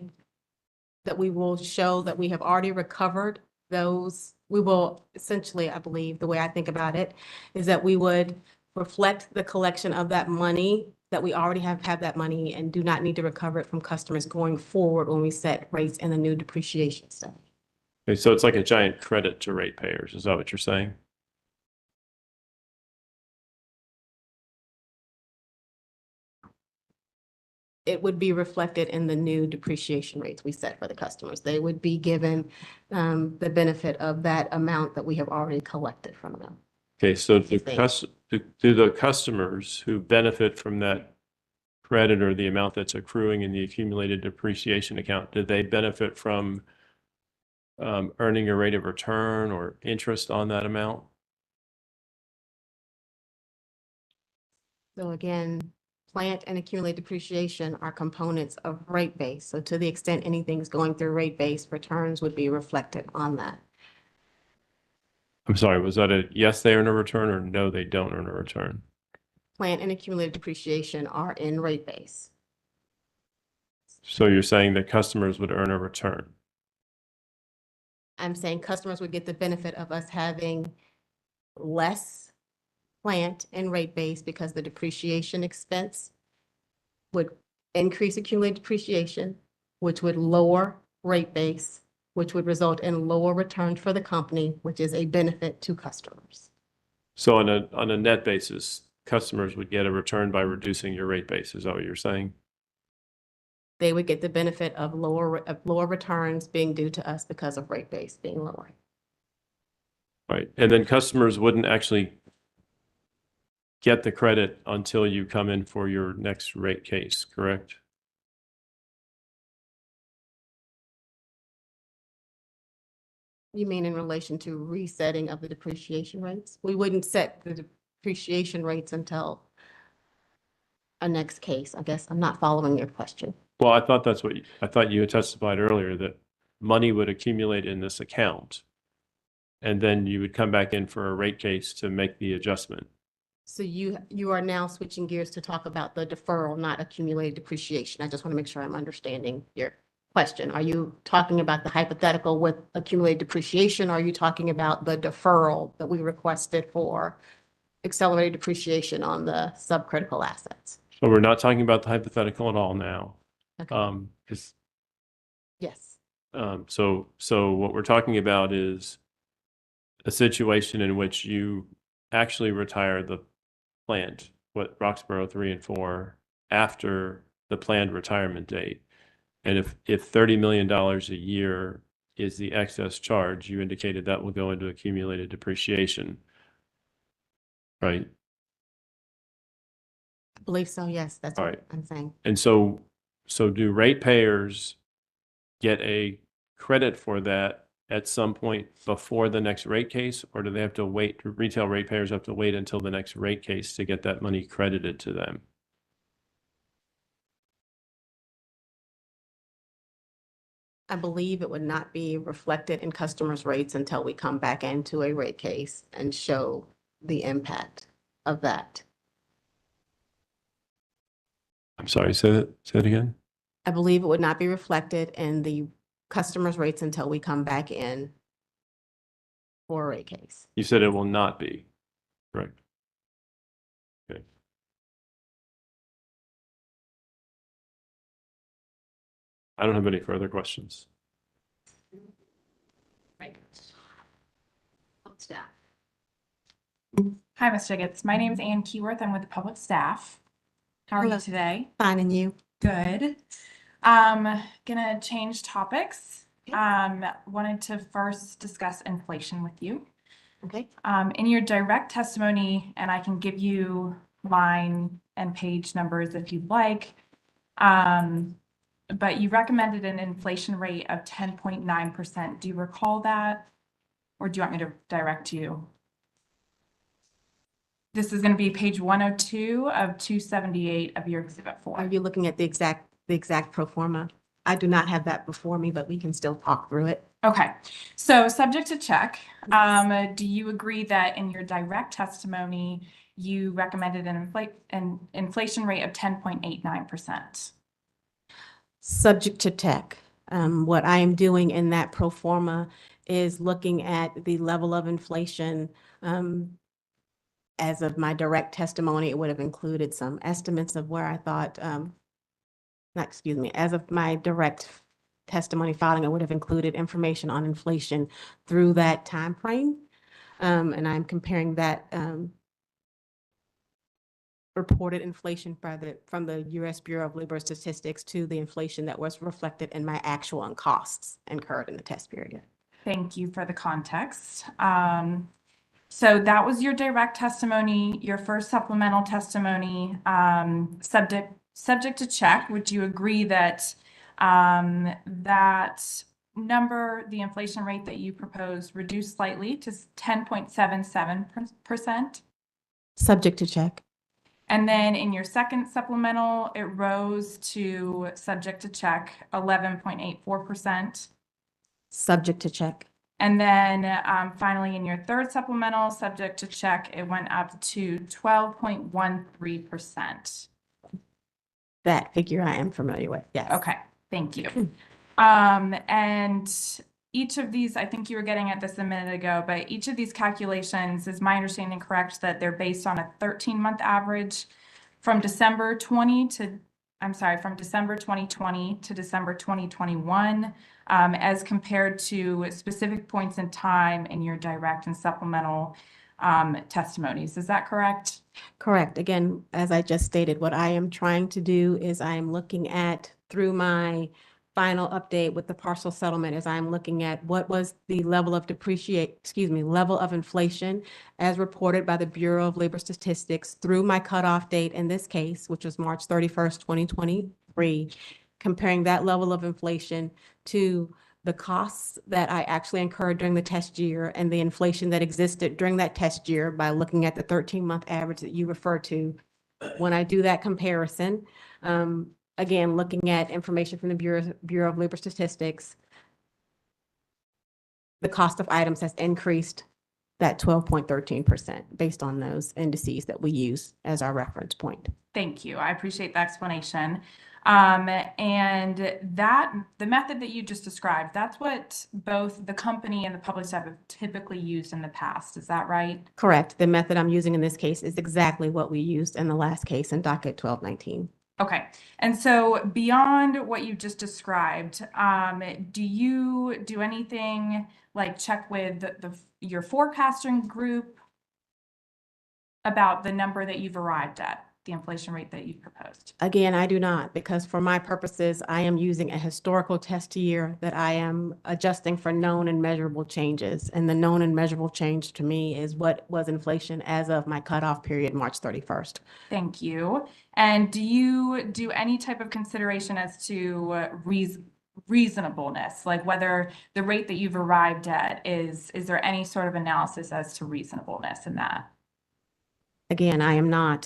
Speaker 11: that we will show that we have already recovered those. We will essentially, I believe, the way I think about it, is that we would reflect the collection of that money, that we already have that money and do not need to recover it from customers going forward when we set rates in the new depreciation study.
Speaker 5: Okay, so it's like a giant credit to ratepayers. Is that what you're saying?
Speaker 11: It would be reflected in the new depreciation rates we set for the customers. They would be given the benefit of that amount that we have already collected from them.
Speaker 5: Okay, so do the customers who benefit from that credit or the amount that's accruing in the accumulated depreciation account, do they benefit from earning a rate of return or interest on that amount?
Speaker 11: So again, plant and accumulated depreciation are components of rate base. So to the extent anything's going through rate base, returns would be reflected on that.
Speaker 5: I'm sorry, was that a yes, they earn a return, or no, they don't earn a return?
Speaker 11: Plant and accumulated depreciation are in rate base.
Speaker 5: So you're saying that customers would earn a return?
Speaker 11: I'm saying customers would get the benefit of us having less plant and rate base because the depreciation expense would increase accumulated depreciation, which would lower rate base, which would result in lower returns for the company, which is a benefit to customers.
Speaker 5: So on a net basis, customers would get a return by reducing your rate base. Is that what you're saying?
Speaker 11: They would get the benefit of lower returns being due to us because of rate base being lower.
Speaker 5: Right. And then customers wouldn't actually get the credit until you come in for your next rate case, correct?
Speaker 11: You mean in relation to resetting of the depreciation rates? We wouldn't set the depreciation rates until a next case. I guess I'm not following your question.
Speaker 5: Well, I thought that's what I thought you had testified earlier, that money would accumulate in this account, and then you would come back in for a rate case to make the adjustment.
Speaker 11: So you are now switching gears to talk about the deferral, not accumulated depreciation. I just want to make sure I'm understanding your question. Are you talking about the hypothetical with accumulated depreciation? Or are you talking about the deferral that we requested for accelerated depreciation on the subcritical assets?
Speaker 5: So we're not talking about the hypothetical at all now.
Speaker 11: Okay. Yes.
Speaker 5: So what we're talking about is a situation in which you actually retire the plant, what Roxborough 3 and 4, after the planned retirement date. And if $30 million a year is the excess charge, you indicated that will go into accumulated depreciation, right?
Speaker 11: I believe so. Yes, that's
Speaker 5: All
Speaker 11: what
Speaker 5: right.
Speaker 11: I'm saying.
Speaker 5: And so do ratepayers get a credit for that at some point before the next rate case, or do they have to wait, retail ratepayers have to wait until the next rate case to get that money credited to them?
Speaker 11: I believe it would not be reflected in customers' rates until we come back into a rate case and show the impact of that.
Speaker 5: I'm sorry, say that again?
Speaker 11: I believe it would not be reflected in the customers' rates until we come back in for a rate case.
Speaker 5: You said it will not be, correct? Okay. I don't have any further questions.
Speaker 1: Right. Staff.
Speaker 3: Hi, Ms. Jiggets. My name is Ann Keyworth. I'm with the public staff. How are
Speaker 11: Hello.
Speaker 3: you today?
Speaker 11: Fine, and you?
Speaker 3: Good. Gonna change topics. Wanted to first discuss inflation with you.
Speaker 11: Okay.
Speaker 3: In your direct testimony, and I can give you line and page numbers if you'd like, but you recommended an inflation rate of 10.9%. Do you recall that? Or do you want me to direct you? This is going to be page 102 of 278 of your exhibit
Speaker 11: Are
Speaker 3: 4.
Speaker 11: you looking at the exact pro forma? I do not have that before me, but we can still talk through it.
Speaker 3: Okay, so subject to check, do you agree that in your direct testimony, you recommended an inflation rate of 10.89%?
Speaker 11: Subject to tech. What I am doing in that pro forma is looking at the level of inflation. As of my direct testimony, it would have included some estimates of where I thought, as of my direct testimony filing, it would have included information on inflation through that time frame. And I'm comparing that reported inflation from the U.S. Bureau of Labor Statistics to the inflation that was reflected in my actual and costs incurred in the test period.
Speaker 3: Thank you for the context. So that was your direct testimony, your first supplemental testimony, subject to check. Would you agree that that number, the inflation rate that you proposed, reduced slightly to 10.77%?
Speaker 11: Subject to check.
Speaker 3: And then in your second supplemental, it rose to, subject to check, 11.84%.
Speaker 11: Subject to check.
Speaker 3: And then finally, in your third supplemental, subject to check, it went up to 12.13%.
Speaker 11: That figure I am familiar with, yes.
Speaker 3: Okay, thank you. And each of these, I think you were getting at this a minute ago, but each of these calculations, is my understanding correct that they're based on a 13-month average from December 2020 to December 2021, as compared to specific points in time in your direct and supplemental testimonies. Is that correct?
Speaker 11: Correct. Again, as I just stated, what I am trying to do is I am looking at, through my final update with the partial settlement, is I'm looking at what was the level of level of inflation as reported by the Bureau of Labor Statistics through my cutoff date in this case, which was March 31st, 2023, comparing that level of inflation to the costs that I actually incurred during the test year and the inflation that existed during that test year by looking at the 13-month average that you refer to. When I do that comparison, again, looking at information from the Bureau of Labor Statistics, the cost of items has increased that 12.13% based on those indices that we use as our reference point.
Speaker 3: Thank you. I appreciate the explanation. And that the method that you just described, that's what both the company and the public staff have typically used in the past. Is that right?
Speaker 11: Correct. The method I'm using in this case is exactly what we used in the last case in docket 1219.
Speaker 3: Okay. And so beyond what you just described, do you do anything like check with your forecasting group about the number that you've arrived at, the inflation rate that you've proposed?
Speaker 11: Again, I do not, because for my purposes, I am using a historical test year that I am adjusting for known and measurable changes. And the known and measurable change to me is what was inflation as of my cutoff period, March 31st.
Speaker 3: Thank you. And do you do any type of consideration as to reasonableness, like whether the rate that you've arrived at is there any sort of analysis as to reasonableness in that?
Speaker 11: Again, I am not.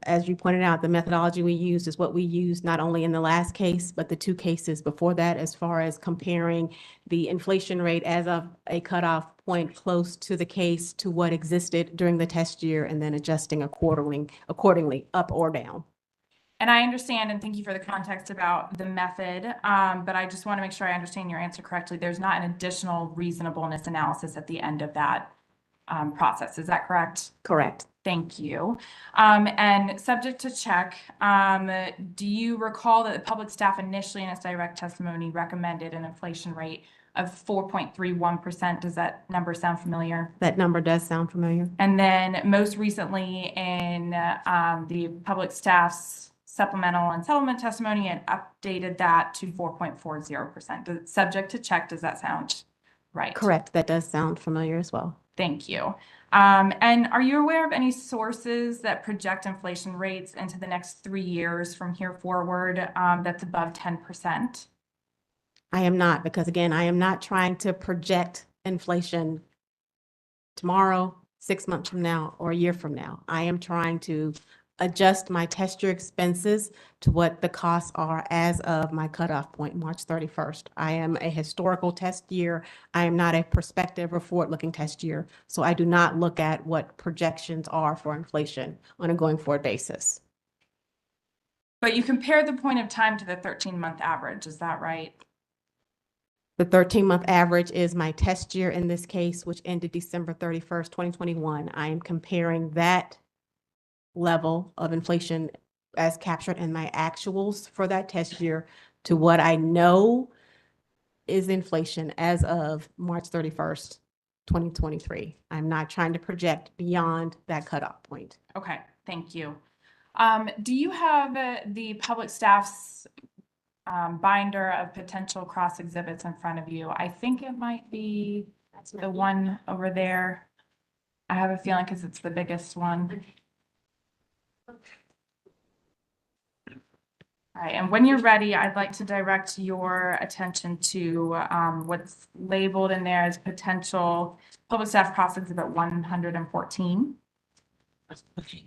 Speaker 11: As you pointed out, the methodology we used is what we used not only in the last case, but the two cases before that, as far as comparing the inflation rate as of a cutoff point close to the case to what existed during the test year, and then adjusting accordingly up or down.
Speaker 3: And I understand, and thank you for the context about the method, but I just want to make sure I understand your answer correctly. There's not an additional reasonableness analysis at the end of that process. Is that correct?
Speaker 11: Correct.
Speaker 3: Thank you. And subject to check, do you recall that the public staff initially in its direct testimony recommended an inflation rate of 4.31%? Does that number sound familiar?
Speaker 11: That number does sound familiar.
Speaker 3: And then most recently in the public staff's supplemental and settlement testimony, it updated that to 4.40%. Subject to check, does that sound right?
Speaker 11: Correct. That does sound familiar as well.
Speaker 3: Thank you. And are you aware of any sources that project inflation rates into the next 3 years from here forward, that's above 10%?
Speaker 11: I am not, because again, I am not trying to project inflation tomorrow, 6 months from now, or a year from now. I am trying to adjust my test year expenses to what the costs are as of my cutoff point, March 31st. I am a historical test year. I am not a prospective or forward-looking test year. So I do not look at what projections are for inflation on a going forward basis.
Speaker 3: But you compare the point of time to the 13-month average, is that right?
Speaker 11: The 13-month average is my test year in this case, which ended December 31st, 2021. I am comparing that level of inflation as captured in my actuals for that test year to what I know is inflation as of March 31st, 2023. I'm not trying to project beyond that cutoff point.
Speaker 3: Okay, thank you. Do you have the public staff's binder of potential cross exhibits in front of you? I think it might be the one over there. I have a feeling because it's the biggest one. All right, and when you're ready, I'd like to direct your attention to what's labeled in there as potential public staff cross exhibit 114.
Speaker 11: Okay.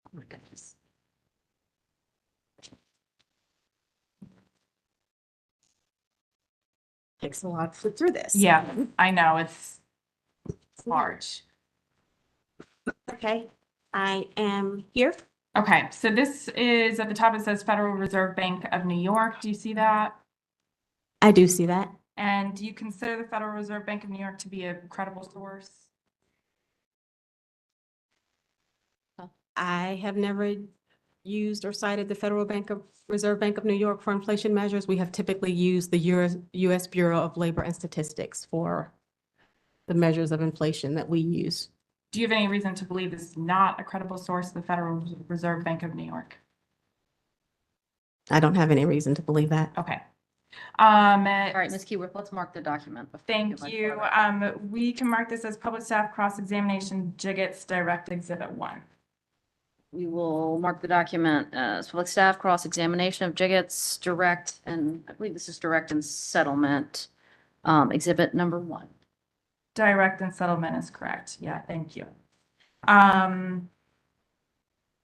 Speaker 11: Oh my goodness. Takes a lot to flip through this.
Speaker 3: Yeah, I know, it's large.
Speaker 11: Okay, I am here.
Speaker 3: Okay, so this is at the top, it says Federal Reserve Bank of New York. Do you see that?
Speaker 11: I do see that.
Speaker 3: And do you consider the Federal Reserve Bank of New York to be a credible source?
Speaker 11: I have never used or cited the Reserve Bank of New York for inflation measures. We have typically used the US Bureau of Labor and Statistics for the measures of inflation that we use.
Speaker 3: Do you have any reason to believe it's not a credible source, the Federal Reserve Bank of New York?
Speaker 11: I don't have any reason to believe that.
Speaker 3: Okay.
Speaker 1: All right, Ms. Keyworth, let's mark the document.
Speaker 3: Thank you. We can mark this as public staff cross-examination, Jiggets Direct Exhibit 1.
Speaker 1: We will mark the document as public staff cross-examination of Jiggets direct, and I believe this is direct and settlement, exhibit number 1.
Speaker 3: Direct and settlement is correct. Yeah, thank you.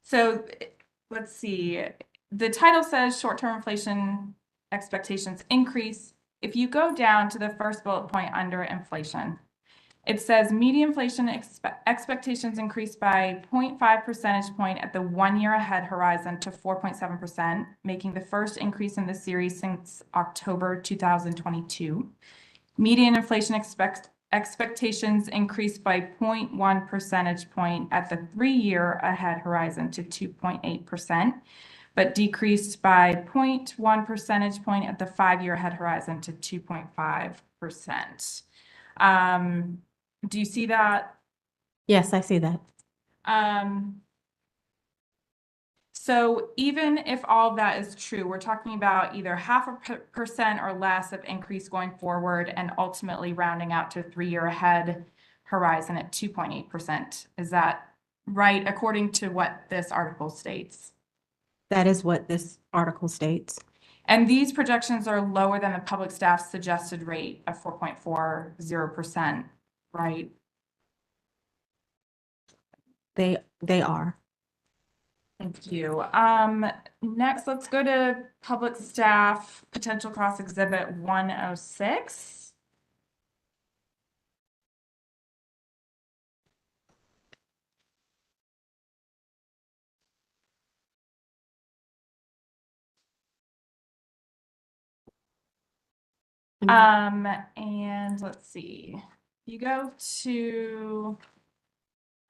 Speaker 3: So let's see. The title says short-term inflation expectations increase. If you go down to the first bullet point under inflation, it says median inflation expectations increased by 0.5 percentage point at the 1 year ahead horizon to 4.7%, making the first increase in the series since October 2022. Median inflation expectations increased by 0.1 percentage point at the 3 year ahead horizon to 2.8%, but decreased by 0.1 percentage point at the 5 year ahead horizon to 2.5%. Do you see that?
Speaker 11: Yes, I see that.
Speaker 3: So even if all of that is true, we're talking about either 0.5% or less of increase going forward and ultimately rounding out to a 3 year ahead horizon at 2.8%. Is that right, according to what this article states?
Speaker 11: That is what this article states.
Speaker 3: And these projections are lower than the public staff's suggested rate of 4.40%, right?
Speaker 11: They are.
Speaker 3: Thank you. Next, let's go to public staff potential cross exhibit 106. And let's see, you go to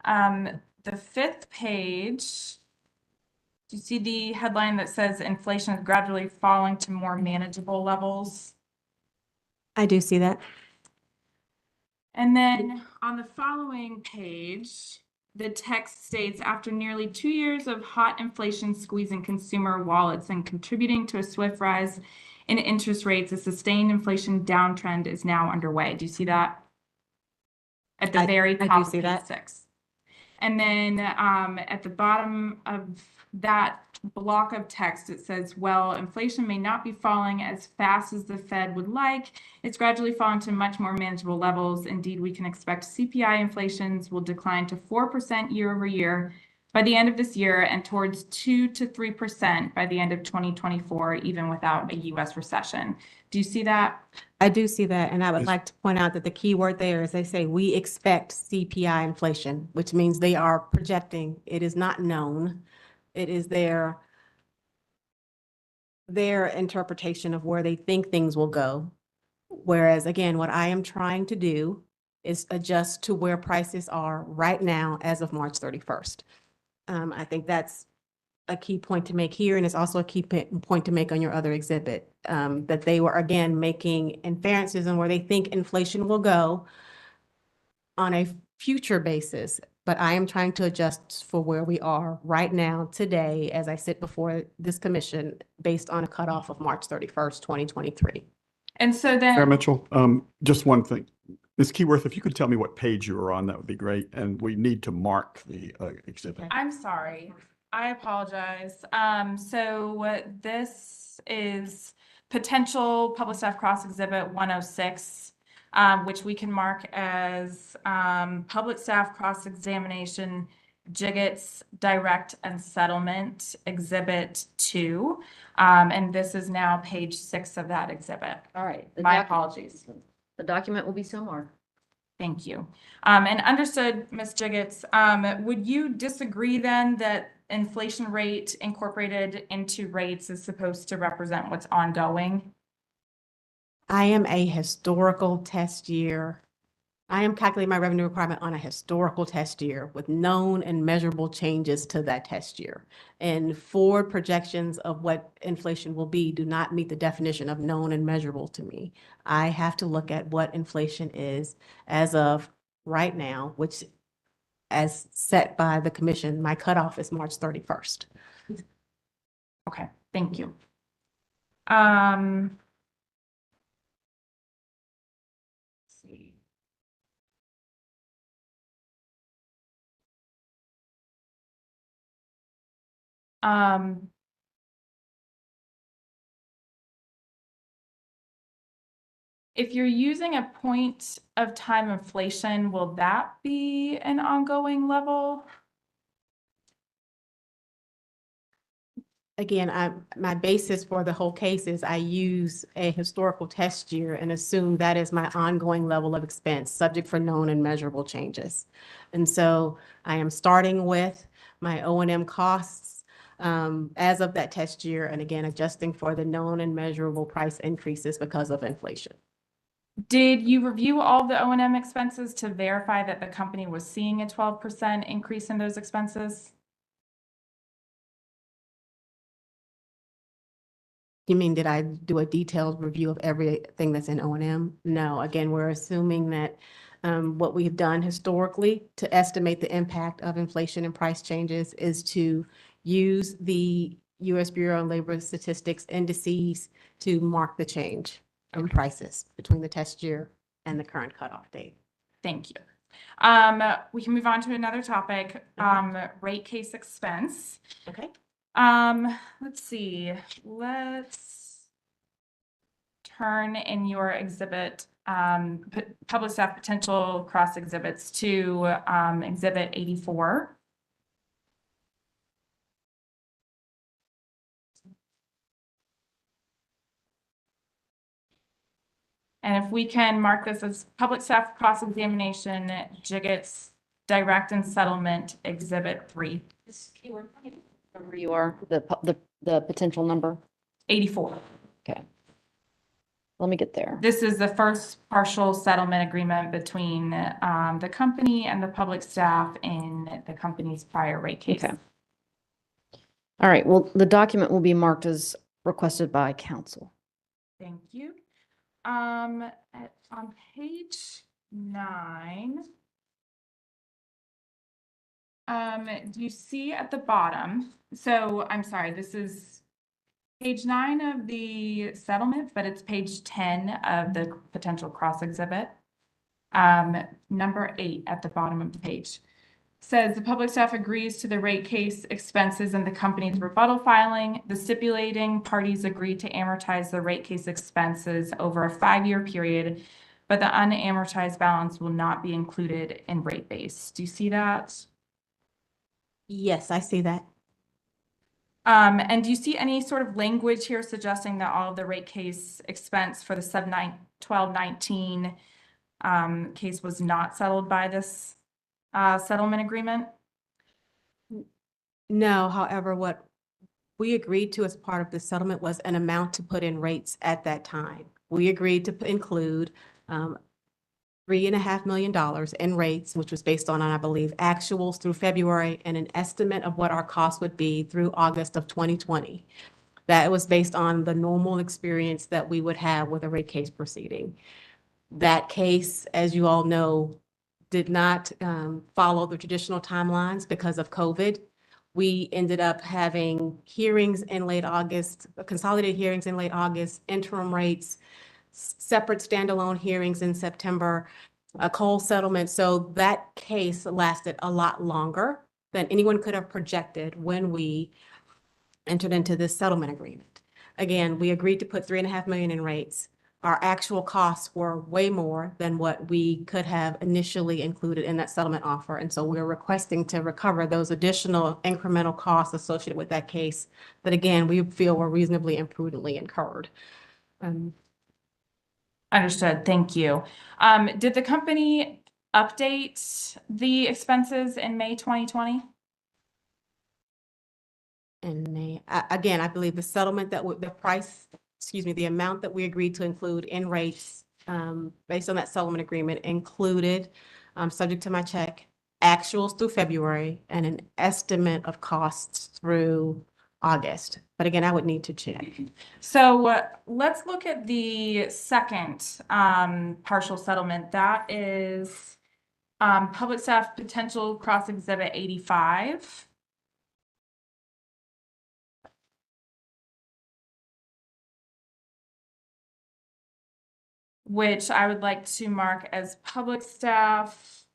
Speaker 3: the 5th page. Do you see the headline that says inflation is gradually falling to more manageable levels?
Speaker 11: I do see that.
Speaker 3: And then on the following page, the text states, after nearly 2 years of hot inflation squeezing consumer wallets and contributing to a swift rise in interest rates, a sustained inflation downtrend is now underway. Do you see that? At the very
Speaker 13: I
Speaker 3: top
Speaker 13: do
Speaker 3: of
Speaker 13: see
Speaker 3: page
Speaker 13: that.
Speaker 3: 6. And then at the bottom of that block of text, it says, well, inflation may not be falling as fast as the Fed would like. It's gradually falling to much more manageable levels. Indeed, we can expect CPI inflations will decline to 4% year over year by the end of this year and towards 2 to 3% by the end of 2024, even without a US recession. Do you see that?
Speaker 11: I do see that, and I would
Speaker 9: Is-
Speaker 11: like to point out that the key word there is they say, we expect CPI inflation, which means they are projecting. It is not known. It is their interpretation of where they think things will go. Whereas, again, what I am trying to do is adjust to where prices are right now as of March 31st. I think that's a key point to make here, and it's also a key point to make on your other exhibit, that they were, again, making inferences on where they think inflation will go on a future basis. But I am trying to adjust for where we are right now, today, as I sit before this commission, based on a cutoff of March 31st, 2023.
Speaker 3: And so then.
Speaker 9: Chair Mitchell, just one thing. Ms. Keyworth, if you could tell me what page you were on, that would be great. And we need to mark the exhibit.
Speaker 3: I'm sorry. I apologize. So this is potential public staff cross exhibit 106, which we can mark as public staff cross examination, Jiggets direct and settlement exhibit 2. And this is now page 6 of that exhibit.
Speaker 1: All right.
Speaker 3: My apologies.
Speaker 1: The document will be so marked.
Speaker 3: Thank you. And understood, Ms. Jiggets, would you disagree then that inflation rate incorporated into rates is supposed to represent what's ongoing?
Speaker 11: I am a historical test year. I am calculating my revenue requirement on a historical test year with known and measurable changes to that test year. And forward projections of what inflation will be do not meet the definition of known and measurable to me. I have to look at what inflation is as of right now, which, as set by the commission, my cutoff is March 31st.
Speaker 3: Okay, thank you. Let's see. If you're using a point of time inflation, will that be an ongoing level?
Speaker 11: Again, my basis for the whole case is I use a historical test year and assume that is my ongoing level of expense, subject for known and measurable changes. And so I am starting with my O&M costs as of that test year, and again, adjusting for the known and measurable price increases because of inflation.
Speaker 3: Did you review all the O&M expenses to verify that the company was seeing a 12% increase in those expenses?
Speaker 11: You mean, did I do a detailed review of everything that's in O&M? No, again, we're assuming that what we've done historically to estimate the impact of inflation and price changes is to use the U.S. Bureau of Labor Statistics indices to mark the change in prices between the test year and the current cutoff date.
Speaker 3: Thank you. We can move on to another topic, rate case expense.
Speaker 11: Okay.
Speaker 3: Let's see, let's turn in your exhibit, public staff potential cross exhibits to exhibit 84. And if we can mark this as public staff cross examination, Jiggets direct and settlement exhibit 3.
Speaker 1: Where you are, the potential number?
Speaker 3: 84.
Speaker 1: Okay. Let me get there.
Speaker 3: This is the first partial settlement agreement between the company and the public staff in the company's prior rate case.
Speaker 1: Okay. All right, well, the document will be marked as requested by council.
Speaker 3: Thank you. On page 9, Do you see at the bottom? So I'm sorry, this is page 9 of the settlement, but it's page 10 of the potential cross exhibit. Number 8 at the bottom of the page says the public staff agrees to the rate case expenses and the company's rebuttal filing. The stipulating parties agree to amortize the rate case expenses over a 5-year period, but the unamortized balance will not be included in rate base. Do you see that?
Speaker 11: Yes, I see that.
Speaker 3: And do you see any sort of language here suggesting that all of the rate case expense for the 1219 case was not settled by this settlement agreement?
Speaker 11: No, however, what we agreed to as part of the settlement was an amount to put in rates at that time. We agreed to include $3.5 million in rates, which was based on, I believe, actuals through February and an estimate of what our cost would be through August of 2020. That was based on the normal experience that we would have with a rate case proceeding. That case, as you all know, did not follow the traditional timelines because of COVID. We ended up having hearings in late August, consolidated hearings in late August, interim rates, separate standalone hearings in September, a coal settlement. So that case lasted a lot longer than anyone could have projected when we entered into this settlement agreement. Again, we agreed to put $3.5 million in rates. Our actual costs were way more than what we could have initially included in that settlement offer. And so we're requesting to recover those additional incremental costs associated with that case that, again, we feel were reasonably and prudently incurred.
Speaker 3: Understood. Thank you. Did the company update the expenses in May 2020?
Speaker 11: And again, I believe the settlement that the price, the amount that we agreed to include in rates based on that settlement agreement included, subject to my check, actuals through February and an estimate of costs through August. But again, I would need to check.
Speaker 3: So let's look at the second partial settlement. That is public staff potential cross exhibit 85. Which I would like to mark as public staff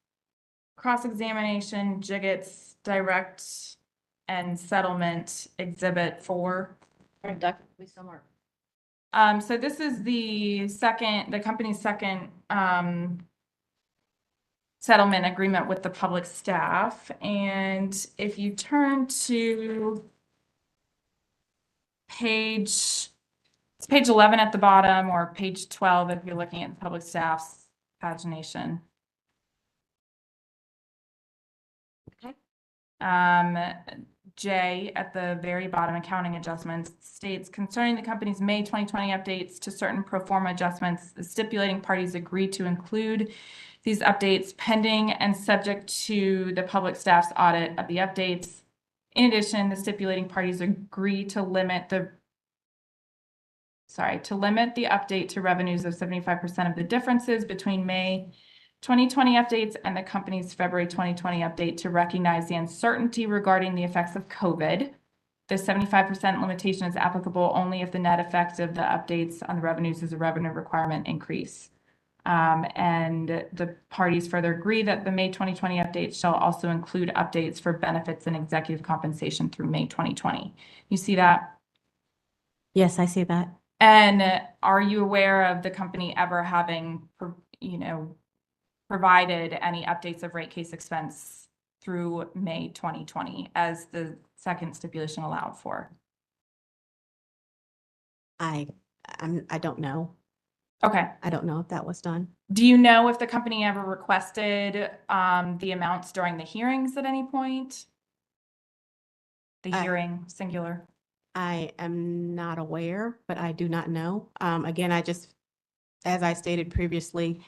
Speaker 3: cross-examination, Jiggets, direct and settlement exhibit 4. So this is the company's second settlement agreement with the public staff. And if you turn to page 11 at the bottom, or page 12 if you're looking at the public staff's pagination.
Speaker 11: Okay.
Speaker 3: J at the very bottom, accounting adjustments, states concerning the company's May 2020 updates to certain pro forma adjustments, the stipulating parties agreed to include these updates pending and subject to the public staff's audit of the updates. In addition, the stipulating parties agree to limit the update to revenues of 75% of the differences between May 2020 updates and the company's February 2020 update to recognize the uncertainty regarding the effects of COVID. The 75% limitation is applicable only if the net effect of the updates on the revenues is a revenue requirement increase. And the parties further agree that the May 2020 updates shall also include updates for benefits and executive compensation through May 2020. You see that?
Speaker 11: Yes, I see that.
Speaker 3: And are you aware of the company ever having, provided any updates of rate case expense through May 2020 as the second stipulation allowed for?
Speaker 11: I don't know.
Speaker 3: Okay.
Speaker 11: I don't know if that was done.
Speaker 3: Do you know if the company ever requested the amounts during the hearings at any point? The hearing, singular.
Speaker 11: I am not aware, but I do not know. Again, as I stated previously,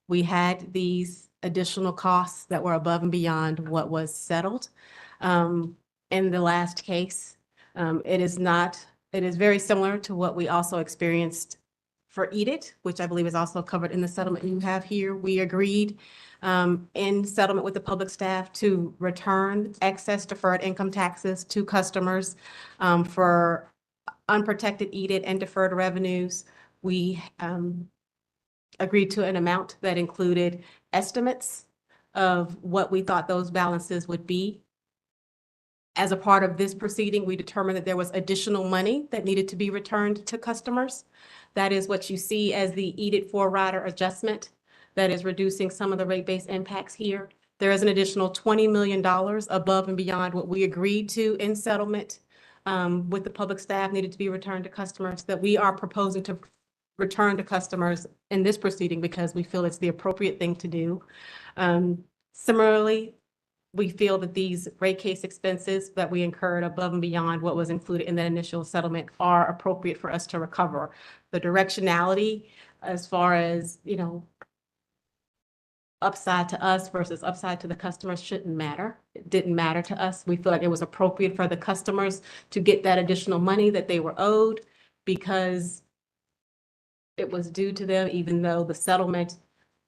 Speaker 11: we had these additional costs that were above and beyond what was settled. In the last case, it is very similar to what we also experienced for EDIT, which I believe is also covered in the settlement you have here. We agreed in settlement with the public staff to return excess deferred income taxes to customers for unprotected EDIT and deferred revenues. We agreed to an amount that included estimates of what we thought those balances would be. As a part of this proceeding, we determined that there was additional money that needed to be returned to customers. That is what you see as the EDIT 4 rider adjustment that is reducing some of the rate-based impacts here. There is an additional $20 million above and beyond what we agreed to in settlement with the public staff needed to be returned to customers that we are proposing to return to customers in this proceeding because we feel it's the appropriate thing to do. Similarly, we feel that these rate case expenses that we incurred above and beyond what was included in that initial settlement are appropriate for us to recover. The directionality as far as, upside to us versus upside to the customers shouldn't matter. It didn't matter to us. We feel like it was appropriate for the customers to get that additional money that they were owed because it was due to them, even though the settlement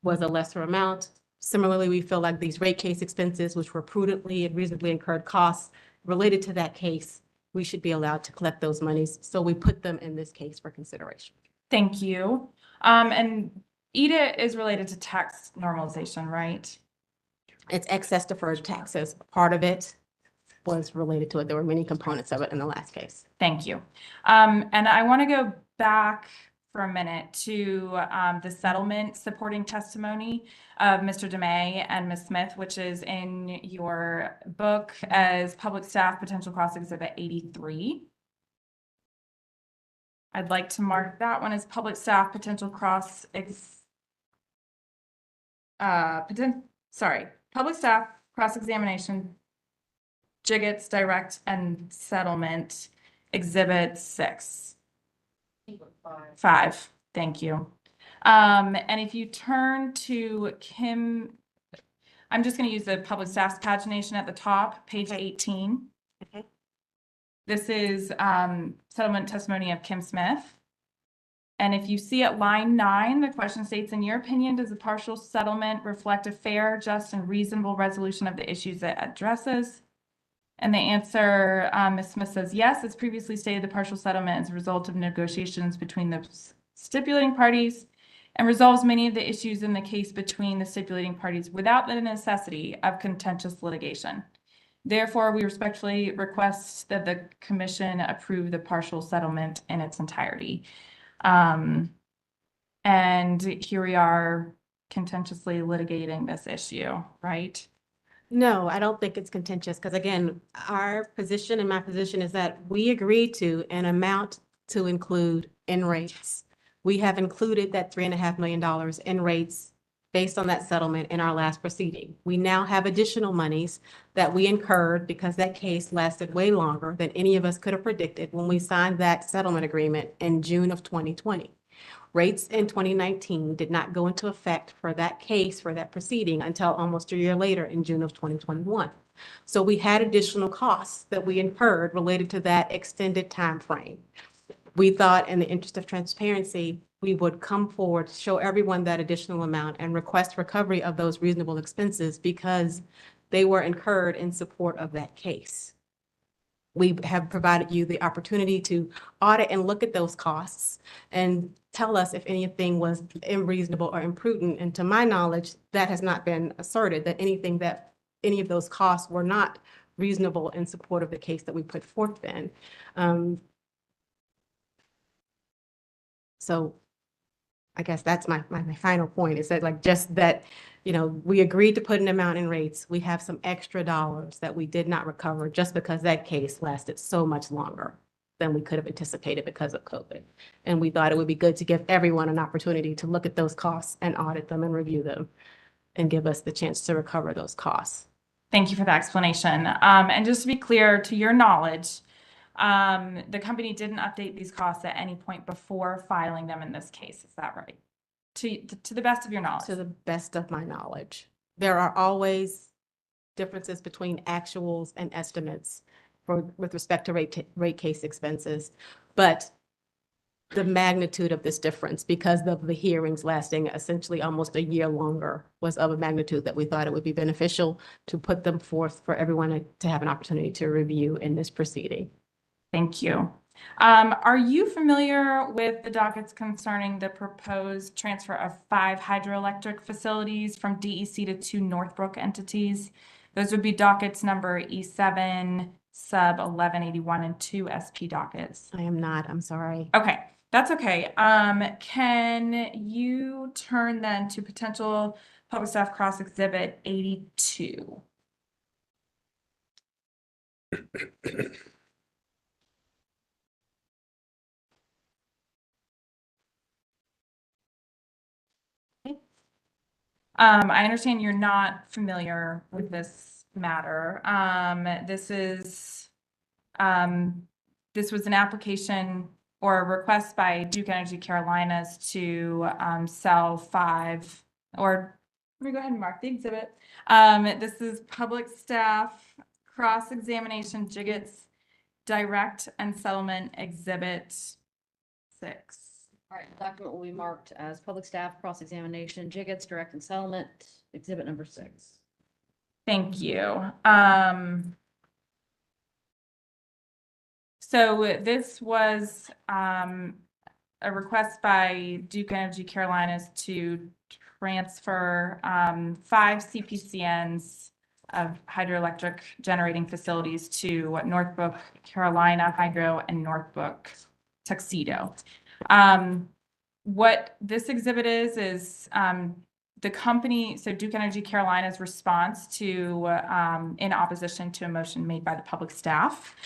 Speaker 11: was a lesser amount. Similarly, we feel like these rate case expenses, which were prudently and reasonably incurred costs related to that case, we should be allowed to collect those monies. So we put them in this case for consideration.
Speaker 3: Thank you. And EDIT is related to tax normalization, right?
Speaker 11: It's excess deferred taxes. Part of it was related to it. There were many components of it in the last case.
Speaker 3: Thank you. And I want to go back for a minute to the settlement supporting testimony of Mr. DeMay and Ms. Smith, which is in your book as Public Staff Potential Cross Exhibit 83. I'd like to mark that one as Public Staff Potential Cross Public Staff Cross-Examination, Jiggets, Direct, and Settlement, Exhibit 6. 5, thank you. And if you turn to Kim, I'm just going to use the public staff's pagination at the top, page 18.
Speaker 11: Okay.
Speaker 3: This is settlement testimony of Kim Smith. And if you see at line 9, the question states, in your opinion, does the partial settlement reflect a fair, just, and reasonable resolution of the issues it addresses? And the answer, Ms. Smith says, yes, as previously stated, the partial settlement is a result of negotiations between the stipulating parties and resolves many of the issues in the case between the stipulating parties without the necessity of contentious litigation. Therefore, we respectfully request that the commission approve the partial settlement in its entirety. And here we are contentiously litigating this issue, right?
Speaker 11: No, I don't think it's contentious because again, our position and my position is that we agreed to an amount to include in rates. We have included that $3.5 million in rates based on that settlement in our last proceeding. We now have additional monies that we incurred because that case lasted way longer than any of us could have predicted when we signed that settlement agreement in June of 2020. Rates in 2019 did not go into effect for that case, for that proceeding, until almost a year later in June of 2021. So we had additional costs that we incurred related to that extended time frame. We thought in the interest of transparency, we would come forward, show everyone that additional amount and request recovery of those reasonable expenses because they were incurred in support of that case. We have provided you the opportunity to audit and look at those costs and tell us if anything was unreasonable or imprudent. And to my knowledge, that has not been asserted, that any of those costs were not reasonable in support of the case that we put forth then. So I guess that's my final point is that we agreed to put an amount in rates. We have some extra dollars that we did not recover just because that case lasted so much longer than we could have anticipated because of COVID. And we thought it would be good to give everyone an opportunity to look at those costs and audit them and review them and give us the chance to recover those costs.
Speaker 3: Thank you for that explanation. And just to be clear, to your knowledge, the company didn't update these costs at any point before filing them in this case. Is that right? To the best of your knowledge?
Speaker 11: To the best of my knowledge. There are always differences between actuals and estimates with respect to rate case expenses. But the magnitude of this difference because of the hearings lasting essentially almost a year longer was of a magnitude that we thought it would be beneficial to put them forth for everyone to have an opportunity to review in this proceeding.
Speaker 3: Thank you. Are you familiar with the dockets concerning the proposed transfer of 5 hydroelectric facilities from DEC to 2 Northbrook entities? Those would be dockets number E7, sub 1181, and 2 SP dockets.
Speaker 11: I am not, I'm sorry.
Speaker 3: Okay, that's okay. Can you turn then to potential public staff cross exhibit 82? I understand you're not familiar with this matter. This was an application or a request by Duke Energy Carolinas to sell 5, or let me go ahead and mark the exhibit. This is public staff cross-examination Jiggets direct and settlement exhibit 6.
Speaker 1: All right, the document will be marked as public staff cross-examination, Jiggets, direct and settlement, exhibit number 6.
Speaker 3: Thank you. So this was a request by Duke Energy Carolinas to transfer 5 CPCNs of hydroelectric generating facilities to Northbrook Carolina Hydro and Northbrook Tuxedo. What this exhibit is the company, so Duke Energy Carolina's response to, in opposition to a motion made by the public staff.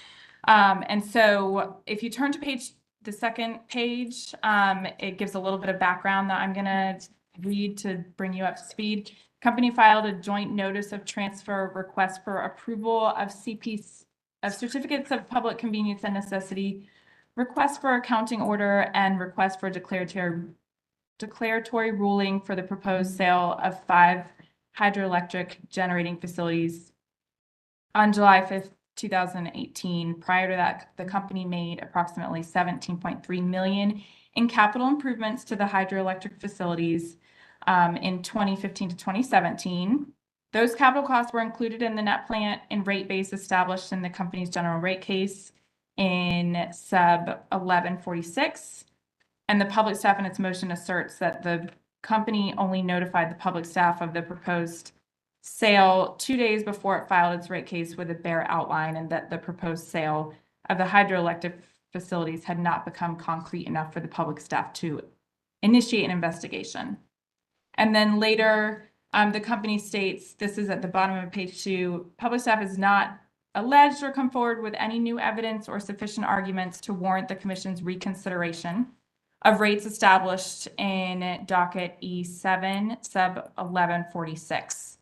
Speaker 3: And so if you turn to the second page, it gives a little bit of background that I'm gonna read to bring you up to speed. Company filed a joint notice of transfer request for approval of certificates of public convenience and necessity, request for accounting order, and request for declaratory ruling for the proposed sale of 5 hydroelectric generating facilities on July 5th, 2018. Prior to that, the company made approximately $17.3 million in capital improvements to the hydroelectric facilities in 2015 to 2017. Those capital costs were included in the net plant and rate base established in the company's general rate case in sub 1146. And the public staff in its motion asserts that the company only notified the public staff of the proposed sale 2 days before it filed its rate case with a bare outline, and that the proposed sale of the hydroelectric facilities had not become concrete enough for the public staff to initiate an investigation. And then later, the company states, this is at the bottom of page 2, public staff has not alleged or come forward with any new evidence or sufficient arguments to warrant the commission's reconsideration of rates established in docket E7 sub 1146.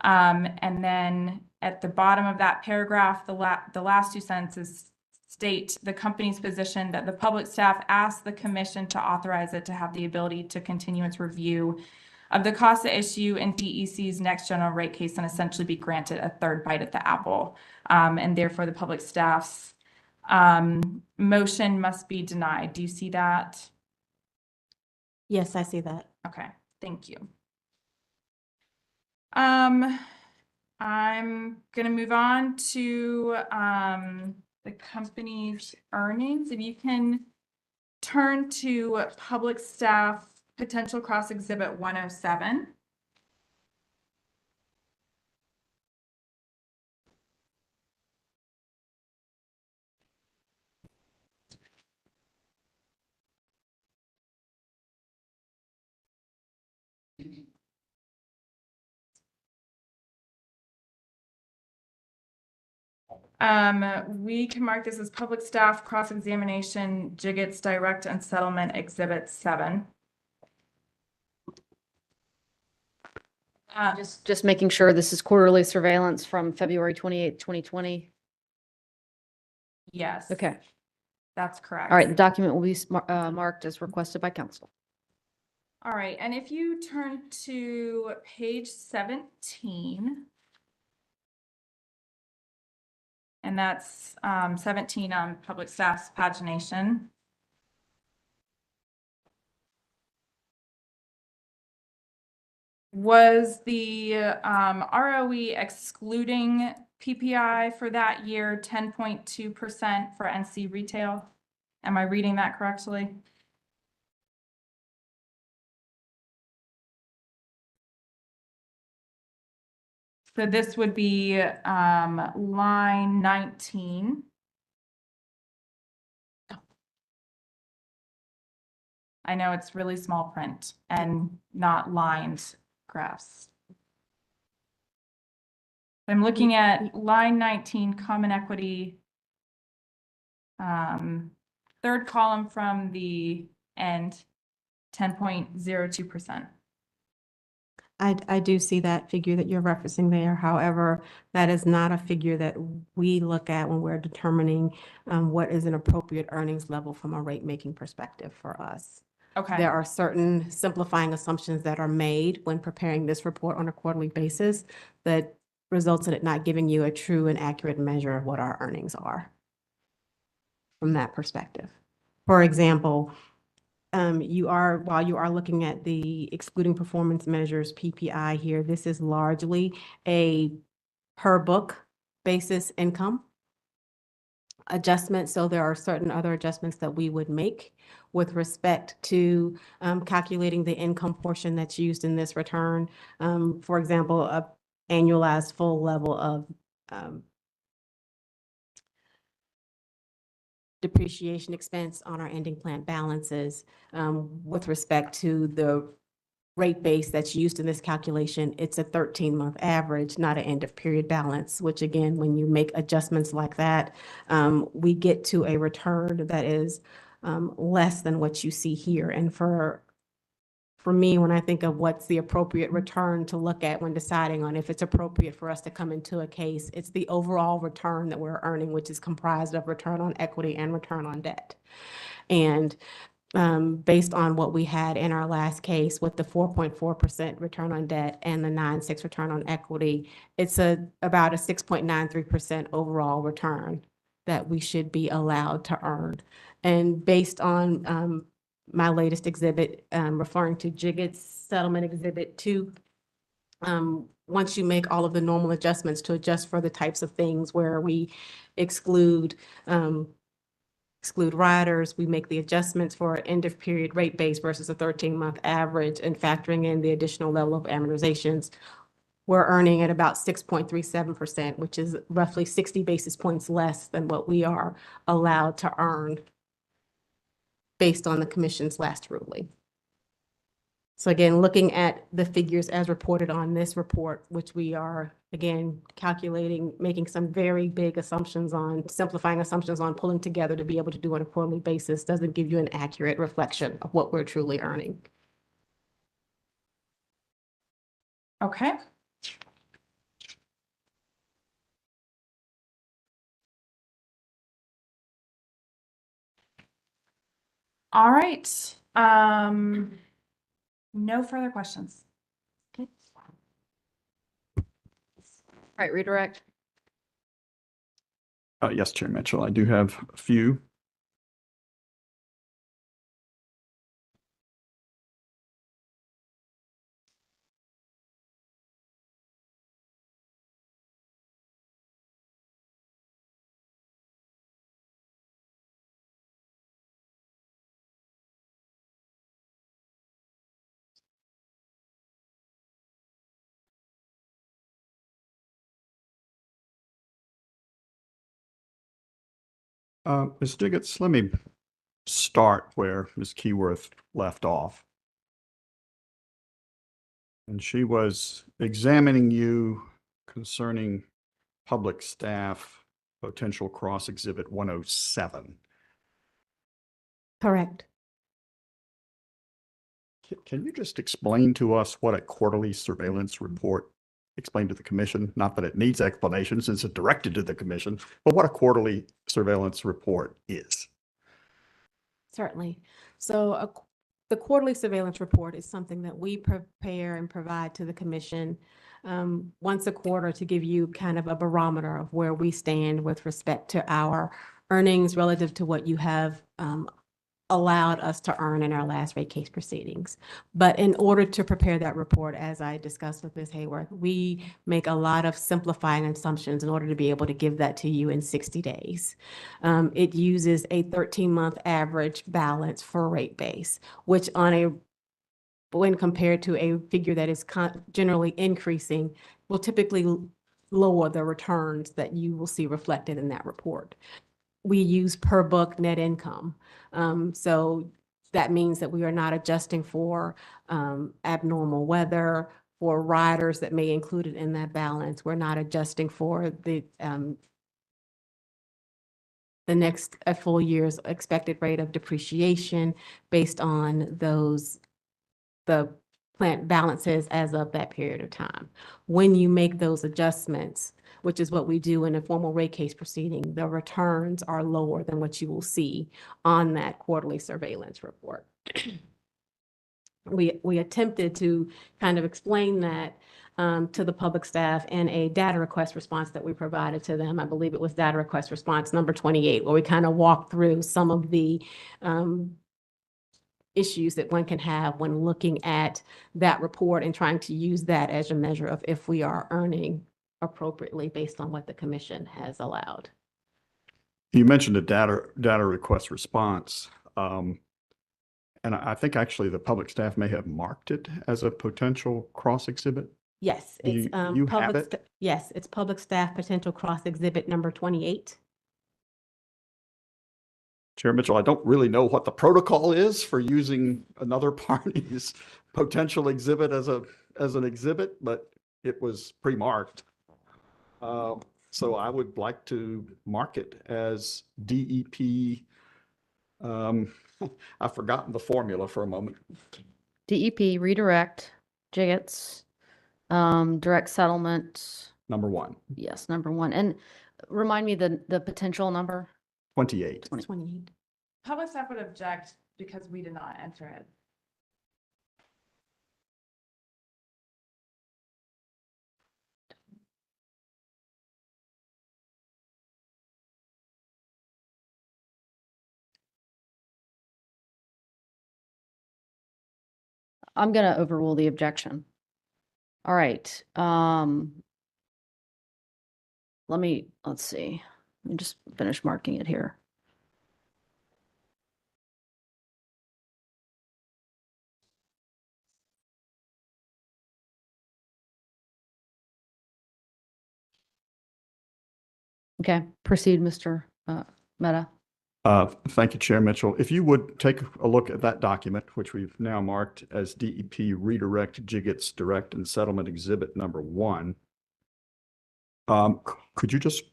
Speaker 3: And then at the bottom of that paragraph, the last 2 sentences state the company's position that the public staff asked the commission to authorize it to have the ability to continue its review of the cost of issue in DEC's next general rate case and essentially be granted a 3rd bite at the apple. And therefore the public staff's motion must be denied. Do you see that?
Speaker 11: Yes, I see that.
Speaker 3: Okay, thank you. I'm gonna move on to the company's earnings. If you can turn to public staff potential cross exhibit 107. We can mark this as public staff cross-examination, Jiggets direct and settlement exhibit 7.
Speaker 1: Just making sure this is quarterly surveillance from February 28th, 2020.
Speaker 3: Yes.
Speaker 1: Okay.
Speaker 3: That's correct.
Speaker 1: All right, the document will be marked as requested by council.
Speaker 3: All right, and if you turn to page 17, and that's 17 on public staff's pagination. Was the ROE excluding PPI for that year 10.2% for NC retail? Am I reading that correctly? So this would be line 19. I know it's really small print and not lined graphs. I'm looking at line 19, common equity. Third column from the end, 10.02%.
Speaker 11: I do see that figure that you're referencing there. However, that is not a figure that we look at when we're determining what is an appropriate earnings level from a rate making perspective for us.
Speaker 3: Okay.
Speaker 11: There are certain simplifying assumptions that are made when preparing this report on a quarterly basis that results in it not giving you a true and accurate measure of what our earnings are from that perspective. For example, while you are looking at the excluding performance measures PPI here, this is largely a per book basis income adjustment. So there are certain other adjustments that we would make with respect to calculating the income portion that's used in this return. For example, a annualized full level of depreciation expense on our ending plant balances with respect to the rate base that's used in this calculation. It's a 13-month average, not an end of period balance, which again, when you make adjustments like that, we get to a return that is less than what you see here. And for me, when I think of what's the appropriate return to look at when deciding on if it's appropriate for us to come into a case, it's the overall return that we're earning, which is comprised of return on equity and return on debt. And based on what we had in our last case with the 4.4% return on debt and the 9.6 return on equity, it's about a 6.93% overall return that we should be allowed to earn. And based on my latest exhibit, referring to Jiggets Settlement Exhibit 2, once you make all of the normal adjustments to adjust for the types of things where we exclude riders, we make the adjustments for end of period rate base versus a 13-month average and factoring in the additional level of amortizations, we're earning at about 6.37%, which is roughly 60 basis points less than what we are allowed to earn based on the commission's last ruling. So again, looking at the figures as reported on this report, which we are, again, calculating, making some very big assumptions on, simplifying assumptions on pulling together to be able to do on a quarterly basis, doesn't give you an accurate reflection of what we're truly earning.
Speaker 3: Okay. All right. No further questions.
Speaker 1: Okay. All right, redirect.
Speaker 9: Yes, Chair Mitchell, I do have a few. Ms. Jiggets, let me start where Ms. Keyworth left off. And she was examining you concerning public staff potential cross exhibit 107.
Speaker 11: Correct.
Speaker 9: Can you just explain to us what a quarterly surveillance report, explain to the commission, not that it needs explanation since it's directed to the commission, but what a quarterly surveillance report is?
Speaker 11: Certainly. So the quarterly surveillance report is something that we prepare and provide to the commission once a quarter to give you kind of a barometer of where we stand with respect to our earnings relative to what you have allowed us to earn in our last rate case proceedings. But in order to prepare that report, as I discussed with Ms. Hayworth, we make a lot of simplifying assumptions in order to be able to give that to you in 60 days. It uses a 13-month average balance for rate base, which when compared to a figure that is generally increasing, will typically lower the returns that you will see reflected in that report. We use per book net income. So that means that we are not adjusting for abnormal weather, for riders that may include it in that balance. We're not adjusting for the next full year's expected rate of depreciation based on the plant balances as of that period of time. When you make those adjustments, which is what we do in a formal rate case proceeding, the returns are lower than what you will see on that quarterly surveillance report. We attempted to kind of explain that to the public staff in a data request response that we provided to them. I believe it was data request response number 28, where we kind of walked through some of the issues that one can have when looking at that report and trying to use that as a measure of if we are earning appropriately based on what the commission has allowed.
Speaker 9: You mentioned a data request response. And I think actually the public staff may have marked it as a potential cross exhibit.
Speaker 11: Yes, it's
Speaker 9: you have it?
Speaker 11: Yes, it's public staff potential cross exhibit number 28.
Speaker 9: Chair Mitchell, I don't really know what the protocol is for using another party's potential exhibit as an exhibit, but it was pre-marked. So I would like to mark it as DEP. I've forgotten the formula for a moment.
Speaker 1: DEP, redirect, JIGETS, direct settlement.
Speaker 9: Number 1.
Speaker 1: Yes, number 1. And remind me the potential number.
Speaker 9: 28.
Speaker 11: 28.
Speaker 3: Public staff would object because we did not enter it.
Speaker 1: I'm going to overrule the objection. All right. Let's see. Let me just finish marking it here. Okay, proceed, Mr. Mehta.
Speaker 9: Thank you, Chair Mitchell. If you would take a look at that document, which we've now marked as DEP Redirect JIGETS Direct and Settlement Exhibit number 1, could you just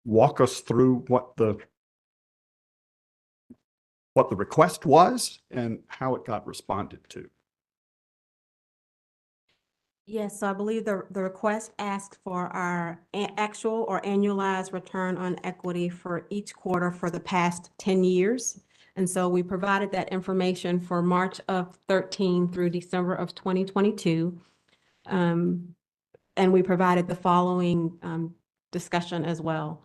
Speaker 9: walk us through what the request was and how it got responded to?
Speaker 11: Yes, so I believe the request asked for our actual or annualized return on equity for each quarter for the past 10 years. And so we provided that information for March of 13 through December of 2022. And we provided the following discussion as well.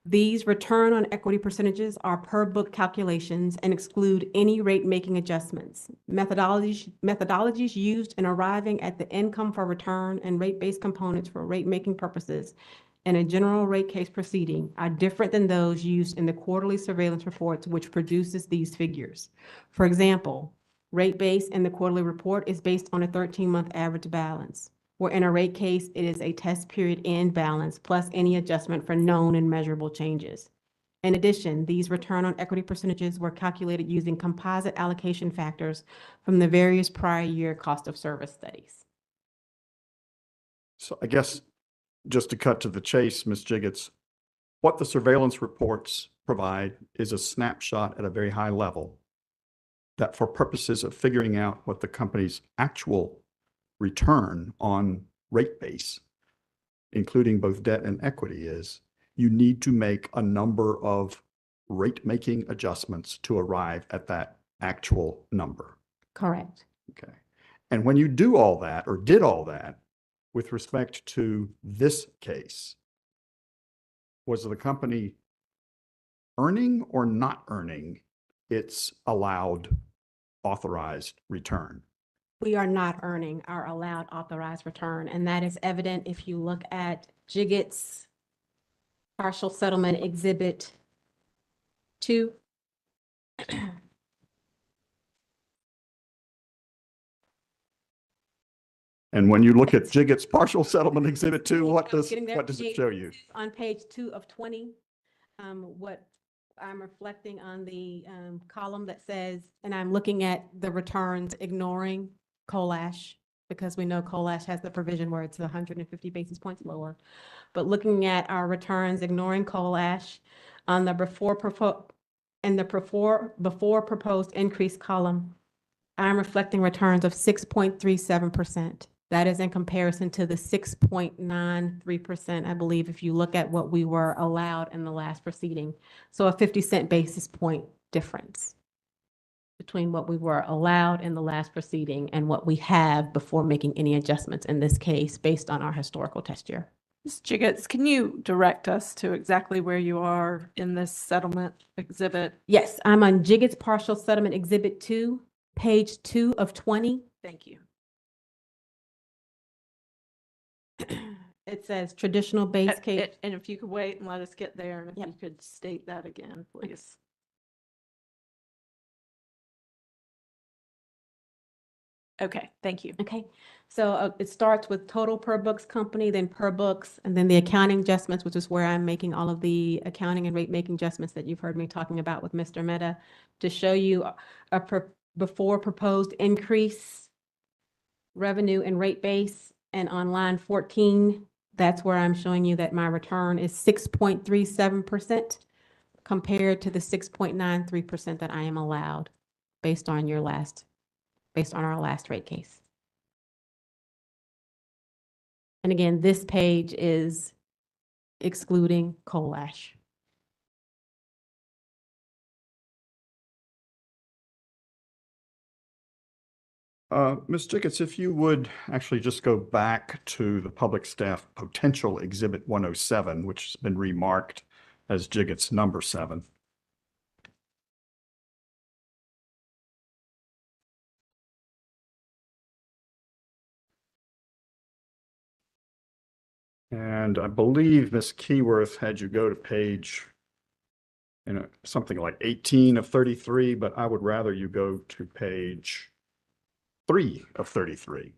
Speaker 11: These return on equity percentages are per book calculations and exclude any rate making adjustments. Methodologies used in arriving at the income for return and rate-based components for rate making purposes in a general rate case proceeding are different than those used in the quarterly surveillance reports, which produces these figures. For example, rate base in the quarterly report is based on a 13-month average balance, where in a rate case, it is a test period end balance plus any adjustment for known and measurable changes. In addition, these return on equity percentages were calculated using composite allocation factors from the various prior year cost of service studies.
Speaker 9: So I guess just to cut to the chase, Ms. JIGETS, what the surveillance reports provide is a snapshot at a very high level that for purposes of figuring out what the company's actual return on rate base, including both debt and equity, is, you need to make a number of rate making adjustments to arrive at that actual number.
Speaker 11: Correct.
Speaker 9: Okay. And when you do all that, or did all that, with respect to this case, was the company earning or not earning its allowed authorized return?
Speaker 4: We are not earning our allowed authorized return, and that is evident if you look at Jiggets partial settlement exhibit 2.
Speaker 9: And when you look at Jiggets partial settlement exhibit 2, what does
Speaker 4: Getting there.
Speaker 9: it show you?
Speaker 4: On page 2 of 20, what I'm reflecting on the column that says, and I'm looking at the returns ignoring coal ash, because we know coal ash has the provision where it's 150 basis points lower. But looking at our returns ignoring coal ash on the before proposed increase column, I'm reflecting returns of 6.37%. That is in comparison to the 6.93%, I believe, if you look at what we were allowed in the last proceeding. So a 50-cent basis point difference between what we were allowed in the last proceeding and what we have before making any adjustments in this case based on our historical test year.
Speaker 8: Ms. Jiggets, can you direct us to exactly where you are in this settlement exhibit?
Speaker 4: Yes, I'm on Jiggets partial settlement exhibit 2, page 2 of 20.
Speaker 8: Thank you.
Speaker 4: It says traditional base case.
Speaker 8: And if you could wait and let us get there, and if
Speaker 4: Yep.
Speaker 8: you could state that again, please. Okay, thank you.
Speaker 4: Okay, so it starts with total per books company, then per books, and then the accounting adjustments, which is where I'm making all of the accounting and rate making adjustments that you've heard me talking about with Mr. Mehta to show you before proposed increase revenue and rate base. And on line 14, that's where I'm showing you that my return is 6.37% compared to the 6.93% that I am allowed based on our last rate case. And again, this page is excluding coal ash.
Speaker 9: Ms. Jiggets, if you would actually just go back to the public staff potential exhibit 107, which has been remarked as Jiggets number 7. And I believe Ms. Keyworth had you go to page, something like 18 of 33, but I would rather you go to page 3 of 33.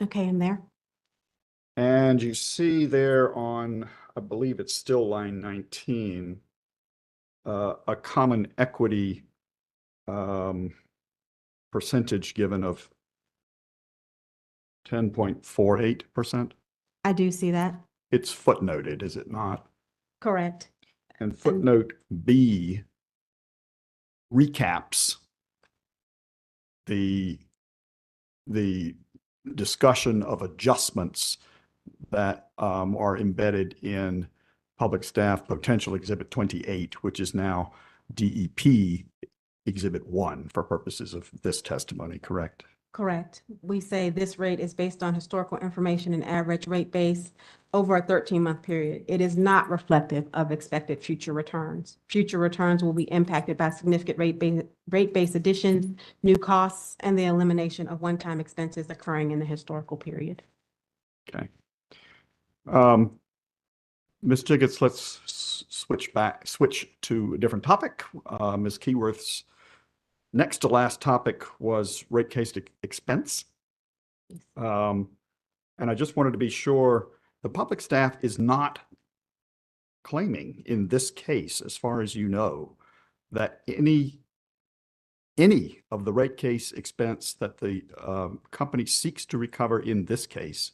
Speaker 4: Okay, I'm there.
Speaker 9: And you see there on, I believe it's still line 19, a common equity percentage given of 10.48%.
Speaker 4: I do see that.
Speaker 9: It's footnoted, is it not?
Speaker 4: Correct.
Speaker 9: And footnote B recaps the discussion of adjustments that are embedded in Public Staff Potential Exhibit 28, which is now DEP Exhibit 1 for purposes of this testimony, correct?
Speaker 4: Correct. We say this rate is based on historical information and average rate base over a 13-month period. It is not reflective of expected future returns. Future returns will be impacted by significant rate base additions, new costs, and the elimination of one-time expenses occurring in the historical period.
Speaker 9: Okay. Ms. Jiggets, let's switch to a different topic. Ms. Keyworth's next to last topic was rate case expense. And I just wanted to be sure the public staff is not claiming in this case, as far as you know, that any of the rate case expense that the company seeks to recover in this case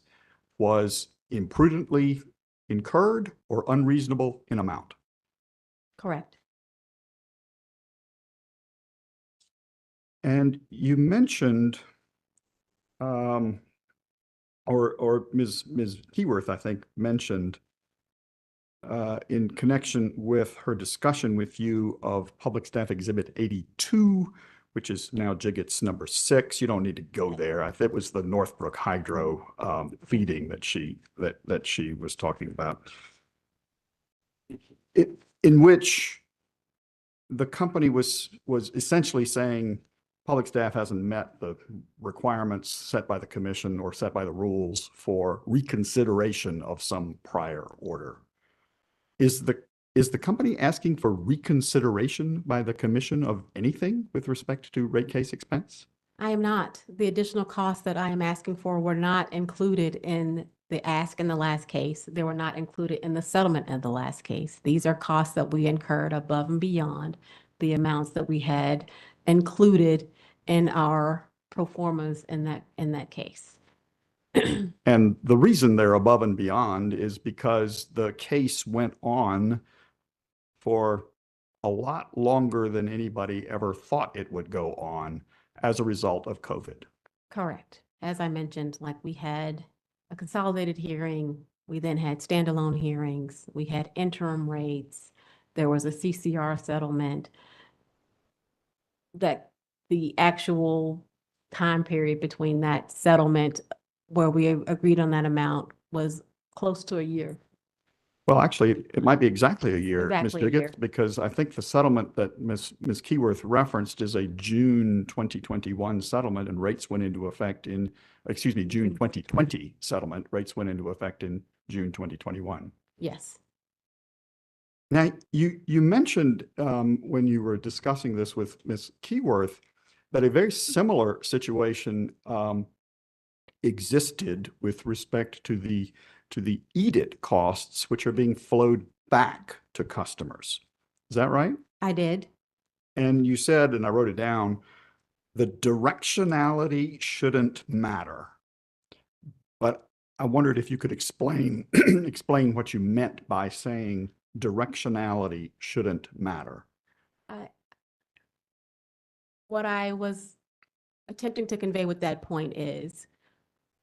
Speaker 9: was imprudently incurred or unreasonable in amount.
Speaker 4: Correct.
Speaker 9: And you mentioned, or Ms. Keyworth, I think, mentioned in connection with her discussion with you of Public Staff Exhibit 82, which is now Jiggets number 6. You don't need to go there. It was the Northbrook Hydro feeding that she was talking about. In which the company was essentially saying public staff hasn't met the requirements set by the commission or set by the rules for reconsideration of some prior order. Is the company asking for reconsideration by the commission of anything with respect to rate case expense?
Speaker 4: I am not. The additional costs that I am asking for were not included in the ask in the last case. They were not included in the settlement in the last case. These are costs that we incurred above and beyond the amounts that we had included in our pro formas in that case.
Speaker 9: And the reason they're above and beyond is because the case went on for a lot longer than anybody ever thought it would go on as a result of COVID.
Speaker 4: Correct. As I mentioned, like we had a consolidated hearing, we then had standalone hearings, we had interim rates, there was a CCR settlement, that the actual time period between that settlement where we agreed on that amount was close to a year.
Speaker 9: Well, actually, it might be exactly a year, Ms.
Speaker 4: Exactly a year.
Speaker 9: Jiggets, because I think the settlement that Ms. Keyworth referenced is a June 2021 settlement, and rates went into effect in, June 2020 settlement. Rates went into effect in June 2021.
Speaker 4: Yes.
Speaker 9: Now, you mentioned when you were discussing this with Ms. Keyworth that a very similar situation existed with respect to the EDIT costs, which are being flowed back to customers. Is that right?
Speaker 4: I did.
Speaker 9: And you said, and I wrote it down, the directionality shouldn't matter. But I wondered if you could explain explain what you meant by saying directionality shouldn't matter.
Speaker 4: What I was attempting to convey with that point is,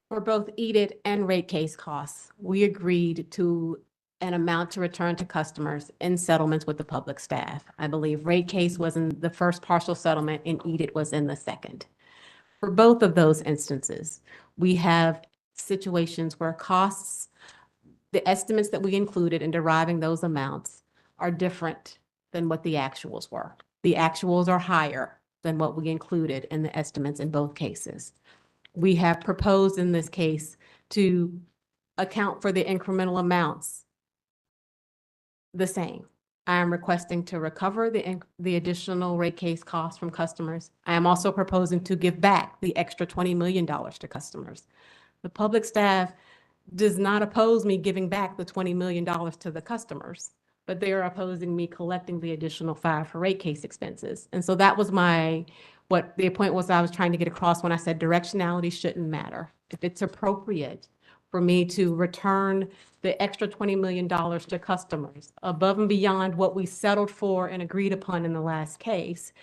Speaker 4: for both EDIT and rate case costs, we agreed to an amount to return to customers in settlements with the public staff. I believe rate case was in the first partial settlement and EDIT was in the second. For both of those instances, we have situations where costs, the estimates that we included in deriving those amounts are different than what the actuals were. The actuals are higher than what we included in the estimates in both cases. We have proposed in this case to account for the incremental amounts the same. I am requesting to recover the additional rate case costs from customers. I am also proposing to give back the extra $20 million to customers. The public staff does not oppose me giving back the $20 million to the customers, but they are opposing me collecting the additional $5 for rate case expenses. And so that was what the point was I was trying to get across when I said directionality shouldn't matter. If it's appropriate for me to return the extra $20 million to customers above and beyond what we settled for and agreed upon in the last case,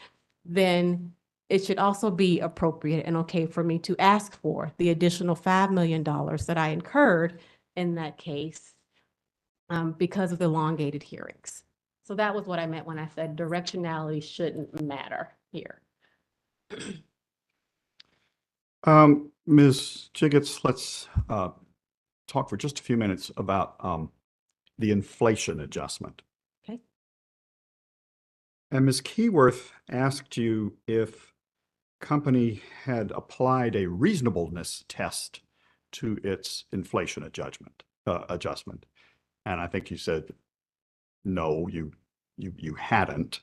Speaker 4: then it should also be appropriate and okay for me to ask for the additional $5 million that I incurred in that case because of the elongated hearings. So that was what I meant when I said directionality shouldn't matter here.
Speaker 9: Ms. Jiggets, let's talk for just a few minutes about the inflation adjustment.
Speaker 4: Okay.
Speaker 9: And Ms. Keyworth asked you if company had applied a reasonableness test to its inflation adjustment. And I think you said, no, you hadn't.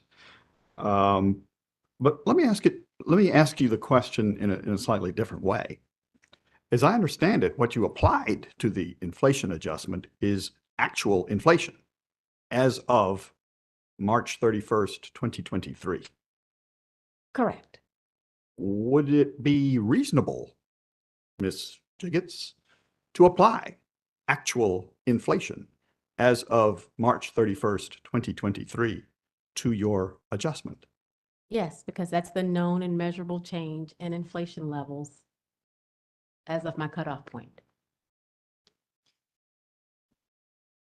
Speaker 9: But let me ask you the question in a slightly different way. As I understand it, what you applied to the inflation adjustment is actual inflation as of March 31st, 2023.
Speaker 4: Correct.
Speaker 9: Would it be reasonable, Ms. Jiggets, to apply actual inflation as of March 31st, 2023 to your adjustment?
Speaker 4: Yes, because that's the known and measurable change in inflation levels as of my cutoff point.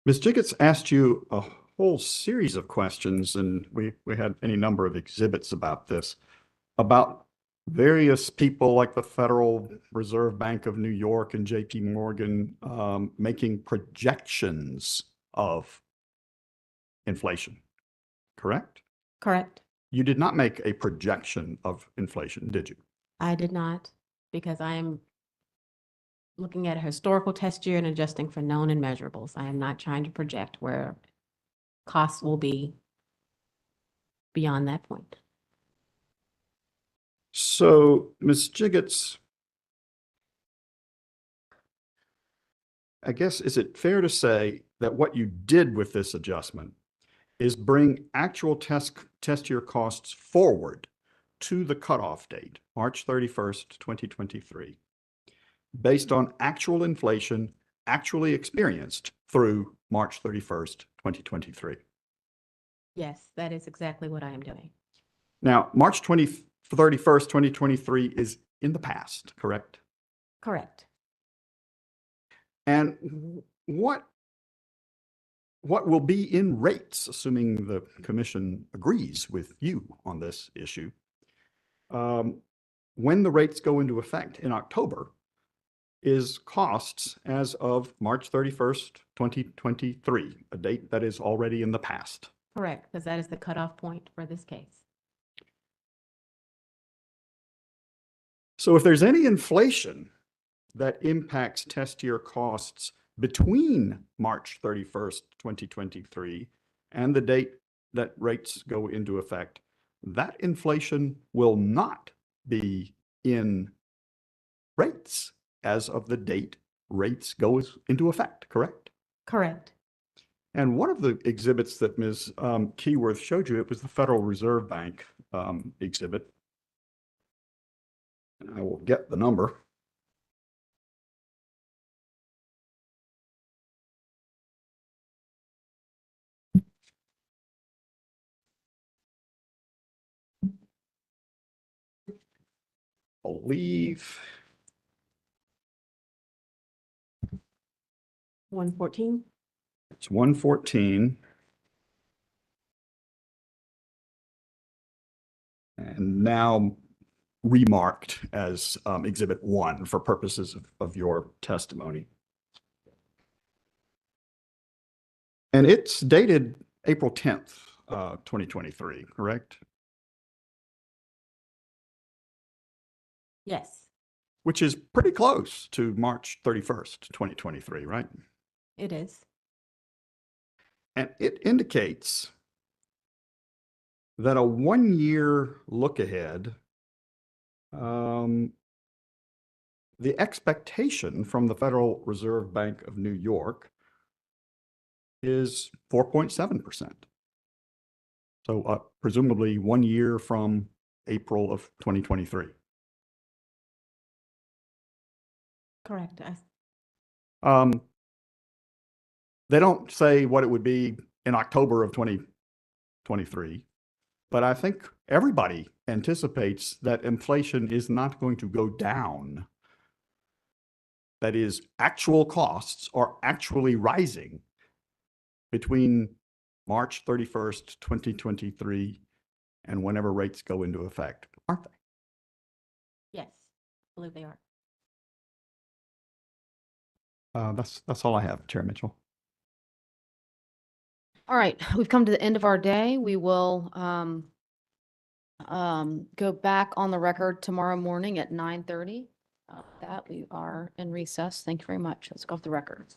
Speaker 9: Ms. Jiggets asked you a whole series of questions, and we had any number of exhibits about this. about various people like the Federal Reserve Bank of New York and JP Morgan making projections of inflation, correct?
Speaker 4: Correct.
Speaker 9: You did not make a projection of inflation, did you?
Speaker 4: I did not, because I am looking at a historical test year and adjusting for known and measurables. I am not trying to project where costs will be beyond that point.
Speaker 9: So, Ms. Jiggets, I guess, is it fair to say that what you did with this adjustment is bring actual test year costs forward to the cutoff date, March 31st, 2023, based on actual inflation actually experienced through March 31st, 2023?
Speaker 4: Yes, that is exactly what I am doing.
Speaker 9: Now, March 31st, 2023 is in the past, correct?
Speaker 4: Correct.
Speaker 9: And what will be in rates, assuming the commission agrees with you on this issue, when the rates go into effect in October, is costs as of March 31st, 2023, a date that is already in the past.
Speaker 4: Correct, because that is the cutoff point for this case.
Speaker 9: So if there's any inflation that impacts test year costs between March 31st, 2023 and the date that rates go into effect, that inflation will not be in rates as of the date rates goes into effect, correct?
Speaker 4: Correct.
Speaker 9: And one of the exhibits that Ms. Keyworth showed you, it was the Federal Reserve Bank exhibit. And I will get the number. Believe
Speaker 4: 114.
Speaker 9: it's 114. And now remarked as Exhibit 1 for purposes of your testimony. And it's dated April 10th, 2023, correct?
Speaker 4: Yes,
Speaker 9: Which is pretty close to March 31st, 2023, right?
Speaker 4: it is.
Speaker 9: And it indicates that a 1-year look ahead, the expectation from the Federal Reserve Bank of New York is 4.7%. So presumably 1 year from April of 2023.
Speaker 4: Correct.
Speaker 9: They don't say what it would be in October of 2023, but I think everybody anticipates that inflation is not going to go down. That is, actual costs are actually rising between March 31st, 2023 and whenever rates go into effect, aren't they?
Speaker 4: Yes, I believe they are.
Speaker 9: That's all I have, Chair Mitchell.
Speaker 1: All right, we've come to the end of our day. We will go back on the record tomorrow morning at 9:30. That we are in recess. Thank you very much. Let's go off the record.